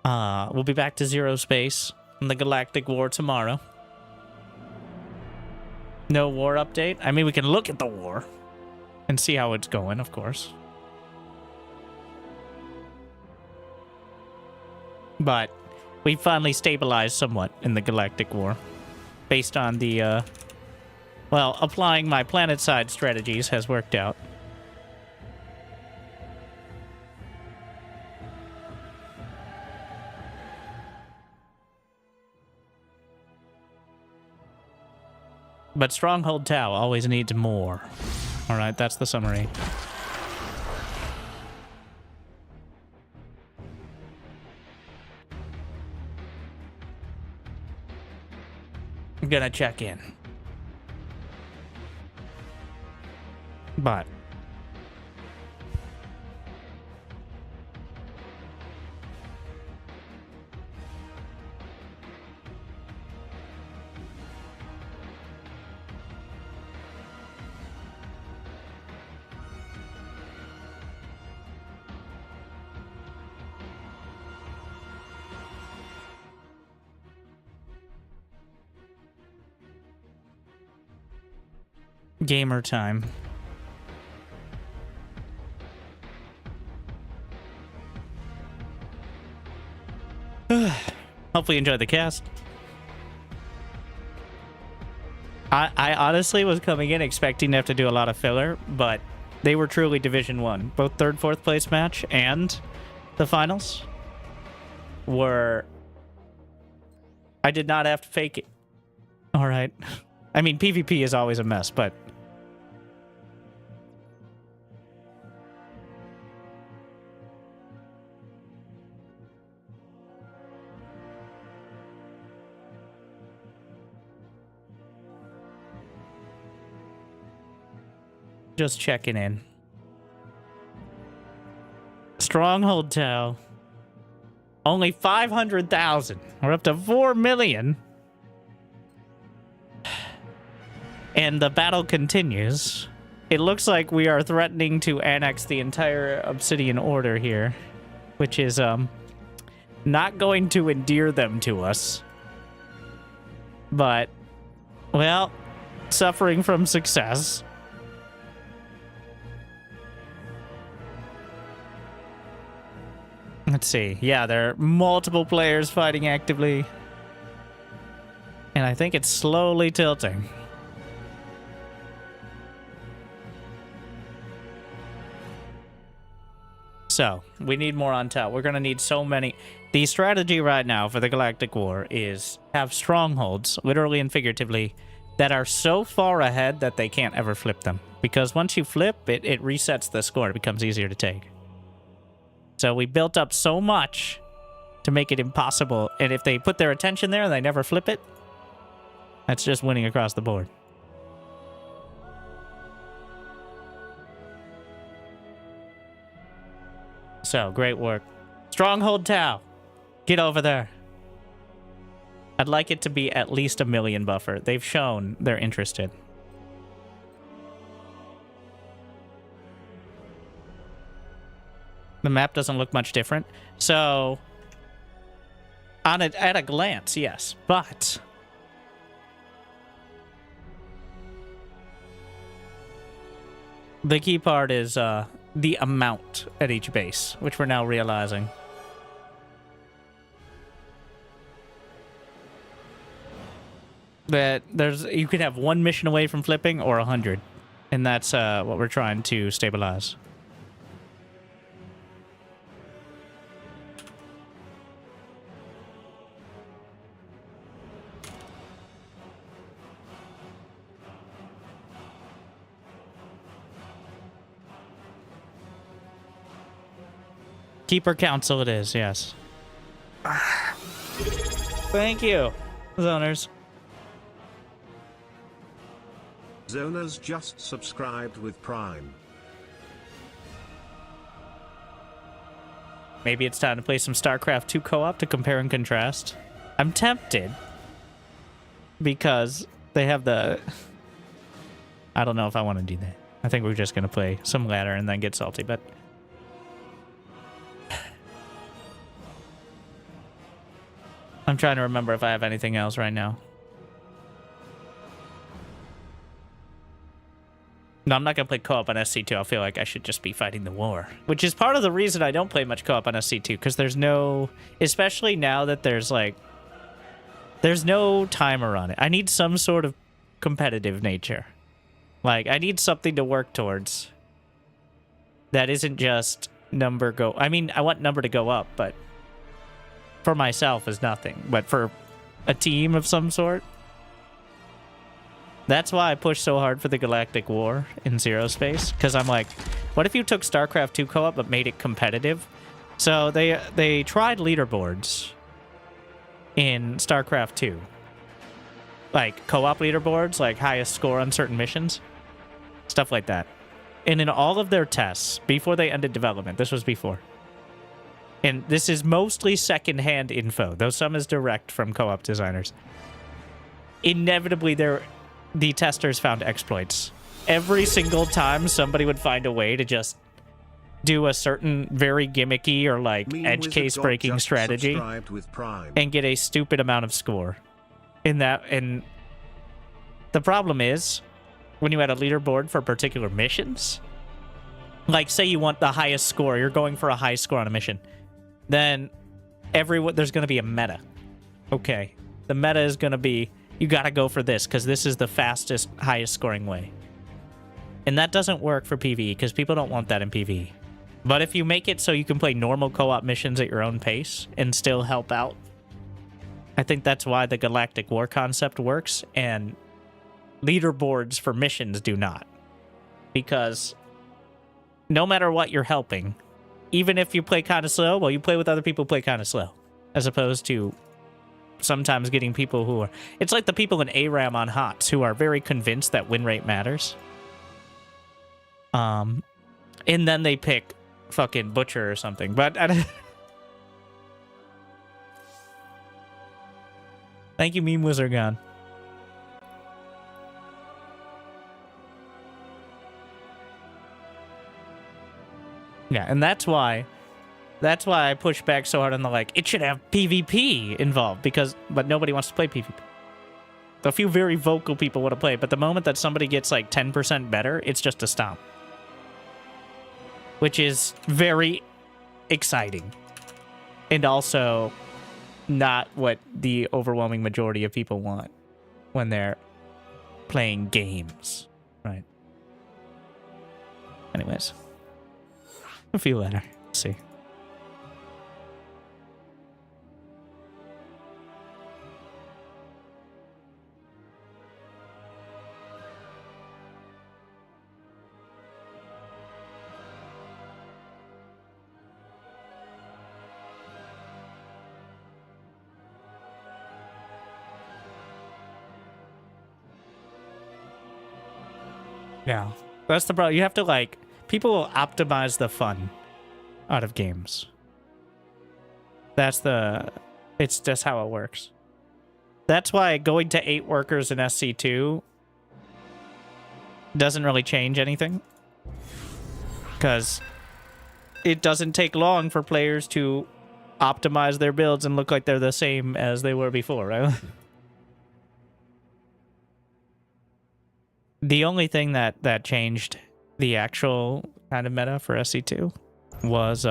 Speaker 1: We'll be back to Zero Space in the Galactic War tomorrow. No war update? I mean, we can look at the war and see how it's going, of course. But we finally stabilized somewhat in the Galactic War. Based on the, well, applying my planet-side strategies has worked out. But Stronghold Tau always needs more. Alright, that's the summary. I'm gonna check in. But gamer time. Hopefully you enjoyed the cast. I honestly was coming in expecting to have to do a lot of filler, but they were truly Division 1. Both 3rd, 4th place match and the finals were... I did not have to fake it. Alright. I mean, PvP is always a mess, but... just checking in. Stronghold Tau. Only 500,000. We're up to 4 million. And the battle continues. It looks like we are threatening to annex the entire Obsidian Order here, which is not going to endear them to us. But, well, suffering from success. Let's see. Yeah, there are multiple players fighting actively. And I think it's slowly tilting. So, we need more on top. We're going to need so many. The strategy right now for the Galactic War is have strongholds, literally and figuratively, that are so far ahead that they can't ever flip them. Because once you flip, it resets the score. It becomes easier to take. So we built up so much to make it impossible. And if they put their attention there and they never flip it, that's just winning across the board. So, great work. Stronghold Tau. Get over there. I'd like it to be at least 1 million buffer. They've shown they're interested. The map doesn't look much different. So, at a glance, yes. But the key part is the amount at each base, which we're now realizing. That you could have 1 mission away from flipping or 100. And that's what we're trying to stabilize. Keeper Council it is, yes. Thank you, zoners.
Speaker 4: Zoners just subscribed with Prime.
Speaker 1: Maybe it's time to play some StarCraft 2 co-op to compare and contrast. I'm tempted. Because they have the... I don't know if I want to do that. I think we're just going to play some ladder and then get salty, but... I'm trying to remember if I have anything else right now. No, I'm not going to play co-op on SC2. I feel like I should just be fighting the war. Which is part of the reason I don't play much co-op on SC2. Because there's no... Especially now that there's like... There's no timer on it. I need some sort of competitive nature. Like, I need something to work towards. That isn't just number go... I mean, I want number to go up, but... For myself is nothing, but for a team of some sort. That's why I push so hard for the Galactic War in Zero Space, because I'm like, what if you took StarCraft 2 co-op but made it competitive? So they tried leaderboards in StarCraft 2. Like co-op leaderboards, like highest score on certain missions. Stuff like that. And in all of their tests, before they ended development, this was before. And this is mostly secondhand info, though some is direct from co-op designers. Inevitably, the testers found exploits. Every single time, somebody would find a way to just do a certain very gimmicky or like edge case breaking strategy and get a stupid amount of score. And the problem is, when you had a leaderboard for particular missions, like say you want the highest score, you're going for a high score on a mission. Then there's going to be a meta. Okay. The meta is going to be, you got to go for this because this is the fastest, highest scoring way. And that doesn't work for PvE because people don't want that in PvE. But if you make it so you can play normal co-op missions at your own pace and still help out, I think that's why the Galactic War concept works and leaderboards for missions do not. Because no matter what you're helping, even if you play kind of slow, well, you play with other people who play kind of slow. As opposed to sometimes getting people who are... It's like the people in ARAM on HOTS who are very convinced that win rate matters. And then they pick fucking Butcher or something. But Thank you, Meme Wizard Gone. Yeah, and that's why I push back so hard on the like, it should have PvP involved, but nobody wants to play PvP. A few very vocal people want to play, but the moment that somebody gets like 10% better, it's just a stomp. Which is very exciting. And also not what the overwhelming majority of people want when they're playing games, right? Anyways. A few later. Let's see. Yeah, that's the problem. You have to, like, people will optimize the fun out of games. It's just how it works. That's why going to 8 workers in SC2 doesn't really change anything. Because it doesn't take long for players to optimize their builds and look like they're the same as they were before, right? The only thing that changed the actual kind of meta for SC2 was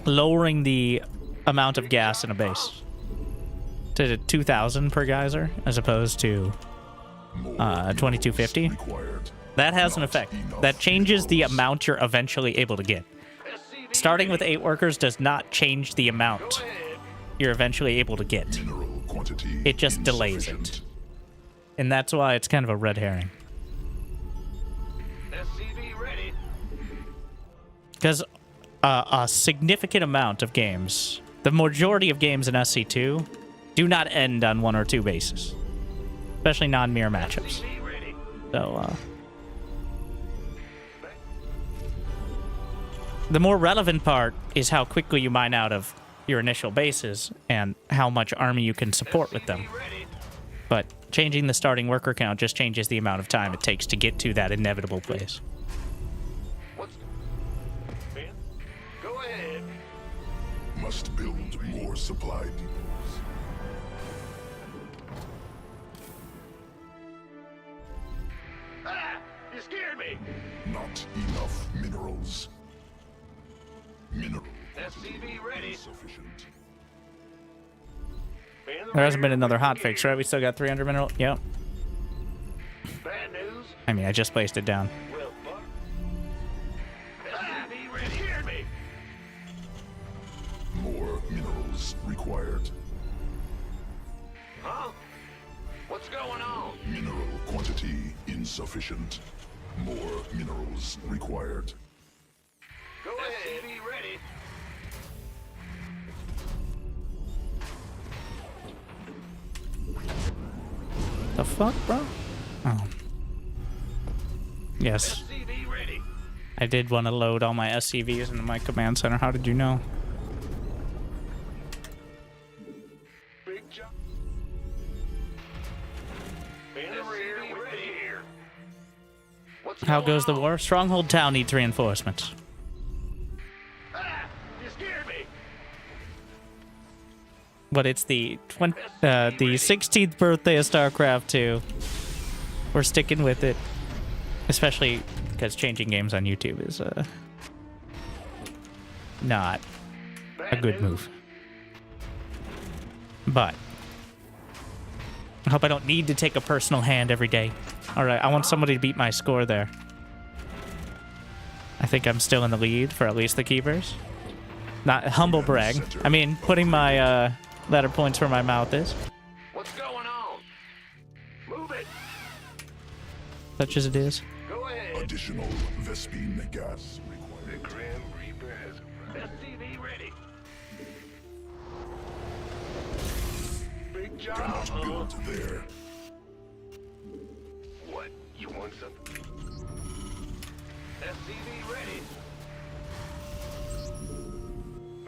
Speaker 1: lowering the amount of gas in a base to 2,000 per geyser as opposed to 2250. That has an effect. That changes the amount you're eventually able to get. Starting with 8 workers does not change the amount you're eventually able to get. It just delays it. And that's why it's kind of a red herring. Because a significant amount of games, the majority of games in SC2, do not end on 1 or 2 bases. Especially non-mirror matchups. So, the more relevant part is how quickly you mine out of your initial bases and how much army you can support with them. But changing the starting worker count just changes the amount of time it takes to get to that inevitable place.
Speaker 3: Go ahead.
Speaker 6: Must build more supply depots.
Speaker 3: Ah! You scared me.
Speaker 6: Not enough minerals. Mineral
Speaker 3: SCV ready.
Speaker 6: sufficient.
Speaker 1: There hasn't been another hotfix, right? We still got 300 mineral. Yep.
Speaker 3: Bad news.
Speaker 1: I mean, I just placed it down.
Speaker 3: Well, fuck. SCV ready. Scared me.
Speaker 6: More minerals required.
Speaker 3: Huh? What's going on?
Speaker 6: Mineral quantity insufficient. More minerals required.
Speaker 3: Go ahead. SCV ready.
Speaker 1: The fuck, bro? Oh. Yes.
Speaker 3: SCV ready.
Speaker 1: I did want to load all my SCVs into my command center. How did you know?
Speaker 3: Big jump. In the rear with the ear. What's
Speaker 1: How
Speaker 3: going
Speaker 1: goes the
Speaker 3: on?
Speaker 1: war? Stronghold Town needs reinforcements.
Speaker 3: Ah! You scared me.
Speaker 1: But it's the 16th birthday of StarCraft 2. We're sticking with it. Especially because changing games on YouTube is not a good move. But I hope I don't need to take a personal hand every day. Alright, I want somebody to beat my score there. I think I'm still in the lead for at least the keepers. Not humble brag. I mean, putting my ladder points where my mouth is.
Speaker 3: What's going on? Move it.
Speaker 1: Such as it is.
Speaker 3: Go ahead.
Speaker 6: Additional Vespine gas required.
Speaker 3: The Grim Reapers. SCV ready. Big job.
Speaker 6: Cannot build there.
Speaker 3: What? You want something? SCV ready.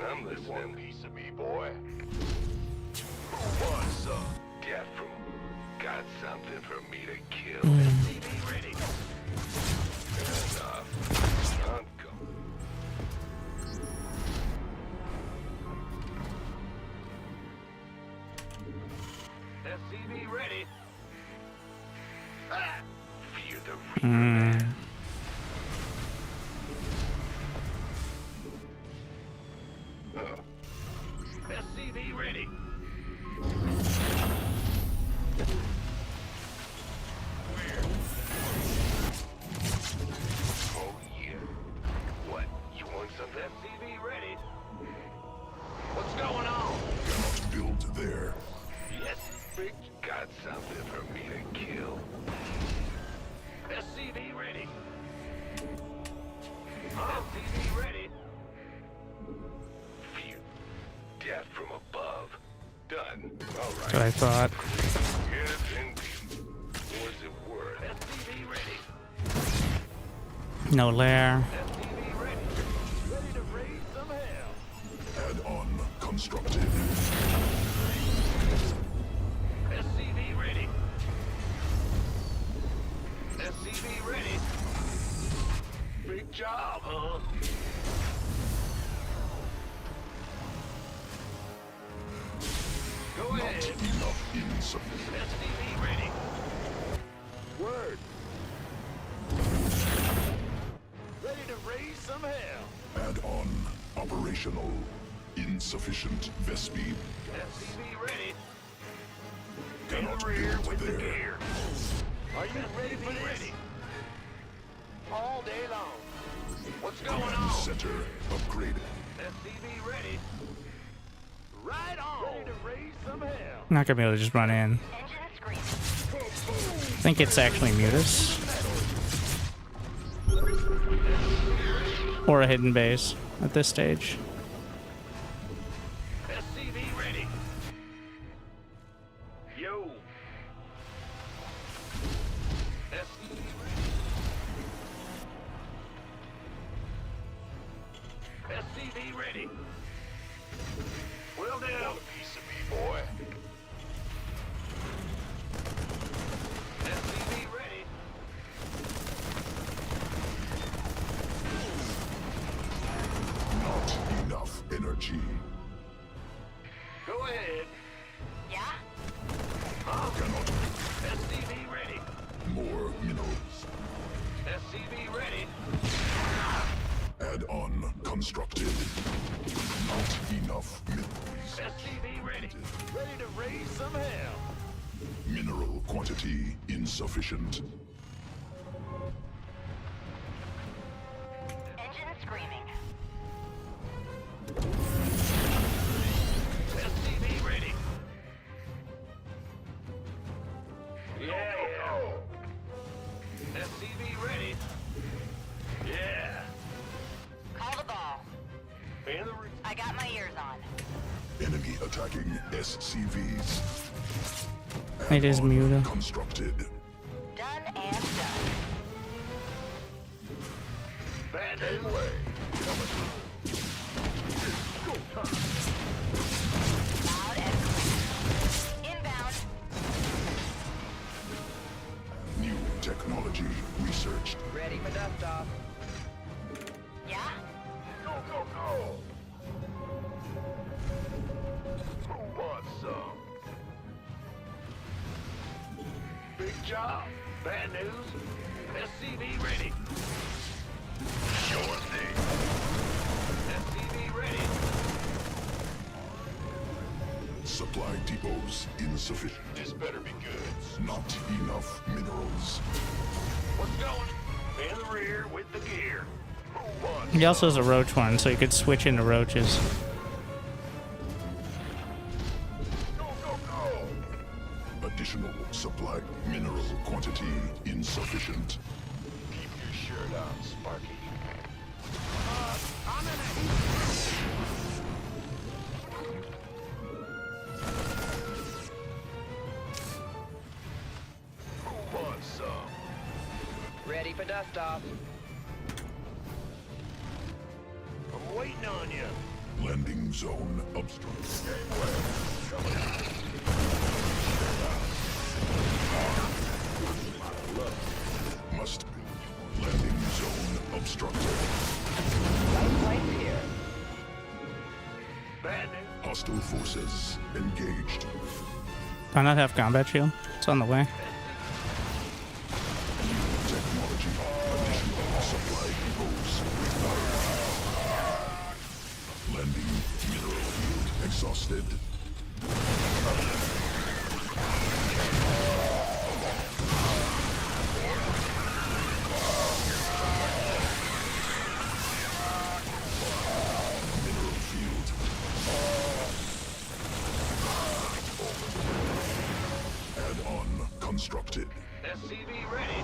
Speaker 3: I'm listening. One piece of me, boy. What's up? Death from got something for me to kill. SCV ready. Enough. I'm going. SCV ready. Ah! Fear the reaper. SCV ready. Oh yeah. What? You want some SCV ready? What's going on?
Speaker 6: Cannot build there.
Speaker 3: Yes, Big got something for me to kill. SCV ready. SCV ready. Fear. Death from above. Done. All right.
Speaker 1: That's what I thought.
Speaker 3: Yes, indeed. Was it word? SCV ready.
Speaker 1: No lair.
Speaker 3: SCV ready. Ready to raise some hell.
Speaker 6: Add-on constructed.
Speaker 3: SCV ready. SCV ready. Big job, huh? Go
Speaker 6: Not
Speaker 3: ahead.
Speaker 6: enough insufficient.
Speaker 3: SCV ready. Word. Ready to raise some hell.
Speaker 6: Add-on operational. Insufficient Vespi.
Speaker 3: SCV ready. In
Speaker 6: Cannot
Speaker 3: the rear
Speaker 6: build
Speaker 3: with the
Speaker 6: there.
Speaker 3: gear. Are you ready for this? All day long. What's going
Speaker 6: Command
Speaker 3: on?
Speaker 6: center upgraded.
Speaker 3: SCV ready. Right on. Ready to raise some hell.
Speaker 1: Not gonna be able to just run in.
Speaker 2: Engine screen.
Speaker 1: I think it's actually Mutus. Or a hidden base at this stage.
Speaker 3: SCV ready. Yo. SCV ready. SCV ready. Will do. Want a piece of me, boy? SCV ready.
Speaker 6: Not enough energy.
Speaker 3: Go ahead.
Speaker 2: Yeah?
Speaker 6: Cannot.
Speaker 3: SCV ready.
Speaker 6: More minerals.
Speaker 3: SCV ready.
Speaker 6: Add-on constructed. Not enough minerals.
Speaker 3: SCV ready. Ready to raise some hell.
Speaker 6: Mineral quantity insufficient.
Speaker 2: Engine screaming.
Speaker 3: SCV ready. Yeah. SCV ready. Yeah.
Speaker 2: Call the ball.
Speaker 3: In the
Speaker 2: I got my ears on.
Speaker 6: Enemy attacking SCVs.
Speaker 1: It is
Speaker 6: Add-on
Speaker 1: Muta.
Speaker 6: constructed.
Speaker 2: Done and done.
Speaker 3: bad way.
Speaker 2: Loud and clear. Inbound.
Speaker 6: New technology researched.
Speaker 7: Ready for dust off.
Speaker 2: Yeah?
Speaker 3: Go, go, go. Who wants some? Big job. Bad news. SCV ready. Sure thing. SCV ready.
Speaker 6: Supply depots insufficient.
Speaker 3: This better be good.
Speaker 6: Not enough minerals.
Speaker 3: What's going? In the rear with the gear. Who wants
Speaker 1: He also has a roach one, so you could switch into roaches.
Speaker 3: Go, go, go.
Speaker 6: Additional supply. Mineral quantity insufficient.
Speaker 3: Keep your shirt on, Sparky. Who wants some?
Speaker 7: Ready for dust off.
Speaker 3: I'm waiting on you.
Speaker 6: Landing zone obstructed.
Speaker 3: Coming out.
Speaker 6: Hostile forces engaged.
Speaker 1: Do I not have combat shield? It's on the way.
Speaker 6: Technology. Additional supply depots required. Landing mineral field exhausted. Mineral field. Add-on constructed.
Speaker 3: SCV ready.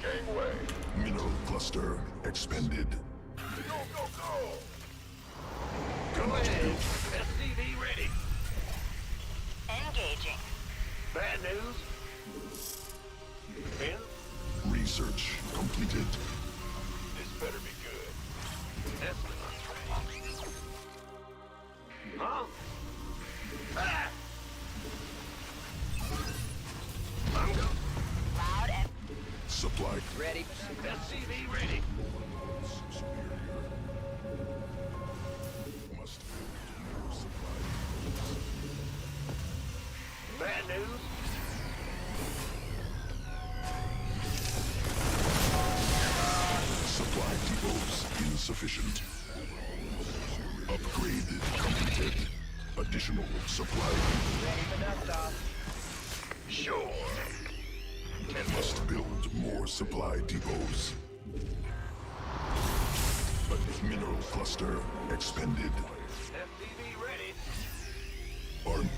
Speaker 6: Gangway. Mineral cluster expended.
Speaker 3: Go, go, go! Go
Speaker 6: Cannot
Speaker 3: ahead.
Speaker 6: build.
Speaker 3: SCV ready.
Speaker 2: Engaging.
Speaker 3: Bad news. Ben,
Speaker 6: Research completed.
Speaker 3: this better be good. Estimates ready. Huh? Ah! I'm go.
Speaker 2: Loud and
Speaker 6: Supply
Speaker 7: Ready.
Speaker 3: SCV ready.
Speaker 6: superior. Must build more supply.
Speaker 3: Bad news.
Speaker 6: Supply depots insufficient. Upgrade completed. Additional supply.
Speaker 7: Ready for dust off.
Speaker 3: Sure.
Speaker 6: Must build more supply depots. A mineral cluster expended.
Speaker 3: SCV ready.
Speaker 6: Arm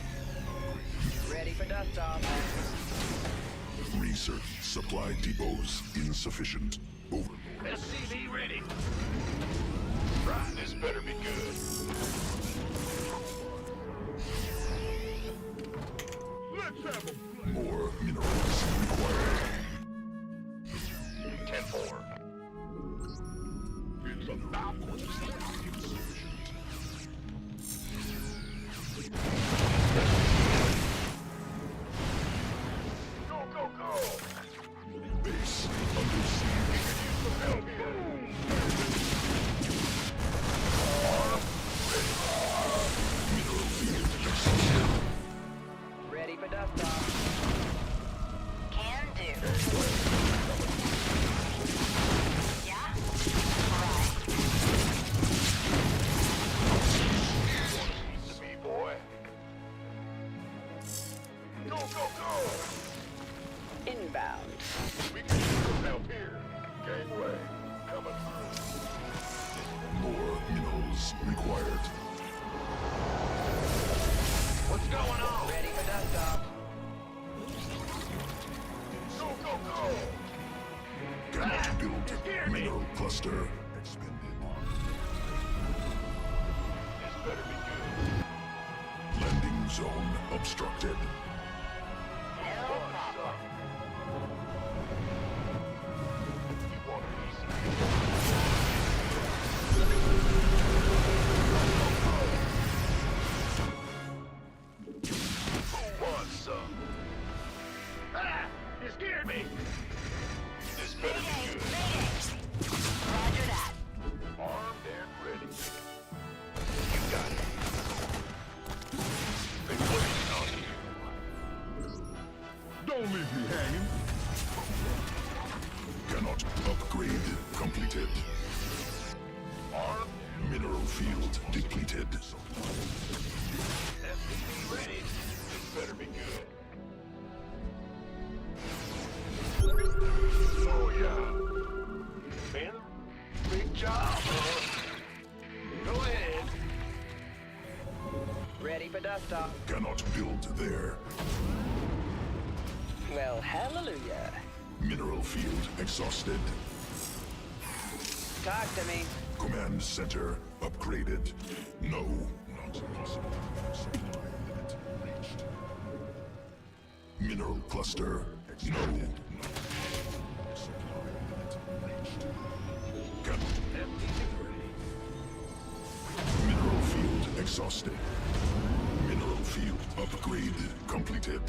Speaker 7: Ready for dust off.
Speaker 6: research supply depots insufficient. Overlord.
Speaker 3: SCV ready. Right, this better be good. Let's have a
Speaker 6: More minerals required.
Speaker 3: 10-4.
Speaker 6: It's about insufficient.
Speaker 3: Go, go, go!
Speaker 6: Base under siege.
Speaker 3: Help here.
Speaker 6: Mineral field exhausted.
Speaker 7: Ready for dust off.
Speaker 2: can do. Yeah? Right.
Speaker 3: Piece of me, boy. Go, go, go!
Speaker 7: Inbound.
Speaker 3: We can use some help here. Gangway. Coming through.
Speaker 6: More minerals required.
Speaker 3: What's going on?
Speaker 7: Ready for dust off.
Speaker 3: Go, go, go!
Speaker 6: Cannot build
Speaker 3: You scared me.
Speaker 6: mineral cluster expended.
Speaker 3: This better be good.
Speaker 6: Landing zone obstructed.
Speaker 2: No problem.
Speaker 3: You want a piece of me? Who wants some? Ah! You scared me! This better
Speaker 2: Mayday,
Speaker 3: be good.
Speaker 2: mayday. Roger that.
Speaker 3: Armed and ready. You got it. Been waiting on you.
Speaker 6: Don't leave me hanging. Cannot upgrade completed.
Speaker 3: Armed,
Speaker 6: Mineral field depleted.
Speaker 3: SCV ready. This better be good. Oh yeah. Ben, big job, huh? Go ahead.
Speaker 7: Ready for dust off.
Speaker 6: Cannot build there.
Speaker 7: Well, hallelujah.
Speaker 6: Mineral field exhausted.
Speaker 7: Talk to me.
Speaker 6: Command center upgraded. No, not possible. Supply limit reached. Mineral cluster. No. Not. Supply limit reached. Cannot.
Speaker 3: SCV ready.
Speaker 6: Mineral field exhausted. Mineral field upgrade completed.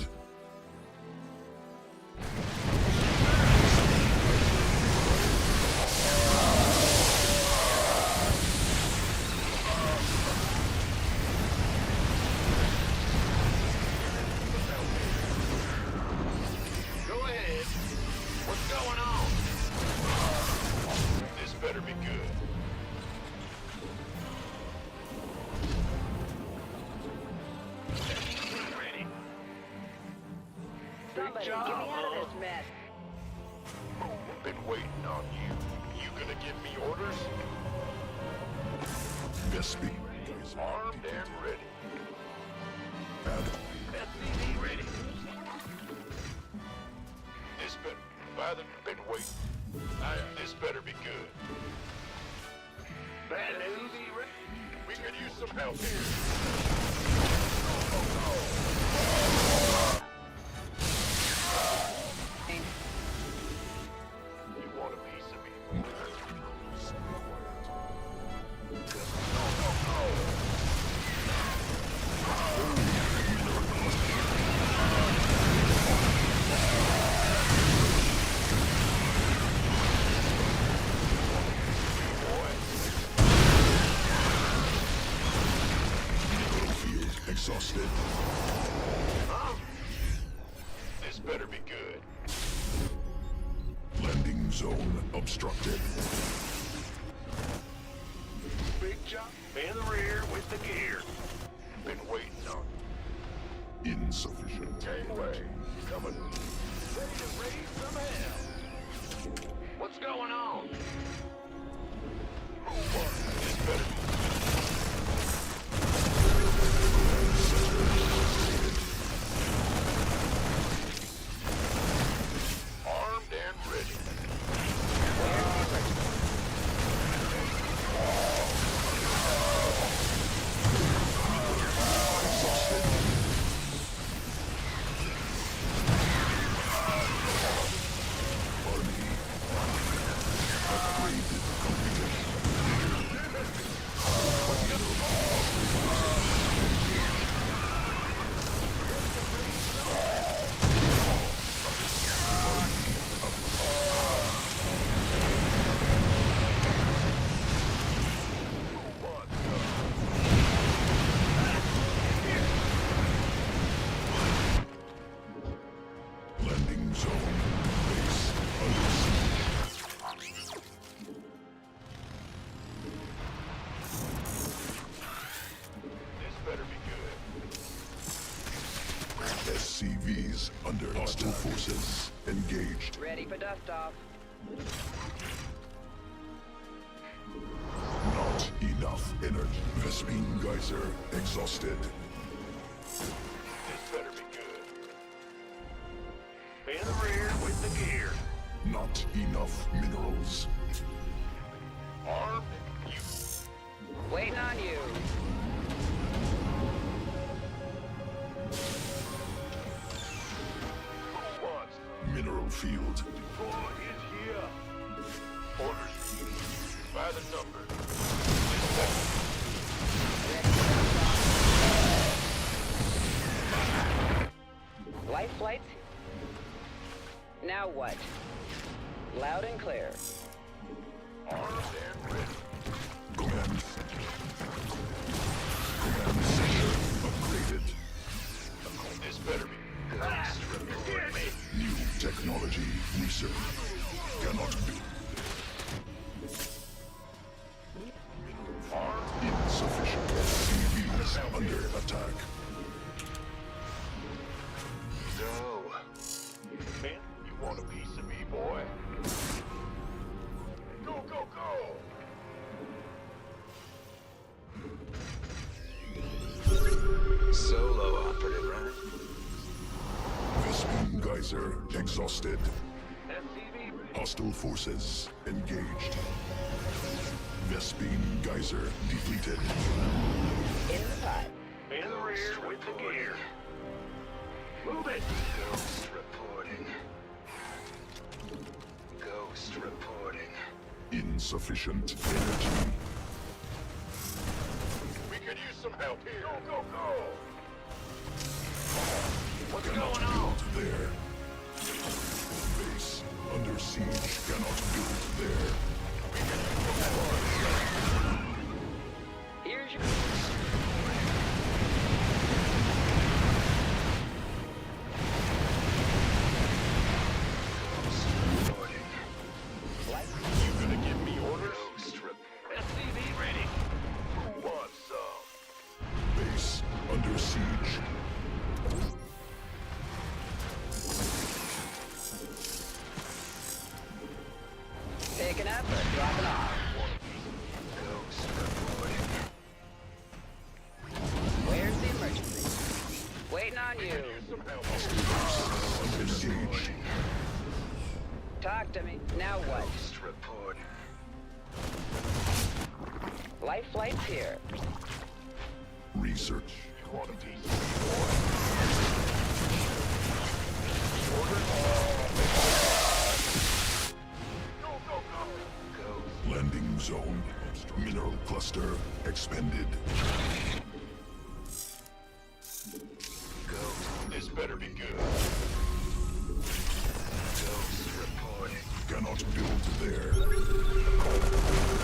Speaker 7: Somebody get me out of this mess.
Speaker 3: Been waiting on you. You gonna give me orders?
Speaker 6: Vespi.
Speaker 3: Armed and ready.
Speaker 6: Add
Speaker 3: SCV ready. This better. Father, been waiting. This better be good. Bad news. We could use some help here. You want a piece of me?
Speaker 6: field exhausted.
Speaker 3: This better be good.
Speaker 6: Landing zone obstructed.
Speaker 3: Big jump in the rear with the gear. Been waiting on
Speaker 6: Insufficient.
Speaker 3: Gangway coming. Ready to raise some hell. What's going on? This better be armed and ready.
Speaker 6: Landing zone. Base under siege.
Speaker 3: This better be good.
Speaker 6: SCVs under hostile forces. Engaged.
Speaker 7: Ready for dust off.
Speaker 6: Not enough energy. Vespine geyser exhausted.
Speaker 3: This better be good. In the rear with the gear.
Speaker 6: Not enough minerals.
Speaker 3: Armed. You.
Speaker 7: Waiting on you.
Speaker 3: Who wants?
Speaker 6: Mineral field.
Speaker 3: Deploy is here. Orders. By the number.
Speaker 7: Light flights. Now what? Loud and clear.
Speaker 3: Armed and ready.
Speaker 6: Command. Command center upgraded.
Speaker 3: This better be. Report me.
Speaker 6: New technology research. Cannot build. Insufficient. CVs under attack.
Speaker 3: No. Man, you want a piece of me, boy? Go, go, go!
Speaker 8: Solo operative, right?
Speaker 6: Vespine geyser exhausted.
Speaker 3: SCV ready.
Speaker 6: Hostile forces engaged. Vespine geyser depleted.
Speaker 7: In the pipe.
Speaker 3: In the rear with the gear. Move it!
Speaker 8: Ghost reporting. Ghost reporting.
Speaker 6: Insufficient energy.
Speaker 3: We could use some help here. Go, go, go! What's
Speaker 6: Cannot
Speaker 3: going on?
Speaker 6: build there. Base under siege. Cannot build there.
Speaker 7: Here's your...
Speaker 8: Reporting.
Speaker 3: You gonna give me orders?
Speaker 8: Ghost reporting.
Speaker 3: SCV ready. Who wants some?
Speaker 6: Base under siege.
Speaker 7: Waiting on you.
Speaker 6: Under siege.
Speaker 7: Talk to me. Now what?
Speaker 8: Ghost reporting.
Speaker 7: Life flight's here.
Speaker 6: Research. Quantity. Landing zone. Mineral cluster expended.
Speaker 8: This better be good. Ghost reporting.
Speaker 6: Cannot build there.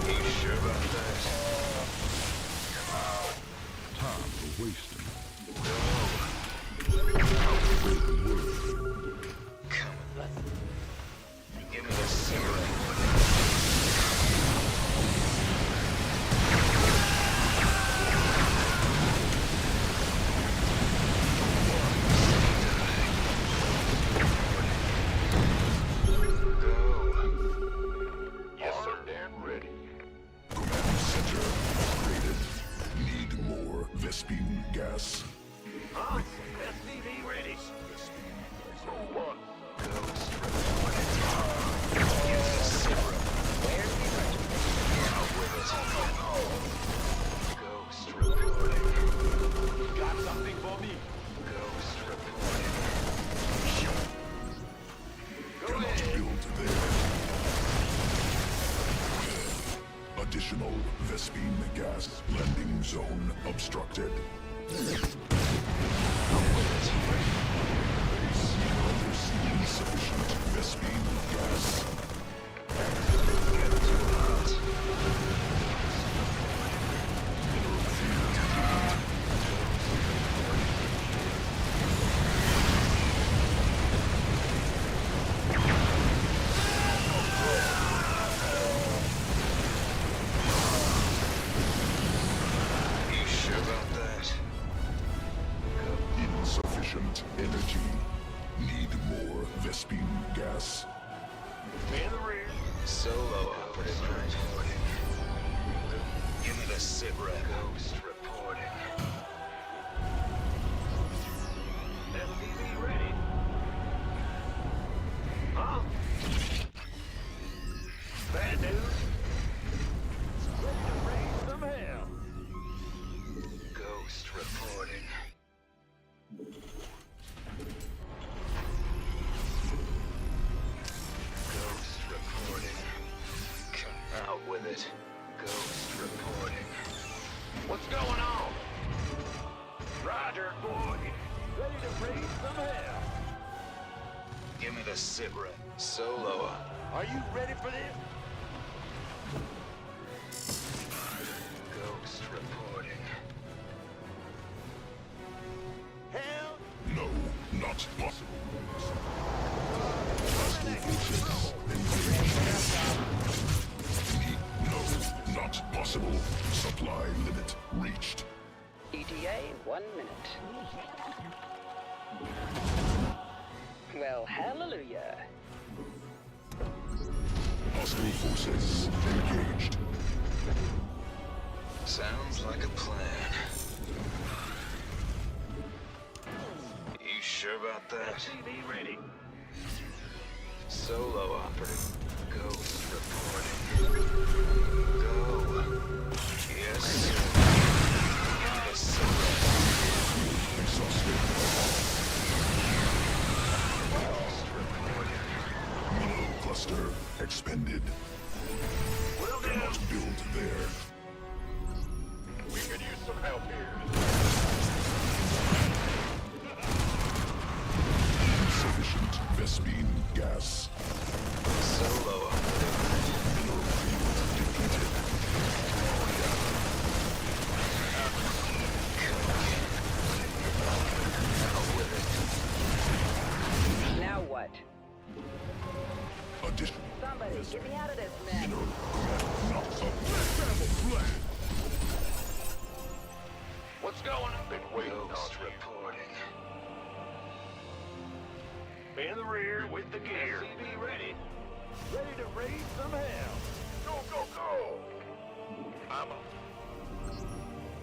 Speaker 8: You sure about that?
Speaker 6: Time for wasting.
Speaker 8: Come on. Give me the cigarette. Yes, sir. Damn ready.
Speaker 6: Command center upgraded. Need more Vespine gas.
Speaker 3: Huh? SCV ready. What?
Speaker 8: Ghost reporting. Give me the cigarette.
Speaker 7: Where's the regiment?
Speaker 8: Out with it. Ghost reporting.
Speaker 3: Got something for me?
Speaker 8: Ghost reporting.
Speaker 3: Go
Speaker 6: Cannot
Speaker 3: ahead.
Speaker 6: build there. Additional Vespine gas. Landing zone obstructed. Insufficient Vespine gas.
Speaker 8: You sure about that?
Speaker 6: Insufficient energy. Need more Vespine gas.
Speaker 3: In the rear.
Speaker 8: Solo operative reporting. Give me the sit rep. Ghost reporting.
Speaker 3: SCV ready. Huh? Bad news. Ready to raise some hell.
Speaker 8: Ghost reporting. Ghost reporting. Come out with it. Ghost reporting.
Speaker 3: What's going on? Roger, boy. Ready to raise some hell.
Speaker 8: Give me the sit rep. Solo up.
Speaker 3: Are you ready for this?
Speaker 8: Ghost reporting.
Speaker 3: Hell,
Speaker 6: No, not possible. Hostile forces engaged. No, not possible. Supply limit reached.
Speaker 7: ETA, 1 minute. Well, hallelujah.
Speaker 6: Hostile forces engaged.
Speaker 8: Sounds like a plan. You sure about that?
Speaker 3: SCV ready.
Speaker 8: Solo operative. Ghost reporting. Go. Yes, sir. Give me the cigarette.
Speaker 6: Exhausted.
Speaker 8: Ghost reporting.
Speaker 6: Mineral cluster expended.
Speaker 3: Will do.
Speaker 6: Cannot build there.
Speaker 3: We could use some help here.
Speaker 6: Insufficient Vespine gas.
Speaker 8: Solo operative.
Speaker 6: Mineral field depleted.
Speaker 8: Out with it.
Speaker 7: Now what?
Speaker 6: Additional
Speaker 7: Somebody get me out of this mess.
Speaker 6: mineral command not up.
Speaker 3: What's going on? Been waiting
Speaker 8: Ghost
Speaker 3: on
Speaker 8: reporting.
Speaker 3: you. In the rear with the gear. SCV ready. Ready to raise some hell. Go, go, go. I'm a...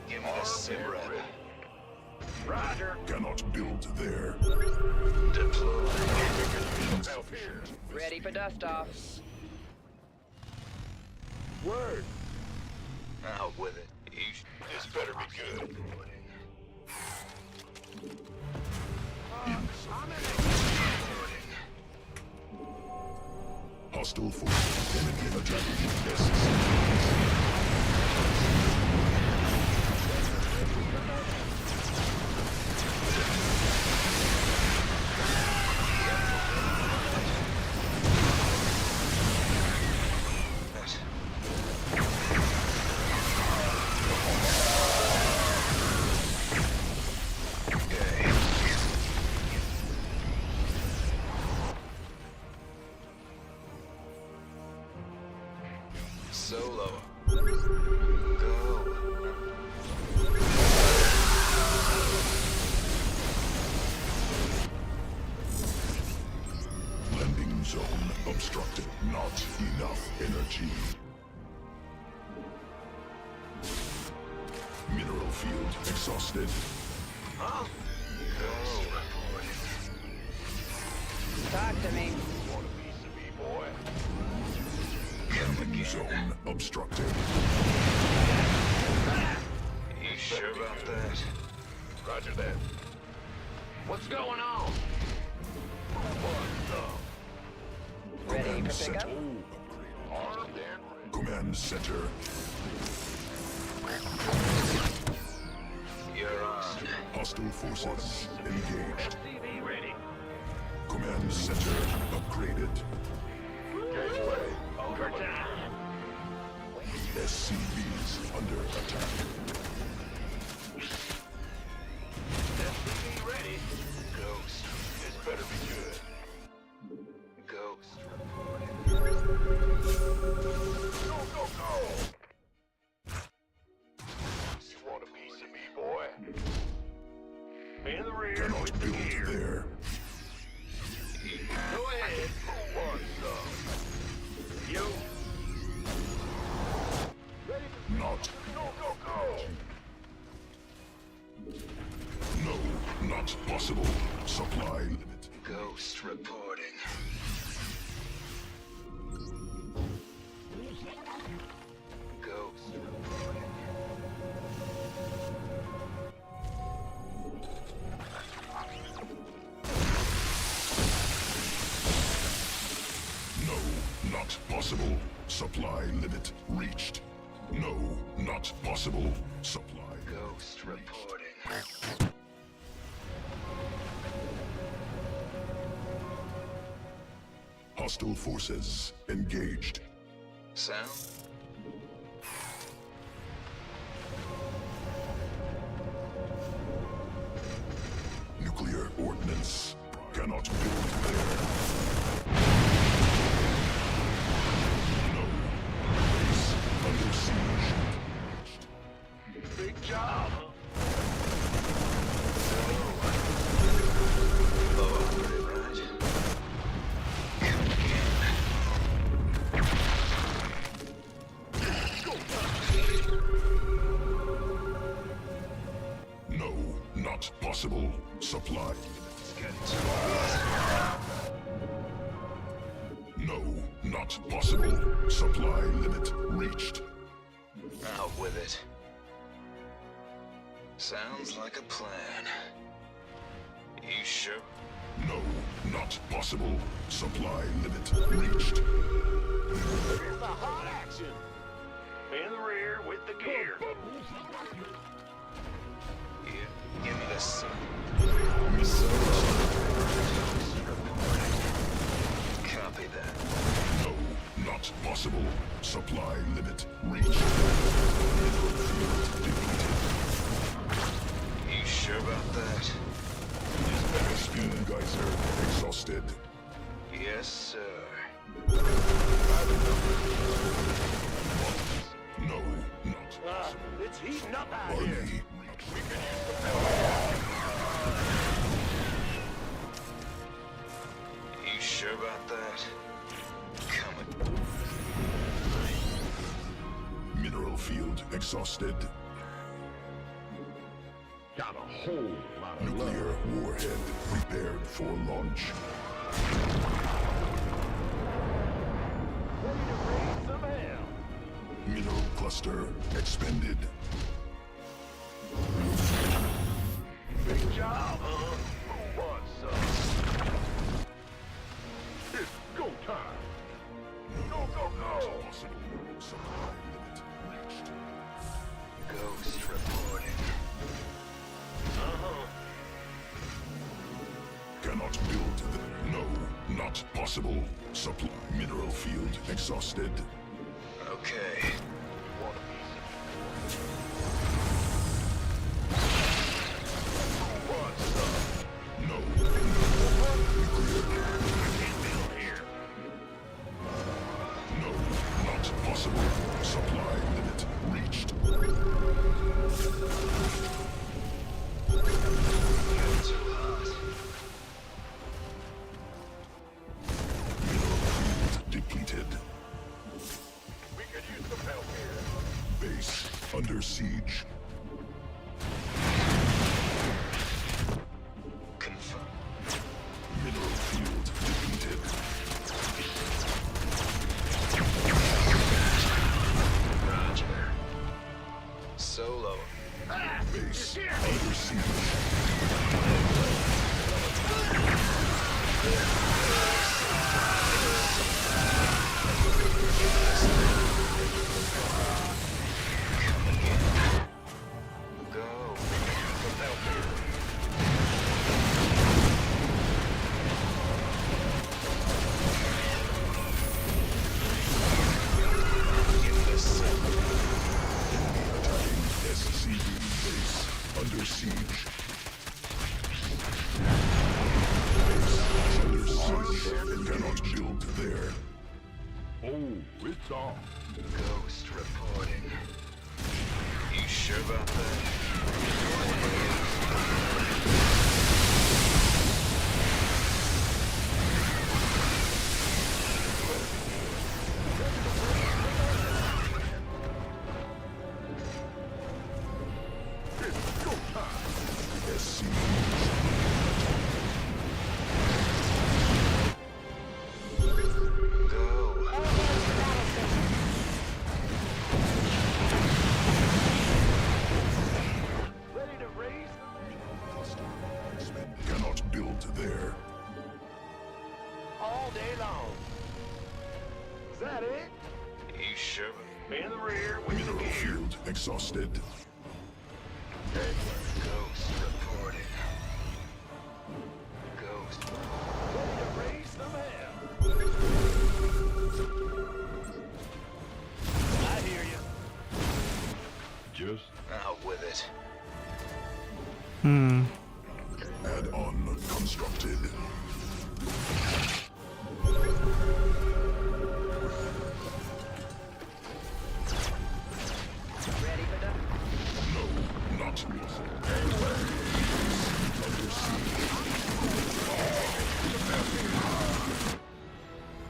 Speaker 8: Give me the sit rep.
Speaker 3: Roger.
Speaker 6: cannot build there.
Speaker 8: Deploy.
Speaker 3: Self here.
Speaker 7: Ready for dust off.
Speaker 3: Word.
Speaker 8: Out with it. This better be good.
Speaker 6: Hostile forces. Enemy attacking. Yes.
Speaker 8: Solo. Go.
Speaker 6: Landing zone obstructed. Not enough energy. Mineral field exhausted.
Speaker 8: Huh? Go.
Speaker 7: Talk to me.
Speaker 3: Want a piece of me, boy?
Speaker 6: Landing zone obstructed.
Speaker 8: You sure about that?
Speaker 3: Roger that. What's going on?
Speaker 7: Ready
Speaker 6: Command
Speaker 7: for pickup?
Speaker 6: center.
Speaker 3: Armed and ready.
Speaker 6: Command center.
Speaker 8: You're on.
Speaker 6: Hostile forces engaged.
Speaker 3: SCV ready.
Speaker 6: Command center upgraded.
Speaker 3: Gateway. Overtime.
Speaker 6: SCVs under attack.
Speaker 3: SCV ready.
Speaker 8: Ghost.
Speaker 3: This better be good.
Speaker 8: Ghost.
Speaker 3: Go, go, go! You want a piece of me, boy? In the rear with
Speaker 6: Cannot
Speaker 3: the
Speaker 6: build
Speaker 3: gear.
Speaker 6: there.
Speaker 3: Go ahead. Who wants some? You. Ready for
Speaker 6: Not.
Speaker 3: go, go, go!
Speaker 6: No, not possible. Supply limit.
Speaker 8: Ghost reporting. Ghost reporting.
Speaker 6: No, not possible. Supply limit reached. No, not possible. Supply.
Speaker 8: Ghost reporting.
Speaker 6: Hostile forces engaged.
Speaker 8: Sound?
Speaker 6: Nuclear ordnance cannot build there. No. Base under siege.
Speaker 3: big job.
Speaker 8: Low operative, right? Come again.
Speaker 6: No, not possible. Supply.
Speaker 8: It's getting too hot.
Speaker 6: No, not possible. Supply limit reached.
Speaker 8: Out with it. Sounds like a plan. You sure?
Speaker 6: No, not possible. Supply limit reached.
Speaker 3: Here's the hot action. In the rear with the gear.
Speaker 8: Yeah, give me this. Copy that.
Speaker 6: No, not possible. Supply limit reached. Depleted.
Speaker 8: You sure about that?
Speaker 6: Spin geyser exhausted.
Speaker 8: Yes, sir.
Speaker 6: No, not
Speaker 3: It's heating up out here.
Speaker 6: army.
Speaker 3: We can use the power.
Speaker 8: You sure about that? Coming.
Speaker 6: Mineral field exhausted.
Speaker 3: Got a whole lot
Speaker 6: Nuclear warhead prepared for launch.
Speaker 3: Ready to raise some hell.
Speaker 6: Mineral cluster expended.
Speaker 3: Big job, huh? Who wants some? It's go time. Go, go, go.
Speaker 6: Possible supply limit reached.
Speaker 8: Ghost reporting.
Speaker 6: Cannot build the... No, not possible. Supply mineral field exhausted.
Speaker 8: Okay.
Speaker 3: Want a piece of who wants some?
Speaker 6: No.
Speaker 3: I can't build here.
Speaker 6: No, not possible. Supply limit reached.
Speaker 8: You're too hot.
Speaker 6: Mineral field depleted.
Speaker 3: We could use some help here.
Speaker 6: Base under siege.
Speaker 8: Confirm.
Speaker 6: Mineral field depleted.
Speaker 8: Roger. Solo.
Speaker 6: Base under siege.
Speaker 8: Go.
Speaker 3: Some help here.
Speaker 8: Give me a sip.
Speaker 6: Attacking SCV base under siege. Base under siege. Cannot build there.
Speaker 3: Oh, it's on.
Speaker 8: Ghost reporting. You sure about that?
Speaker 3: It's go time.
Speaker 6: SCV.
Speaker 8: Go.
Speaker 3: Ready to raise?
Speaker 6: Cannot build there.
Speaker 3: All day long. Is that it?
Speaker 8: You sure?
Speaker 3: In the rear with the
Speaker 6: Mineral
Speaker 3: gear.
Speaker 6: field exhausted.
Speaker 8: Ghost reporting. Ghost.
Speaker 3: Ready to raise some hell. I hear you. Just
Speaker 8: Out with it.
Speaker 6: Add-on constructed.
Speaker 7: Ready for the...
Speaker 6: No, not possible.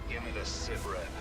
Speaker 8: Give me the sit rep.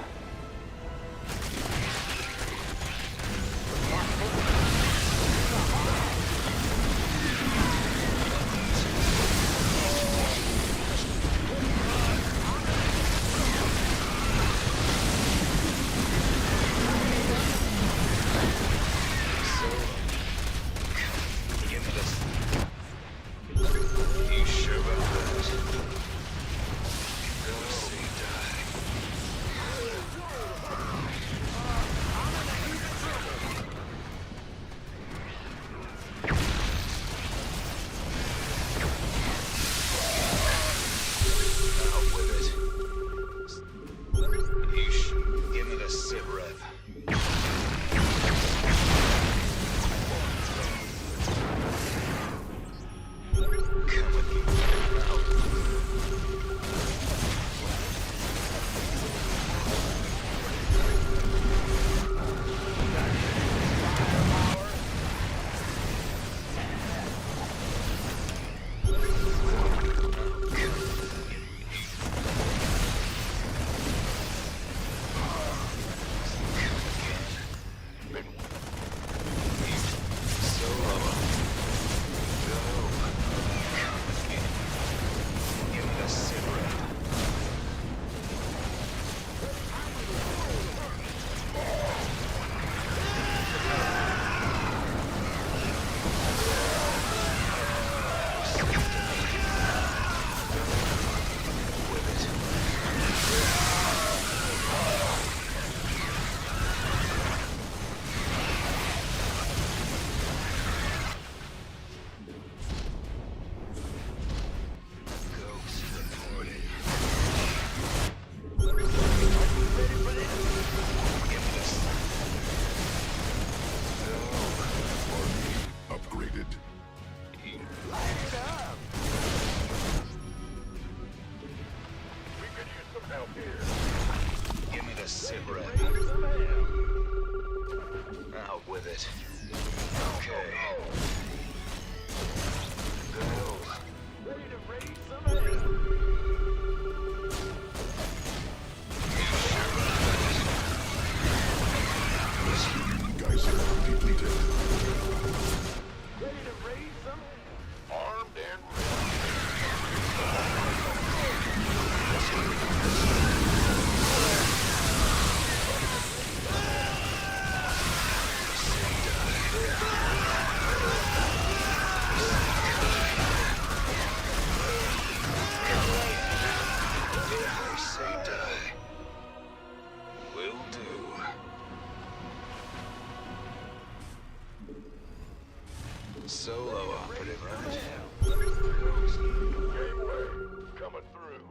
Speaker 3: coming through.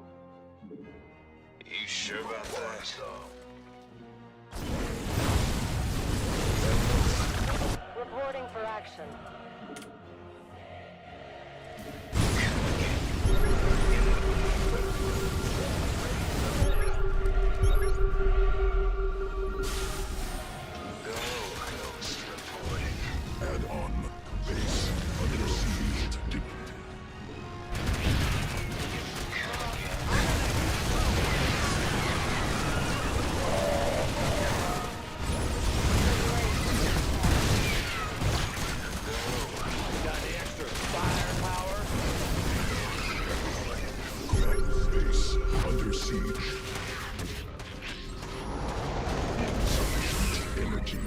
Speaker 8: You sure about that?
Speaker 2: Reporting for action.
Speaker 8: Ghost reporting.
Speaker 6: Add-on. Base under siege depleted.
Speaker 3: Got the extra firepower.
Speaker 6: Base under siege. Insufficient energy.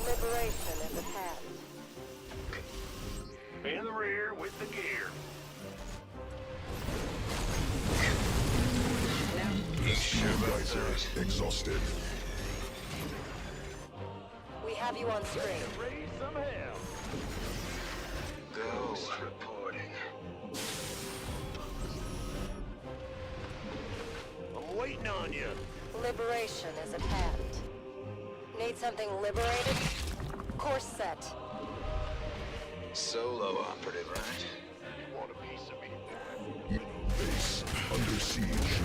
Speaker 2: Liberation is a path.
Speaker 3: In the rear with the gear.
Speaker 8: You sure about
Speaker 6: Geyser
Speaker 8: that?
Speaker 6: exhausted.
Speaker 2: We have you on screen.
Speaker 3: Raise some hell.
Speaker 8: Ghost reporting.
Speaker 3: I'm waiting on you.
Speaker 2: Liberation is at hand. Need something liberated? Course set.
Speaker 8: Solo operative, right?
Speaker 3: You want a piece of me?
Speaker 6: Base under siege.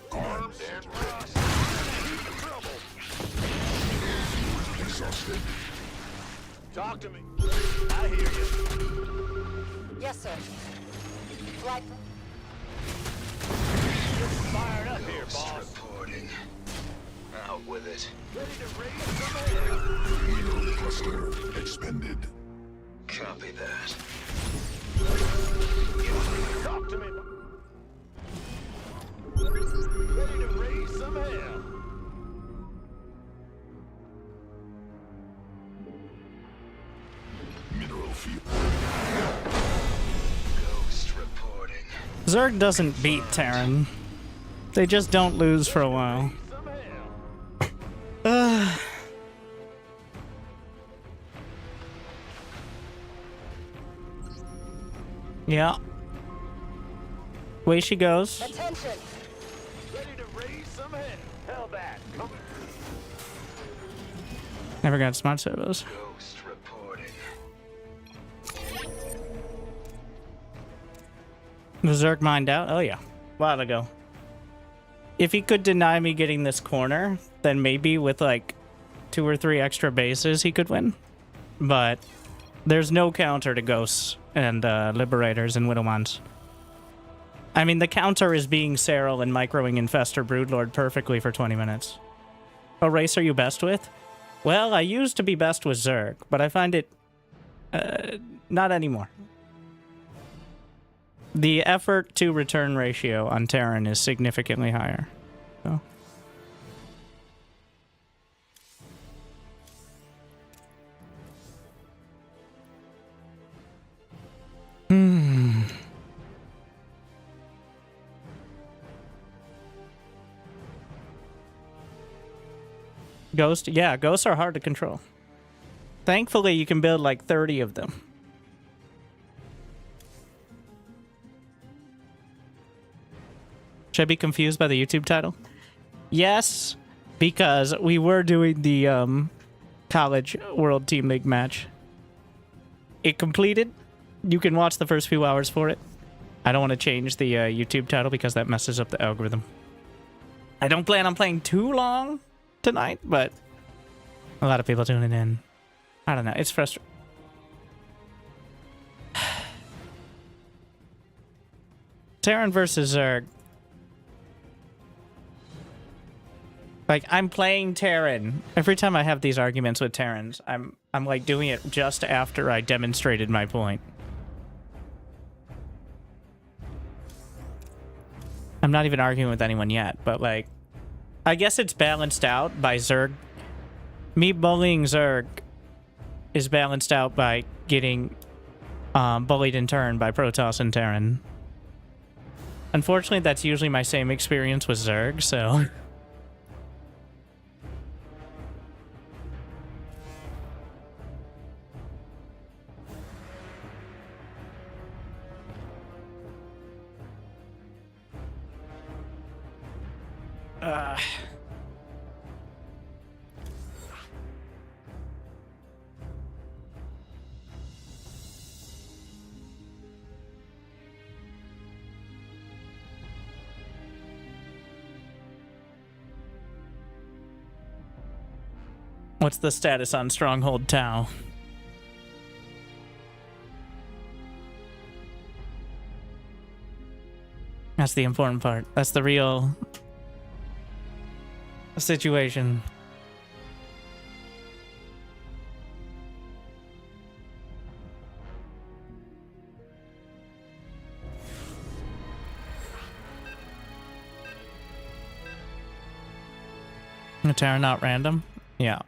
Speaker 6: Command
Speaker 3: And trouble.
Speaker 6: exhausted.
Speaker 3: Talk to me. I hear you.
Speaker 2: Yes, sir. Flight.
Speaker 3: Fired up here,
Speaker 8: Ghost
Speaker 3: boss.
Speaker 8: reporting. Out with it.
Speaker 3: Ready to raise some hell.
Speaker 6: Mineral cluster expended.
Speaker 8: Copy that.
Speaker 3: Talk to me. Ready to raise some hell.
Speaker 6: Mineral field.
Speaker 8: Ghost reporting.
Speaker 1: Zerg doesn't beat Terran. They just don't lose for a while.
Speaker 3: Some hell.
Speaker 1: Yeah. Way she goes.
Speaker 2: Attention.
Speaker 3: Ready to raise some hell. Hell back. Come.
Speaker 1: Never got smart servos.
Speaker 8: Ghost reporting.
Speaker 1: The Zerg mined out? Oh yeah. While ago. If he could deny me getting this corner, then maybe with like 2 or 3 extra bases he could win. But there's no counter to Ghosts and Liberators and Widowmans. I mean, the counter is being Cyril and microing Infestor Broodlord perfectly for 20 minutes. What race are you best with? Well, I used to be best with Zerg, but I find it not anymore. The effort to return ratio on Terran is significantly higher. So. Ghost? Yeah, ghosts are hard to control. Thankfully, you can build like 30 of them. Should I be confused by the YouTube title? Yes, because we were doing the College World Team League match. It completed. You can watch the first few hours for it. I don't want to change the YouTube title because that messes up the algorithm. I don't plan on playing too long tonight, but a lot of people tuning in. I don't know. It's frustrating. Terran versus Zerg. Like, I'm playing Terran. Every time I have these arguments with Terrans, I'm like doing it just after I demonstrated my point. I'm not even arguing with anyone yet, but like, I guess it's balanced out by Zerg. Me bullying Zerg is balanced out by getting bullied in turn by Protoss and Terran. Unfortunately, that's usually my same experience with Zerg, so... What's the status on Stronghold Tau? That's the important part. That's the real situation. Terra not random? Yeah.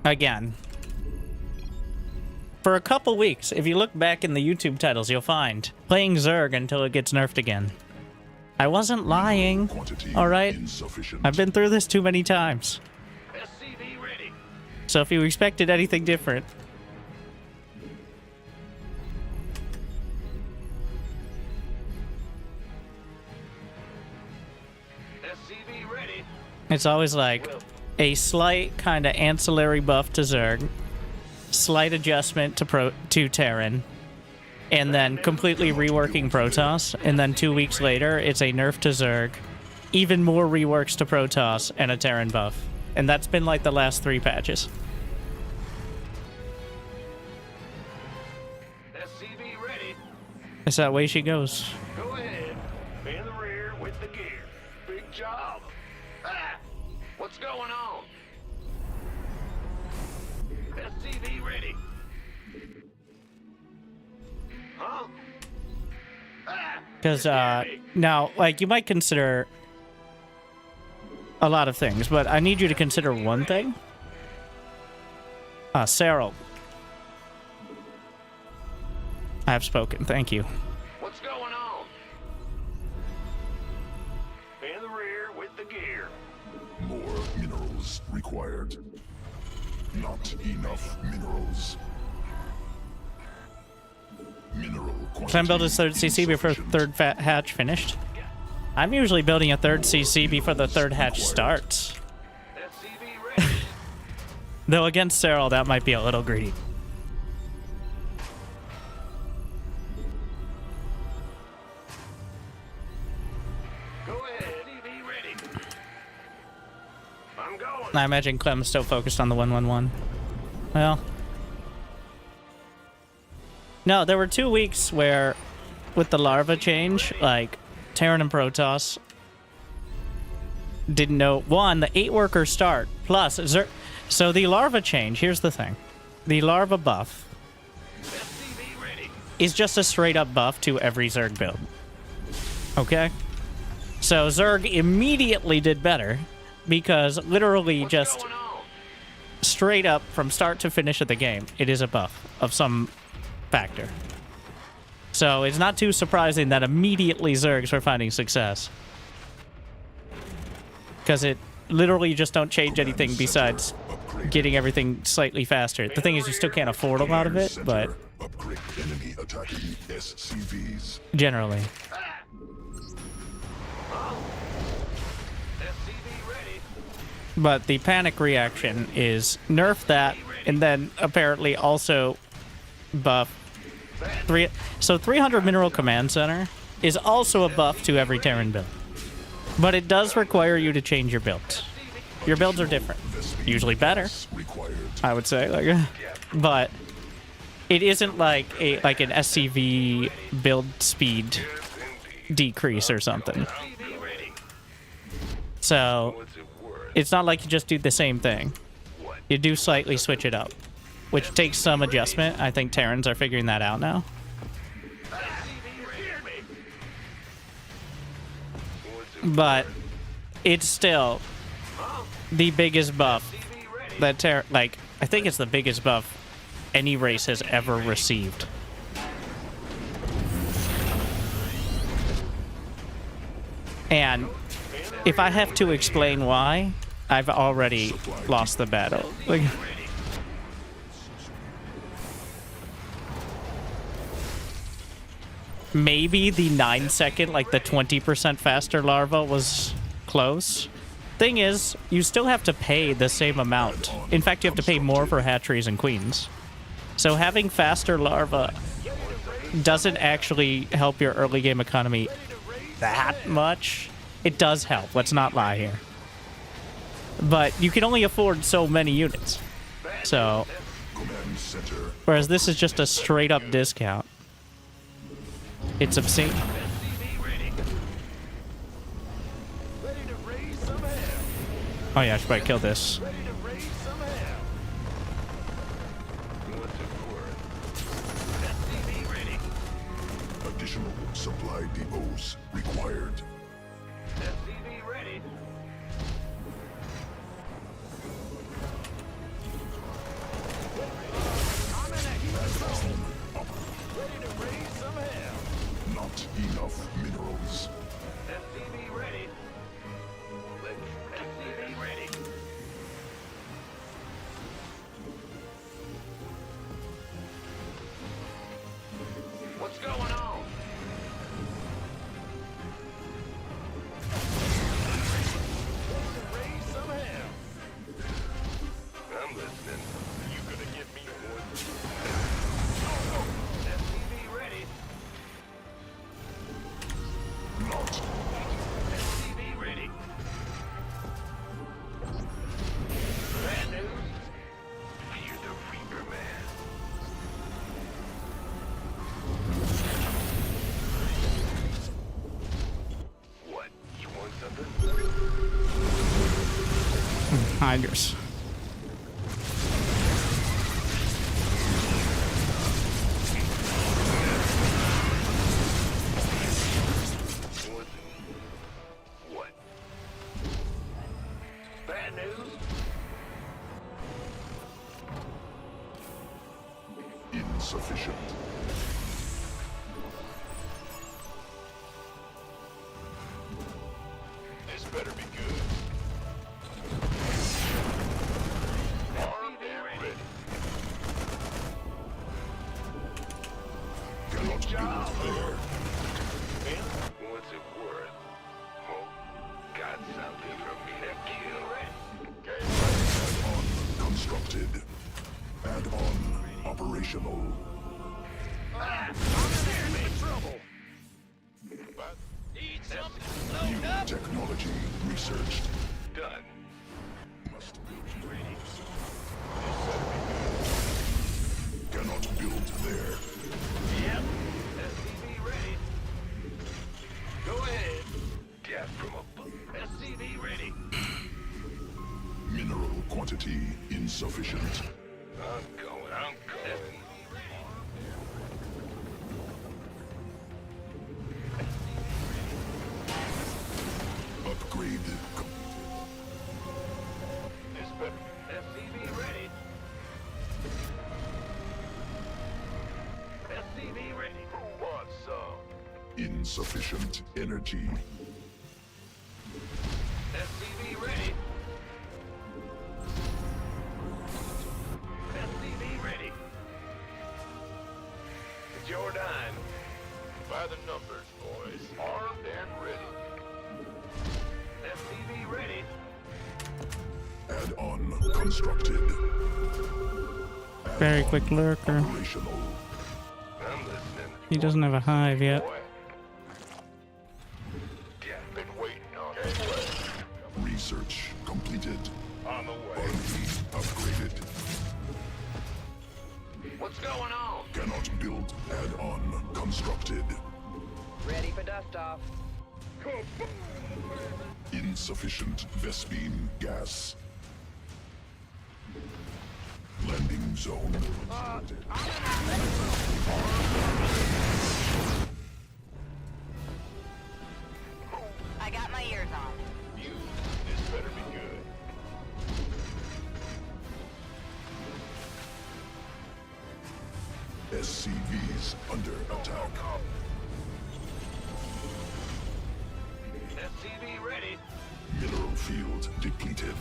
Speaker 1: Again. For a couple weeks, if you look back in the YouTube titles, you'll find playing Zerg until it gets nerfed again. I wasn't lying.
Speaker 6: Quantity
Speaker 1: Alright?
Speaker 6: insufficient.
Speaker 1: I've been through this too many times.
Speaker 3: SCV ready.
Speaker 1: So if you expected anything different,
Speaker 3: SCV ready.
Speaker 1: it's always like a slight kind of ancillary buff to Zerg, slight adjustment to Terran, and then completely reworking Protoss, and then 2 weeks later, it's a nerf to Zerg, even more reworks to Protoss, and a Terran buff. And that's been like the last 3 patches.
Speaker 3: SCV ready.
Speaker 1: It's that way she goes.
Speaker 3: Go ahead. In the rear with the gear. Big job. Ah! What's going on? SCV ready. Huh? Ah!
Speaker 1: Because, now, like, you might consider a lot of things, but I need you to consider one thing. Cyril. I have spoken, thank you.
Speaker 3: What's going on? In the rear with the gear.
Speaker 6: More minerals required. Not enough minerals. Mineral quantity.
Speaker 1: Can I build his third CC before third hatch finished? I'm usually building a third CC before the third hatch starts.
Speaker 3: SCV ready.
Speaker 1: Though against Cyril, that might be a little greedy.
Speaker 3: Go ahead. SCV ready. I'm going.
Speaker 1: I imagine Clem's still focused on the 111. Well, no, there were 2 weeks where, with the larva change, like, Terran and Protoss didn't know. One, the 8-worker start, plus, so the larva change, here's the thing. The larva buff
Speaker 3: SCV ready.
Speaker 1: is just a straight-up buff to every Zerg build. Okay? So Zerg immediately did better, because literally
Speaker 3: What's
Speaker 1: just
Speaker 3: going on?
Speaker 1: straight up from start to finish of the game, it is a buff of some factor. So it's not too surprising that immediately Zergs were finding success. Because it literally just don't change anything besides getting everything slightly faster. The thing is, you still can't afford a lot of it, but
Speaker 6: Upgrade enemy attacking SCVs.
Speaker 1: generally.
Speaker 3: SCV ready.
Speaker 1: But the panic reaction is nerf that, and then apparently also buff 300 Mineral Command Center is also a buff to every Terran build. But it does require you to change your builds. Your builds are different. Usually better,
Speaker 6: Required.
Speaker 1: I would say. Like, but it isn't like an SCV build speed decrease or something.
Speaker 3: SCV ready.
Speaker 1: So
Speaker 3: What's it worth?
Speaker 1: it's not like you just do the same thing. You do slightly switch it up, which takes some adjustment. I think Terrans are figuring that out now. But it's still the biggest buff that I think it's the biggest buff any race has ever received. And if I have to explain why, I've already lost the battle. Like, maybe the 9-second, like the 20% faster larva was close. Thing is, you still have to pay the same amount. In fact, you have to pay more for hatcheries and queens. So having faster larva doesn't actually help your early game economy that much. It does help, let's not lie here. But you can only afford so many units. So, whereas this is just a straight up discount. It's obscene. Oh yeah, I should probably kill this.
Speaker 6: Additional supply depots required.
Speaker 3: SCV ready. Ready to raise some hell.
Speaker 6: Not enough minerals.
Speaker 3: SCV ready. SCV ready. What's going on? Raise some hell. I'm listening. You gonna give me one? SCV ready.
Speaker 6: Not.
Speaker 3: SCV ready. Bad news. Fear the Reaper Man. What? You want something?
Speaker 1: Hiders.
Speaker 3: What? Bad news?
Speaker 6: Insufficient.
Speaker 3: This better be good. Armed and ready.
Speaker 6: Cannot build there.
Speaker 3: What's it worth? Oh, got something for me to kill.
Speaker 6: Add-on constructed. Add-on operational.
Speaker 3: I'm in trouble. Need something
Speaker 6: New technology researched.
Speaker 3: done.
Speaker 6: Must build ready. Cannot build there.
Speaker 3: Yep. SCV ready. Go ahead. Death from above. SCV ready.
Speaker 6: Mineral quantity insufficient.
Speaker 3: I'm going. SCV ready.
Speaker 6: Upgrade completed.
Speaker 3: This better. SCV ready. SCV ready. Who wants some?
Speaker 6: Insufficient energy.
Speaker 3: SCV ready. SCV ready. It's your dime. By the numbers, boys. Armed and ready. SCV ready.
Speaker 6: Add-on constructed.
Speaker 1: Very quick lurker.
Speaker 6: Operational.
Speaker 3: I'm listening.
Speaker 1: He doesn't have a hive yet.
Speaker 3: Boy. Yeah, been waiting on it.
Speaker 6: Research completed.
Speaker 3: On the way.
Speaker 6: Army upgraded.
Speaker 3: What's going on?
Speaker 6: Cannot build. Add-on constructed.
Speaker 7: Ready for dust off.
Speaker 6: Insufficient Vespine gas. Landing zone.
Speaker 2: I got my ears on.
Speaker 3: This better be good.
Speaker 6: SCVs under attack.
Speaker 3: SCV ready.
Speaker 6: Mineral field depleted.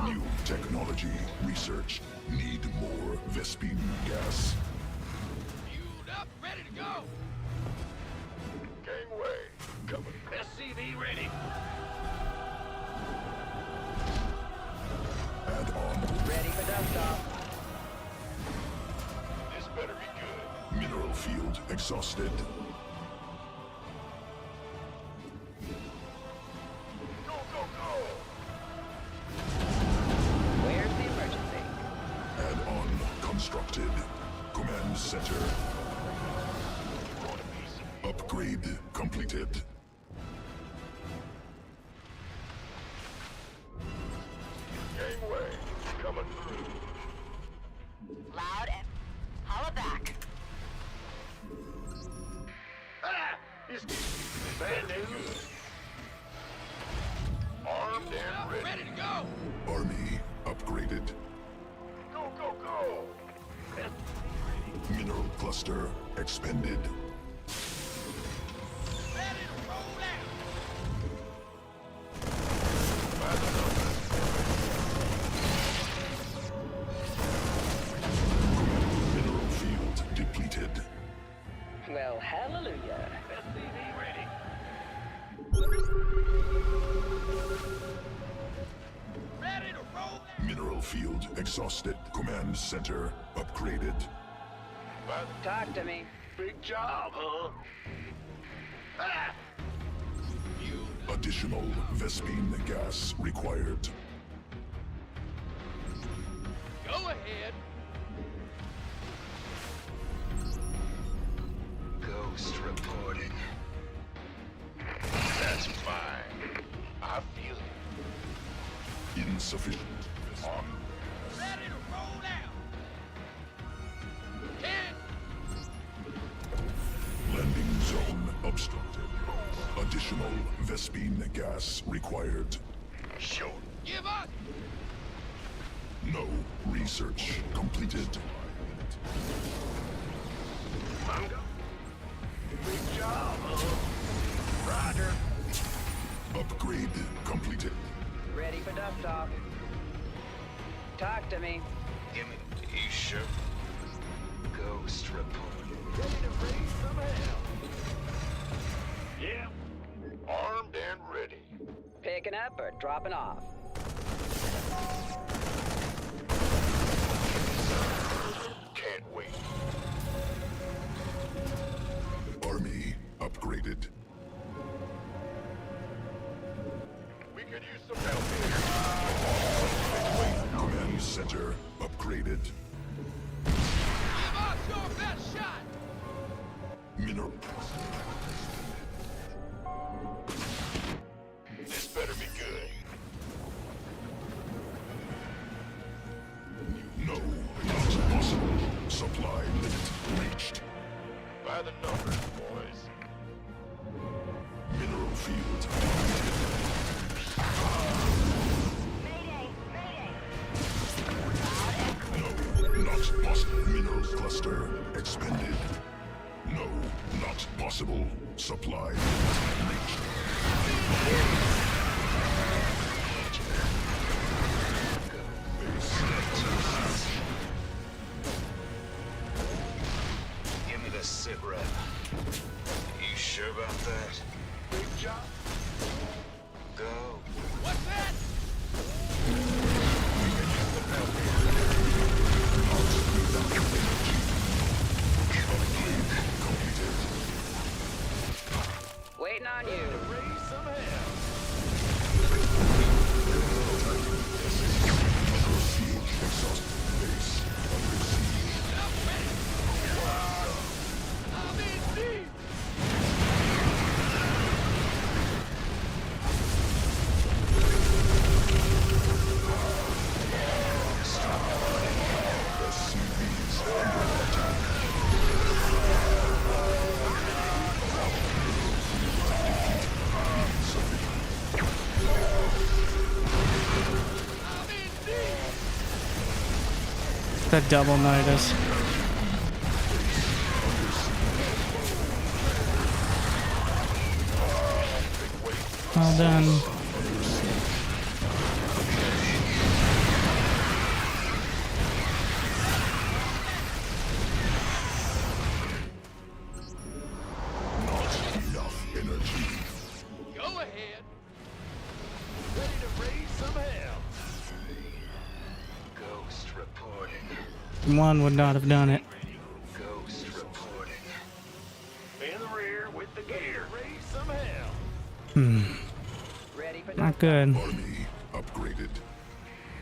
Speaker 6: New technology researched. Need more Vespine gas.
Speaker 3: Fueled up, ready to go. SCV ready.
Speaker 6: Add on.
Speaker 7: Ready for dust off.
Speaker 3: This better be good.
Speaker 6: Mineral field exhausted.
Speaker 3: Go, go, go!
Speaker 7: Where's the emergency?
Speaker 6: Add on constructed. Command center.
Speaker 3: Want a piece of me?
Speaker 6: Upgrade completed.
Speaker 3: Gangway, coming through.
Speaker 2: Loud and holla back.
Speaker 3: Ah! He's banding good. Armed and ready. to go!
Speaker 6: Army upgraded.
Speaker 3: Go, go, go!
Speaker 6: Mineral cluster expanded.
Speaker 3: Ready to roll out! By the numbers.
Speaker 6: Mineral field depleted.
Speaker 7: Well, hallelujah.
Speaker 3: SCV ready. Ready to roll out!
Speaker 6: Mineral field exhausted. Command center upgraded.
Speaker 3: By the
Speaker 7: Talk to me.
Speaker 3: big job, huh? Ah!
Speaker 6: Additional Vespine gas required.
Speaker 3: Go ahead.
Speaker 8: Ghost reporting.
Speaker 3: That's fine. I feel it.
Speaker 6: Insufficient.
Speaker 3: Ready to roll out. Ten.
Speaker 6: Landing zone obstructed. Additional Vespine gas required.
Speaker 3: Show. Give up.
Speaker 6: No research completed.
Speaker 3: Manga. Big job, huh? Roger.
Speaker 6: Upgrade completed.
Speaker 7: Ready for dust off. Talk to me.
Speaker 8: Give me. You sure? Ghost reporting.
Speaker 3: Ready to raise some hell. Yeah. Armed and ready.
Speaker 7: Picking up or dropping off?
Speaker 3: Can't wait.
Speaker 6: Army upgraded.
Speaker 3: We could use some help here.
Speaker 6: Command center upgraded.
Speaker 3: Give us your best shot.
Speaker 6: Mineral.
Speaker 3: This better be good.
Speaker 6: No, not possible. Supply limit reached.
Speaker 3: By the numbers, boys.
Speaker 6: Mineral field.
Speaker 2: Mayday, mayday.
Speaker 6: No, not possible. Mineral cluster expanded. No, not possible. Supply limit reached.
Speaker 8: Give me the sit rep. You sure about that?
Speaker 3: Big job.
Speaker 8: Go.
Speaker 3: What's that?
Speaker 7: Waiting on you.
Speaker 3: Raise some hell.
Speaker 6: Field exhausted. Base under siege.
Speaker 3: I'm in deep.
Speaker 6: SCVs under attack.
Speaker 3: I'm in deep.
Speaker 1: The double nidus. Well done.
Speaker 6: Not enough energy.
Speaker 3: Go ahead. Ready to raise some hell.
Speaker 8: Ghost reporting.
Speaker 1: One would not have done it.
Speaker 8: Ghost reporting.
Speaker 3: In the rear with the gear. Raise some hell.
Speaker 7: Ready for
Speaker 1: Not good.
Speaker 6: Army upgraded.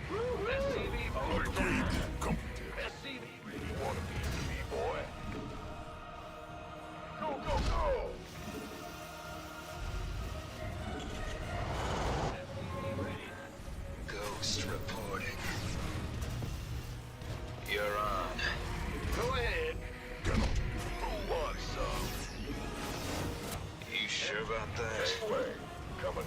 Speaker 3: SCV over
Speaker 6: Upgrade
Speaker 3: time.
Speaker 6: completed.
Speaker 3: SCV. You want a piece of me, boy? Go, go, go!
Speaker 8: Ghost reporting. You're on.
Speaker 3: Go ahead.
Speaker 6: Cannot.
Speaker 3: Who wants some?
Speaker 8: You sure about that?
Speaker 3: Anyway, coming.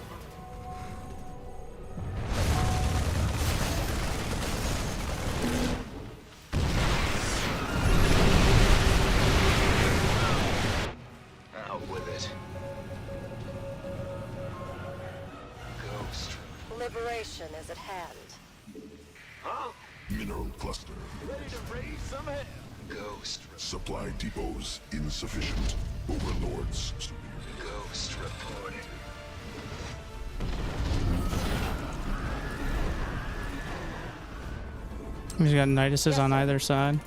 Speaker 8: Out with it. Ghost.
Speaker 2: Liberation is at hand.
Speaker 3: Huh?
Speaker 6: Mineral cluster.
Speaker 3: Ready to raise some hell.
Speaker 8: Ghost.
Speaker 6: Supply depots insufficient. Overlords.
Speaker 8: Ghost reporting.
Speaker 1: He's got nituses on either side.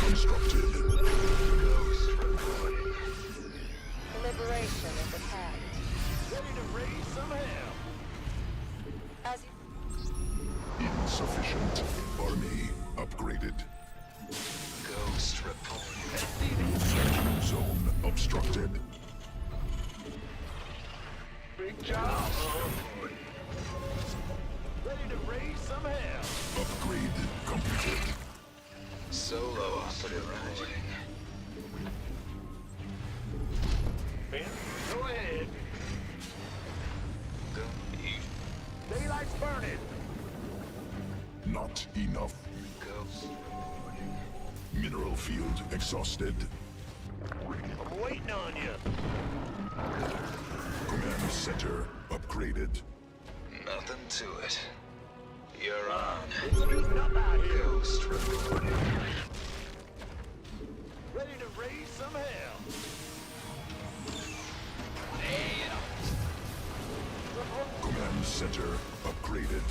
Speaker 6: Constructed.
Speaker 8: Ghost reporting.
Speaker 2: Liberation is at hand.
Speaker 3: Ready to raise some hell.
Speaker 2: As you
Speaker 6: Insufficient. Army upgraded.
Speaker 8: Ghost reporting.
Speaker 6: Zone obstructed.
Speaker 3: Big job. Ready to raise some hell.
Speaker 6: Upgrade completed.
Speaker 8: Solo operative reporting.
Speaker 3: Ben, go ahead. Daylight's burning.
Speaker 6: Not enough.
Speaker 8: Ghost reporting.
Speaker 6: Mineral field exhausted.
Speaker 3: I'm waiting on you.
Speaker 6: Command center upgraded.
Speaker 8: Nothing to it. You're on.
Speaker 3: It's heating up out here.
Speaker 8: Ghost reporting.
Speaker 3: Ready to raise some hell.
Speaker 6: Command center upgraded.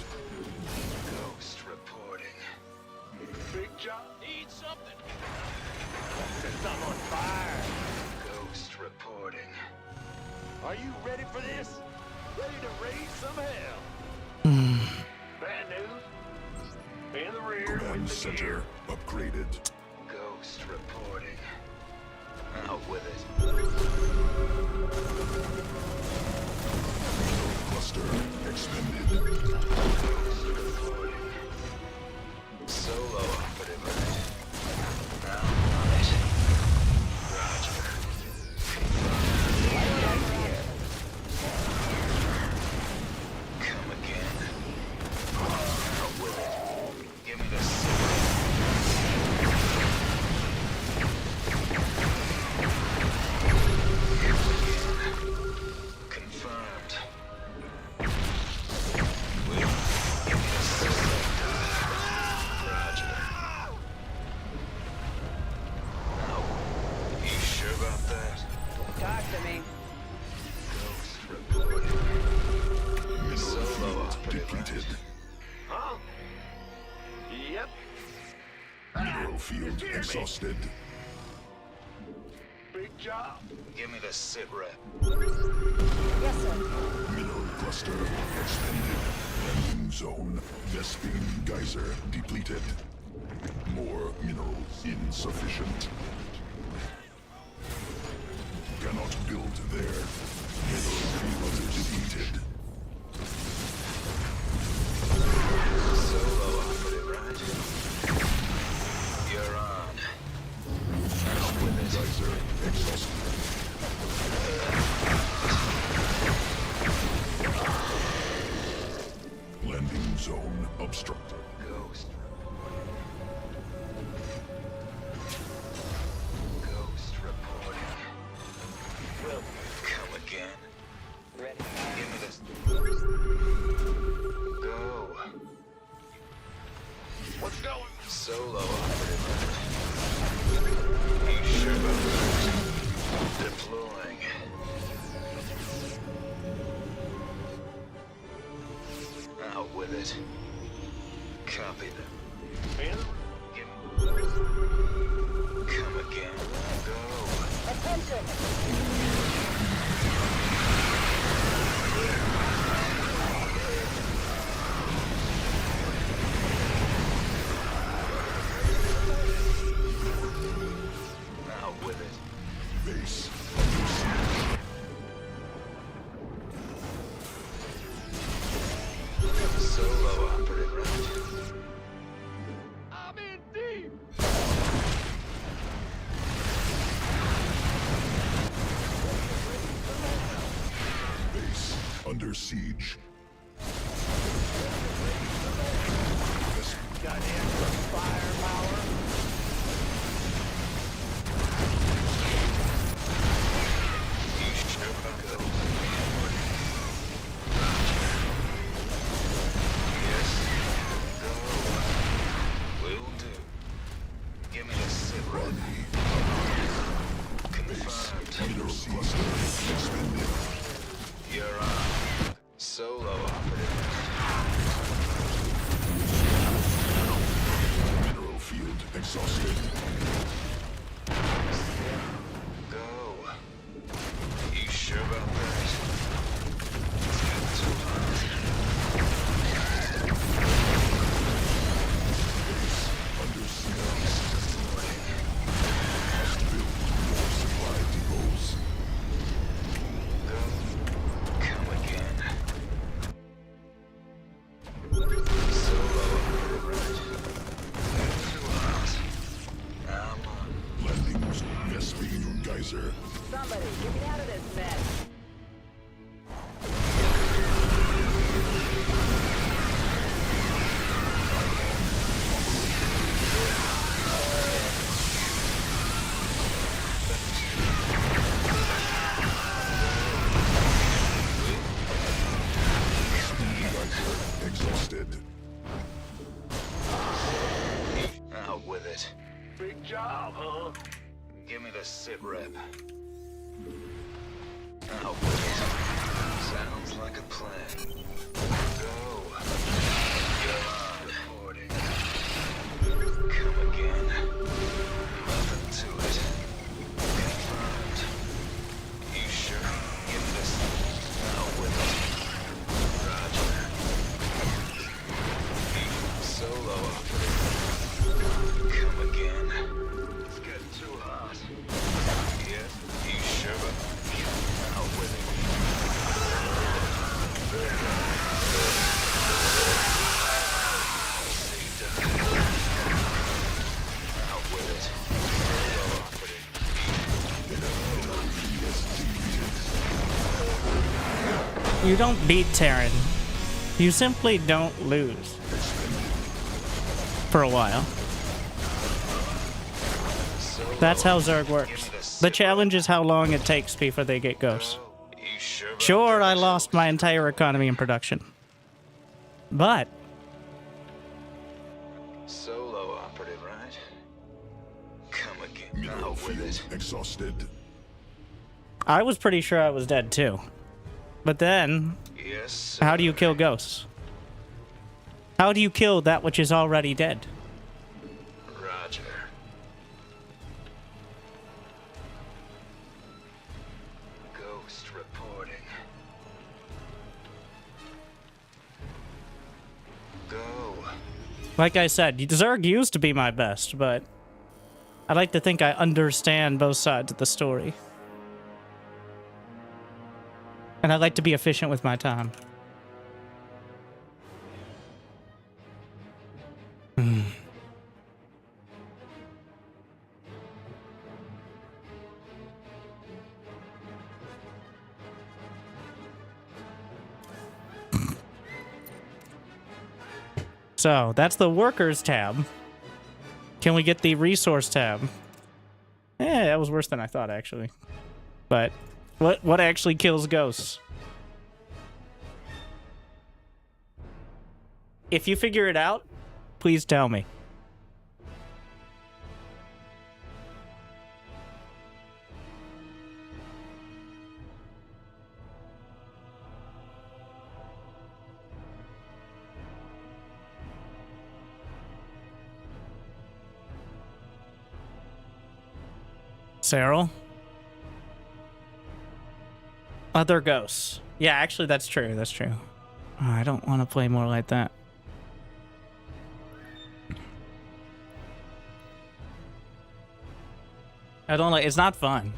Speaker 8: Ghost reporting.
Speaker 3: Big job. Need something. Since I'm on fire.
Speaker 8: Ghost reporting.
Speaker 3: Are you ready for this? Ready to raise some hell. Bad news. In the rear
Speaker 6: Command
Speaker 3: with the
Speaker 6: center
Speaker 3: gear.
Speaker 6: upgraded.
Speaker 8: Ghost reporting. Out with it.
Speaker 6: Cluster expended.
Speaker 8: Ghost reporting. Solo operative ready. Now on it. Roger. Come again. Out with it. Give me the cigarette. Confirmed. Roger. Now, you sure about that?
Speaker 7: Talk to me.
Speaker 8: Ghost reporting.
Speaker 6: Mineral
Speaker 8: Solo
Speaker 6: field
Speaker 8: operative
Speaker 6: depleted.
Speaker 3: Huh? Yep.
Speaker 6: Mineral field
Speaker 3: hear me?
Speaker 6: exhausted.
Speaker 3: Big job.
Speaker 8: Give me the sit rep.
Speaker 2: yes, sir.
Speaker 6: Mineral cluster expended. Landing zone. Vespine geyser depleted. More minerals insufficient. Cannot build there. Mineral field depleted.
Speaker 8: Solo operative, right? You're on. Out with it.
Speaker 6: Geyser exhausted. Landing zone obstructed.
Speaker 8: Ghost. Ghost reporting. it. Copy that.
Speaker 3: Man,
Speaker 8: Come again. Go.
Speaker 2: Attention!
Speaker 8: Out with it.
Speaker 6: Base.
Speaker 8: Solo operative, right?
Speaker 3: I'm in deep.
Speaker 6: Base under siege.
Speaker 3: Got extra firepower.
Speaker 8: You should go. Yes. Go. Will do. Give me the sit rep. Confirmed.
Speaker 6: Under cluster expended.
Speaker 8: You're on. Solo operative.
Speaker 6: Mineral field exhausted.
Speaker 8: Go. You sure about that? It's getting too hot.
Speaker 6: Under siege. Must build more supply depots.
Speaker 8: Go. Come again. Solo operative, right? Getting too hot. I'm on.
Speaker 6: Landings. Vespine geyser.
Speaker 2: Somebody, get me out of this mess.
Speaker 6: Geyser exhausted.
Speaker 8: Out with it.
Speaker 3: Big job, huh?
Speaker 8: Give me the sit rep. Out with it. Sounds like a plan. Go. You're on. Reporting. Come again. Nothing to it. Confirmed. You sure? Give me this. Out with it. Roger. Solo operative. Come again. It's getting too hot. Yes, you sure? Out with it. Out with it. Solo operative.
Speaker 1: You don't beat Terran. You simply don't lose. For a while. That's how Zerg works. The challenge is how long it takes before they get ghosts.
Speaker 8: You sure? about
Speaker 1: Sure,
Speaker 8: that?
Speaker 1: I lost my entire economy in production. But
Speaker 8: Solo operative, right? Come again.
Speaker 6: Mineral
Speaker 8: Out with
Speaker 6: field
Speaker 8: it.
Speaker 6: exhausted.
Speaker 1: I was pretty sure I was dead too. But then,
Speaker 8: Yes, sir.
Speaker 1: how do you kill ghosts? How do you kill that which is already dead?
Speaker 8: Roger. Ghost reporting. Go.
Speaker 1: Like I said, Zerg used to be my best, but I like to think I understand both sides of the story. And I like to be efficient with my time. So, that's the workers tab. Can we get the resource tab? That was worse than I thought, actually. But what actually kills ghosts? If you figure it out, please tell me. Cyril. Other ghosts. Yeah, actually, that's true. That's true. Oh, I don't want to play more like that. I don't like. It's not fun.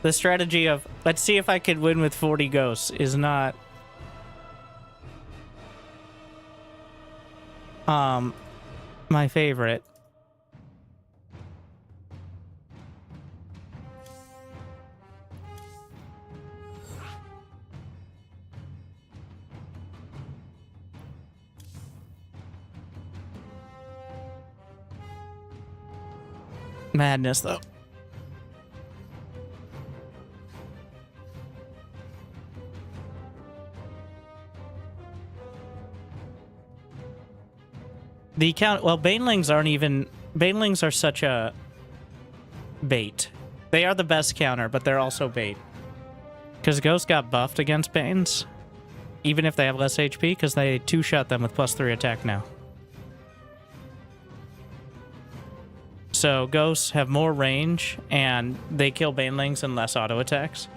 Speaker 1: The strategy of let's see if I could win with 40 ghosts is not. My favorite. Madness, though. The count. Well, banelings aren't even. Banelings are such a bait. They are the best counter, but they're also bait. Because Ghosts got buffed against Banes, even if they have less HP, because they two-shot them with +3 attack now. So Ghosts have more range, and they kill Banelings and less auto attacks.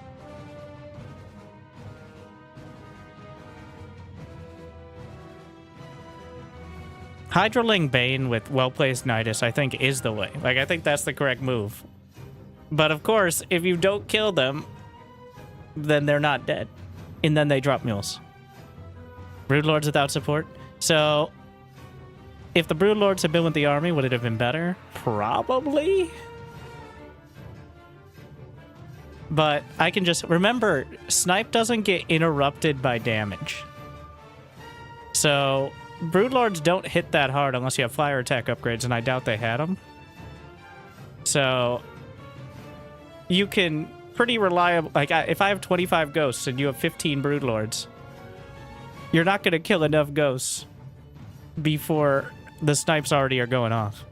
Speaker 1: Hydraling Bane with well-placed Nidus, I think, is the way. Like, I think that's the correct move. But of course, if you don't kill them, then they're not dead. And then they drop mules. Broodlords without support. So, if the Broodlords had been with the army, would it have been better? Probably. But I can just... Remember, Snipe doesn't get interrupted by damage. So, Broodlords don't hit that hard unless you have fire attack upgrades, and I doubt they had them. So, you can pretty reliable... Like, if I have 25 ghosts and you have 15 Broodlords, you're not going to kill enough ghosts before the snipes already are going off.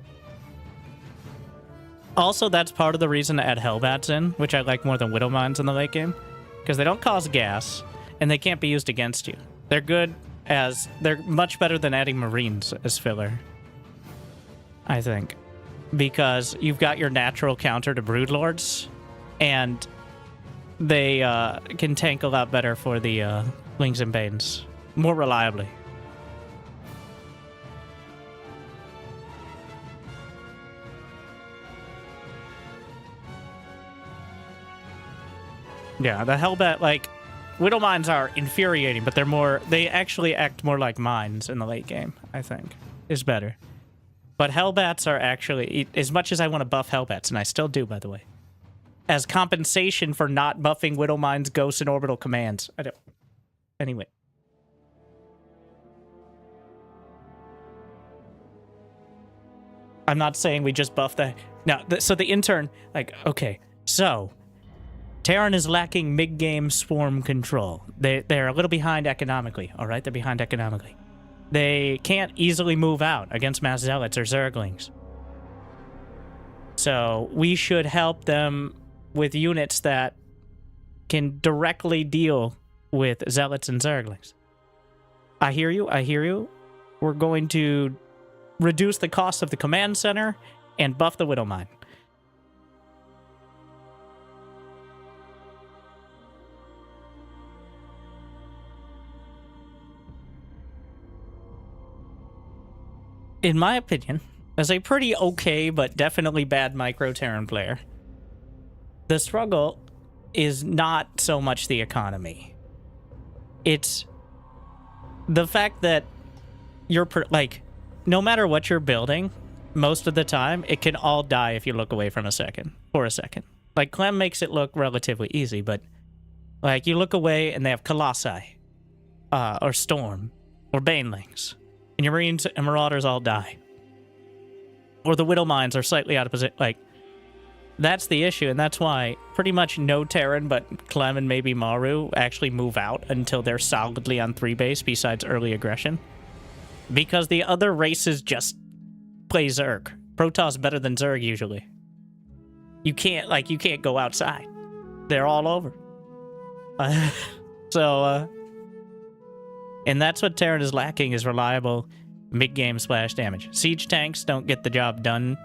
Speaker 1: Also, that's part of the reason to add Hellbats in, which I like more than Widowmines in the late game, because they don't cause gas, and they can't be used against you. They're good as... They're much better than adding Marines as filler, I think. Because you've got your natural counter to Broodlords, and they can tank a lot better for the Wings and Banes. More reliably. Yeah, the Hellbat, like, Widowmines are infuriating, but they're more... They actually act more like mines in the late game, I think, is better. But Hellbats are actually... As much as I want to buff Hellbats, and I still do, by the way, as compensation for not buffing Widowmines, Ghosts, and Orbital Commands. I don't... Anyway. I'm not saying we just buff the... No, so the intern... Like, okay, so... Terran is lacking mid-game swarm control. They're a little behind economically, all right? They're behind economically. They can't easily move out against Mass Zealots or Zerglings. So we should help them with units that can directly deal with Zealots and Zerglings. I hear you, I hear you. We're going to reduce the cost of the command center and buff the Widowmine. In my opinion, as a pretty okay but definitely bad micro-Terran player, the struggle is not so much the economy. It's the fact that you're, like, no matter what you're building, most of the time, it can all die if you look away for a second. Like, Clem makes it look relatively easy, but, like, you look away and they have Colossi, or Storm, or Banelings. And your Marines and Marauders all die. Or the Widowmines are slightly out of position. Like, that's the issue, and that's why pretty much no Terran but Clem and maybe Maru actually move out until they're solidly on 3 base besides early aggression. Because the other races just play Zerg. Protoss better than Zerg usually. You can't go outside. They're all over. And that's what Terran is lacking, is reliable mid-game splash damage. Siege tanks don't get the job done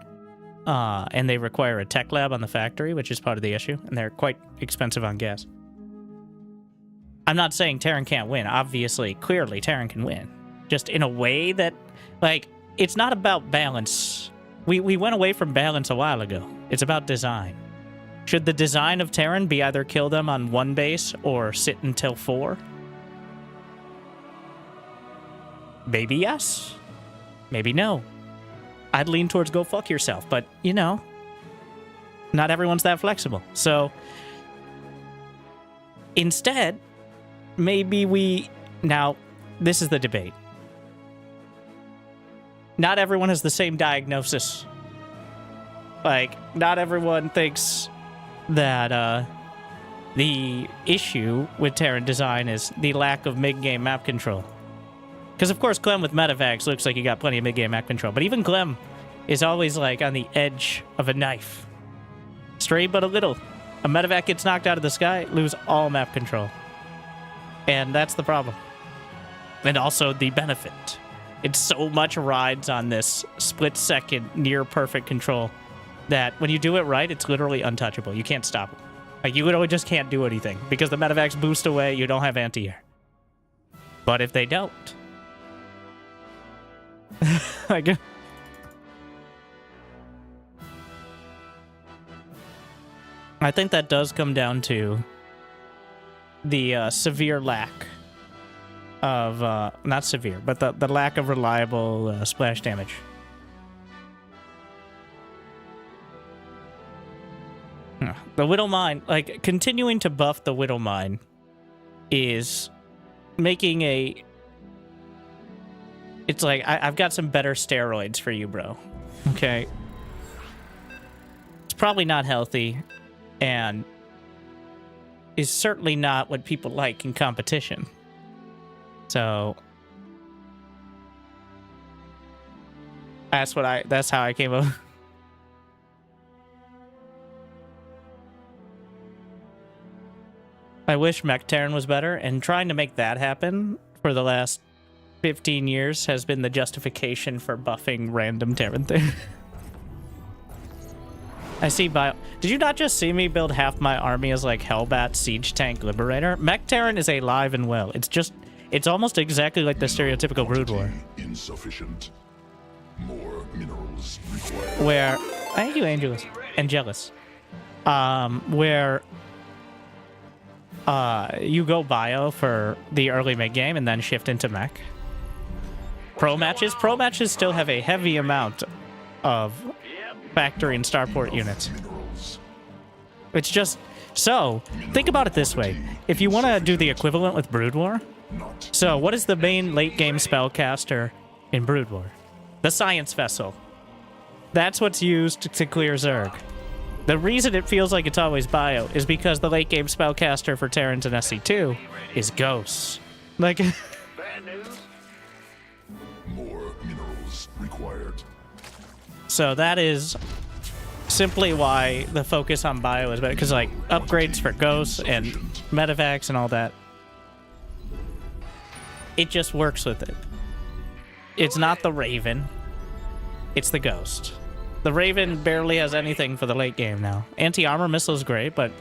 Speaker 1: And they require a tech lab on the factory, which is part of the issue, and they're quite expensive on gas. I'm not saying Terran can't win. Obviously, clearly, Terran can win. Just in a way that, like, it's not about balance. We went away from balance a while ago. It's about design. Should the design of Terran be either kill them on 1 base or sit until 4? Maybe yes. Maybe no. I'd lean towards go fuck yourself, but, you know, not everyone's that flexible. So, instead, maybe we... Now, this is the debate. Not everyone has the same diagnosis. Like, not everyone thinks that the issue with Terran design is the lack of mid-game map control. Because, of course, Clem with Medivacs looks like he got plenty of mid-game map control. But even Clem is always, like, on the edge of a knife. Stray but a little. A Medivac gets knocked out of the sky, lose all map control. And that's the problem. And also the benefit. It so much rides on this split-second, near-perfect control that when you do it right, it's literally untouchable. You can't stop it. Like, you literally just can't do anything. Because the Medivacs boost away, you don't have anti-air. But if they don't... like... I think that does come down to the severe lack of, not severe, but the lack of reliable splash damage. The Widow Mine, like, continuing to buff the Widow Mine is making a... It's like, I've got some better steroids for you, bro. Okay? It's probably not healthy, and is certainly not what people like in competition. So... That's how I came up... I wish Mech Terran was better, and trying to make that happen for the last 15 years has been the justification for buffing random Terran thing. I see bio... Did you not just see me build half my army as, like, Hellbat Siege Tank Liberator? Mech Terran is alive and well. It's just... It's almost exactly like the stereotypical Brood War.
Speaker 6: Insufficient. More minerals required.
Speaker 1: Where... Thank you, Angelus. Angelus. Where... you go bio for the early mid-game and then shift into mech. Pro matches still have a heavy amount of factory and starport units. It's just... So, think about it this way. If you want to do the equivalent with Brood War... So, what is the main late-game spellcaster in Brood War? The Science Vessel. That's what's used to clear Zerg. The reason it feels like it's always bio is because the late-game spellcaster for Terrans and SC2 is Ghosts. Like...
Speaker 3: Bad news?
Speaker 6: More minerals required.
Speaker 1: So that is simply why the focus on bio is better. Because, like, upgrades for Ghosts and Medivacs and all that, it just works with it. It's not the Raven. It's the Ghost. The Raven barely has anything for the late game now. Anti-armor missile is great, but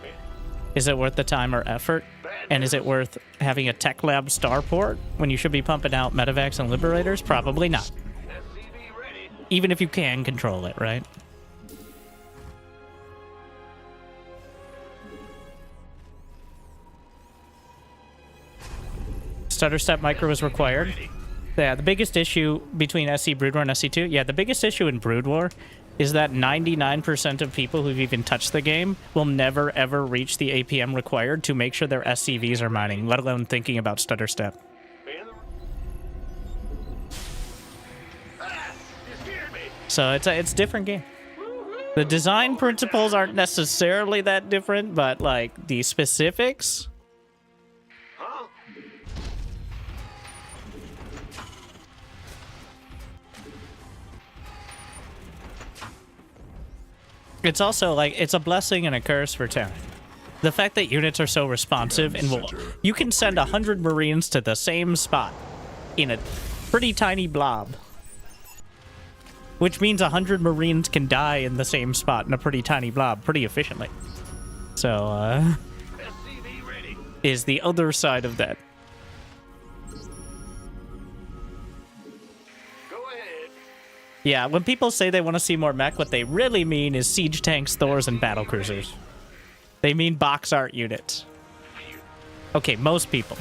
Speaker 1: is it worth the time or effort? And is it worth having a tech lab starport when you should be pumping out Medivacs and Liberators? Probably not.
Speaker 3: SCV ready.
Speaker 1: Even if you can control it, right? Stutter step micro is required. Yeah, the biggest issue between SC Brood War and SC2, yeah, the biggest issue in Brood War is that 99% of people who've even touched the game will never ever reach the APM required to make sure their SCVs are mining, let alone thinking about stutter step. So it's a different game. The design principles aren't necessarily that different, but like the specifics. It's also, like, it's a blessing and a curse for Terran. The fact that units are so responsive and you can send 100 Marines to the same spot in a pretty tiny blob. which means 100 Marines can die in the same spot in a pretty tiny blob pretty efficiently. So,
Speaker 3: SCV ready.
Speaker 1: is the other side of that.
Speaker 3: Go ahead.
Speaker 1: Yeah, when people say they want to see more mech, what they really mean is siege tanks, Thors, and battlecruisers. They mean box art units. Okay, most people.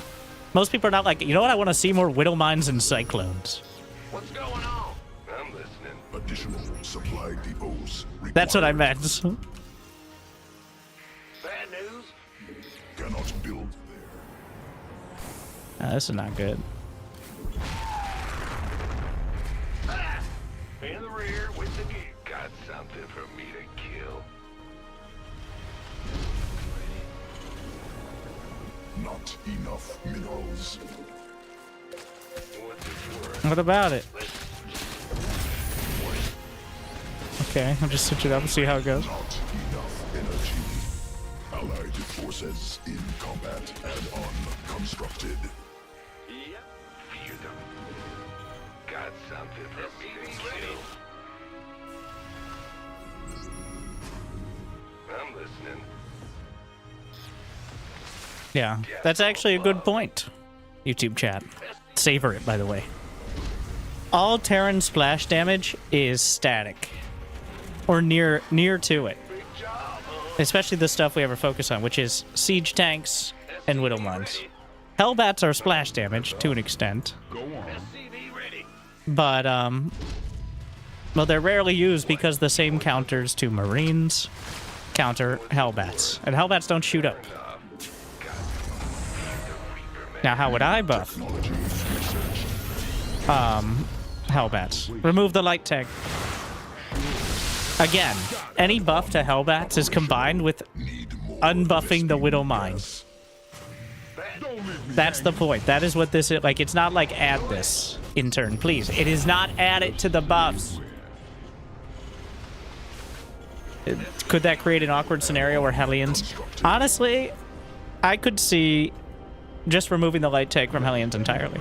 Speaker 1: Most people are not like, you know what, I want to see more Widow Mines and Cyclones.
Speaker 3: What's going on? I'm listening.
Speaker 6: Additional supply depots required.
Speaker 1: That's what I meant.
Speaker 3: Bad news?
Speaker 6: Cannot build there.
Speaker 1: This is not good.
Speaker 3: In the rear with the gear. Got something for me to kill.
Speaker 6: Not enough minerals.
Speaker 3: What's it worth?
Speaker 1: What about it? Okay, I'll just switch it up and see how it goes.
Speaker 6: Not enough energy. Allied forces in combat and unconstructed.
Speaker 3: Yep. Fear them. Got something for me to kill. I'm listening.
Speaker 1: Yeah, that's actually a good point. YouTube chat. Savor it, by the way. All Terran splash damage is static. Or near to it.
Speaker 3: Big job, huh?
Speaker 1: Especially the stuff we ever focus on, which is siege tanks and Widow Mines. Hellbats are splash damage to an extent.
Speaker 3: SCV ready.
Speaker 1: But, well, they're rarely used because the same counters to Marines counter Hellbats. And Hellbats don't shoot up. Now, how would I buff Hellbats? Remove the light tag. Again, any buff to Hellbats is combined with unbuffing the Widow Mine. That's the point. That is what this is. Like, it's not like add this in turn, please. It is not added to the buffs. Could that create an awkward scenario where Hellions... Honestly, I could see just removing the light tag from Hellions entirely.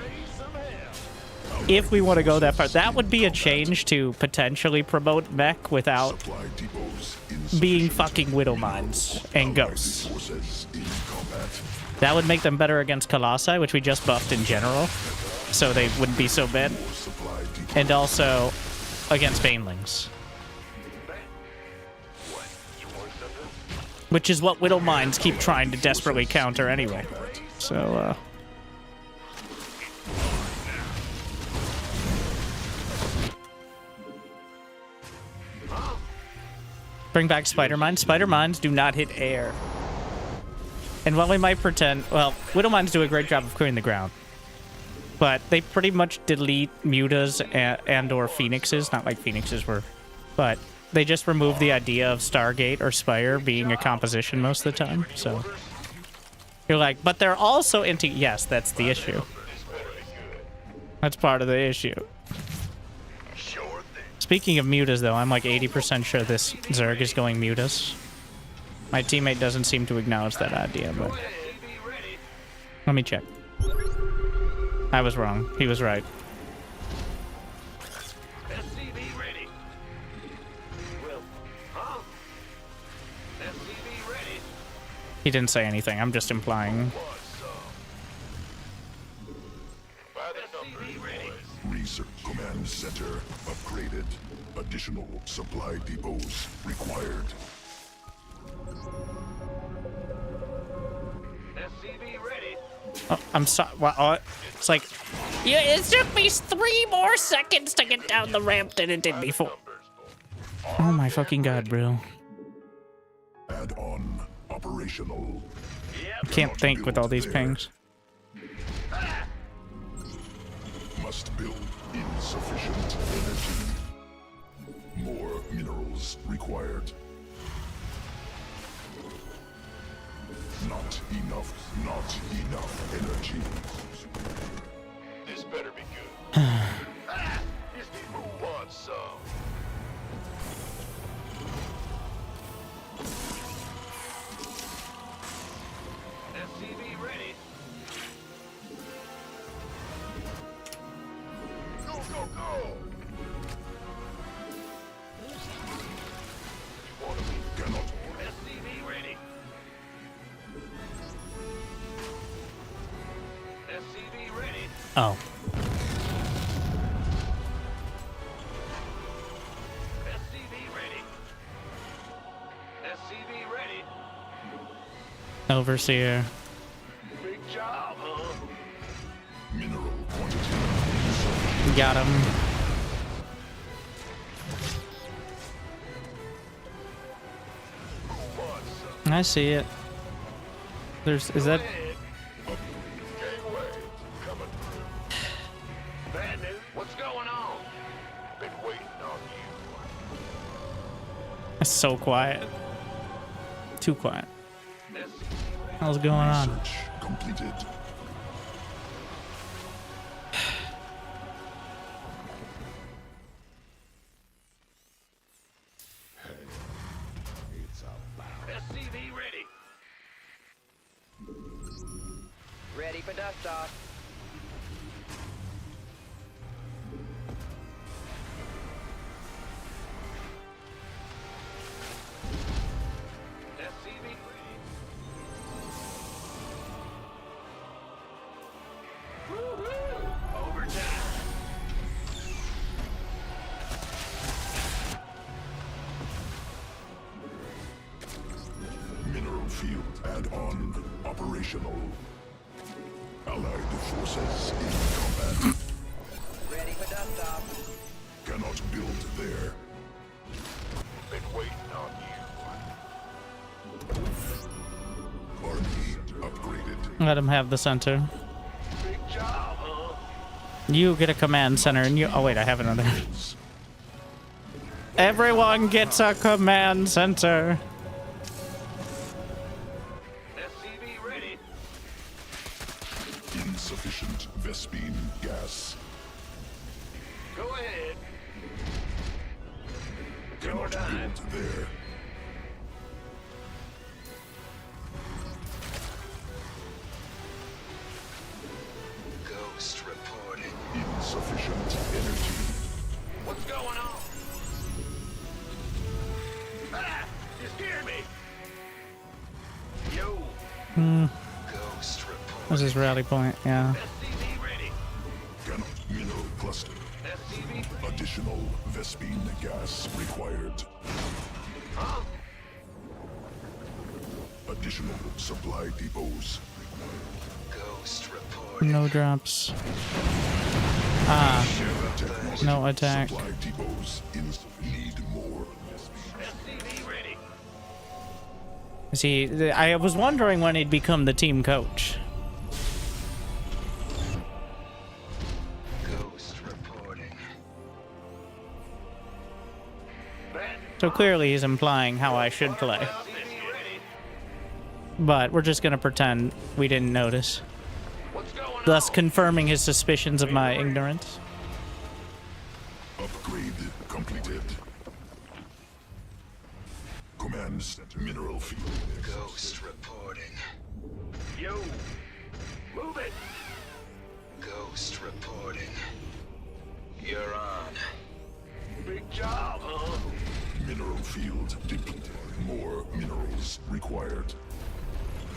Speaker 1: If we want to go that far, that would be a change to potentially promote mech without
Speaker 6: Supply depots
Speaker 1: being fucking Widow Mines and Ghosts.
Speaker 6: forces in combat.
Speaker 1: That would make them better against Colossi, which we just buffed in general, so they wouldn't be so bad.
Speaker 6: Supply depots.
Speaker 1: And also against Banelings,
Speaker 3: What? You want something?
Speaker 1: which is what Widow Mines keep trying to desperately counter anyway. So, bring back Spider Mines. Spider Mines do not hit air. And while we might pretend... Well, Widow Mines do a great job of clearing the ground. But they pretty much delete Mutas and or Phoenixes. Not like Phoenixes were... But they just remove the idea of Stargate or Spire being a composition most of the time. So... You're like, but they're also into... Yes, that's the issue. That's part of the issue.
Speaker 3: Sure thing.
Speaker 1: Speaking of Mutas, though, I'm like 80% sure this Zerg is going Mutas. My teammate doesn't seem to acknowledge that idea, but...
Speaker 3: SCV ready.
Speaker 1: Let me check. I was wrong. He was right.
Speaker 3: SCV ready. Well, huh? SCV ready.
Speaker 1: He didn't say anything. I'm just implying.
Speaker 3: By the numbers, ready.
Speaker 6: Research Command Center upgraded. Additional supply depots required.
Speaker 3: SCV ready.
Speaker 1: Oh, I'm sorry. Well, it's like... Yeah, it took me 3 more seconds to get down the ramp than it did before. Oh my fucking god, bro.
Speaker 6: Add-on operational.
Speaker 1: I can't think with all these pings.
Speaker 6: Must build insufficient energy. More minerals required. Not enough energy.
Speaker 3: This better be good. These people want some. SCV ready. Go, go, go!
Speaker 1: Oh.
Speaker 3: SCV ready. SCV ready.
Speaker 1: Overseer.
Speaker 3: Big job, huh?
Speaker 6: Mineral quantity.
Speaker 1: Got him. I see it. Is that...
Speaker 3: Gateway coming through. Bad news. What's going on? Been waiting on you.
Speaker 1: It's so quiet. Too quiet. What's going on?
Speaker 6: Research completed.
Speaker 3: SCV ready.
Speaker 7: Ready for dust off.
Speaker 3: SCV ready. Woo-hoo! Overtime.
Speaker 6: Mineral field add-on operational. Allied forces in combat.
Speaker 7: Ready for dust off.
Speaker 6: Cannot build there.
Speaker 3: Been waiting on you.
Speaker 6: Army upgraded.
Speaker 1: Let him have the center.
Speaker 3: Big job, huh?
Speaker 1: You get a command center and you... Oh, wait, I have another. Everyone gets a command center.
Speaker 3: SCV ready.
Speaker 6: Insufficient Vespine gas.
Speaker 3: Go ahead.
Speaker 6: Cannot build there.
Speaker 8: Ghost reporting.
Speaker 6: Insufficient energy.
Speaker 3: What's going on? Ah! You scared me! Yo!
Speaker 8: Ghost reporting.
Speaker 1: What's his rally point? Yeah.
Speaker 3: SCV ready.
Speaker 6: Cannot mineral cluster.
Speaker 3: SCV ready.
Speaker 6: Additional Vespine gas required.
Speaker 3: Huh?
Speaker 6: Additional supply depots.
Speaker 8: Ghost reporting.
Speaker 1: No drops. Ah,
Speaker 6: Technology
Speaker 1: no attack.
Speaker 6: Supply depots need more.
Speaker 3: SCV ready.
Speaker 1: See, I was wondering when he'd become the team coach.
Speaker 8: Ghost reporting.
Speaker 1: So clearly he's implying how I should play.
Speaker 3: SCV ready.
Speaker 1: But we're just gonna pretend we didn't notice,
Speaker 3: What's going
Speaker 1: thus
Speaker 3: on?
Speaker 1: confirming his suspicions of my ignorance.
Speaker 6: Upgrade completed. Command center mineral field.
Speaker 8: Ghost reporting.
Speaker 3: Yo! Move it!
Speaker 8: Ghost reporting. You're on.
Speaker 3: Big job, huh?
Speaker 6: Mineral field depleted. More minerals required.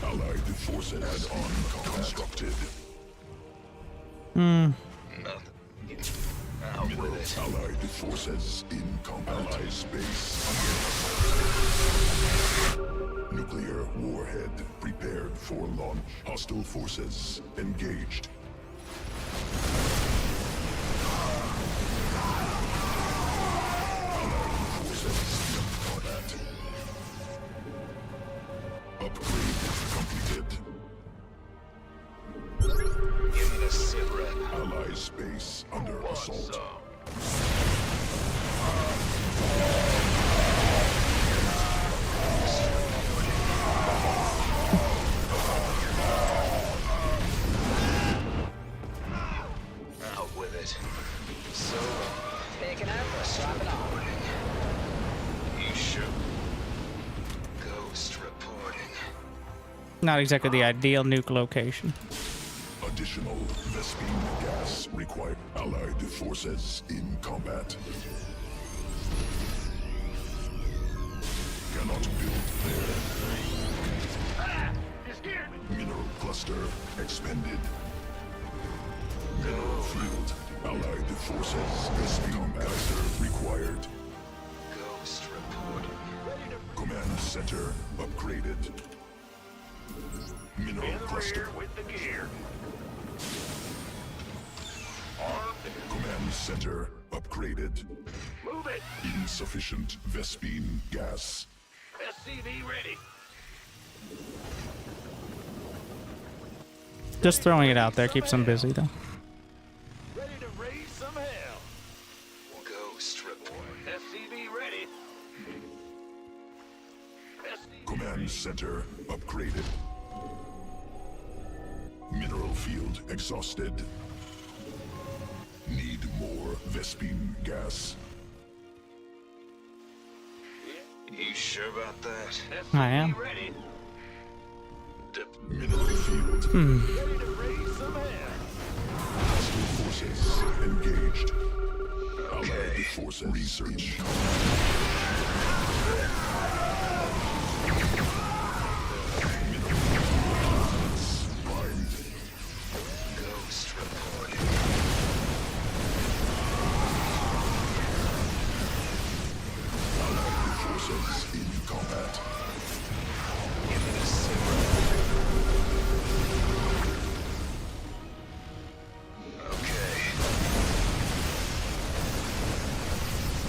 Speaker 6: Allied forces add-on constructed.
Speaker 8: Nothing. Out with
Speaker 6: Mineral
Speaker 8: it.
Speaker 6: allied forces in combat. Allied space under nuclear warhead prepared for launch. Hostile forces engaged. Allied forces in combat. Upgrade completed.
Speaker 8: Give me the sit rep.
Speaker 6: Allied space under assault.
Speaker 8: Out with it. So,
Speaker 7: Picking up or swapping off.
Speaker 8: you shoot. Ghost reporting.
Speaker 1: Not exactly the ideal nuke location.
Speaker 6: Additional Vespine gas required. Allied forces in combat. Cannot build there.
Speaker 3: Ah! You scared me!
Speaker 6: Mineral cluster expended. Mineral field. Allied forces. Vespene geyser required.
Speaker 8: Ghost reporting.
Speaker 6: Command center upgraded. Mineral
Speaker 3: In the
Speaker 6: cluster.
Speaker 3: rear with the gear. Armed.
Speaker 6: Command center upgraded.
Speaker 3: Move it.
Speaker 6: Insufficient Vespene gas.
Speaker 3: SCV ready.
Speaker 1: Just throwing it out there keeps them busy, though.
Speaker 3: Ready to raise some hell.
Speaker 8: Ghost report.
Speaker 3: SCV ready. SCV
Speaker 6: Command center upgraded. Mineral field exhausted. Need more Vespene gas.
Speaker 8: You sure about that?
Speaker 1: I am.
Speaker 3: ready.
Speaker 6: Mineral field.
Speaker 3: Ready to raise some hell.
Speaker 6: Hostile forces engaged. Allied forces research.
Speaker 8: Ghost reporting.
Speaker 6: Allied forces in combat.
Speaker 8: Give me a cigarette. Okay.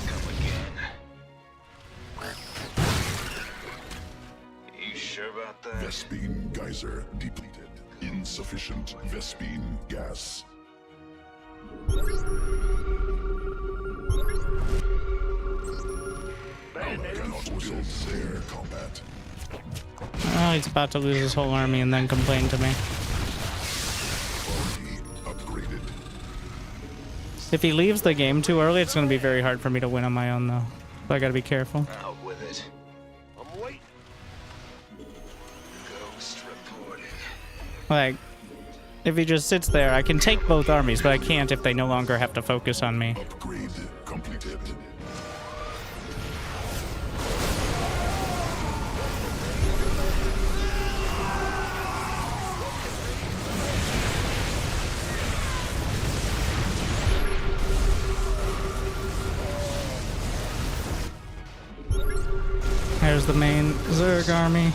Speaker 8: Come again. You sure about that?
Speaker 6: Vespene geyser depleted. Insufficient Vespene gas. Allied forces air combat.
Speaker 1: Oh, he's about to lose his whole army and then complain to me.
Speaker 6: Quality upgraded.
Speaker 1: If he leaves the game too early, it's going to be very hard for me to win on my own, though. So I got to be careful.
Speaker 8: Out with it.
Speaker 3: I'm waiting.
Speaker 8: Ghost reporting.
Speaker 1: Like, if he just sits there, I can take both armies, but I can't if they no longer have to focus on me.
Speaker 6: Upgrade completed.
Speaker 1: There's the main Zerg army.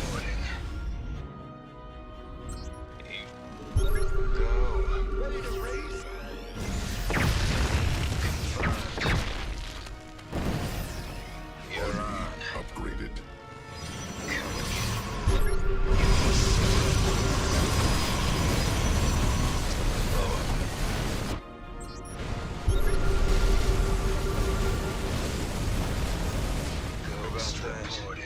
Speaker 6: Upgraded.
Speaker 8: Ghost reporting.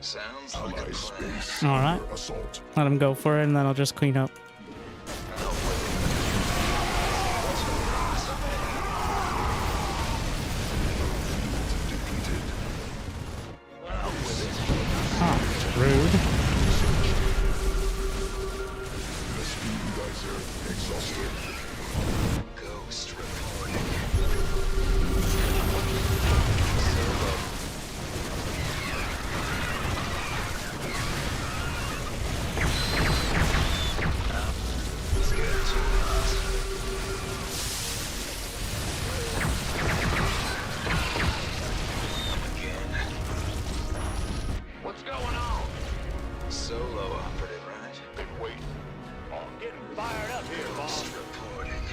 Speaker 8: Sounds like a
Speaker 6: Allied
Speaker 8: plan.
Speaker 6: space.
Speaker 1: All right.
Speaker 6: Assault.
Speaker 1: Let him go for it, and then I'll just clean up.
Speaker 6: Depleted.
Speaker 1: Oh, rude.
Speaker 6: Vespene geyser exhausted.
Speaker 8: Ghost reporting. Let's get to it. Again.
Speaker 3: What's going on?
Speaker 8: Solo operative, right?
Speaker 3: Been waiting. Oh, I'm getting fired up here, boss.
Speaker 8: Ghost reporting.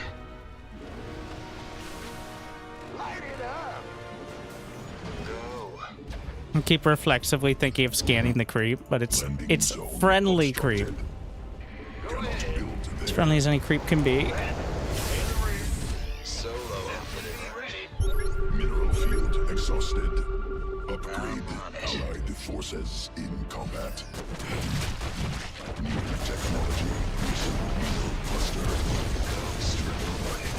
Speaker 3: Light it up.
Speaker 8: Go.
Speaker 1: I keep reflexively thinking of scanning the creep, but it's friendly creep.
Speaker 6: Cannot build
Speaker 1: As
Speaker 6: there.
Speaker 1: friendly as any creep can be.
Speaker 3: In the rear.
Speaker 8: Solo operative,
Speaker 3: Ready.
Speaker 6: Mineral field exhausted. Upgrade.
Speaker 8: I'm on it.
Speaker 6: Allied forces in combat. New technology. Mineral cluster.
Speaker 8: Ghost reporting.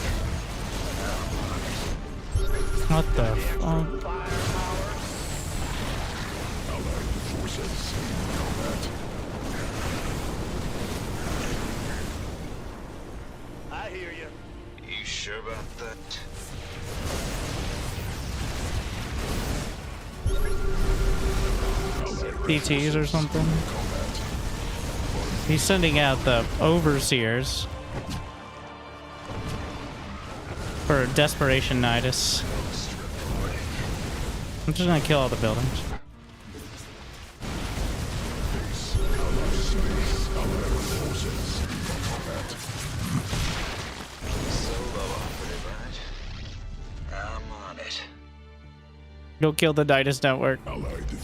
Speaker 1: What the fuck?
Speaker 6: Allied forces in combat.
Speaker 3: I hear you.
Speaker 8: You sure about that?
Speaker 1: DTs or something? He's sending out the overseers for Desperation Nidus. I'm just gonna kill all the buildings.
Speaker 8: I'm on it.
Speaker 1: Go kill the Nidus network.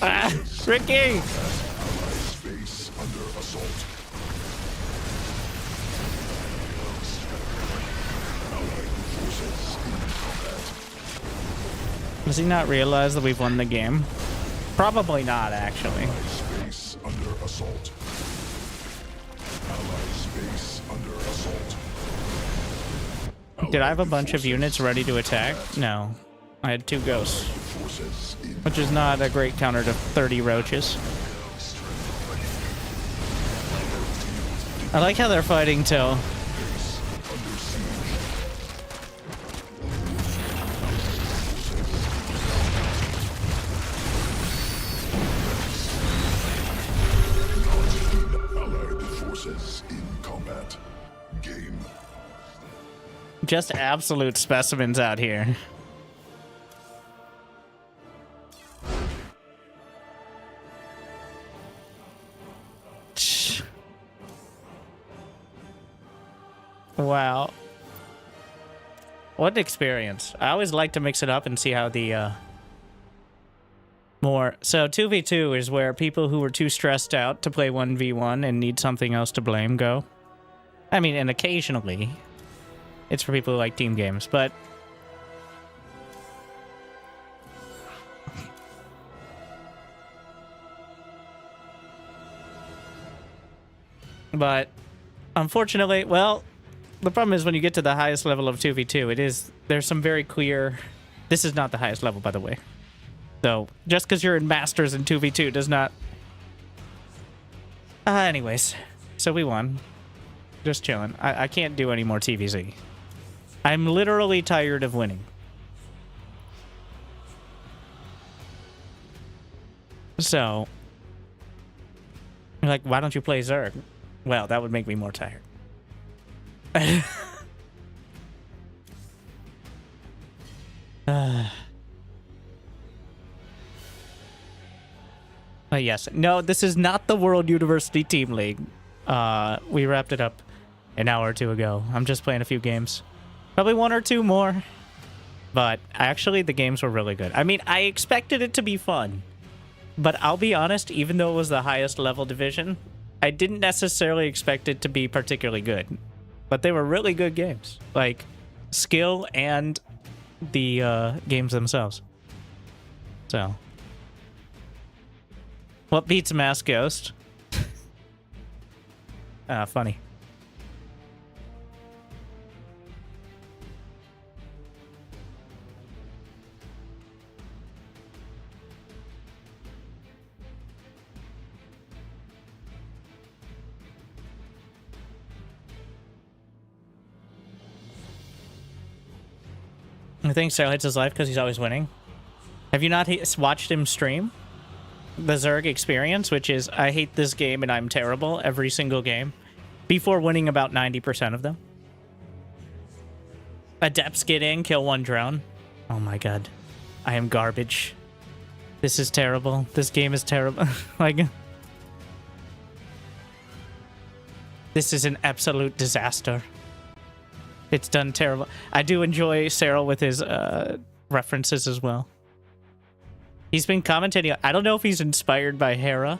Speaker 1: Ah, Ricky!
Speaker 6: Space under assault.
Speaker 1: Does he not realize that we've won the game? Probably not, actually.
Speaker 6: Space under assault. Allied space under assault.
Speaker 1: Did I have a bunch of units ready to attack? No. I had 2 ghosts.
Speaker 6: Forces in
Speaker 1: Which is not a great counter to 30 roaches. I like how they're fighting till...
Speaker 6: Allied forces in combat. Game.
Speaker 1: Just absolute specimens out here. Wow. What an experience. I always like to mix it up and see how the, more... So 2v2 is where people who are too stressed out to play 1v1 and need something else to blame go. I mean, and occasionally it's for people who like team games, but... But, unfortunately, well... The problem is when you get to the highest level of 2v2, there's some very clear... This is not the highest level, by the way. So, just because you're in Masters in 2v2 does not... anyways, so we won. Just chilling. I can't do any more TVZ. I'm literally tired of winning. So... You're like, why don't you play Zerg? Well, that would make me more tired. Yes. No, this is not the World University Team League. We wrapped it up an hour or 2 ago. I'm just playing a few games. Probably 1 or 2 more. But actually, the games were really good. I mean, I expected it to be fun. But I'll be honest, even though it was the highest level division, I didn't necessarily expect it to be particularly good. But they were really good games. Like, skill and the games themselves. So. What beats Mass Ghost? Funny. I think Sarah hates his life because he's always winning. Have you not watched him stream? The Zerg experience, which is, I hate this game and I'm terrible every single game, before winning about 90% of them. Adepts get in, kill 1 drone. Oh my god. I am garbage. This is terrible. This game is terrible. Like... This is an absolute disaster. It's done terrible. I do enjoy Cyril with his references as well. He's been commentating. I don't know if he's inspired by Hera.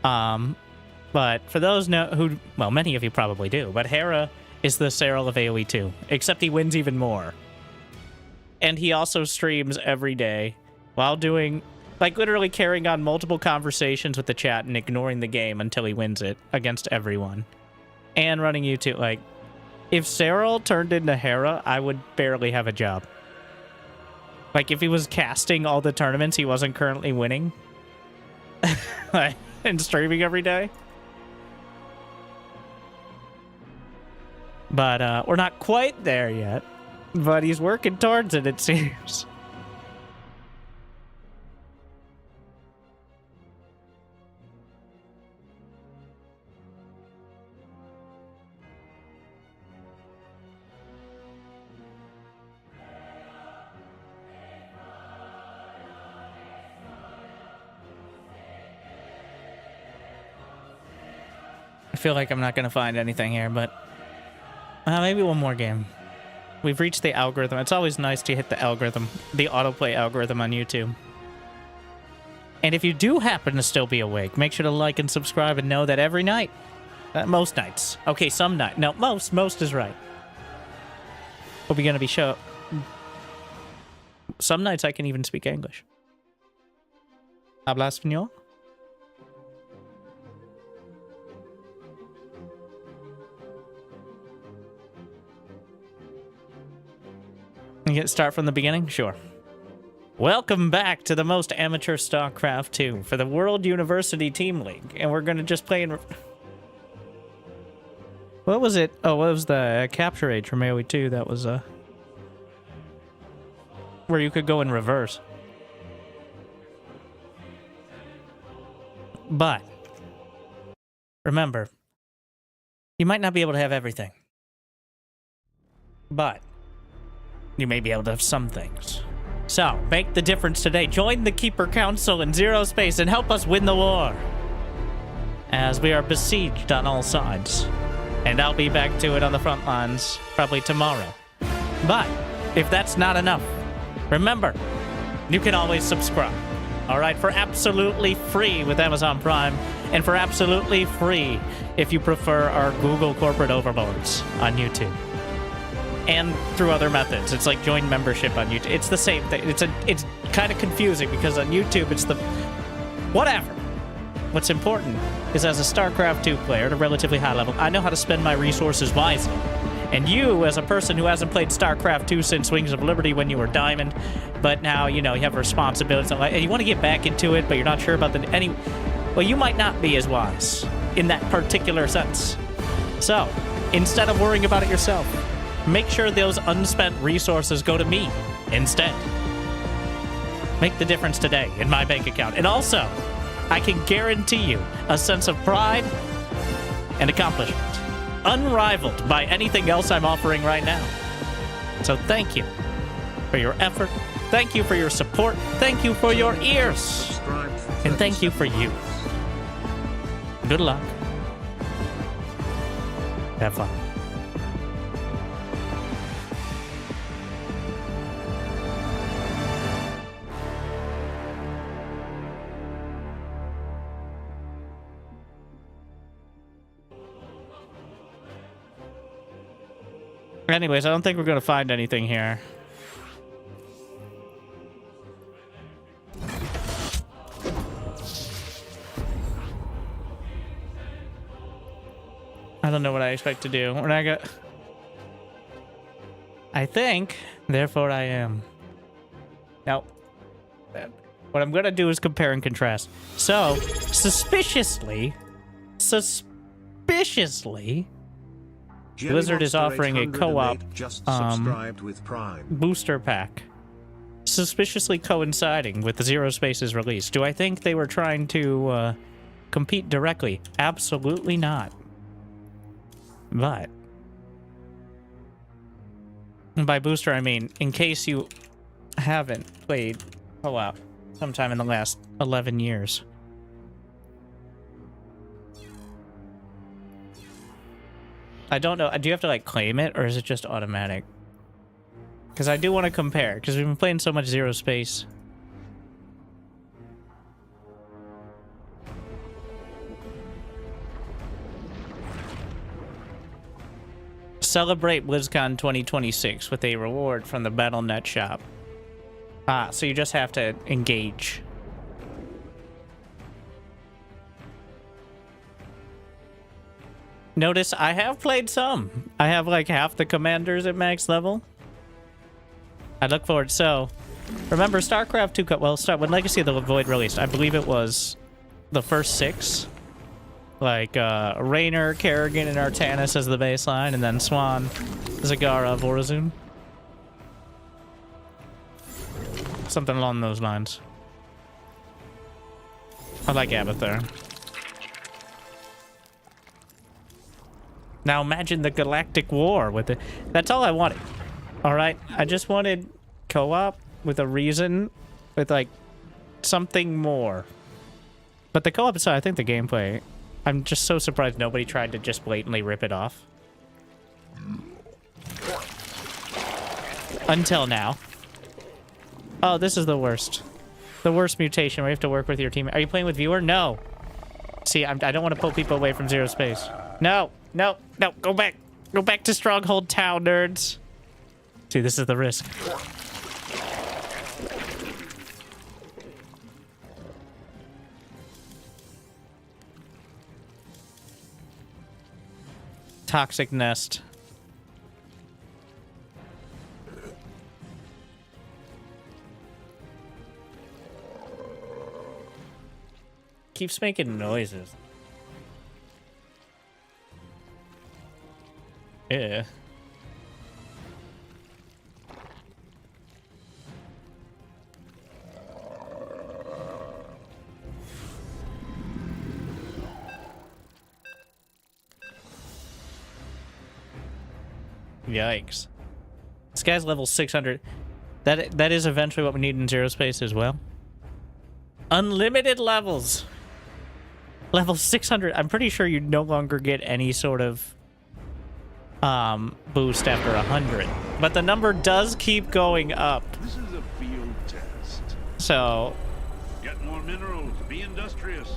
Speaker 1: But for those who, well, many of you probably do, but Hera is the Cyril of AoE 2, except he wins even more. And he also streams every day while doing, like, literally carrying on multiple conversations with the chat and ignoring the game until he wins it against everyone. And running YouTube, like, if Cyril turned into Hera, I would barely have a job. Like, if he was casting all the tournaments he wasn't currently winning and streaming every day. But we're not quite there yet. But he's working towards it, it seems. I feel like I'm not going to find anything here, but maybe one more game. We've reached the algorithm. It's always nice to hit the algorithm, the autoplay algorithm on YouTube. And if you do happen to still be awake, make sure to like and subscribe and know that every night, most nights, okay, some night, no, most is right. We're going to be some nights I can even speak English. Habla español? You start from the beginning? Sure. Welcome back to the most amateur StarCraft 2 for the World University Team League. And we're going to just play in... What was it? Oh, what was the capture age from AoE 2? That was, where you could go in reverse. But, remember, you might not be able to have everything. But... you may be able to have some things. So, make the difference today. Join the Keeper Council in Zero Space and help us win the war. As we are besieged on all sides. And I'll be back to it on the front lines probably tomorrow. But, if that's not enough, remember, you can always subscribe. Alright, for absolutely free with Amazon Prime. And for absolutely free if you prefer our Google corporate overlords on YouTube. And through other methods. It's like join membership on YouTube. It's the same thing. It's kind of confusing because on YouTube it's the... whatever. What's important is as a StarCraft 2 player at a relatively high level, I know how to spend my resources wisely. And you, as a person who hasn't played StarCraft 2 since Wings of Liberty when you were Diamond, but now, you know, you have responsibilities and you want to get back into it, but you're not sure about well, you might not be as wise in that particular sense. So, instead of worrying about it yourself, make sure those unspent resources go to me instead. Make the difference today in my bank account. And also, I can guarantee you a sense of pride and accomplishment, unrivaled by anything else I'm offering right now. So thank you for your effort. Thank you for your support. Thank you for your ears. And thank you for you. Good luck. Have fun. Anyways, I don't think we're going to find anything here. I don't know what I expect to do. We're not gonna... I think, therefore I am. Now, what I'm going to do is compare and contrast. So, suspiciously... Blizzard is offering a co-op booster pack, suspiciously coinciding with the Zero Space's release. Do I think they were trying to compete directly? Absolutely not. But, and by booster I mean, in case you haven't played co-op sometime in the last 11 years. I don't know. Do you have to, like, claim it, or is it just automatic? Because I do want to compare, because we've been playing so much Zero Space. Celebrate BlizzCon 2026 with a reward from the Battle.net shop. Ah, so you just have to engage. Notice I have played some. I have like half the commanders at max level. I look forward. So, remember StarCraft 2, well, when Legacy of the Void released, I believe it was the first 6. Like, Raynor, Kerrigan, and Artanis as the baseline, and then Swan, Zagara, Vorazun. Something along those lines. I like Abathur. Now imagine the Galactic War with it. That's all I wanted. Alright? I just wanted co-op with a reason, with like something more. But the co-op side, I think the gameplay I'm just so surprised nobody tried to just blatantly rip it off. Until now. Oh, this is the worst. The worst mutation where you have to work with your team. Are you playing with viewer? No. See, I don't want to pull people away from Zero Space. No, no, no. Go back. Go back to Stronghold Town, nerds. See, this is the risk. Toxic nest. Keeps making noises. Yeah. Yikes. This guy's level 600. That is eventually what we need in Zero Space as well. Unlimited levels. Level 600. I'm pretty sure you no longer get any sort of boost after 100. But the number does keep going up.
Speaker 3: This is a field test.
Speaker 1: So...
Speaker 3: Get more minerals. Be industrious.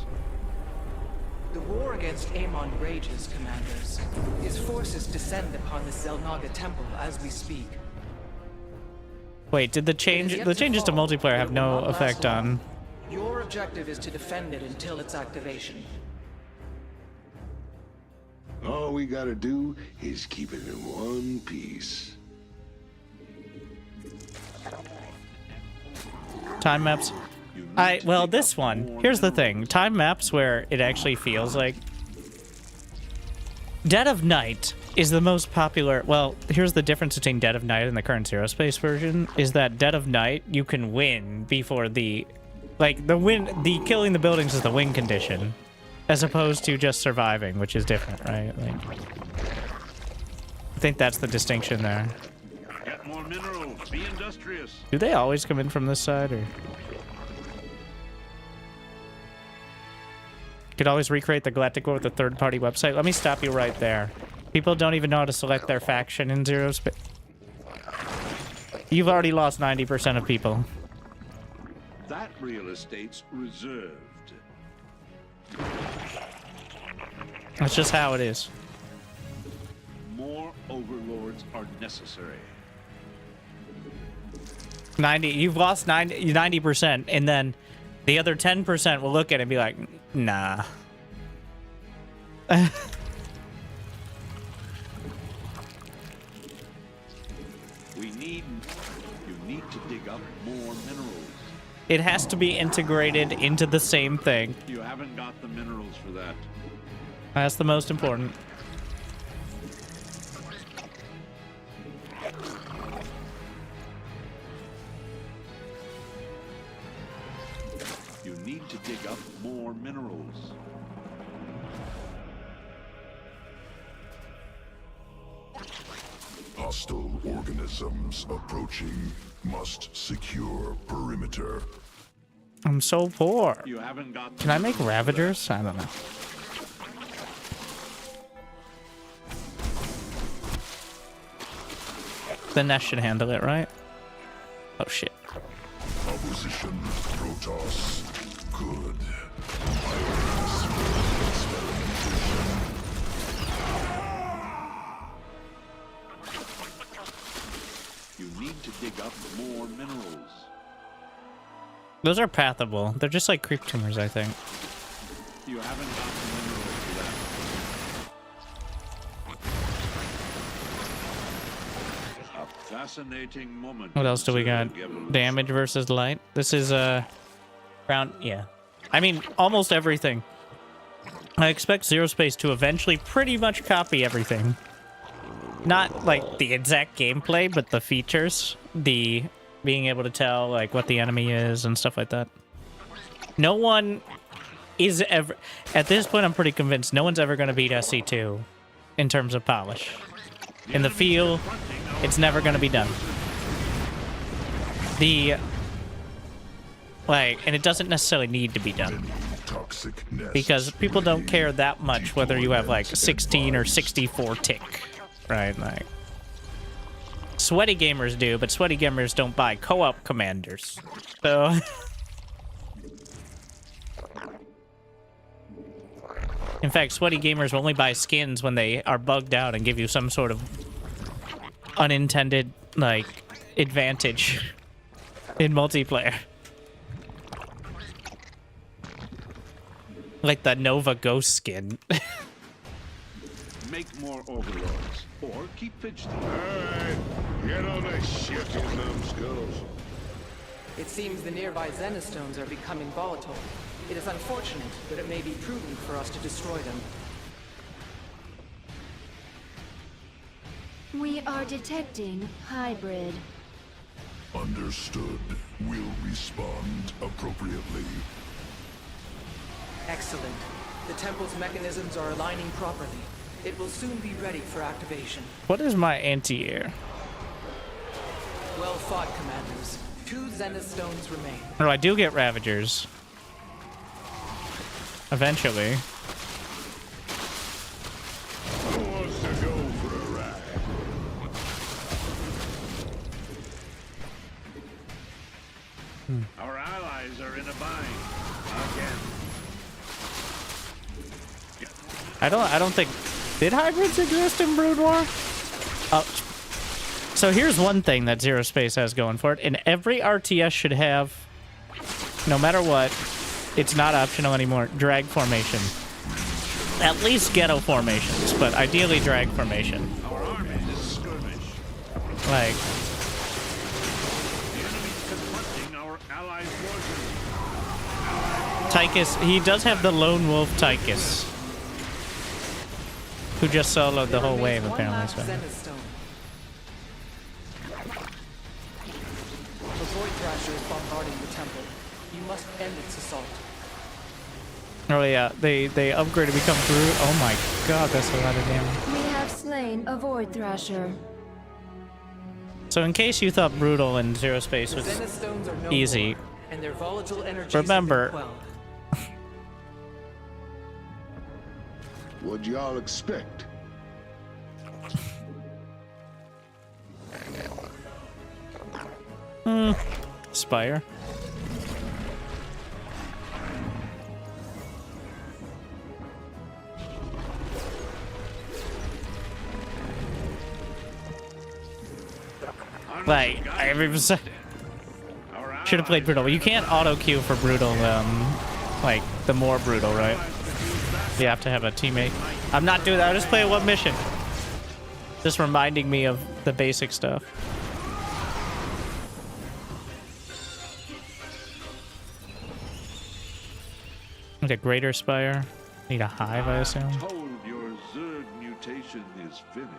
Speaker 9: The war against Amon rages, commanders. His forces descend upon the Zelnaga temple as we speak.
Speaker 1: Wait, did the changes to multiplayer have no effect on...
Speaker 9: Your objective is to defend it until its activation.
Speaker 6: All we gotta do is keep it in one piece.
Speaker 1: Time maps? Well, this one. Here's the thing. Time maps where it actually feels like... Dead of Night is the most popular... Well, here's the difference between Dead of Night and the current Zero Space version, is that Dead of Night, you can win before the... Like, the killing the buildings is the win condition, as opposed to just surviving, which is different, right? Like, I think that's the distinction there.
Speaker 3: Get more minerals. Be industrious.
Speaker 1: Do they always come in from this side, or? Could always recreate the Galactic War with a third-party website. Let me stop you right there. People don't even know how to select their faction in Zero Space. You've already lost 90% of people.
Speaker 3: That real estate's reserved.
Speaker 1: That's just how it is.
Speaker 3: More overlords are necessary.
Speaker 1: 90. You've lost 90%, and then the other 10% will look at it and be like, nah.
Speaker 3: You need to dig up more minerals.
Speaker 1: It has to be integrated into the same thing.
Speaker 3: You haven't got the minerals for that.
Speaker 1: That's the most important.
Speaker 3: You need to dig up more minerals.
Speaker 6: Hostile organisms approaching. Must secure perimeter.
Speaker 1: I'm so poor.
Speaker 3: You haven't got.
Speaker 1: Can I make Ravagers? I don't know. The nest should handle it, right? Oh shit.
Speaker 6: Opposition Protoss. Good.
Speaker 3: You need to dig up more minerals.
Speaker 1: Those are pathable. They're just like creep tumors, I think.
Speaker 3: You haven't got the minerals for that. A fascinating moment.
Speaker 1: What else do we got? Damage versus light. This is round. Yeah. I mean, almost everything. I expect Zero Space to eventually pretty much copy everything. Not like the exact gameplay, but the features, the being able to tell like what the enemy is and stuff like that. No one is ever, at this point I'm pretty convinced no one's ever going to beat SC2 in terms of polish. In the field, it's never going to be done. And it doesn't necessarily need to be done.
Speaker 6: toxic nests.
Speaker 1: Because people don't care that much whether you have like 16 or 64 tick, right? Like, sweaty gamers do, but sweaty gamers don't buy co-op commanders. So, in fact, sweaty gamers will only buy skins when they are bugged out and give you some sort of unintended, like, advantage in multiplayer. Like the Nova Ghost skin.
Speaker 3: Make more overlords, or keep fidgeting. Alright, get on that ship, you numbskulls.
Speaker 9: It seems the nearby Zenistones are becoming volatile. It is unfortunate, but it may be prudent for us to destroy them.
Speaker 5: We are detecting hybrid.
Speaker 6: Understood. Will respond appropriately.
Speaker 9: Excellent. The temple's mechanisms are aligning properly. It will soon be ready for activation.
Speaker 1: What is my anti-air?
Speaker 9: Well fought, commanders. 2 Zenith stones remain.
Speaker 1: No, I do get Ravagers. Eventually.
Speaker 3: Who wants to go for a ride? Our allies are in a bind. Again.
Speaker 1: I don't think... Did hybrids exist in Brood War? Oh. So here's one thing that Zero Space has going for it. And every RTS should have, no matter what, it's not optional anymore, drag formation. At least ghetto formations, but ideally drag formation.
Speaker 3: Our army is skirmish.
Speaker 1: Like...
Speaker 3: The enemy's confronting our allies' forces.
Speaker 1: Tychus, he does have the Lone Wolf Tychus. Who just soloed the whole wave, apparently. So.
Speaker 9: The Void Thrasher is bombarding the temple. You must end its assault.
Speaker 1: Oh yeah, they upgraded to become Brood. Oh my god, that's a lot of damage.
Speaker 5: We have slain a Void Thrasher.
Speaker 1: So in case you thought Brutal and Zero Space was
Speaker 9: Zenistones are no
Speaker 1: easy,
Speaker 9: more, and their volatile energies
Speaker 1: remember...
Speaker 9: have been quelled.
Speaker 3: What'd y'all expect?
Speaker 1: Spire. Like, should have played Brutal. You can't auto queue for Brutal, like, the more Brutal, right? You have to have a teammate. I'm not doing that. I just play one mission. Just reminding me of the basic stuff. Need a Greater Spire. Need a Hive, I assume.
Speaker 3: I'm told your Zerg mutation is finished.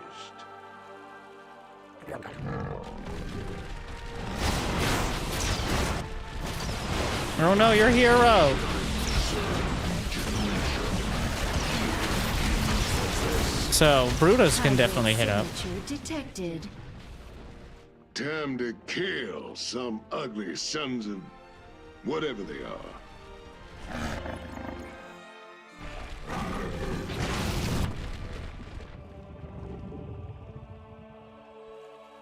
Speaker 1: Oh no, your hero! So, Brutus can definitely hit up.
Speaker 5: Detected.
Speaker 3: Time to kill some ugly sons of whatever they are.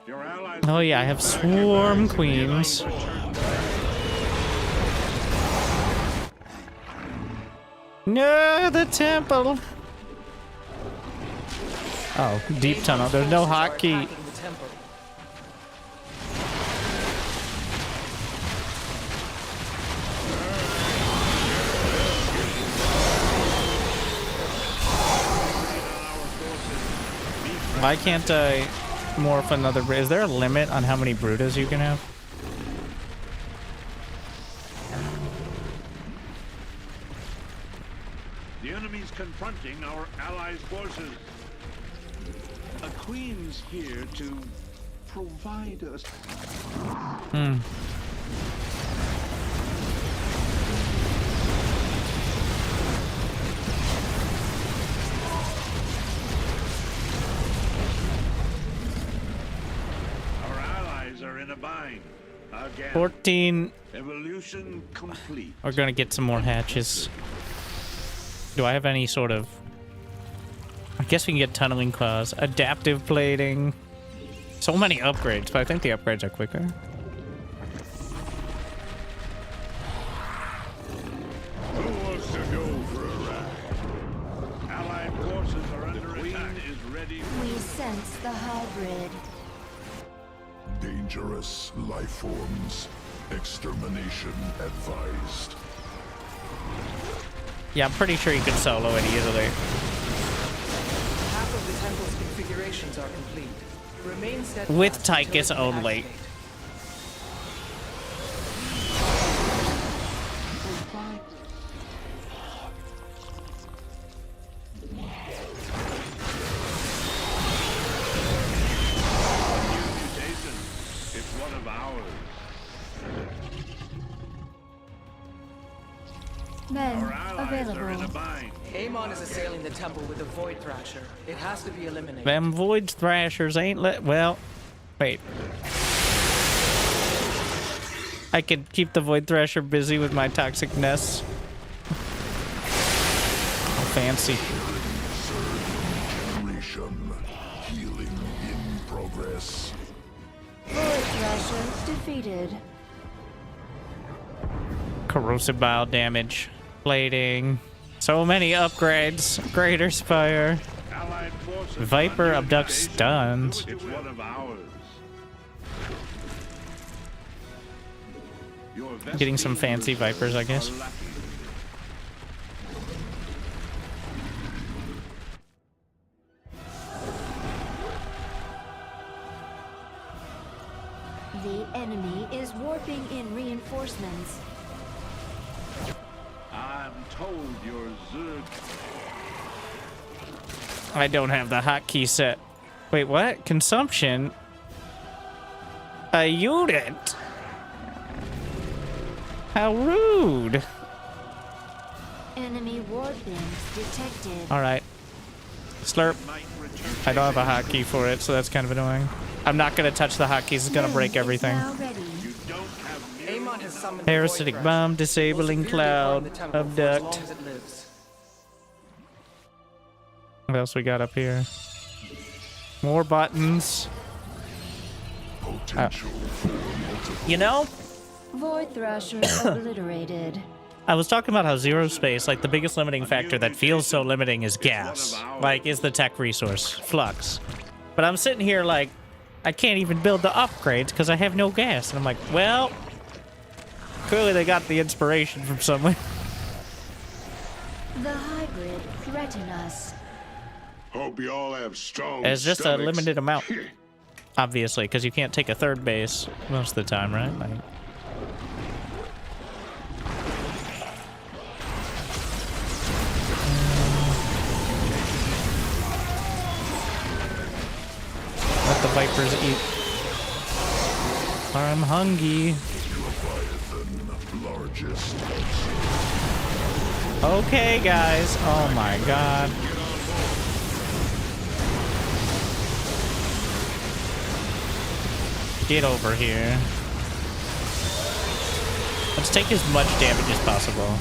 Speaker 3: Your allies.
Speaker 1: Oh yeah, I have Swarm Queens. No, the temple. Oh, deep tunnel. There's no hotkey. Why can't I morph another? Is there a limit on how many Brutas you can have?
Speaker 3: The enemy's confronting our allies' forces. A queen's here to provide us. Our allies are in a bind. Again.
Speaker 1: 14.
Speaker 3: Evolution complete.
Speaker 1: We're gonna get some more hatches. Do I have any sort of... I guess we can get tunneling claws, adaptive plating. So many upgrades, but I think the upgrades are quicker.
Speaker 3: Who wants to go for a ride? Allied forces are under attack. Is ready.
Speaker 5: We sense the hybrid.
Speaker 6: Dangerous life forms. Extermination advised.
Speaker 1: Yeah, I'm pretty sure you can solo it easily.
Speaker 9: Half of the temple's configurations are complete. Remain steadfast
Speaker 1: With
Speaker 9: until
Speaker 1: Tychus
Speaker 9: it can
Speaker 1: only.
Speaker 9: activate.
Speaker 3: Mutation. It's one of ours.
Speaker 5: Men
Speaker 3: Our allies are in a
Speaker 5: available.
Speaker 3: bind.
Speaker 9: Amon is assailing the temple with a Void Thrasher. It has to be eliminated.
Speaker 1: Them Void Thrashers ain't well, wait. I could keep the Void Thrasher busy with my toxic nests. Oh, fancy.
Speaker 6: Regeneration. Healing in progress.
Speaker 5: Void Thrasher defeated.
Speaker 1: Corrosive bile damage. Plating. So many upgrades. Greater Spire.
Speaker 3: Allied forces
Speaker 1: Viper
Speaker 3: under
Speaker 1: abduct
Speaker 3: mutation.
Speaker 1: stuns.
Speaker 3: It's one of ours. Your
Speaker 1: Getting some fancy Vipers, I guess.
Speaker 3: are lucky.
Speaker 5: The enemy is warping in reinforcements.
Speaker 3: I'm told your Zerg.
Speaker 1: I don't have the hotkey set. Wait, what? Consumption? A unit? How rude.
Speaker 5: Enemy warping detected.
Speaker 1: Alright. Slurp. I don't have a hotkey for it, so that's kind of annoying. I'm not going to touch the hotkeys. It's going to break
Speaker 5: Men is
Speaker 1: everything.
Speaker 5: now ready.
Speaker 9: Amon has summoned the
Speaker 1: Parasitic
Speaker 9: Void
Speaker 1: bomb,
Speaker 9: Thrasher.
Speaker 1: disabling
Speaker 9: It will severely harm
Speaker 1: cloud,
Speaker 9: the temple for as
Speaker 1: abduct.
Speaker 9: long as it lives.
Speaker 1: What else we got up here? More buttons.
Speaker 6: Potential for multiple.
Speaker 1: You know,
Speaker 5: Void Thrasher obliterated.
Speaker 1: I was talking about how zero space, like the biggest limiting factor that feels so limiting is gas. Like, is the tech resource, flux. But I'm sitting here like, I can't even build the upgrades because I have no gas. And I'm like, well, clearly they got the inspiration from somewhere.
Speaker 5: The hybrid threaten us.
Speaker 6: Hope you all have strong
Speaker 1: It's just a
Speaker 6: stomachs.
Speaker 1: limited amount. Obviously, because you can't take a third base most of the time, right? Like, let the Vipers eat. I'm hungry.
Speaker 6: Leviathan, largest.
Speaker 1: Okay, guys. Oh my god. Get over here. Let's take as much damage as possible.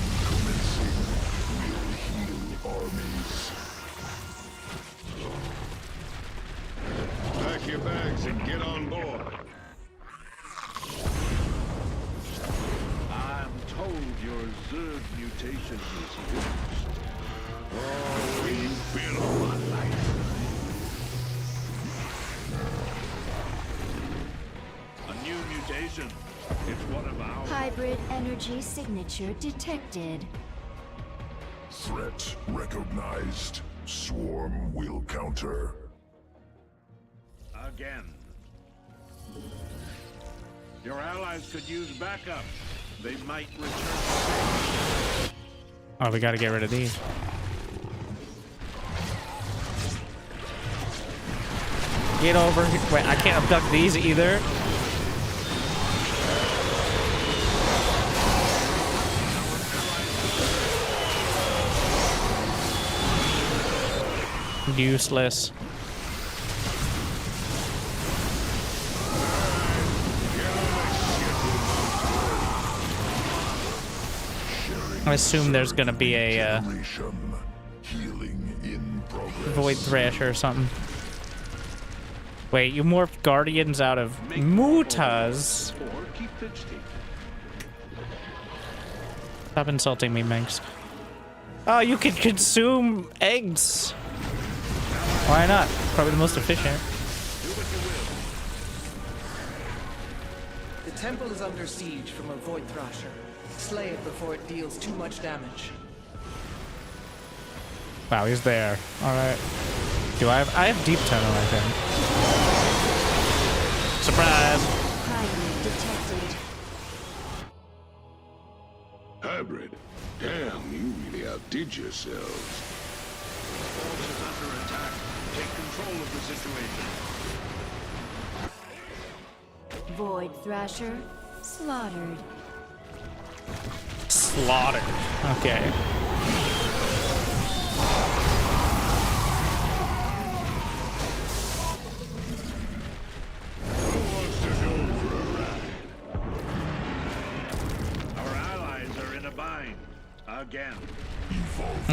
Speaker 6: Armies.
Speaker 3: Pack your bags and get on board. I'm told your Zerg mutation is fixed. Oh, we've been all my life. A new mutation. It's one of ours.
Speaker 5: Hybrid energy signature detected.
Speaker 6: Threat recognized. Swarm will counter.
Speaker 3: Again. Your allies could use backup. They might return.
Speaker 1: Oh, we gotta get rid of these. Get over here. Wait, I can't abduct these either. Useless. I assume there's gonna be a
Speaker 6: Regeneration.
Speaker 1: Void Thrasher or something. Wait, you morphed Guardians out of Mutas?
Speaker 3: Or keep fidgeting.
Speaker 1: Stop insulting me, Minx. Oh, you can consume eggs. Why not? Probably the most efficient.
Speaker 9: The temple is under siege from a Void Thrasher. Slay it before it deals too much damage.
Speaker 1: Wow, he's there. Alright. I have Deep Tunnel, I think. Surprise!
Speaker 5: Hybrid detected.
Speaker 6: Hybrid. Damn, you really outdid yourselves.
Speaker 3: Force is under attack. Take control of the situation.
Speaker 5: Void Thrasher slaughtered.
Speaker 1: Slaughtered. Okay.
Speaker 3: Who wants to go for a ride? Our allies are in a bind. Again.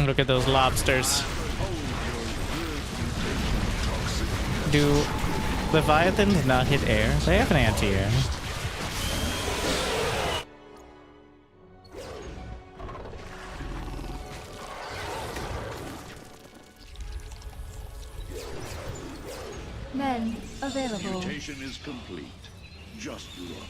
Speaker 1: Look at those lobsters. Do Leviathans not hit air? They have an anti-air.
Speaker 5: Men available.
Speaker 3: Mutation is complete. Just look.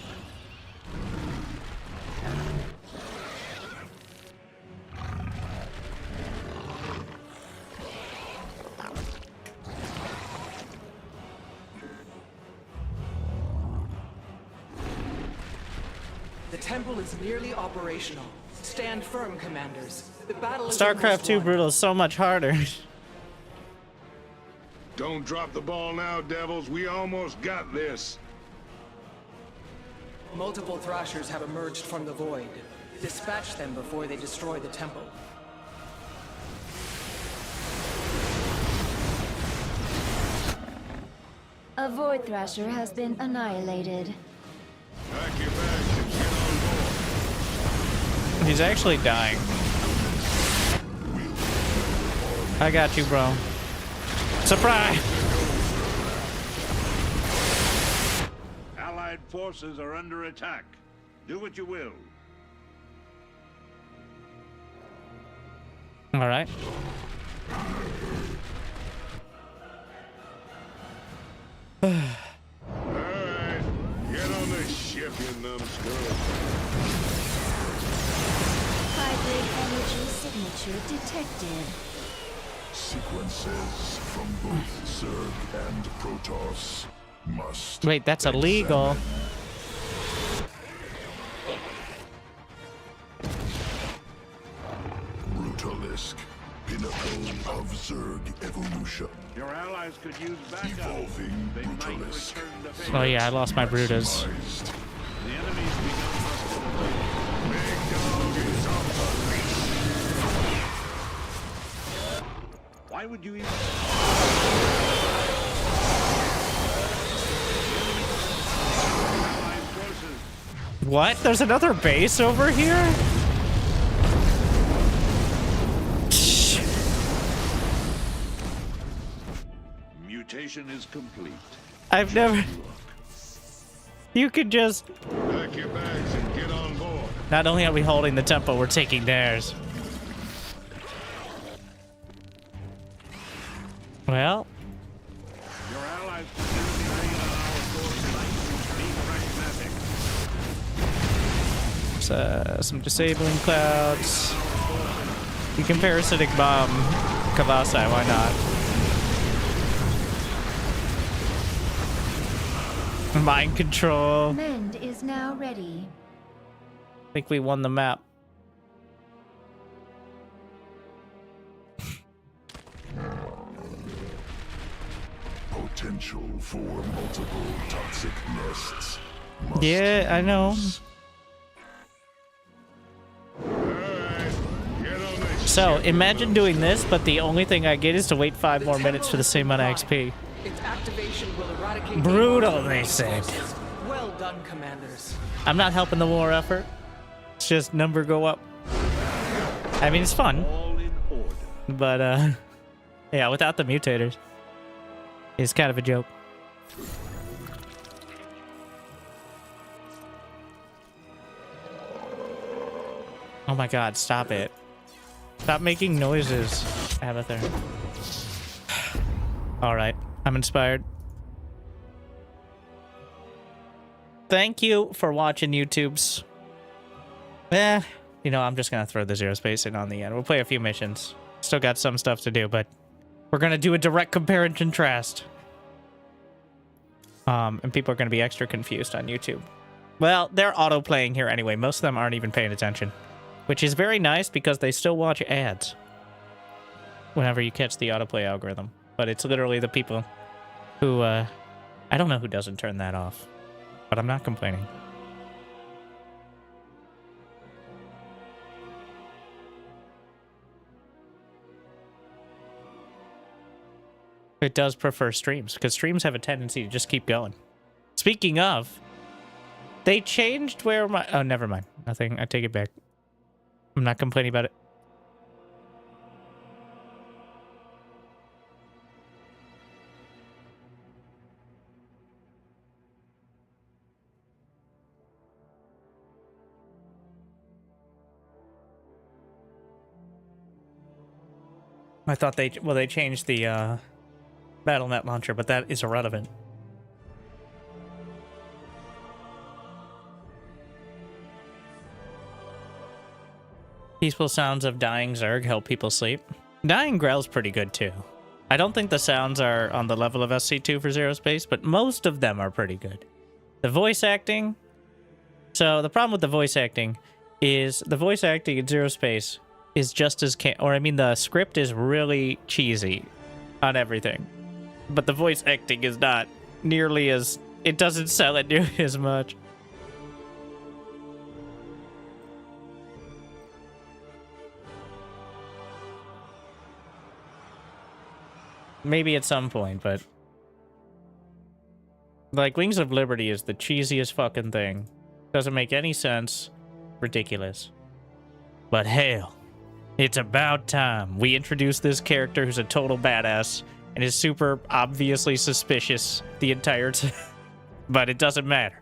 Speaker 9: The temple is nearly operational. Stand firm, commanders. The battle is
Speaker 1: StarCraft
Speaker 9: almost
Speaker 1: 2
Speaker 9: won.
Speaker 1: Brutal is so much harder.
Speaker 6: Don't drop the ball now, devils. We almost got this.
Speaker 9: Multiple Thrashers have emerged from the void. Dispatch them before they destroy the temple.
Speaker 5: A Void Thrasher has been annihilated.
Speaker 6: Pack your bags and get on board.
Speaker 1: He's actually dying. I got you, bro. Surprise!
Speaker 3: Allied forces are under attack. Do what you will.
Speaker 1: All right.
Speaker 6: Alright, get on the ship, you numbskull.
Speaker 5: Hybrid energy signature detected.
Speaker 6: Sequences from both Zerg and Protoss must.
Speaker 1: Wait, that's illegal.
Speaker 6: Brutalisk, pinnacle of Zerg evolution.
Speaker 3: Your allies could use backup.
Speaker 6: Evolving
Speaker 3: They might
Speaker 6: Brutalisk.
Speaker 3: return the favor.
Speaker 1: Oh yeah, I lost my Brutus.
Speaker 6: Maximized.
Speaker 3: The enemy's begun hostilities.
Speaker 6: Big dog is on the leash.
Speaker 3: Why would you even... Allied forces.
Speaker 1: What? There's another base over here?
Speaker 3: Mutation is complete.
Speaker 1: I've never... You could just...
Speaker 6: Pack your bags and get on board.
Speaker 1: Not only are we holding the temple, we're taking theirs. Well,
Speaker 3: Your allies consider the raid on our forces. Be pragmatic.
Speaker 1: some disabling clouds. You can parasitic bomb Kavasai, why not? Mind control.
Speaker 5: Mend is now ready.
Speaker 1: I think we won the map.
Speaker 6: Potential for multiple toxic nests.
Speaker 1: Yeah, I know.
Speaker 6: Alright, get on the
Speaker 1: So,
Speaker 6: ship.
Speaker 1: imagine doing this, but the only thing I get is to wait 5 more minutes for the same amount of XP.
Speaker 9: Its activation will eradicate
Speaker 1: Brutal,
Speaker 9: the
Speaker 1: they said.
Speaker 9: Well done, commanders.
Speaker 1: I'm not helping the war effort. It's just number go up. I mean, it's fun,
Speaker 3: All in order.
Speaker 1: but Yeah, without the mutators. It's kind of a joke. Oh my god, stop it. Stop making noises, Abathur. Alright, I'm inspired. Thank you for watching, YouTubes. You know, I'm just gonna throw the zero space in on the end. We'll play a few missions. Still got some stuff to do, but we're gonna do a direct compare and contrast. And people are gonna be extra confused on YouTube. Well, they're auto-playing here anyway. Most of them aren't even paying attention. Which is very nice because they still watch ads whenever you catch the autoplay algorithm. But it's literally the people who, I don't know who doesn't turn that off. But I'm not complaining. It does prefer streams, because streams have a tendency to just keep going. Speaking of, they changed where my... Oh, never mind. Nothing. I take it back. I'm not complaining about it. I thought they... Well, they changed the, BattleNet launcher, but that is irrelevant. Peaceful sounds of dying Zerg help people sleep. Dying Grell's pretty good, too. I don't think the sounds are on the level of SC2 for Zero Space, but most of them are pretty good. The voice acting... So, the problem with the voice acting is the voice acting in Zero Space is just as... the script is really cheesy on everything. But the voice acting is not nearly as... It doesn't sell it nearly as much. Maybe at some point, but... Like, Wings of Liberty is the cheesiest fucking thing. Doesn't make any sense. Ridiculous. But hell, it's about time we introduce this character who's a total badass and is super obviously suspicious the entire time. But it doesn't matter.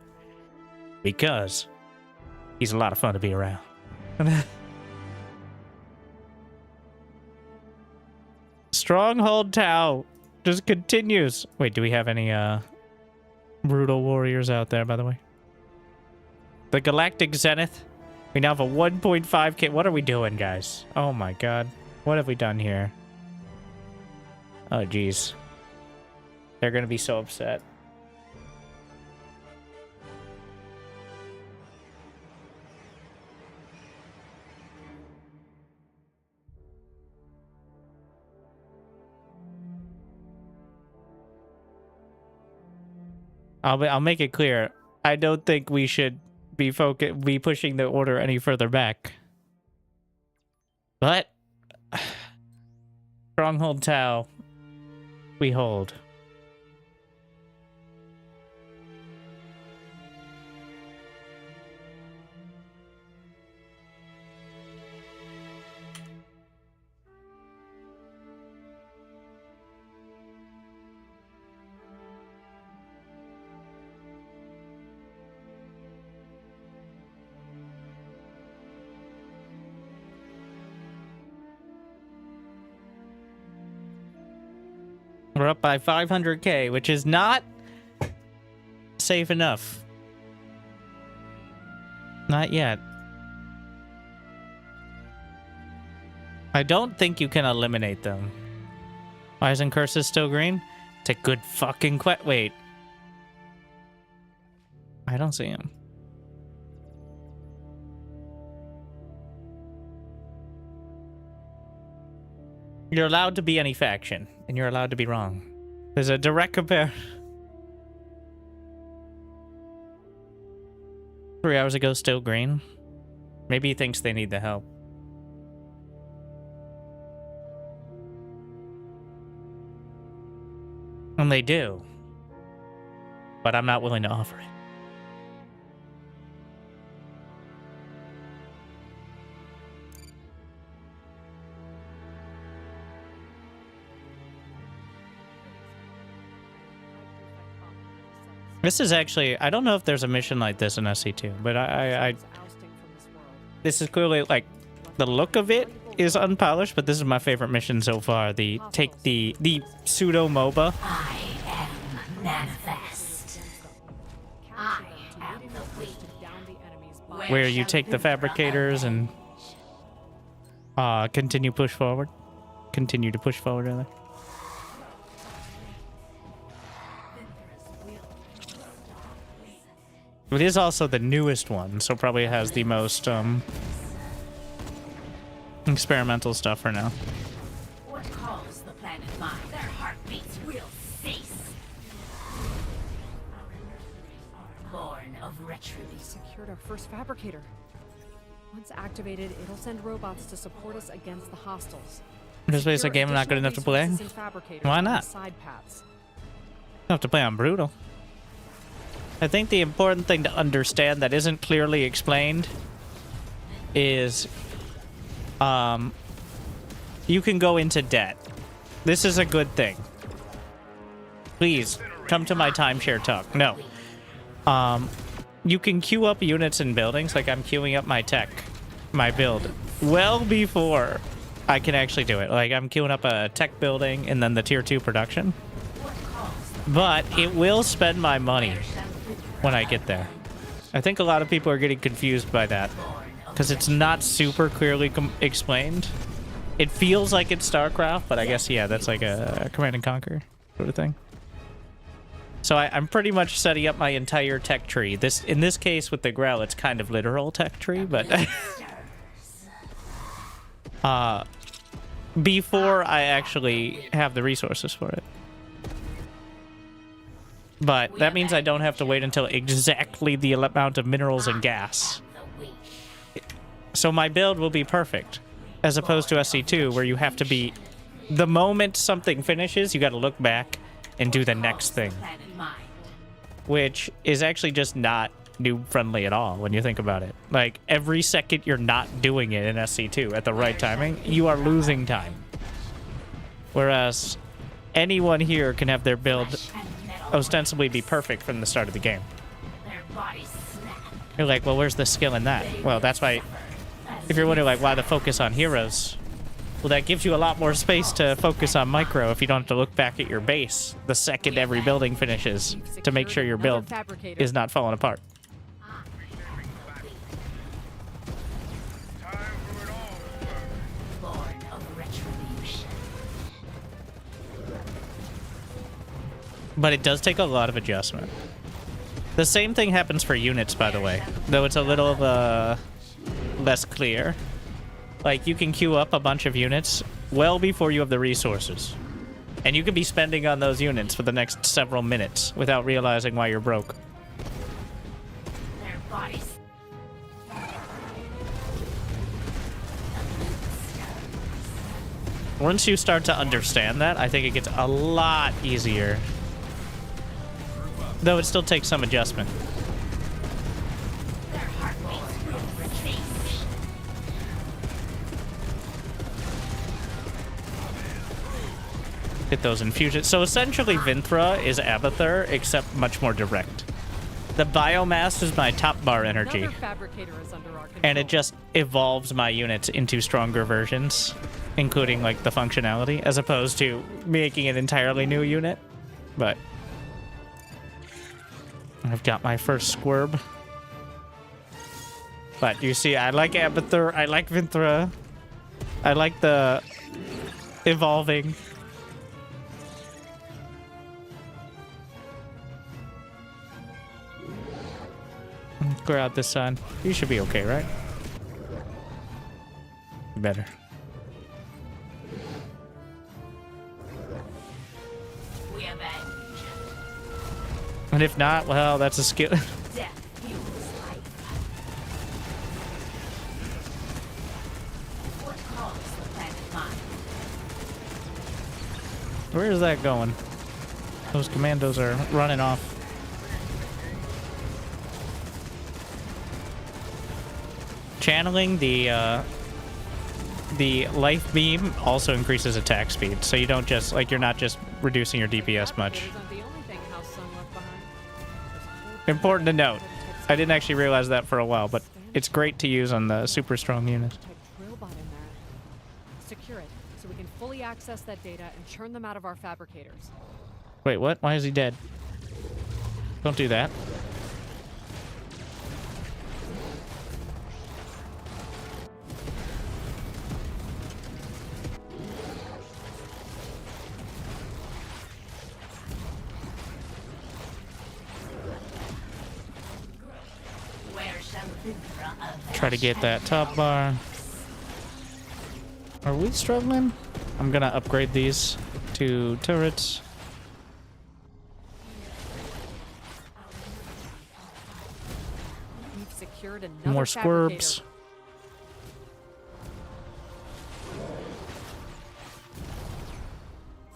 Speaker 1: Because he's a lot of fun to be around. Stronghold Tau just continues. Wait, do we have any brutal warriors out there, by the way? The Galactic Zenith. We now have a 1.5k. What are we doing, guys? Oh my god. What have we done here? Oh, jeez. They're gonna be so upset. I'll make it clear. I don't think we should be pushing the order any further back. But Stronghold Tau, we hold. We're up by 500k, which is not safe enough. Not yet. I don't think you can eliminate them. Why isn't Curses still green? It's a good fucking wait. I don't see him. You're allowed to be any faction, and you're allowed to be wrong. There's a direct compare. 3 hours ago, still green. Maybe he thinks they need the help. And they do. But I'm not willing to offer it. This is actually, I don't know if there's a mission like this in SC2, but this is clearly like the look of it is unpolished, but this is my favorite mission so far. The pseudo MOBA.
Speaker 5: I am manifest. I am the weak.
Speaker 1: Where you take the fabricators and continue to push forward, rather. It is also the newest one, so probably has the most experimental stuff for now.
Speaker 5: What calls the planet mine? Their heartbeats will cease. Born of retribution.
Speaker 10: Secured our first fabricator. Once activated, it'll send robots to support us against the hostiles.
Speaker 1: This is a game I'm not good enough to play. Why not?
Speaker 10: Side paths.
Speaker 1: You have to play on brutal. I think the important thing to understand that isn't clearly explained is you can go into debt. This is a good thing. Please come to my timeshare talk. No. You can queue up units in buildings, like I'm queuing up my tech, my build, well before I can actually do it. Like I'm queuing up a tech building and then the tier 2 production. But it will spend my money when I get there. I think a lot of people are getting confused by that because it's not super clearly explained. It feels like it's StarCraft, but I guess, yeah, that's like a Command and Conquer sort of thing. So I'm pretty much setting up my entire tech tree. In this case with the Grell, it's kind of literal tech tree, but before I actually have the resources for it. But that means I don't have to wait until exactly the amount of minerals and gas. So my build will be perfect, as opposed to SC2, where you have to be... The moment something finishes, you got to look back and do the next thing. Which is actually just not noob-friendly at all, when you think about it. Like, every second you're not doing it in SC2 at the right timing, you are losing time. Whereas anyone here can have their build ostensibly be perfect from the start of the game. You're like, well, where's the skill in that? Well, that's why, if you're wondering, like, why the focus on heroes, well, that gives you a lot more space to focus on micro if you don't have to look back at your base the second every building finishes to make sure your build is not falling apart. But it does take a lot of adjustment. The same thing happens for units, by the way, though it's a little less clear. Like, you can queue up a bunch of units well before you have the resources. And you could be spending on those units for the next several minutes without realizing why you're broke. Once you start to understand that, I think it gets a lot easier. Though it still takes some adjustment. Get those infusions. So essentially Vinthra is Abathur, except much more direct. The biomass is my top bar energy. And it just evolves my units into stronger versions, including like the functionality, as opposed to making an entirely new unit. But I've got my first squirb. But you see, I like Abathur, I like Vinthra. I like the evolving. Clear out this sun. You should be okay, right? Better. And if not, well, that's a skill. Where is that going? Those commandos are running off. Channeling the life beam also increases attack speed, so you don't just, like, you're not just reducing your DPS much. Important to note. I didn't actually realize that for a while, but it's great to use on the super strong units.
Speaker 10: Drill bot in there. Secure it so we can fully access that data and churn them out of our fabricators.
Speaker 1: Wait, what? Why is he dead? Don't do that. Try to get that top bar. Are we struggling? I'm gonna upgrade these to turrets.
Speaker 10: We've secured another
Speaker 1: More
Speaker 10: fabricator.
Speaker 1: squirps.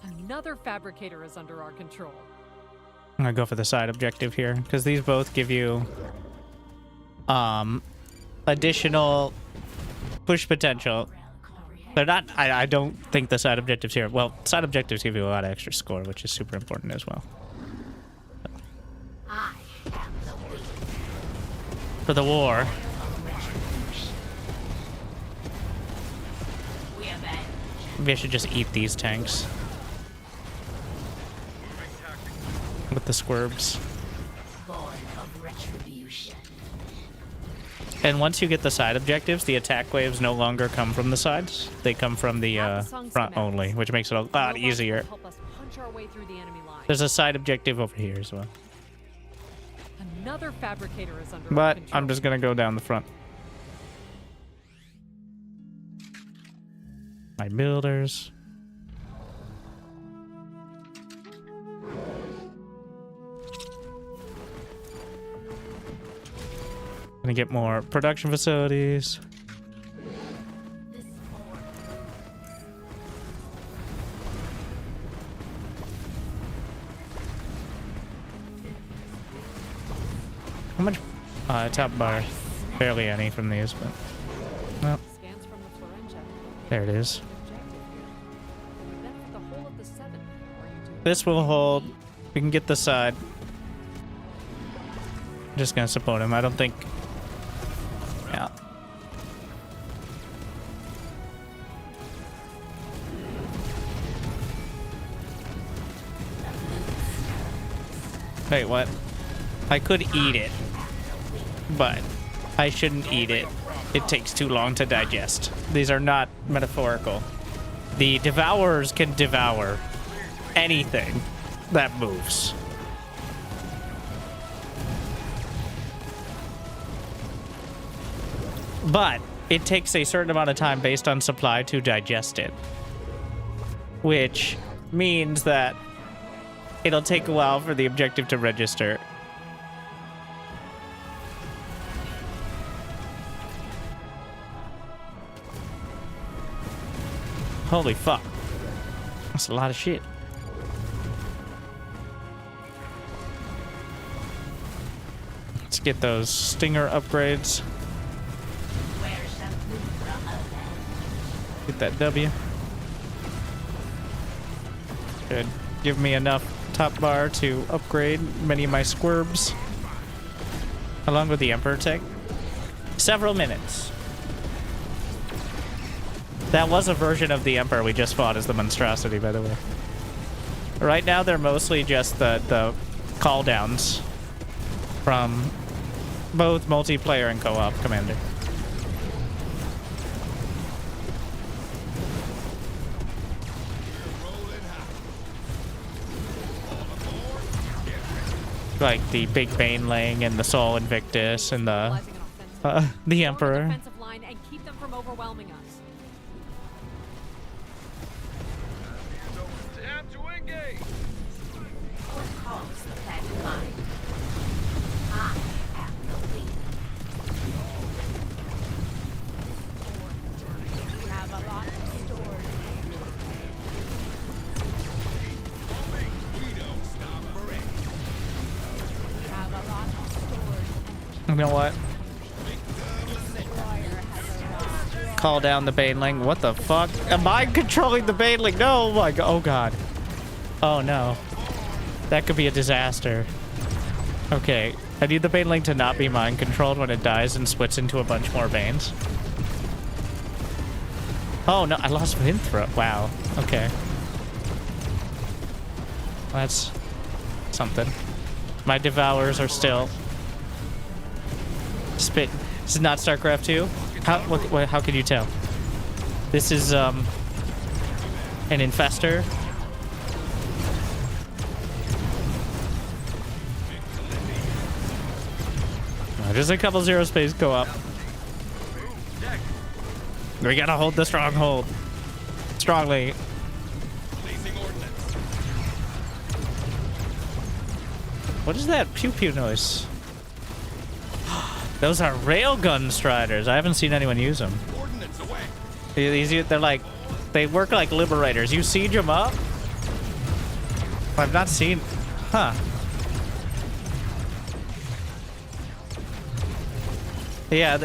Speaker 10: Another fabricator is under our control.
Speaker 1: I'm gonna go for the side objective here because these both give you additional push potential. They're not, I don't think the side objectives here, well, side objectives give you a lot of extra score, which is super important as well. For the war. Maybe I should just eat these tanks. With the squirps. And once you get the side objectives, the attack waves no longer come from the sides. They come from the front only, which makes it a lot easier.
Speaker 10: Help us punch our way through the enemy line.
Speaker 1: There's a side objective over here as well.
Speaker 10: Another fabricator is under our
Speaker 1: But
Speaker 10: control.
Speaker 1: I'm just gonna go down the front. My builders. Gonna get more production facilities. How much top bar? Barely any from these, but no.
Speaker 10: Scans from the Florentia.
Speaker 1: There it is.
Speaker 10: Objective here. We benefit the whole of the 7. Are you doing
Speaker 1: This will hold. We can get the side. Just gonna support him. I don't think. Yeah. Wait, what? I could eat it, but I shouldn't eat it. It takes too long to digest. These are not metaphorical. The devourers can devour anything that moves. But it takes a certain amount of time based on supply to digest it. Which means that it'll take a while for the objective to register. Holy fuck. That's a lot of shit. Let's get those stinger upgrades. Get that W. Should give me enough top bar to upgrade many of my squirps. Along with the Emperor tech. Several minutes. That was a version of the Emperor we just fought as the monstrosity, by the way. Right now they're mostly just the call downs from both multiplayer and co-op Commander. Like the Big Baneling and the Soul Invictus and the Emperor.
Speaker 10: defensive line and keep them from overwhelming us.
Speaker 3: Time to engage.
Speaker 5: What calls the planet mine? I am the leader. We have a lot stored. We have a lot stored.
Speaker 1: You know what? Call down the Baneling. What the fuck? Am I controlling the Baneling? No! Oh my god. Oh god. Oh no. That could be a disaster. Okay. I need the baneling to not be mind controlled when it dies and splits into a bunch more veins. Oh no, I lost Vinthra. Wow. Okay. That's something. My devours are still spit. This is not StarCraft 2. How can you tell? This is an infester. Just a couple zero space go up. We gotta hold the stronghold strongly. What is that pew pew noise? Those are railgun striders. I haven't seen anyone use them. They're like, they work like liberators. You siege them up? I've not seen, huh? Yeah,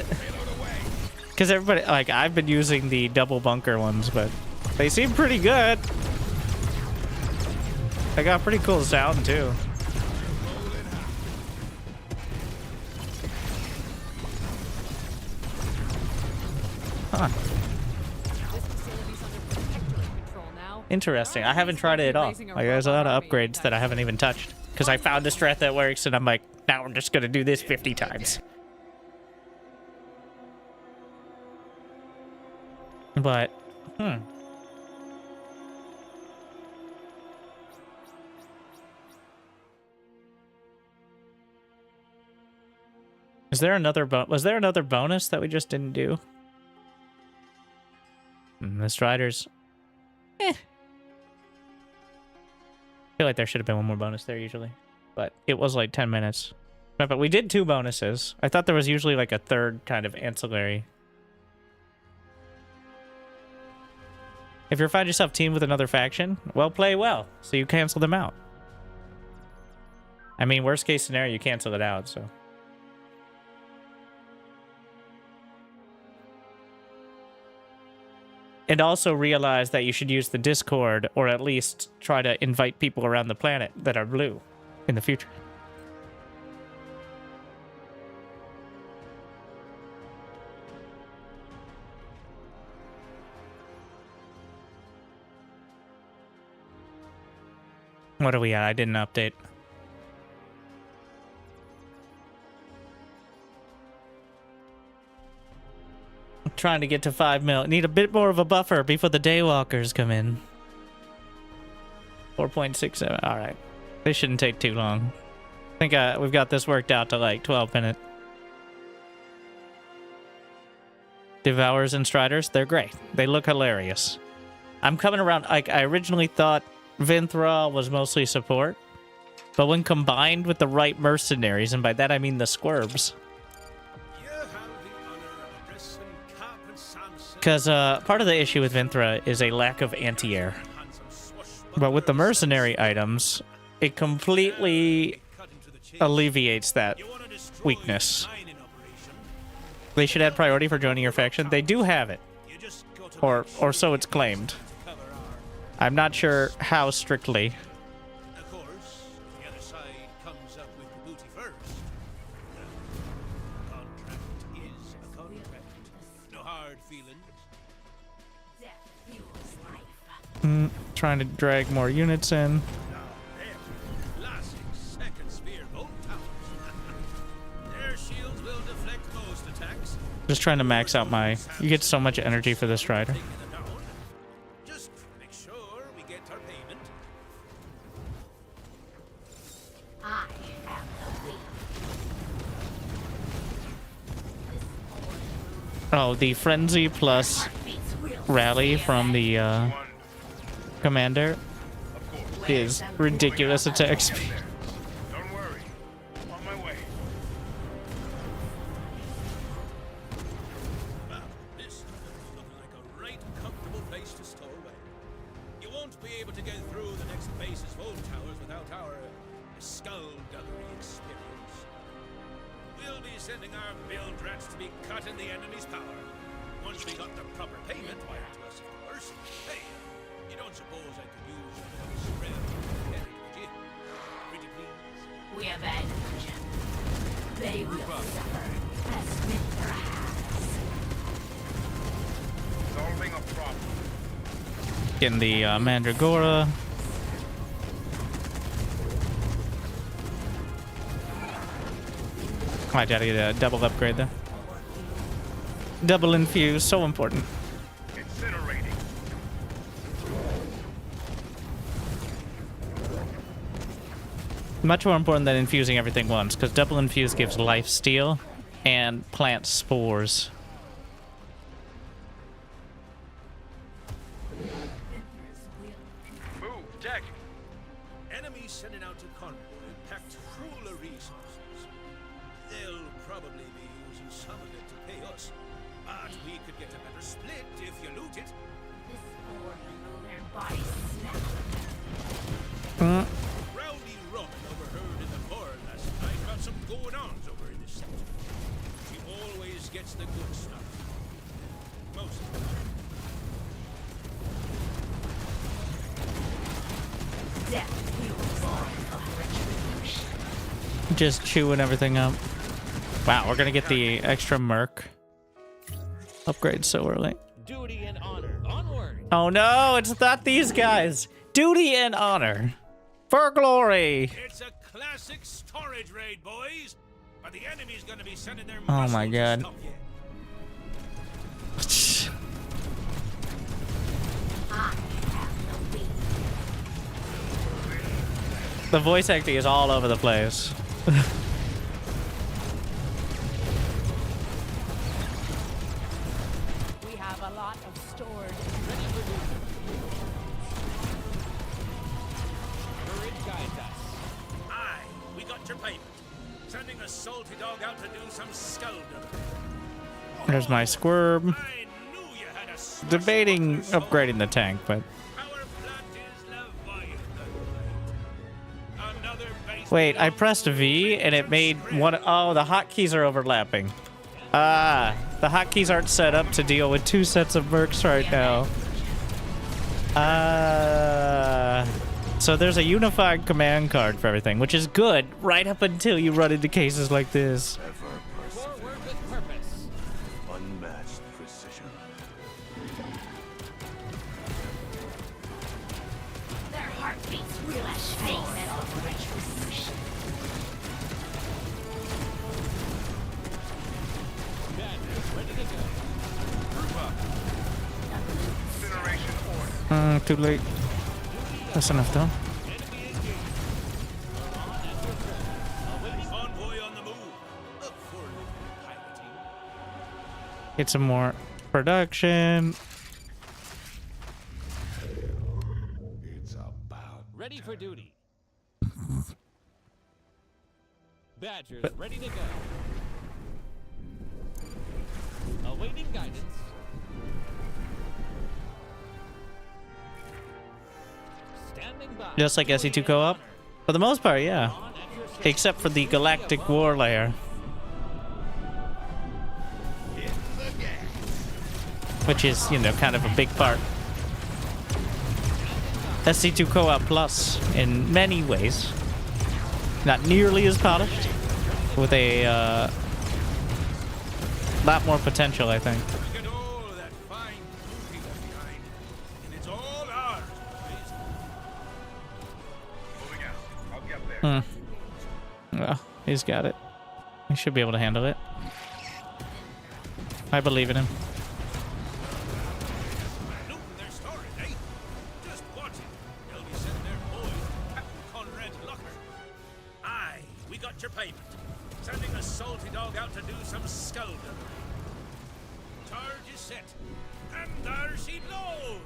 Speaker 1: because everybody, like, I've been using the double bunker ones, but they seem pretty good. They got pretty cool sound too. Huh. Interesting. I haven't tried it at all. Like, there's a lot of upgrades that I haven't even touched because I found a strat that works, and I'm like, now I'm just gonna do this 50 times. But, Is there another was there another bonus that we just didn't do? The Striders. I feel like there should have been one more bonus there usually. But it was like 10 minutes. But we did 2 bonuses. I thought there was usually like a third kind of ancillary. If you find yourself teamed with another faction, well, play well, so you cancel them out. I mean, worst case scenario, you cancel it out, so. And also realize that you should use the Discord, or at least try to invite people around the planet that are blue in the future. What are we at? I didn't update. I'm trying to get to 5 mil. Need a bit more of a buffer before the Daywalkers come in. 4.67. All right. They shouldn't take too long. I think we've got this worked out to like 12 minutes. Devours and Striders, they're great. They look hilarious. I'm coming around. Like, I originally thought Vinthra was mostly support, but when combined with the right mercenaries, and by that I mean the squirms, because part of the issue with Vinthra is a lack of anti-air, but with the mercenary items, it completely alleviates that weakness. They should add priority for joining your faction. They do have it, or so it's claimed. I'm not sure how strictly.
Speaker 3: Of course, the other side comes up with the booty first. A contract is a contract. No hard feelings.
Speaker 5: Death fuels life.
Speaker 1: Trying to drag more units in.
Speaker 3: Now, there. Lasting second spear bolt towers. Their shields will deflect most attacks.
Speaker 1: Just trying to max out my... You get so much energy for this Strider. Oh, the Frenzy plus Rally from the Commander is ridiculous attack speed.
Speaker 3: Don't worry. I'm on my way. Well, this is looking like a right comfortable place to store away. You won't be able to get through the next base's vault towers without our skullduggery experience. We'll be sending our build rats to be cut in the enemy's power. Once we got the proper payment wired to us, of course. Hey, you don't suppose I could use a spread, would you? Pretty please.
Speaker 5: We abandon the
Speaker 1: Getting the Mandragora. I gotta get a double upgrade there. Double infuse, so important.
Speaker 8: Incinerating.
Speaker 1: Much more important than infusing everything once, because double infuse gives life steal and plant spores.
Speaker 8: Move, deck.
Speaker 3: Enemies sending out to convoy packed full of resources. They'll probably be using some of it to pay us, but we could get a better split if you loot it.
Speaker 5: This organ will their bodies snap.
Speaker 3: Rowdy Robin overheard in the bar last night about some going-ons over in this sector. She always gets the good stuff. Most of the time.
Speaker 5: Death fuels on of retribution.
Speaker 1: Just chewing everything up. Wow, we're gonna get the extra merc upgrade so early.
Speaker 3: Duty and honor. Onward.
Speaker 1: Oh no, it's not these guys. Duty and honor. For glory.
Speaker 3: It's a classic storage raid, boys. But the enemy's gonna be sending their
Speaker 1: Oh my
Speaker 3: muscles
Speaker 1: God.
Speaker 3: to stop you.
Speaker 5: I have no beat.
Speaker 1: The voice acting is all over the place.
Speaker 10: We have a lot of stored.
Speaker 3: Aye, we got your payment. Sending a salty dog out to do some skullduggery.
Speaker 1: There's my squirm.
Speaker 3: I knew you had a special
Speaker 1: Debating
Speaker 3: soul.
Speaker 1: upgrading the tank, but
Speaker 3: Our plant is Leviathan. Another base
Speaker 1: wait, I pressed V and it made one. Oh, the hotkeys are overlapping. Ah, the hotkeys aren't set up to deal with two sets of mercs right now. So there's a unified command card for everything, which is good right up until you run into cases like this.
Speaker 3: Forward with purpose.
Speaker 8: Unmatched precision.
Speaker 5: Their heartbeats flash face of retribution.
Speaker 8: Incineration order.
Speaker 1: Too late. That's enough though.
Speaker 3: Convoy on the move. Up for piloting.
Speaker 1: Get some more production.
Speaker 8: It's about
Speaker 11: Ready for duty. Badgers ready to go. Awaiting guidance. Standing by.
Speaker 1: Just like SE2 co-op? For the most part, yeah. Except for the Galactic War layer. Which is, you know, kind of a big part. SC2 Co-op Plus, in many ways. Not nearly as polished. With a, lot more potential, I think.
Speaker 3: Look at all that fine booty left behind. And it's all ours, boys.
Speaker 8: moving out. I'll get there.
Speaker 1: Well, he's got it. He should be able to handle it. I believe in him.
Speaker 3: Looting their storage, eh? Just watch it. They'll be sending their boys, Captain Conrad Locker. Aye, we got your payment. Sending a salty dog out to do some skullduggery. Charge is set. And there she blows.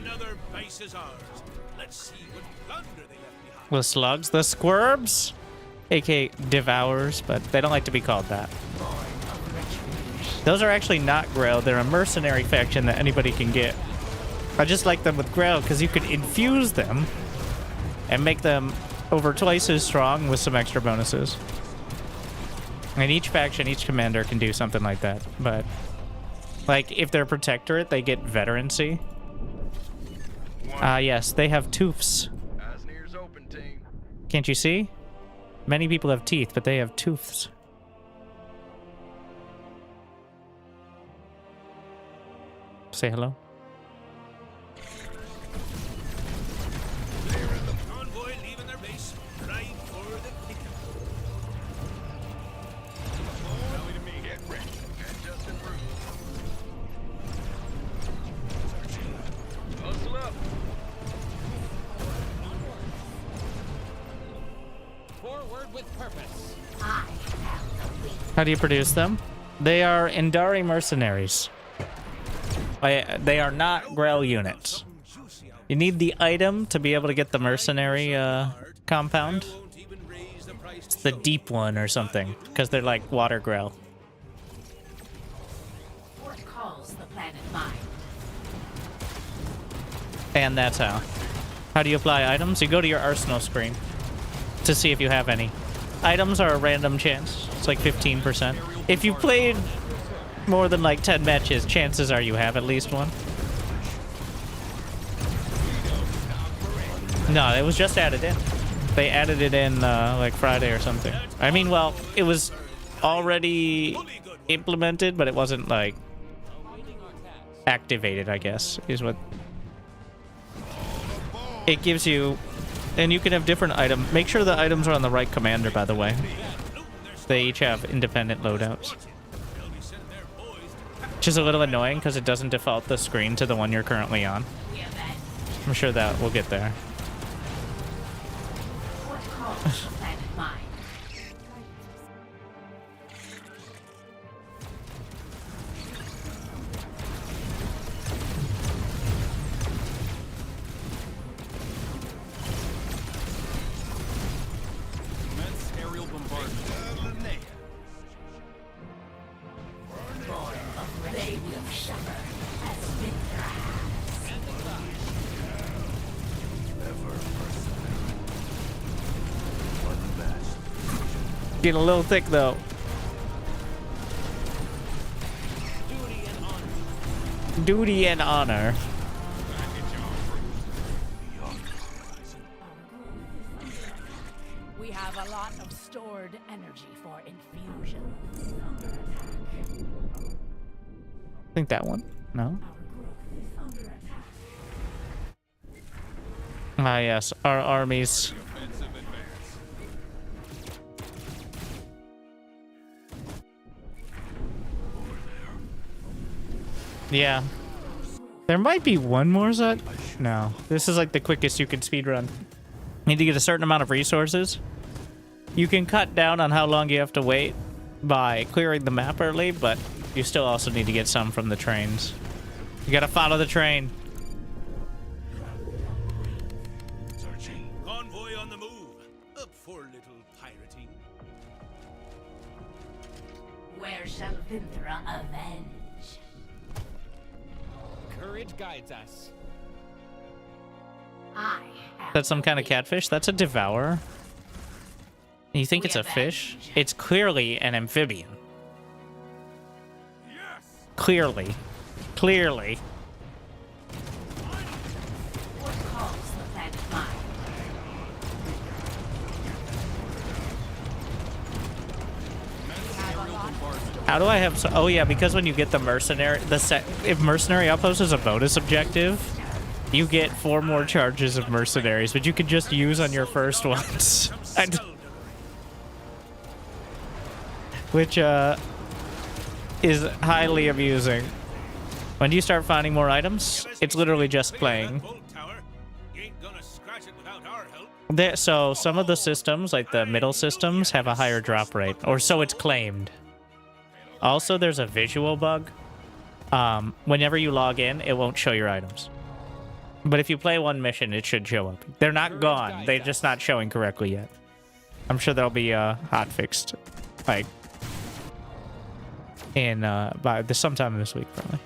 Speaker 3: Another base is ours. Let's see what plunder they left behind.
Speaker 1: The slugs, the squirms, aka devourers, but they don't like to be called that. Those are actually not Grail. They're a mercenary faction that anybody can get. I just like them with Grail because you could infuse them and make them over twice as strong with some extra bonuses. And each faction, each commander can do something like that. But like if they're Protectorate, they get veterancy. Yes, they have tooths.
Speaker 8: Asnir's open, team.
Speaker 1: Can't you see? Many people have teeth, but they have tooths. Say hello.
Speaker 11: with purpose.
Speaker 5: I am the weak.
Speaker 1: How do you produce them? They are Indari mercenaries. They are not Grail units. You need the item to be able to get the mercenary compound. It's the deep one or something, because they're like water Grail.
Speaker 5: What calls the planet mine?
Speaker 1: And that's how. How do you apply items? You go to your arsenal screen to see if you have any. Items are a random chance. It's like 15%. If you've played more than like 10 matches, chances are you have at least one. No, it was just added in. They added it in like Friday or something. I mean, well, it was already implemented, but it wasn't like activated, I guess, is what it gives you. And you can have different items. Make sure the items are on the right commander, by the way. They each have independent loadouts. Which is a little annoying because it doesn't default the screen to the one you're currently on. I'm sure that we'll get there.
Speaker 5: What calls the planet mine?
Speaker 3: Immense aerial bombardment.
Speaker 5: Born of radium shepherd as Winter has.
Speaker 1: Getting a little thick though. Duty and honor.
Speaker 5: We have a lot of stored energy for infusion.
Speaker 1: I think that one. No? Ah, yes. Our armies. Yeah. There might be one more set. No. This is like the quickest you can speedrun. Need to get a certain amount of resources. You can cut down on how long you have to wait by clearing the map early, but you still also need to get some from the trains. You gotta follow the train.
Speaker 3: Convoy on the move. Up for a little pirating.
Speaker 5: Where shall Vinthra avenge?
Speaker 11: Courage guides us.
Speaker 5: I am
Speaker 1: That's some kind of catfish? That's a devourer. You think it's a fish? It's clearly an amphibian. Clearly. Clearly.
Speaker 5: what calls the planet mine?
Speaker 1: How do I have so oh yeah, because when you get the mercenary if mercenary outpost is a bonus objective, you get 4 more charges of mercenaries, but you could just use on your first ones. Which is highly amusing. When do you start finding more items? It's literally just playing. So some of the systems, like the middle systems, have a higher drop rate, or so it's claimed. Also, there's a visual bug. Whenever you log in, it won't show your items. But if you play one mission, it should show up. They're not gone. They're just not showing correctly yet. I'm sure they'll be hot fixed, like in by sometime this week, probably.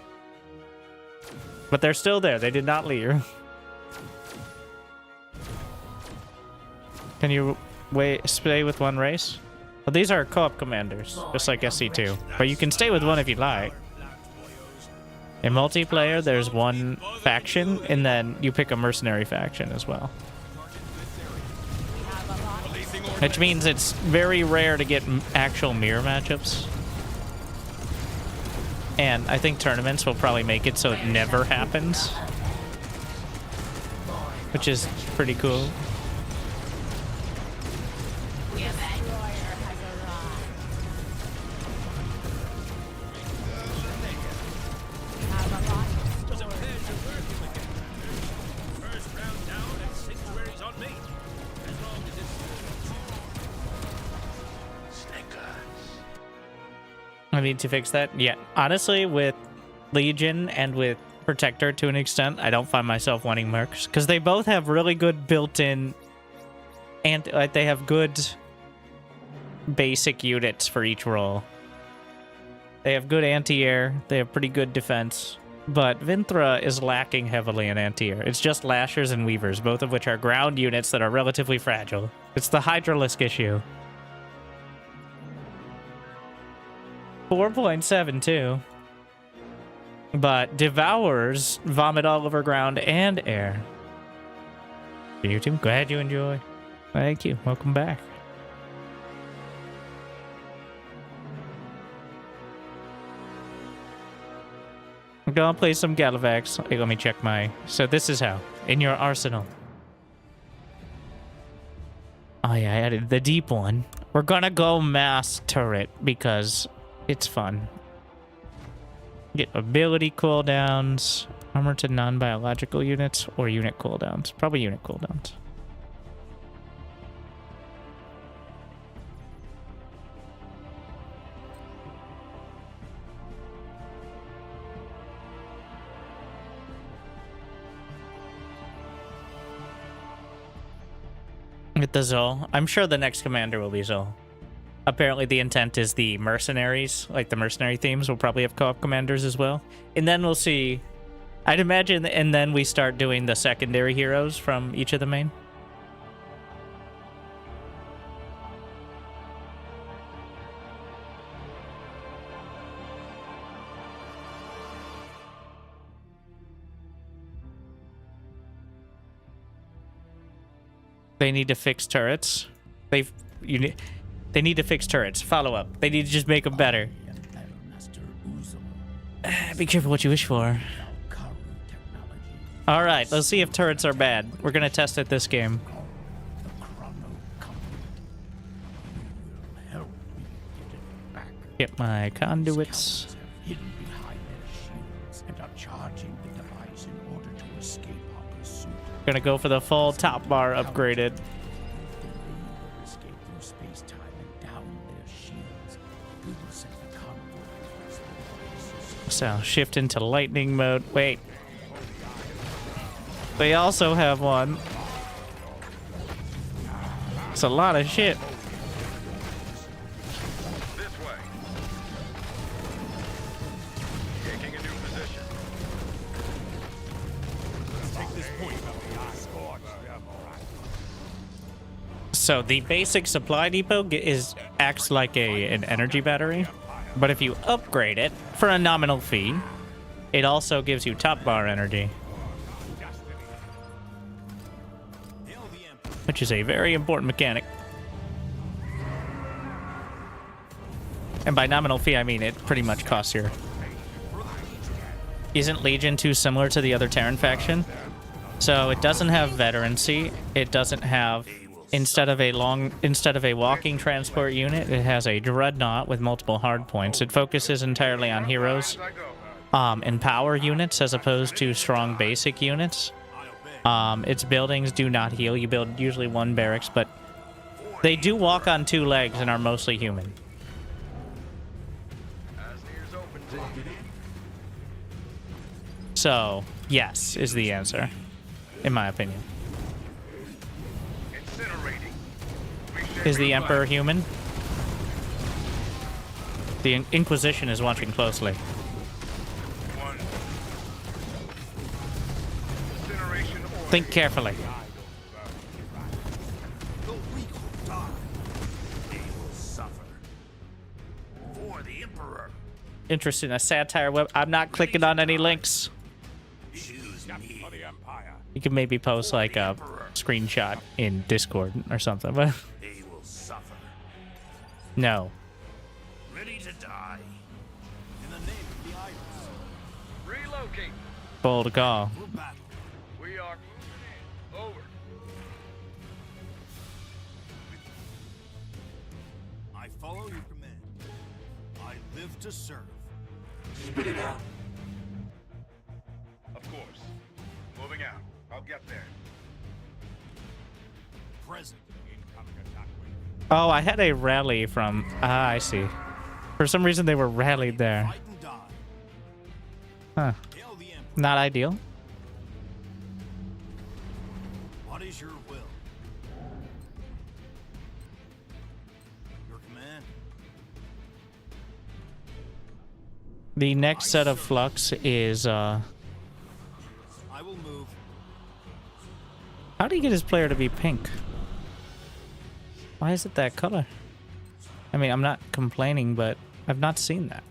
Speaker 1: But they're still there. They did not leave. Can you stay with one race? Well, these are co-op commanders, just like SC2. But you can stay with one if you'd like. In multiplayer, there's one faction, and then you pick a mercenary faction as well. Which means it's very rare to get actual mirror matchups. And I think tournaments will probably make it so it never happens. Which is pretty cool. I need to fix that. Yeah, honestly, with Legion and with Protector to an extent, I don't find myself wanting mercs because they both have really good built-in, and like they have good basic units for each role. They have good anti-air. They have pretty good defense. But Vinthra is lacking heavily in anti-air. It's just Lashers and Weavers, both of which are ground units that are relatively fragile. It's the Hydralisk issue. 4.72. But Devourers vomit all over ground and air. You too. Glad you enjoy. Thank you. Welcome back. I'm gonna play some Gallivix. Hey, let me check my... So this is how. In your arsenal. Oh yeah, I added the deep one. We're gonna go mass turret because it's fun. Get ability cooldowns, armor to non-biological units, or unit cooldowns. Probably unit cooldowns. With the Zol. I'm sure the next commander will be Zol. Apparently the intent is the mercenaries, like the mercenary themes, will probably have co-op commanders as well. And then we'll see, I'd imagine, and then we start doing the secondary heroes from each of the main. They need to fix turrets. They need to fix turrets. Follow up. They need to just make them better. Be careful what you wish for. All right, let's see if turrets are bad. We're gonna test it this game. Get my conduits. Gonna go for the full top bar upgraded. So shift into lightning mode. Wait. They also have one. It's a lot of shit. So the basic supply depot acts like an energy battery, but if you upgrade it for a nominal fee, it also gives you top bar energy, which is a very important mechanic. And by nominal fee, I mean it pretty much costs your... Isn't Legion too similar to the other Terran faction? So it doesn't have veterancy. It doesn't have... Instead of a walking transport unit, it has a dreadnought with multiple hard points. It focuses entirely on heroes and power units as opposed to strong basic units. Its buildings do not heal. You build usually one barracks, but they do walk on two legs and are mostly human. So, yes, is the answer, in my opinion. Is the Emperor human? The Inquisition is watching closely. Think carefully. Interesting, a satire web. I'm not clicking on any links. You can maybe post like a screenshot in Discord or something, but no.
Speaker 8: Ready to die.
Speaker 3: In the name of the Iris. Relocate.
Speaker 1: Bold call.
Speaker 3: We are moving in. Over. I follow your command. I live to serve.
Speaker 8: Spit it out. Of course. Moving out. I'll get there.
Speaker 3: Present. Incoming attack wave.
Speaker 1: Oh, I had a rally from... Ah, I see. For some reason, they were rallied there. Huh. Not ideal.
Speaker 3: What is your will? Your command.
Speaker 1: The next set of flux is,
Speaker 3: I will move.
Speaker 1: how do you get his player to be pink? Why is it that color? I mean, I'm not complaining, but I've not seen that.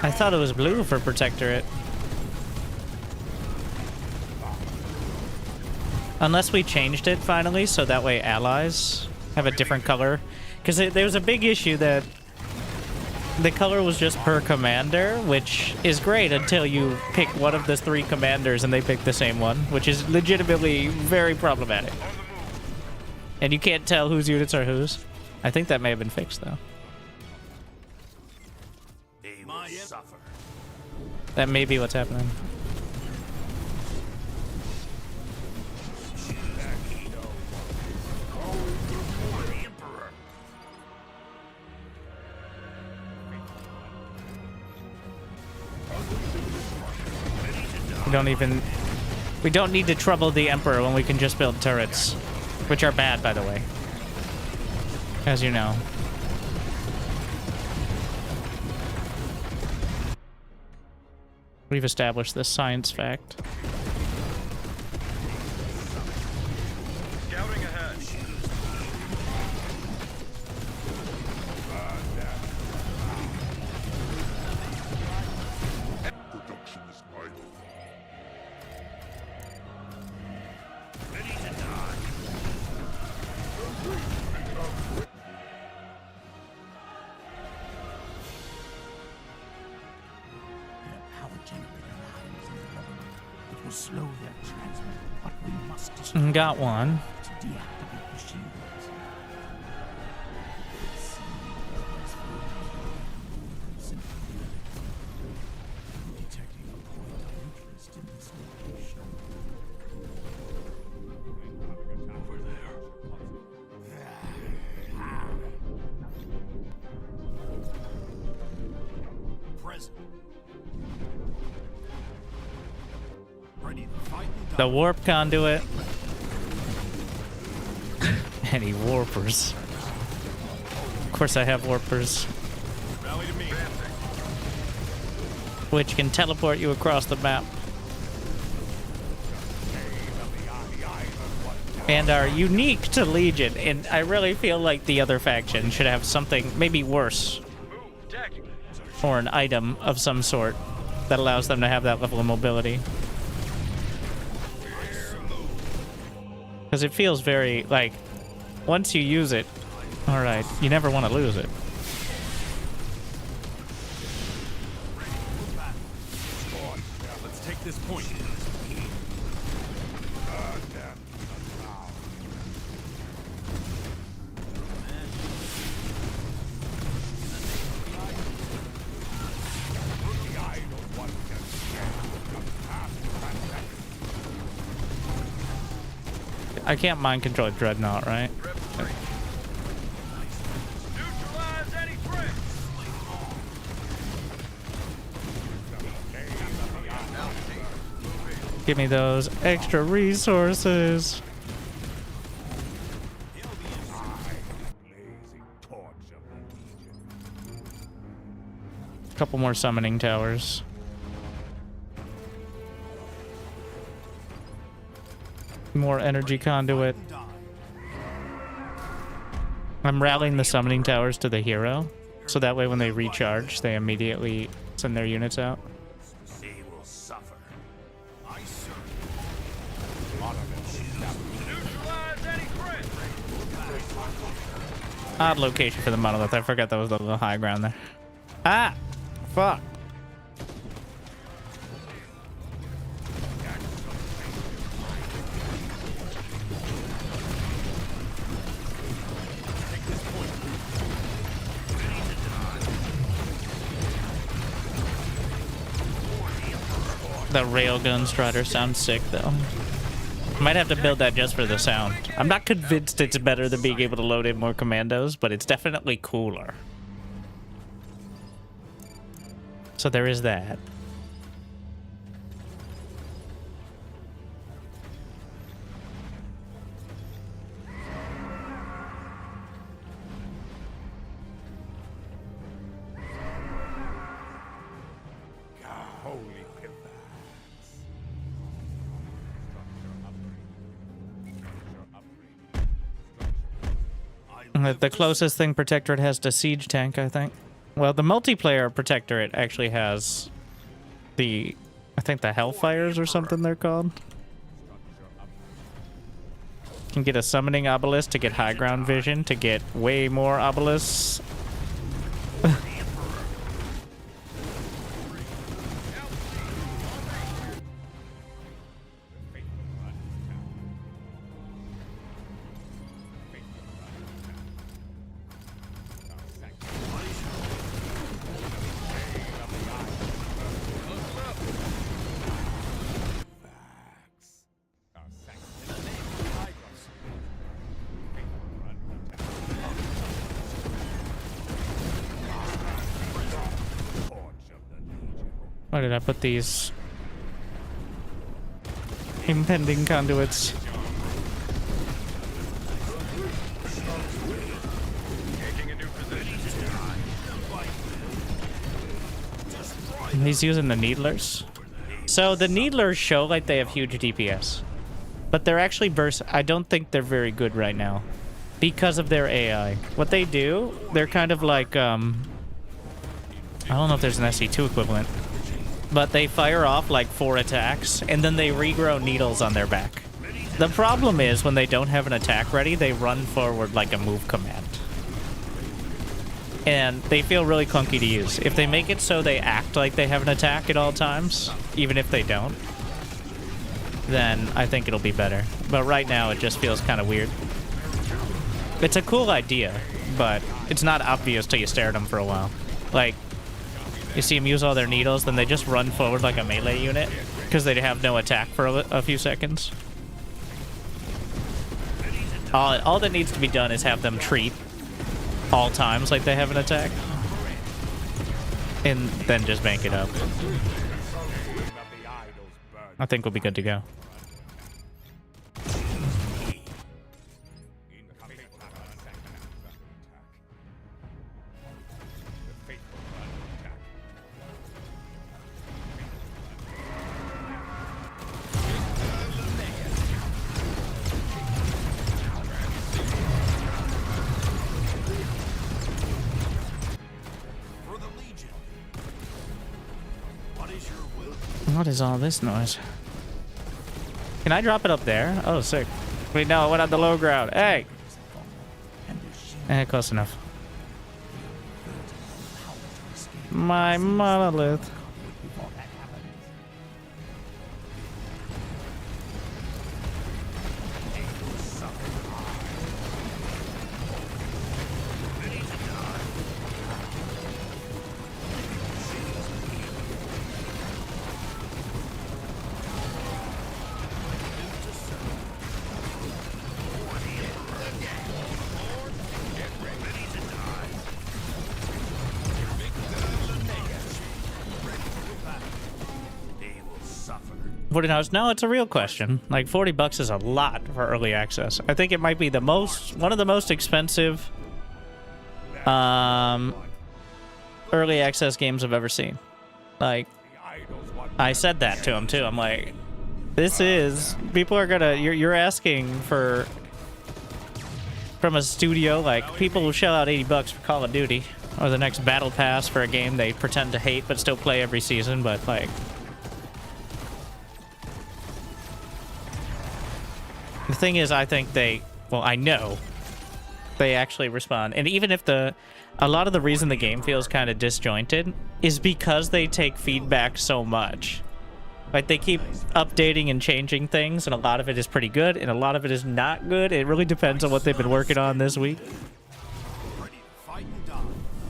Speaker 1: I thought it was blue for Protectorate. Unless we changed it finally, so that way allies have a different color. Because there was a big issue that the color was just per commander, which is great until you pick one of the 3 commanders and they pick the same one, which is legitimately very problematic. And you can't tell whose units are whose. I think that may have been fixed, though.
Speaker 3: They will suffer.
Speaker 1: That may be what's happening. We don't need to trouble the Emperor when we can just build turrets, which are bad, by the way, as you know. We've established this science fact.
Speaker 3: Scouting ahead.
Speaker 6: Production is idle.
Speaker 3: Ready to die.
Speaker 12: Slow their transmit, but we must
Speaker 1: Got one.
Speaker 12: to deactivate the shields. Detecting a point of interest in this location.
Speaker 3: Over there. Present. Ready to fight and die.
Speaker 1: The warp conduit. Any warpers? Of course I have warpers.
Speaker 3: Rally to me.
Speaker 1: Which can teleport you across the map. And are unique to Legion, and I really feel like the other faction should have something maybe worse. Or an item of some sort that allows them to have that level of mobility. Because it feels very, like, once you use it, alright, you never want to lose it.
Speaker 3: Let's take this point.
Speaker 1: I can't mind control Dreadnought, right?
Speaker 3: Neutralize any threat.
Speaker 1: Give me those extra resources. Couple more summoning towers. More energy conduit. I'm rallying the summoning towers to the hero, so that way when they recharge, they immediately send their units out.
Speaker 3: They will suffer. I serve. Neutralize any threat.
Speaker 1: Odd location for the monolith. I forgot that was the little high ground there. Ah! Fuck. The railgun strider sounds sick, though. Might have to build that just for the sound. I'm not convinced it's better than being able to load in more commandos, but it's definitely cooler. So there is that. The closest thing Protectorate has to Siege Tank, I think. Well, the multiplayer Protectorate actually has the, I think the Hellfires or something they're called. Can get a Summoning Obelisk to get high ground vision, to get way more obelisks. Why did I put these impending conduits? He's using the Needlers. So the Needlers show like they have huge DPS, but they're actually I don't think they're very good right now because of their AI. What they do, they're kind of like I don't know if there's an SC2 equivalent, but they fire off like 4 attacks, and then they regrow needles on their back. The problem is when they don't have an attack ready, they run forward like a move command. And they feel really clunky to use. If they make it so they act like they have an attack at all times, even if they don't, then I think it'll be better. But right now, it just feels kind of weird. It's a cool idea, but it's not obvious till you stare at them for a while. Like, you see them use all their needles, then they just run forward like a melee unit because they have no attack for a few seconds. All that needs to be done is have them treat all times like they have an attack, and then just bank it up. I think we'll be good to go. What is all this noise? Can I drop it up there? Oh, sick. Wait, no, it went on the low ground. Hey! Close enough. My monolith. $40? No, it's a real question. Like, $40 is a lot for early access. I think it might be one of the most expensive early access games I've ever seen. Like, I said that to him too. I'm like, people are gonna, you're asking for, from a studio, like, people will shell out $80 for Call of Duty or the next battle pass for a game they pretend to hate but still play every season, but like, the thing is, I think I know they actually respond. And even if a lot of the reason the game feels kind of disjointed is because they take feedback so much. Like, they keep updating and changing things, and a lot of it is pretty good, and a lot of it is not good. It really depends on what they've been working on this week.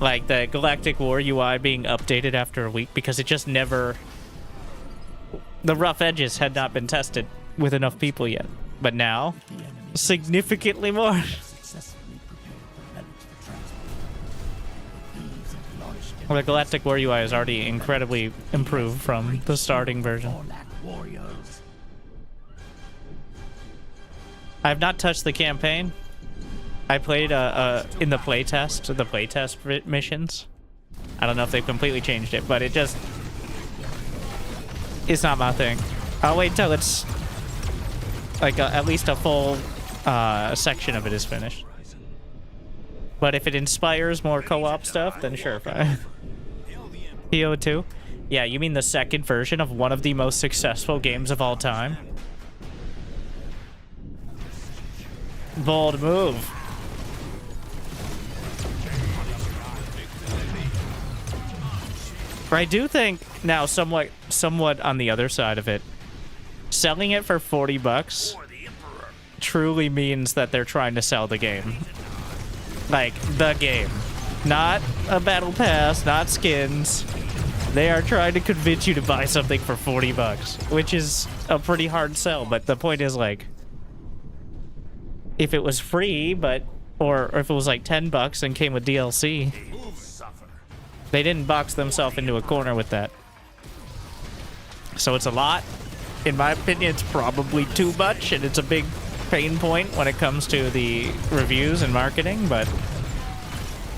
Speaker 1: Like, the Galactic War UI being updated after a week because it just never... The rough edges had not been tested with enough people yet. But now, significantly more.
Speaker 12: Successfully prepared the relics for transport. Thieves have launched
Speaker 1: Well, the Galactic War UI is already incredibly improved from the starting version.
Speaker 12: Orlac warriors.
Speaker 1: I have not touched the campaign. I played in the playtest missions. I don't know if they've completely changed it, but it's not my thing. I'll wait till it's like at least a full section of it is finished. But if it inspires more co-op stuff, then sure, fine. PO2? Yeah, you mean the second version of one of the most successful games of all time? Bold move. I do think now, somewhat on the other side of it, selling it for $40 truly means that they're trying to sell the game. Like, the game. Not a battle pass, not skins. They are trying to convince you to buy something for $40, which is a pretty hard sell, but the point is, like, if it was free, or if it was like $10 and came with DLC, they didn't box themselves into a corner with that. So it's a lot. In my opinion, it's probably too much, and it's a big pain point when it comes to the reviews and marketing, but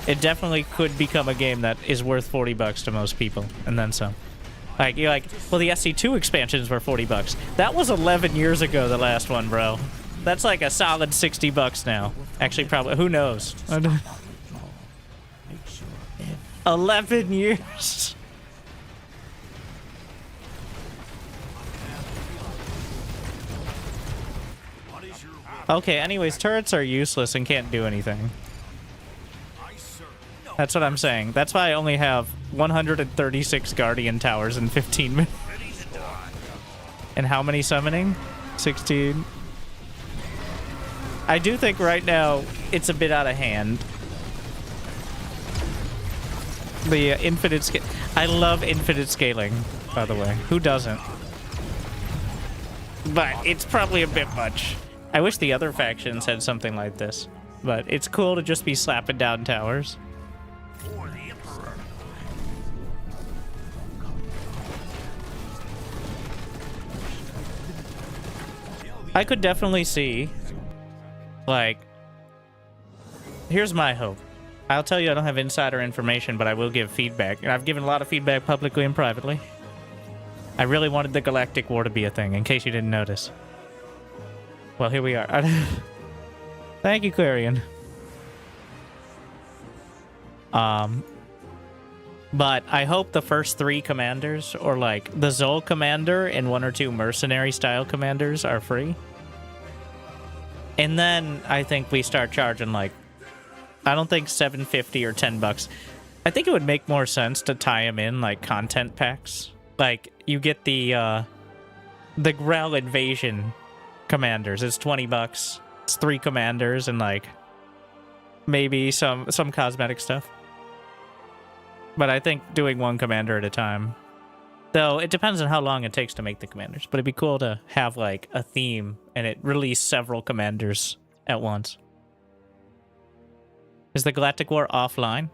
Speaker 1: it definitely could become a game that is worth $40 to most people, and then some. Like, you're like, well, the SC2 expansions were $40. That was 11 years ago, the last one, bro. That's like a solid $60 now. Actually, probably, who knows? 11 years. Okay, anyways, turrets are useless and can't do anything. That's what I'm saying. That's why I only have 136 Guardian Towers in 15 minutes. And how many summoning? 16. I do think right now it's a bit out of hand. The infinite scale. I love infinite scaling, by the way. Who doesn't? But it's probably a bit much. I wish the other factions had something like this. But it's cool to just be slapping down towers. I could definitely see, like, here's my hope. I'll tell you I don't have insider information, but I will give feedback. And I've given a lot of feedback publicly and privately. I really wanted the Galactic War to be a thing, in case you didn't notice. Well, here we are. Thank you, Clarion. But I hope the first 3 commanders, or like the Zol commander and 1 or 2 mercenary style commanders, are free. And then I think we start charging, like, I don't think $7.50 or $10. I think it would make more sense to tie them in like content packs. Like, you get the Grell Invasion commanders. It's $20. It's 3 commanders and like maybe some cosmetic stuff. But I think doing 1 commander at a time. Though it depends on how long it takes to make the commanders. But it'd be cool to have like a theme and it release several commanders at once. Is the Galactic War offline?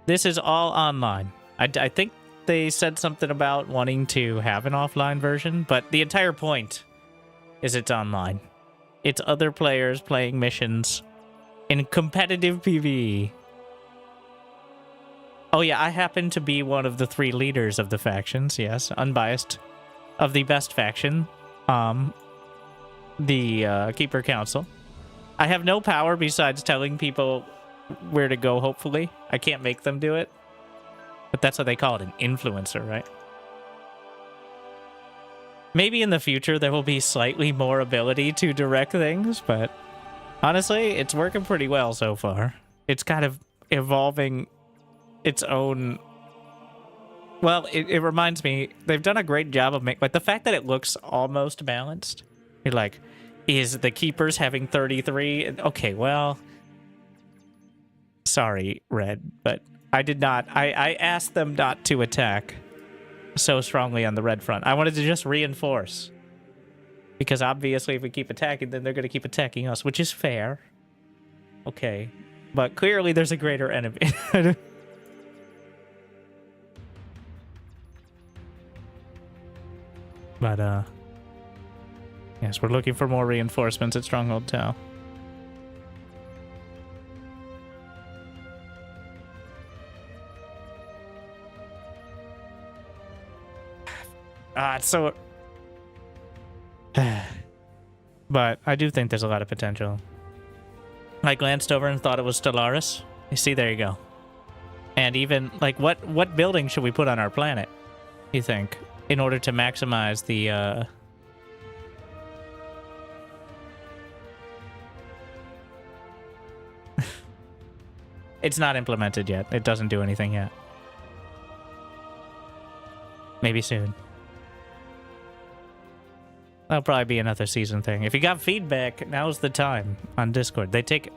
Speaker 1: This is all online. I think they said something about wanting to have an offline version, but the entire point is it's online. It's other players playing missions in competitive PvE. Oh yeah, I happen to be one of the 3 leaders of the factions, yes, unbiased, of the best faction, the Keeper Council. I have no power besides telling people where to go, hopefully. I can't make them do it. But that's what they call it, an influencer, right? Maybe in the future there will be slightly more ability to direct things, but honestly, it's working pretty well so far. It's kind of evolving its own... Well, it reminds me, they've done a great job of making... Like, the fact that it looks almost balanced. You're like, is the Keepers having 33? Okay, well... Sorry, Red, but I did not... I asked them not to attack so strongly on the Red front. I wanted to just reinforce. Because obviously if we keep attacking, then they're going to keep attacking us, which is fair. Okay. But clearly there's a greater enemy. But, yes, we're looking for more reinforcements at Stronghold Tau. It's so... But I do think there's a lot of potential. I glanced over and thought it was Stellaris. You see, there you go. And even, like, what building should we put on our planet, you think, in order to maximize the, It's not implemented yet. It doesn't do anything yet. Maybe soon. That'll probably be another season thing. If you got feedback, now's the time on Discord. They take...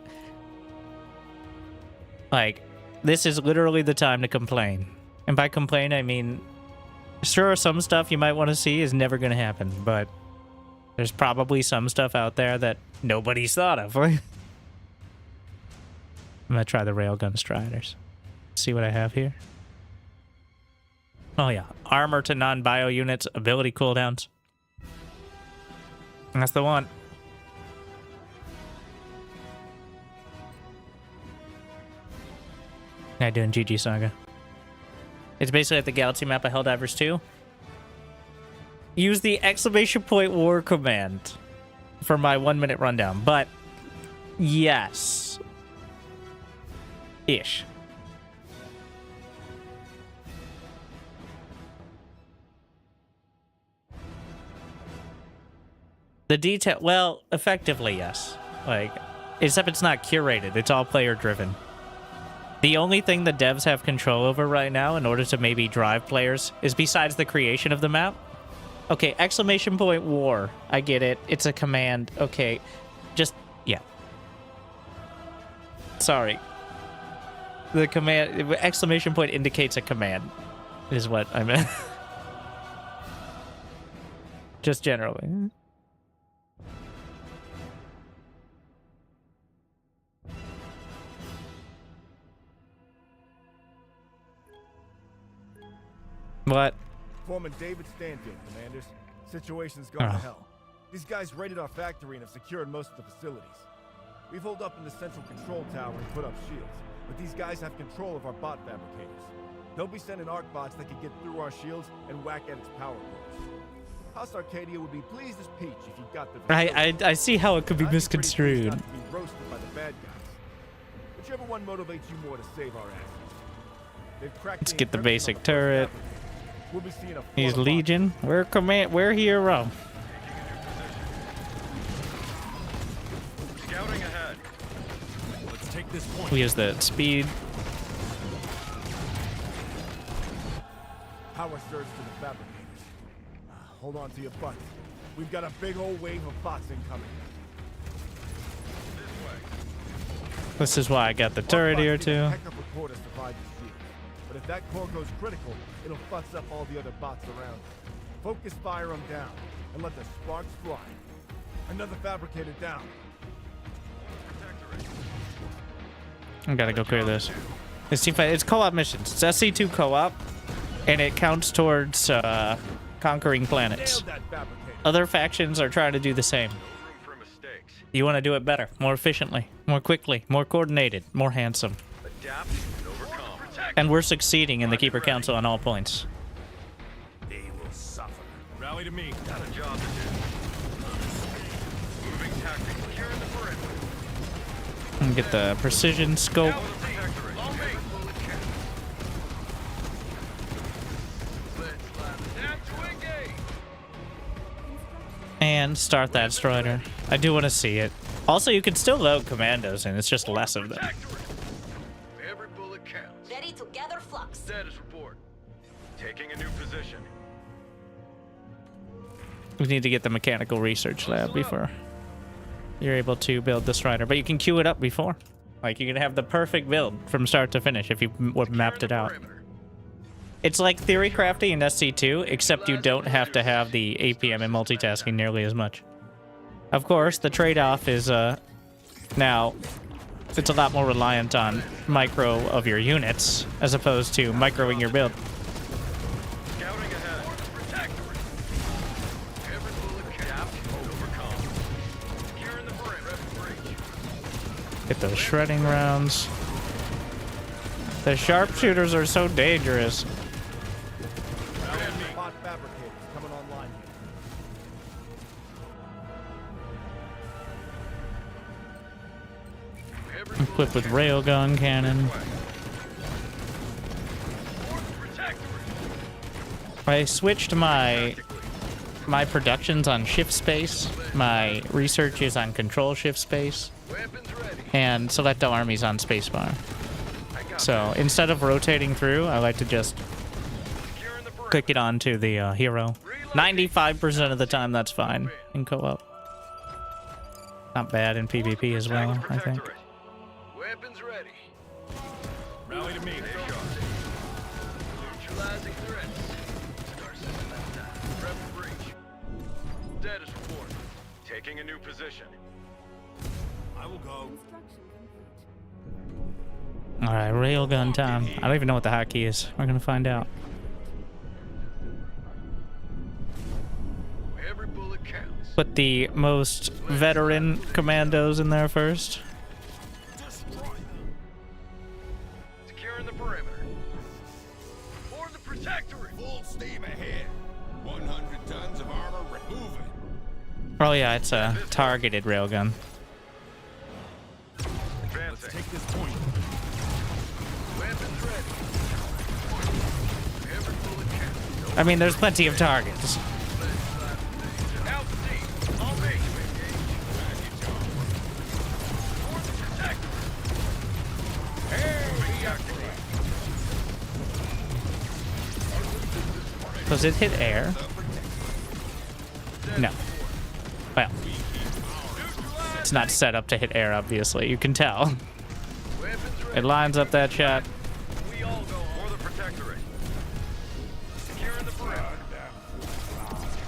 Speaker 1: Like, this is literally the time to complain. And by complain, I mean... Sure, some stuff you might want to see is never going to happen, but... There's probably some stuff out there that nobody's thought of. I'm gonna try the Railgun Striders. See what I have here. Oh yeah. Armor to non-bio units, ability cooldowns. That's the one. How you doing, GG Saga? It's basically like the galaxy map of Helldivers 2. Use the !war command for my 1-minute rundown, but yes. Ish. The detail, well, effectively, yes. Like, except it's not curated. It's all player-driven. The only thing the devs have control over right now in order to maybe drive players is besides the creation of the map. Okay, !war. I get it. It's a command. Okay, just, yeah. Sorry. The command, ! indicates a command, is what I meant. Just generally. What?
Speaker 13: Foreman David Stanfield, commanders. Situation's gone to hell. These guys raided our factory and have secured most of the facilities. We've holed up in the central control tower and put up shields, but these guys have control of our bot fabricators. They'll be sending arc bots that can get through our shields and whack at its power cores. House Arcadia would be pleased as peach if you got the...
Speaker 1: I see how it could be misconstrued.
Speaker 13: Not to be roasted by the bad guys. Whichever one motivates you more to save our asses. They've cracked.
Speaker 1: Let's get the basic turret.
Speaker 13: We'll be seeing a
Speaker 1: He's Legion. We're hero.
Speaker 3: Scouting ahead. Let's take this point.
Speaker 1: We use the speed.
Speaker 13: Power surge to the fabricators. Hold on to your butts. We've got a big old wave of bots incoming.
Speaker 1: This is why I got the turret here too.
Speaker 13: But if that core goes critical, it'll fuss up all the other bots around. Focus fire them down and let the sparks fly. Another fabricator down.
Speaker 1: I gotta go clear this. It's co-op missions. It's SC2 co-op, and it counts towards conquering planets. Other factions are trying to do the same. You want to do it better, more efficiently, more quickly, more coordinated, more handsome.
Speaker 3: Adapt and overcome.
Speaker 1: And we're succeeding in the Keeper Council on all points.
Speaker 3: They will suffer. Rally to me. Got a job to do. Moving tactics. Securing the perimeter.
Speaker 1: And get the precision scope. And start that strider. I do want to see it. Also, you can still load commandos, and it's just less of them.
Speaker 3: Every bullet counts.
Speaker 2: Ready to gather flux.
Speaker 3: Status report. Taking a new position.
Speaker 1: We need to get the mechanical research lab before you're able to build the strider. But you can queue it up before. Like, you can have the perfect build from start to finish if you mapped it out. It's like theory crafting in SC2, except you don't have to have the APM and multitasking nearly as much. Of course, the trade-off is now it's a lot more reliant on micro of your units as opposed to microing your build.
Speaker 8: Scouting ahead. Protectorate. Every bullet capped, overcome. Securing the breach.
Speaker 1: Get those shredding rounds. The sharpshooters are so dangerous.
Speaker 13: Bot fabricators coming online here.
Speaker 1: Equipped with railgun cannon. I switched my productions on shift space. My research is on control shift space. And select all armies on spacebar. So instead of rotating through, I like to just click it onto the hero. 95% of the time, that's fine in co-op. Not bad in PvP as well, I think.
Speaker 8: Weapons ready. Rally to me. Neutralizing threats. Star system at time. Prep for breach. Status report. Taking a new position. I will go.
Speaker 1: Alright, railgun time. I don't even know what the hotkey is. We're gonna find out.
Speaker 8: Every bullet counts.
Speaker 1: Put the most veteran commandos in there first.
Speaker 8: Securing the perimeter. For the protectorate. Full steam ahead. 100 tons of armor removing.
Speaker 1: Oh yeah, it's a targeted railgun.
Speaker 8: Let's take this point. Weapons ready. Every bullet counts.
Speaker 1: I mean, there's plenty of targets.
Speaker 8: Out deep. On me. For the protectorate.
Speaker 1: Does it hit air? No. Well, it's not set up to hit air, obviously. You can tell. It lines up that shot.
Speaker 8: We all go for the protectorate. Securing the perimeter.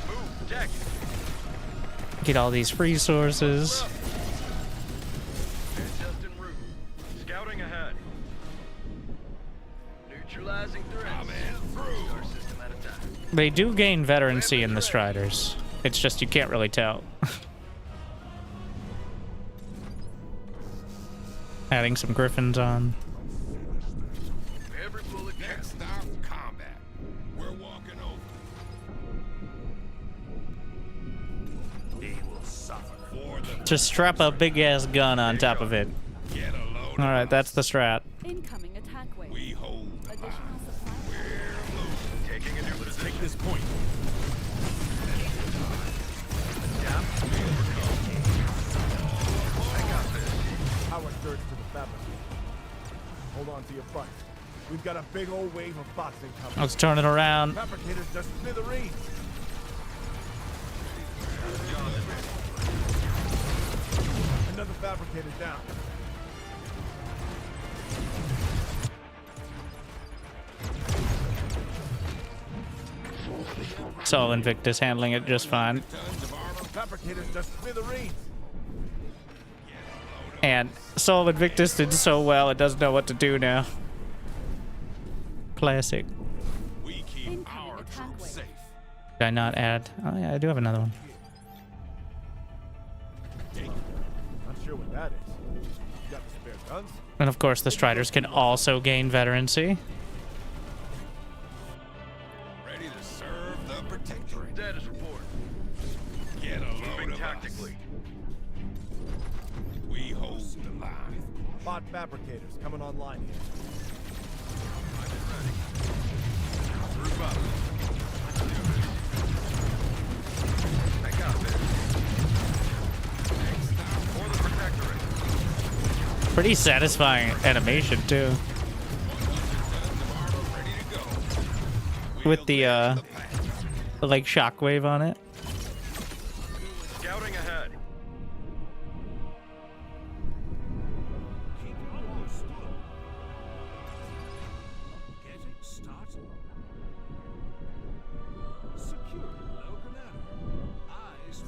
Speaker 8: Move, deck.
Speaker 1: Get all these resources.
Speaker 8: Just en route. Scouting ahead. Neutralizing threats. Star system at a time.
Speaker 1: They do gain veterancy in the Striders. It's just you can't really tell. Adding some Griffins on.
Speaker 8: Every bullet can't stop combat. We're walking over. They will suffer.
Speaker 1: Just strap a big ass gun on top of it. Alright, that's the strat.
Speaker 5: Incoming attack wave.
Speaker 8: We hold.
Speaker 5: Additional supply.
Speaker 8: Taking a new position. Take this point.
Speaker 13: Power surge to the fabricator. Hold on to your butts. We've got a big old wave of bots incoming.
Speaker 1: Let's turn it around.
Speaker 13: Fabricators just smithereens. Another fabricator down.
Speaker 1: So Invictus handling it just fine.
Speaker 13: Fabricators just smithereens.
Speaker 1: And Soul Invictus did so well, it doesn't know what to do now. Classic.
Speaker 8: We keep our troops safe.
Speaker 1: Did I not add? Oh yeah, I do have another one.
Speaker 13: Not sure what that is. You got the spare guns?
Speaker 1: And of course, the Striders can also gain veterancy.
Speaker 8: Ready to serve the protectorate. Status report. Get a load of tactically. We hold the line.
Speaker 13: Bot fabricators coming online here.
Speaker 8: Group up. I got this. For the protectorate.
Speaker 1: Pretty satisfying animation too. With the like shockwave on it.
Speaker 8: Scouting ahead.
Speaker 3: Getting started. Secure low commander. Eyes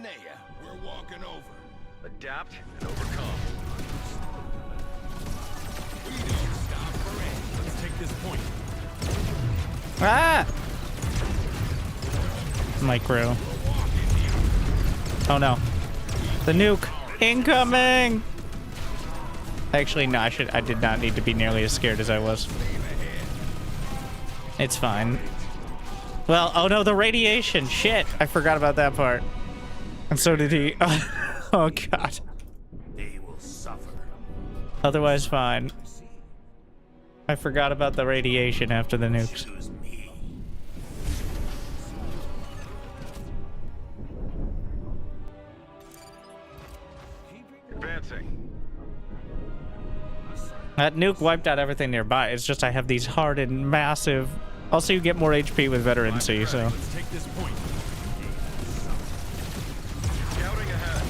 Speaker 8: Naya. We're walking over. Adapt and overcome. We don't stop for it. Let's take this point.
Speaker 1: Ah! Micro. Oh no. The nuke. Incoming! Actually, no, I did not need to be nearly as scared as I was. It's fine. Well, oh no, the radiation. Shit. I forgot about that part. And so did he. Oh god.
Speaker 12: They will suffer.
Speaker 1: Otherwise fine. I forgot about the radiation after the nukes.
Speaker 8: Advancing.
Speaker 1: That nuke wiped out everything nearby. It's just I have these hardened, massive... Also, you get more HP with veterancy, so...
Speaker 8: Let's take this point. Scouting ahead.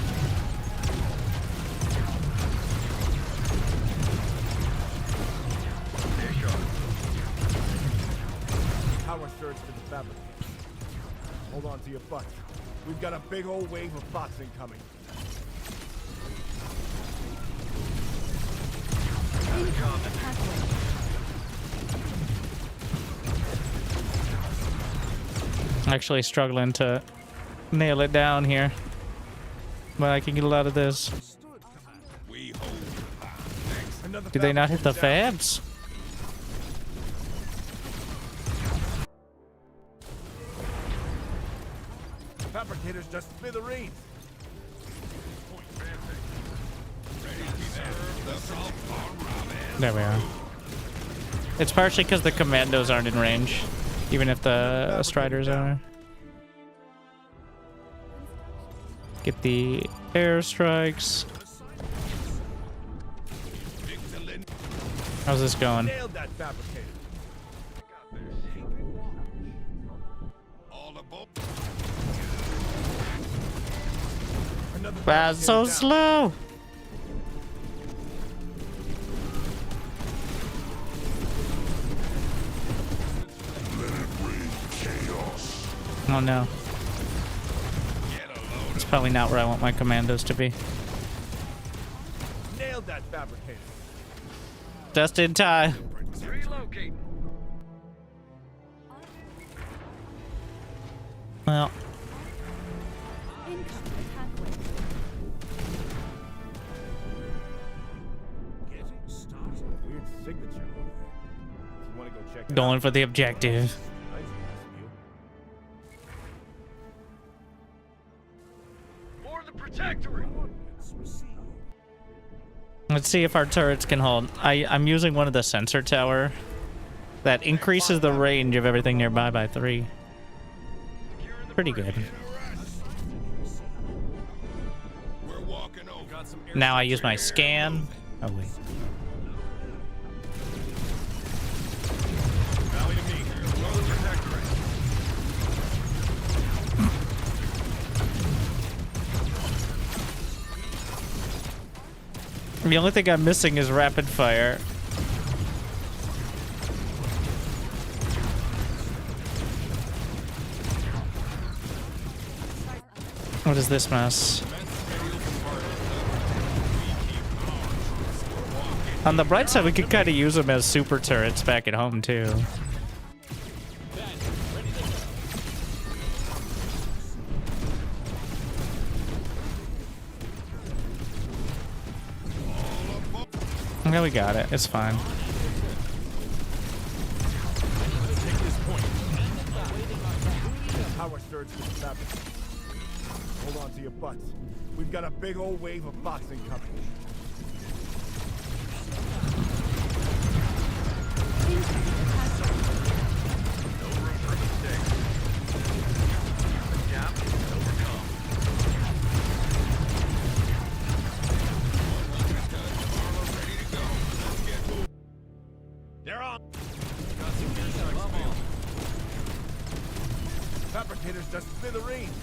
Speaker 13: Power surge to the fabric. Hold on to your butts. We've got a big old wave of bots incoming.
Speaker 1: Actually struggling to nail it down here. But I can get a lot of this. Did they not hit the fabs?
Speaker 13: Fabricators just smithereens.
Speaker 1: There we are. It's partially because the commandos aren't in range, even if the striders are. Get the airstrikes. How's this going?
Speaker 13: Nailed that fabricator.
Speaker 1: That's so slow. Oh no. It's probably not where I want my commandos to be.
Speaker 13: Nailed that fabricator.
Speaker 1: Just in time.
Speaker 8: Relocate.
Speaker 1: Well.
Speaker 13: Weird signature over there. You want to go check it
Speaker 1: Going
Speaker 13: out?
Speaker 1: for the objective.
Speaker 8: For the Protectorate.
Speaker 1: Let's see if our turrets can hold. I'm using one of the sensor tower that increases the range of everything nearby by 3. Pretty good. Now I use my scan. Oh wait. The only thing I'm missing is rapid fire. What is this mess? On the bright side, we could kind of use them as super turrets back at home, too. Yeah, we got it. It's fine.
Speaker 13: Power surge to the fabric. Hold on to your butts. We've got a big old wave of bots incoming.
Speaker 8: No room for mistakes. Adapt and overcome.
Speaker 13: They're on. Fabricators just smithereens.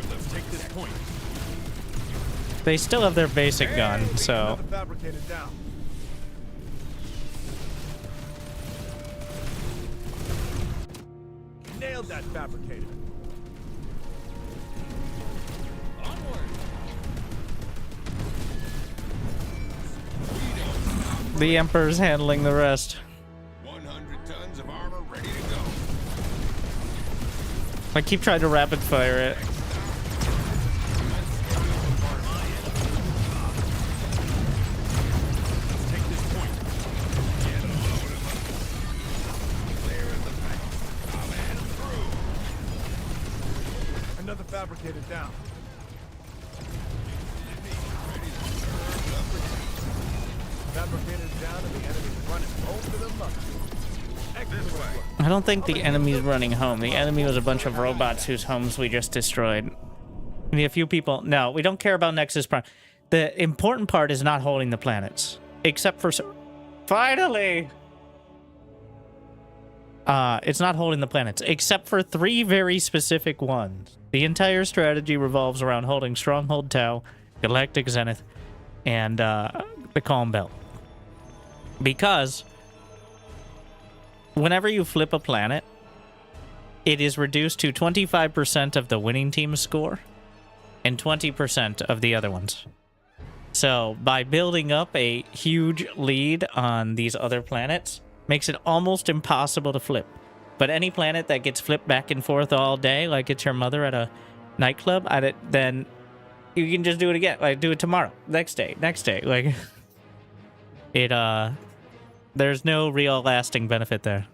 Speaker 8: Let's take this point.
Speaker 1: They still have their basic gun, so...
Speaker 13: Fabricator down. nailed that fabricator.
Speaker 1: The Emperor's handling the rest.
Speaker 3: 100 tons of armor ready to go.
Speaker 1: I keep trying to rapid fire it.
Speaker 3: Take this point. Get a load of them. Clear as the pack. I'm heading through.
Speaker 13: Another fabricator down. Fabricators down and the enemy's running home to the mother. Excellent work.
Speaker 1: I don't think the enemy's running home. The enemy was a bunch of robots whose homes we just destroyed. Maybe a few people. No, we don't care about Nexus Prime. The important part is not holding the planets. Except for... Finally! It's not holding the planets. Except for 3 very specific ones. The entire strategy revolves around holding Stronghold Tau, Galactic Zenith, and the Calm Belt. Because whenever you flip a planet, it is reduced to 25% of the winning team's score and 20% of the other ones. So by building up a huge lead on these other planets, makes it almost impossible to flip. But any planet that gets flipped back and forth all day, like it's your mother at a nightclub, then you can just do it again. Like, do it tomorrow, next day. Like, there's no real lasting benefit there.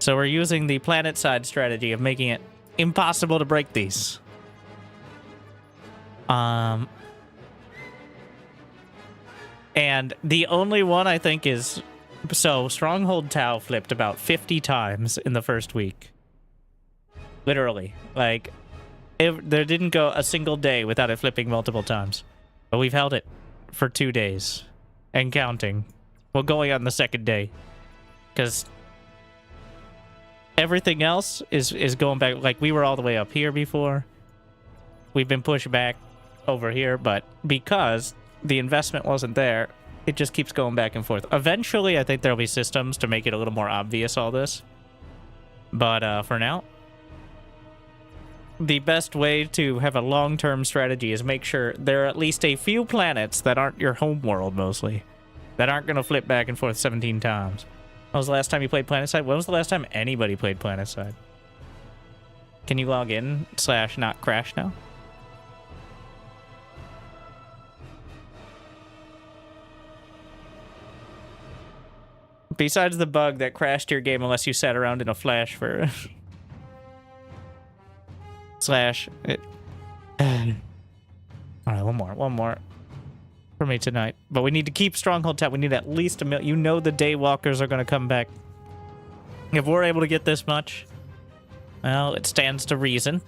Speaker 1: So we're using the planet side strategy of making it impossible to break these. And the only one I think is... So, Stronghold Tau flipped about 50 times in the first week. Literally. Like, there didn't go a single day without it flipping multiple times. But we've held it for 2 days. And counting. Well, going on the second day. Because everything else is going back. Like, we were all the way up here before. We've been pushed back over here. But because the investment wasn't there, it just keeps going back and forth. Eventually, I think there'll be systems to make it a little more obvious, all this. But for now, the best way to have a long-term strategy is make sure there are at least a few planets that aren't your home world, mostly. That aren't going to flip back and forth 17 times. When was the last time you played PlanetSide? When was the last time anybody played PlanetSide? Can you log in / not crash now? Besides the bug that crashed your game unless you sat around in a flash for... Alright, one more. For me tonight. But we need to keep Stronghold Tau. We need at least 1 million. You know the Daywalkers are going to come back. If we're able to get this much, well, it stands to reason.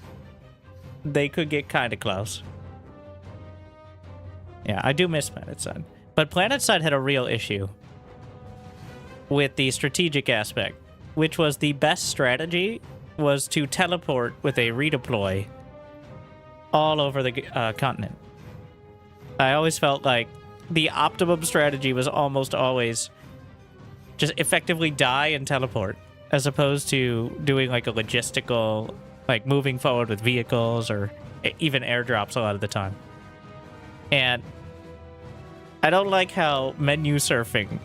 Speaker 1: They could get kind of close. Yeah, I do miss PlanetSide. But PlanetSide had a real issue with the strategic aspect, which was the best strategy was to teleport with a redeploy all over the continent. I always felt like the optimum strategy was almost always just effectively die and teleport, as opposed to doing like a logistical, like moving forward with vehicles or even airdrops a lot of the time. And I don't like how menu surfing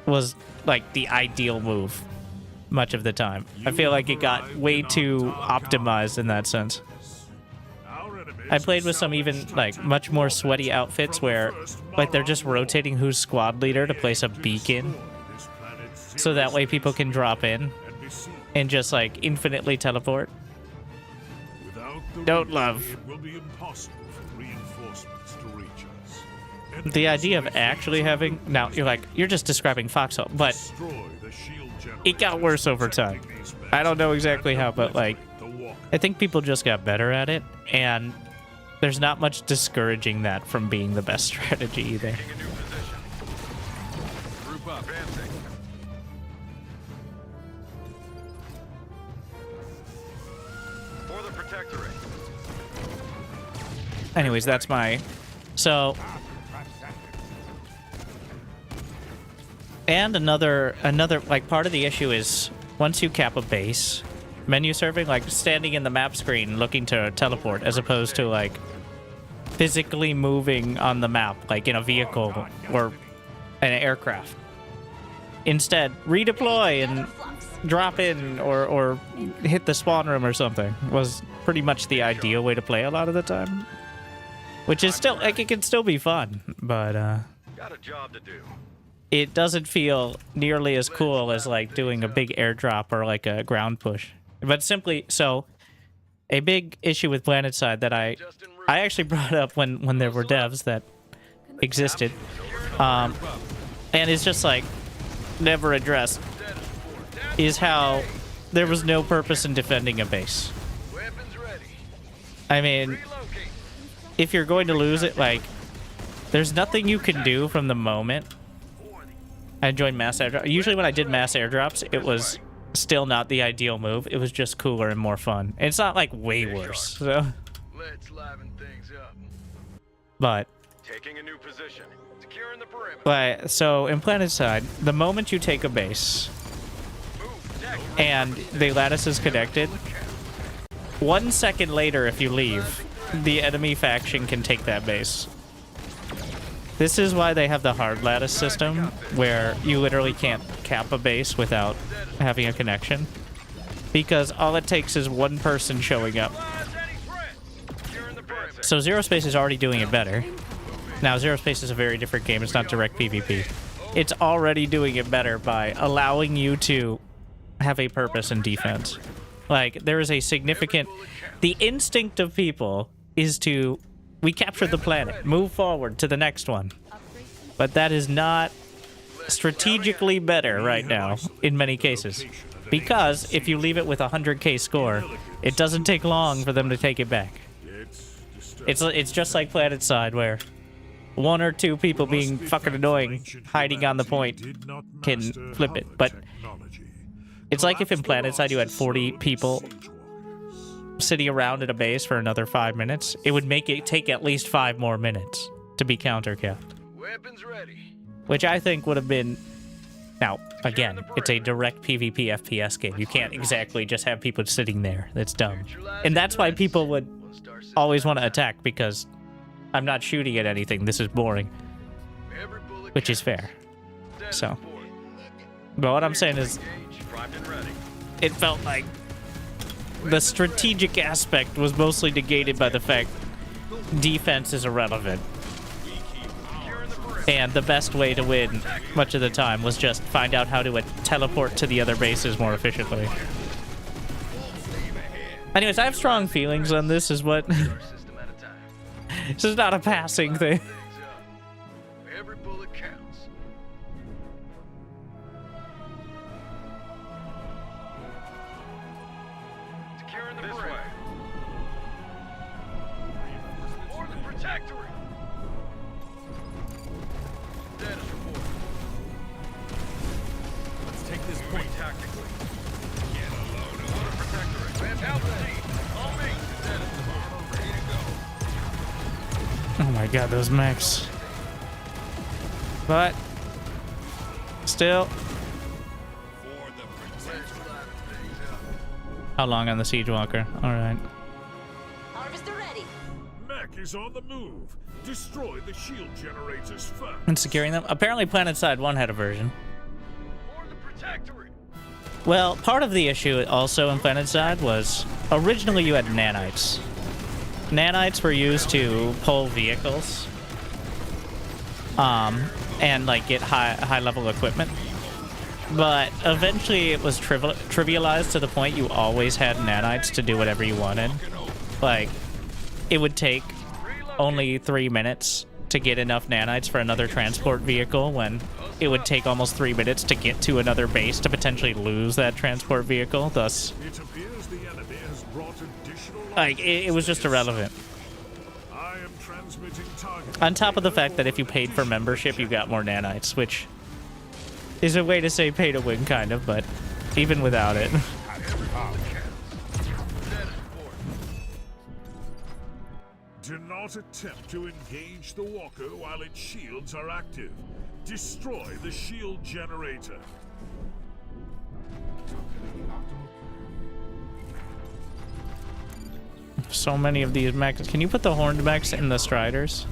Speaker 1: was like the ideal move much of the time. I feel like it got way too optimized in that sense. I played with some even like much more sweaty outfits where like they're just rotating who's squad leader to place a beacon so that way people can drop in and just like infinitely teleport. Don't love. The idea of actually having... Now, you're just describing Foxhole, but it got worse over time. I don't know exactly how, but, like, I think people just got better at it, and there's not much discouraging that from being the best strategy either.
Speaker 8: Group up. For the Protectorate.
Speaker 1: Anyways, that's my... So... And another, like, part of the issue is once you cap a base, Menu surfing, like standing in the map screen looking to teleport, as opposed to like physically moving on the map, like in a vehicle or an aircraft. Instead, redeploy and drop in or hit the spawn room or something was pretty much the ideal way to play a lot of the time. Which is still, like, it can still be fun, but
Speaker 8: Got a job to do.
Speaker 1: it doesn't feel nearly as cool as like doing a big airdrop or like a ground push. But simply, so a big issue with PlanetSide that I actually brought up when there were devs that existed, and it's just like never addressed, is how there was no purpose in defending a base. I mean, if you're going to lose it, like, there's nothing you can do from the moment. I joined mass airdrop. Usually when I did mass airdrops, it was still not the ideal move. It was just cooler and more fun. It's not like way worse. So.
Speaker 8: Let's liven things up.
Speaker 1: But.
Speaker 8: Taking a new position. Securing the perimeter.
Speaker 1: But so in PlanetSide, the moment you take a base and the lattice is connected, 1 second later, if you leave, the enemy faction can take that base. This is why they have the hard lattice system, where you literally can't cap a base without having a connection. Because all it takes is one person showing up. So Zero Space is already doing it better. Now, Zero Space is a very different game. It's not direct PvP. It's already doing it better by allowing you to have a purpose in defense. Like, there is a significant... The instinct of people is to... We captured the planet. Move forward to the next one. But that is not strategically better right now, in many cases. Because if you leave it with a 100k score, it doesn't take long for them to take it back. It's just like PlanetSide, where one or two people being fucking annoying, hiding on the point, can flip it. But it's like if in PlanetSide you had 40 people sitting around at a base for another 5 minutes, it would make it take at least 5 more minutes to be counter-capped.
Speaker 8: Weapons ready.
Speaker 1: Which I think would have been... Now, again, it's a direct PvP FPS game. You can't exactly just have people sitting there. That's dumb. And that's why people would always want to attack, because I'm not shooting at anything. This is boring. Which is fair. So. But what I'm saying is, it felt like the strategic aspect was mostly negated by the fact defense is irrelevant. And the best way to win, much of the time, was just find out how to teleport to the other bases more efficiently. Anyways, I have strong feelings on this, is what... This is not a passing thing.
Speaker 8: Every bullet counts. Securing the perimeter. For the protectorate. Status report.
Speaker 3: Let's take this point
Speaker 8: tactically. Get a load of the protectorate. Land out the lead. On me. Status report. Ready to go.
Speaker 1: Oh my god, those mechs. But still. How long on the Siege Walker? Alright.
Speaker 2: Harvester ready.
Speaker 6: Mech is on the move. Destroy the shield generators first.
Speaker 1: And securing them. Apparently PlanetSide 1 had a version. Well, part of the issue also in PlanetSide was originally you had nanites. Nanites were used to pull vehicles, and like get high level equipment. But eventually it was trivialized to the point you always had nanites to do whatever you wanted. Like, it would take only 3 minutes to get enough nanites for another transport vehicle, when it would take almost 3 minutes to get to another base to potentially lose that transport vehicle. Thus, like, it was just irrelevant. On top of the fact that if you paid for membership, you got more nanites, which is a way to say pay to win, kind of, but even without it.
Speaker 6: Do not attempt to engage the walker while its shields are active. Destroy the shield generator.
Speaker 1: so many of these mechs. Can you put the horned mechs in the striders?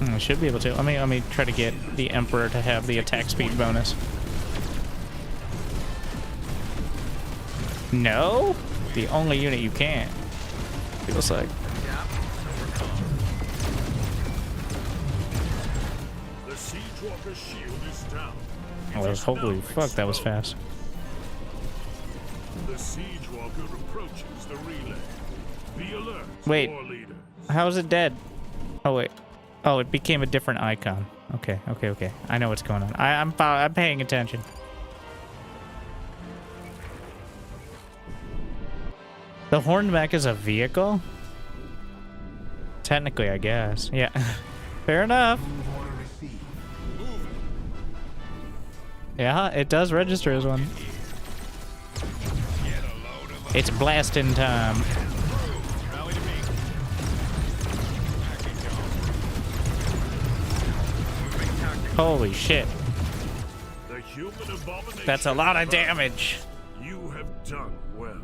Speaker 1: I should be able to. Let me try to get the Emperor to have the attack speed bonus. No? The only unit you can't. Feels like.
Speaker 6: The Siege Walker's shield is down.
Speaker 1: Oh, holy fuck, that was fast.
Speaker 6: The Siege Walker approaches the relay. Be alert,
Speaker 1: Wait.
Speaker 6: war leaders.
Speaker 1: How is it dead? Oh, wait. Oh, it became a different icon. Okay. I know what's going on. I'm paying attention. The horned mech is a vehicle? Technically, I guess. Yeah. Fair enough. Yeah, it does register as one. It's blasting time. Holy shit. That's a lot of damage.
Speaker 6: You have done well.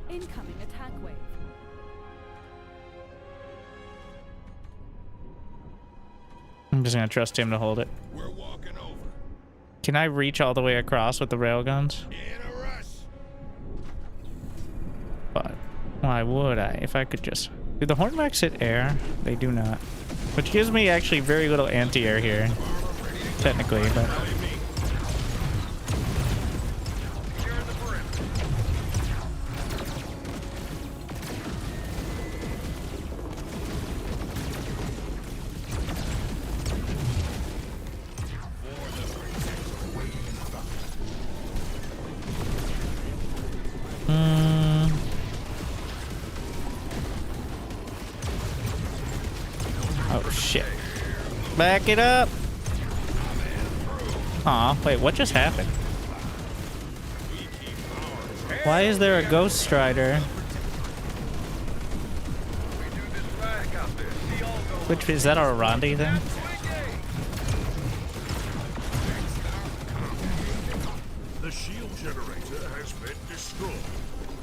Speaker 5: Incoming attack wave.
Speaker 1: I'm just gonna trust him to hold it.
Speaker 3: We're walking over.
Speaker 1: Can I reach all the way across with the railguns?
Speaker 3: In a rush.
Speaker 1: But why would I? If I could just... Do the horned mechs hit air? They do not. Which gives me actually very little anti-air here. Technically, but... Oh shit. Back it up. Aw, wait, what just happened? Why is there a Ghost Strider? Which is that, a Rondi thing?
Speaker 6: The shield generator has been destroyed.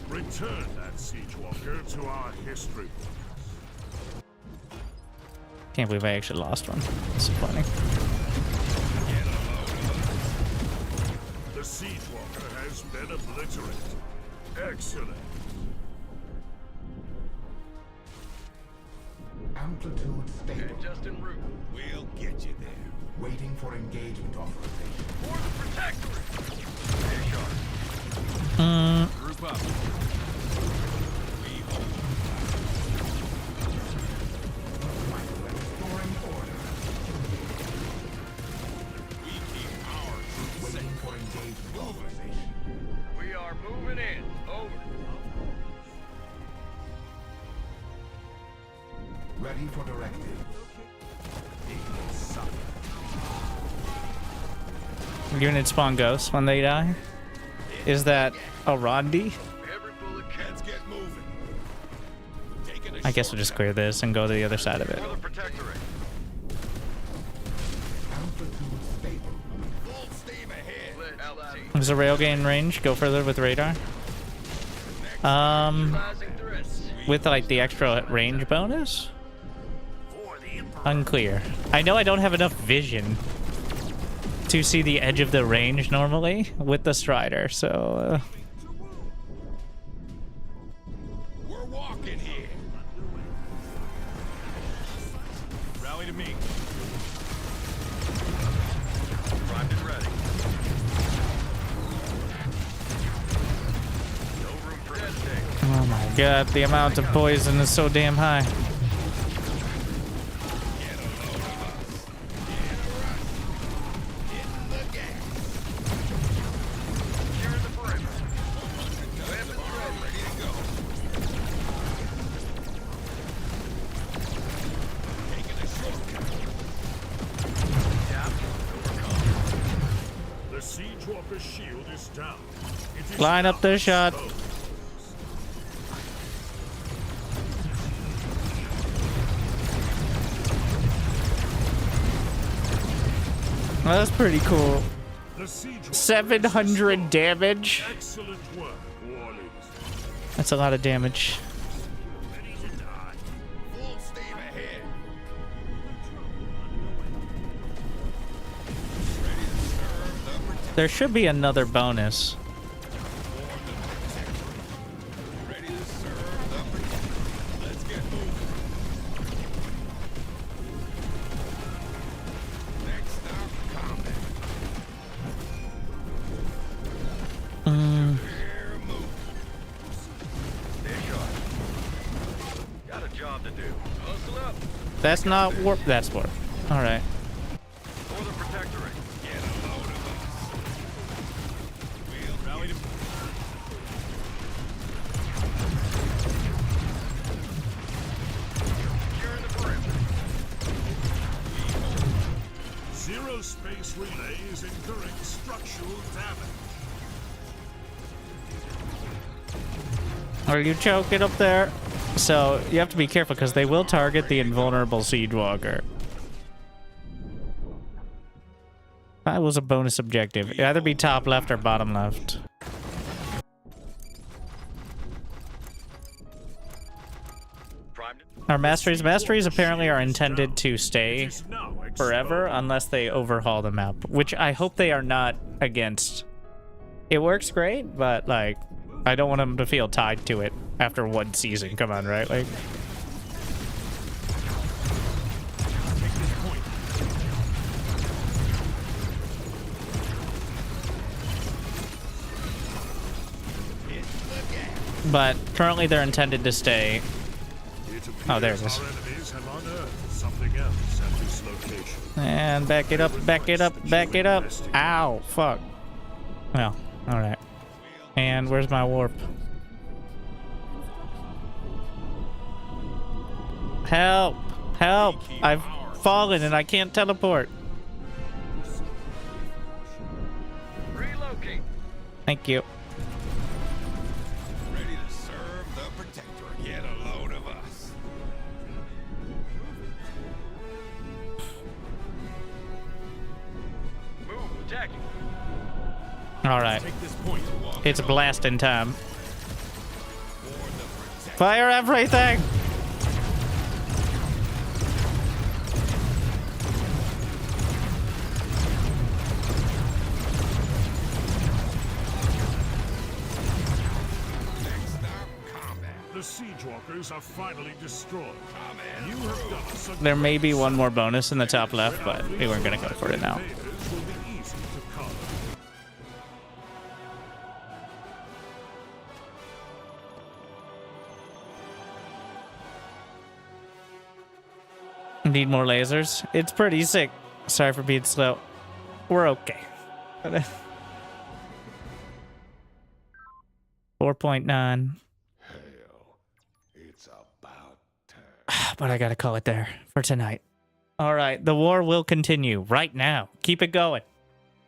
Speaker 6: Return that Siege Walker to our history books.
Speaker 1: Can't believe I actually lost one. This is funny.
Speaker 6: The Siege Walker has been obliterated. Excellent.
Speaker 12: Amplitude stable.
Speaker 8: Just en route.
Speaker 3: We'll get you there.
Speaker 12: Waiting for engagement authorization.
Speaker 8: For the Protectorate. Stay sharp. Group up. We hold.
Speaker 12: Restoring order.
Speaker 3: We keep our troops
Speaker 12: Waiting
Speaker 3: safe.
Speaker 12: for engagement authorization.
Speaker 8: We are moving in. Over.
Speaker 12: Ready for directive.
Speaker 1: Units spawn ghosts when they die. Is that a Rondi?
Speaker 8: Every bullet
Speaker 3: Let's get moving. Taking a
Speaker 1: I guess we'll just clear this and go to the other side of it.
Speaker 8: for the Protectorate.
Speaker 12: Amplitude stable.
Speaker 3: full steam ahead.
Speaker 8: Altitude.
Speaker 1: There's a railgun range. Go further with radar.
Speaker 8: Rising threats.
Speaker 1: With like the extra range bonus? Unclear. I know I don't have enough vision to see the edge of the range normally with the Strider, so...
Speaker 3: We're walking here.
Speaker 8: Rally to me. Primed and ready. No room for mistake.
Speaker 1: Oh my god, the amount of poison is so damn high.
Speaker 8: Securing the perimeter. Weapons ready to go.
Speaker 3: Taking a shortcut.
Speaker 8: Tap. Overcome.
Speaker 6: The Siege Walker's shield is down. It is
Speaker 1: Line up the shot.
Speaker 6: exposed.
Speaker 1: That's pretty cool.
Speaker 6: The siege
Speaker 1: 700 damage.
Speaker 6: excellent work, warlings.
Speaker 1: That's a lot of damage.
Speaker 6: Ready to die. Full steam ahead.
Speaker 1: There should be another bonus.
Speaker 3: Ready to serve the protectorate. Let's get moving. Next stop, combat. Here, move.
Speaker 8: Stay sharp. Got a job to do.
Speaker 3: Hustle up.
Speaker 1: That's not warp. That's warp. All right.
Speaker 8: For the protectorate.
Speaker 3: Get a load of us. We'll rally to
Speaker 8: Securing the perimeter.
Speaker 6: Zero space relay is incurring structural damage.
Speaker 1: Are you choking up there? So you have to be careful because they will target the invulnerable siege walker. That was a bonus objective. It'd either be top left or bottom left.
Speaker 8: Primed.
Speaker 1: Our masteries apparently are intended to stay forever unless they overhaul the map, which I hope they are not against. It works great, but like, I don't want them to feel tied to it after one season. Come on, right? Like, but currently they're intended to stay. Oh, there it is.
Speaker 6: Our enemies have unearthed something else at this location.
Speaker 1: And back it up, back it up, back it up. Ow, fuck. Well, alright. And where's my warp? Help! Help! I've fallen and I can't teleport.
Speaker 8: Relocate.
Speaker 1: Thank you.
Speaker 3: ready to serve the protectorate. Get a load of us.
Speaker 8: Move. Attacking.
Speaker 1: Alright.
Speaker 3: Take this point.
Speaker 1: It's blasting time. Fire everything!
Speaker 6: The siege walkers are finally destroyed. You have done us a
Speaker 1: There may be one more bonus in the top left, but we weren't gonna go for it now.
Speaker 6: invaders will be easy to cover.
Speaker 1: Need more lasers? It's pretty sick. Sorry for being slow. We're okay. 4.9.
Speaker 6: It's about time.
Speaker 1: But I gotta call it there for tonight. Alright, the war will continue right now. Keep it going.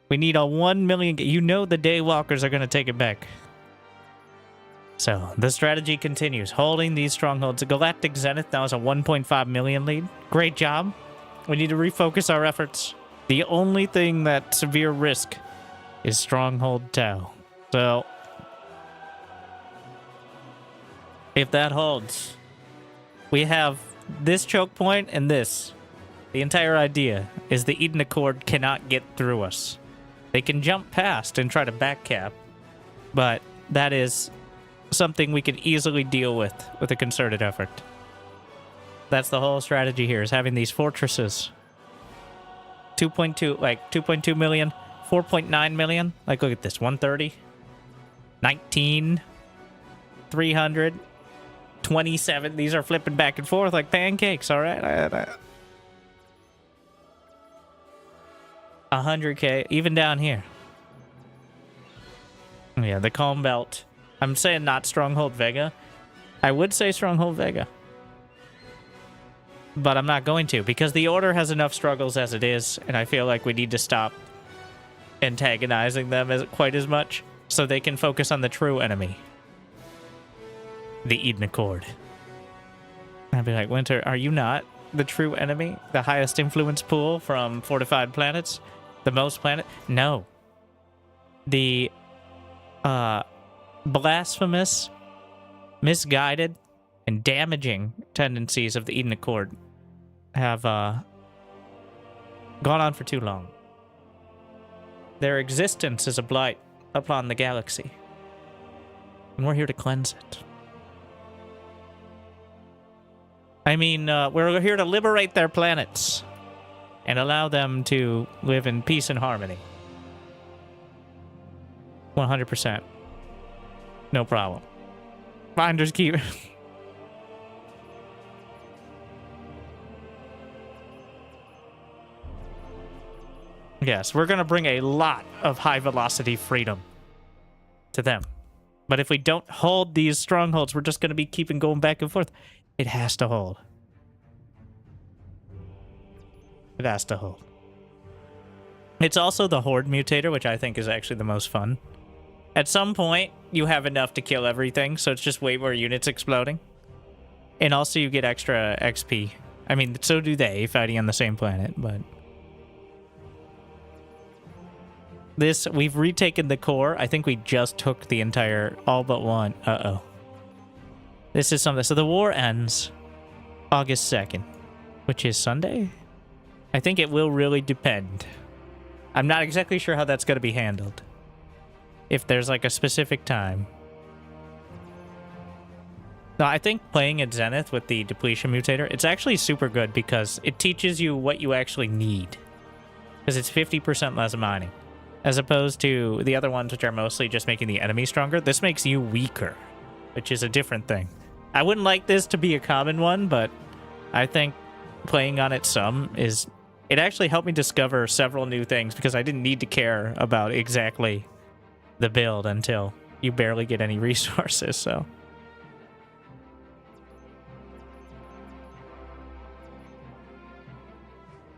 Speaker 1: We need a 1 million... You know the Daywalkers are gonna take it back. So, the strategy continues. Holding these strongholds. Galactic Zenith now is a 1.5 million lead. Great job. We need to refocus our efforts. The only thing that severe risk is Stronghold Tau. So, if that holds, we have this choke point and this. The entire idea is the Eden Accord cannot get through us. They can jump past and try to backcap, but that is something we can easily deal with a concerted effort. That's the whole strategy here, is having these fortresses. 2.2 million, 4.9 million. Like, look at this, 130, 19, 300, 27. These are flipping back and forth like pancakes, all right? 100K, even down here. Yeah, the Calm Belt. I'm saying not Stronghold Vega. I would say Stronghold Vega. But I'm not going to, because the Order has enough struggles as it is, and I feel like we need to stop antagonizing them quite as much, so they can focus on the true enemy. The Eden Accord. I'd be like, Winter, are you not the true enemy? The highest influence pool from fortified planets? The most planet? No. The blasphemous, misguided, and damaging tendencies of the Eden Accord have gone on for too long. Their existence is a blight upon the galaxy. And we're here to cleanse it. I mean, we're here to liberate their planets and allow them to live in peace and harmony. 100%. No problem. Finders keepers. Yes, we're going to bring a lot of high-velocity freedom to them. But if we don't hold these strongholds, we're just going to be keeping going back and forth. It has to hold. It has to hold. It's also the Horde mutator, which I think is actually the most fun. At some point, you have enough to kill everything, so it's just way more units exploding. And also you get extra XP. I mean, so do they, fighting on the same planet, but... This, we've retaken the core. I think we just took the entire, all but one. Uh-oh. This is something. So the war ends August 2nd, which is Sunday? I think it will really depend. I'm not exactly sure how that's going to be handled. If there's like a specific time. No, I think playing at Zenith with the depletion mutator, it's actually super good because it teaches you what you actually need. Because it's 50% less mining. As opposed to the other ones, which are mostly just making the enemy stronger. This makes you weaker, which is a different thing. I wouldn't like this to be a common one, but I think playing on it some is... It actually helped me discover several new things because I didn't need to care about exactly the build until you barely get any resources, so...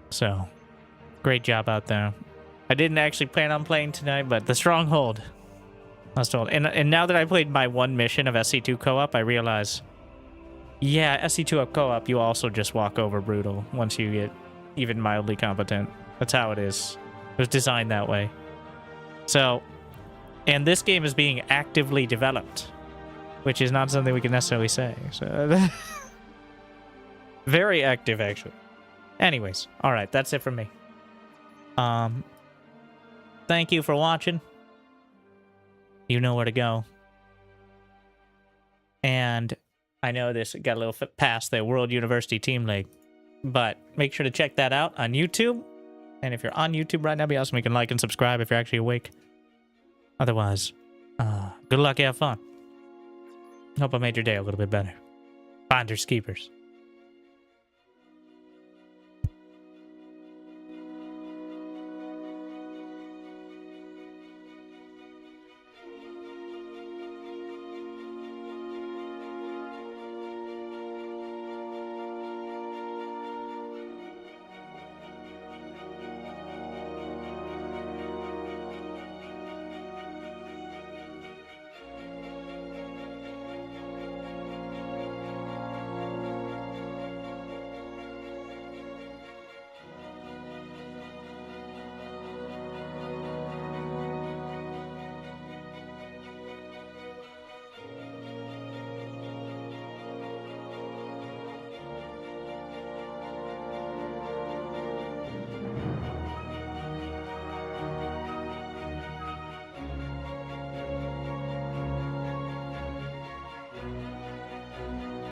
Speaker 1: So, great job out there. I didn't actually plan on playing tonight, but the Stronghold. I was told. And now that I played my one mission of SC2 co-op, I realize, yeah, SC2 co-op, you also just walk over brutal once you get even mildly competent. That's how it is. It was designed that way. So, and this game is being actively developed, which is not something we can necessarily say. So, very active, actually. Anyways, all right, that's it from me. Thank you for watching. You know where to go. And I know this got a little past the World University Team League, but make sure to check that out on YouTube. And if you're on YouTube right now, be awesome. You can like and subscribe if you're actually awake. Otherwise, good luck, have fun. Hope I made your day a little bit better. Finders keepers.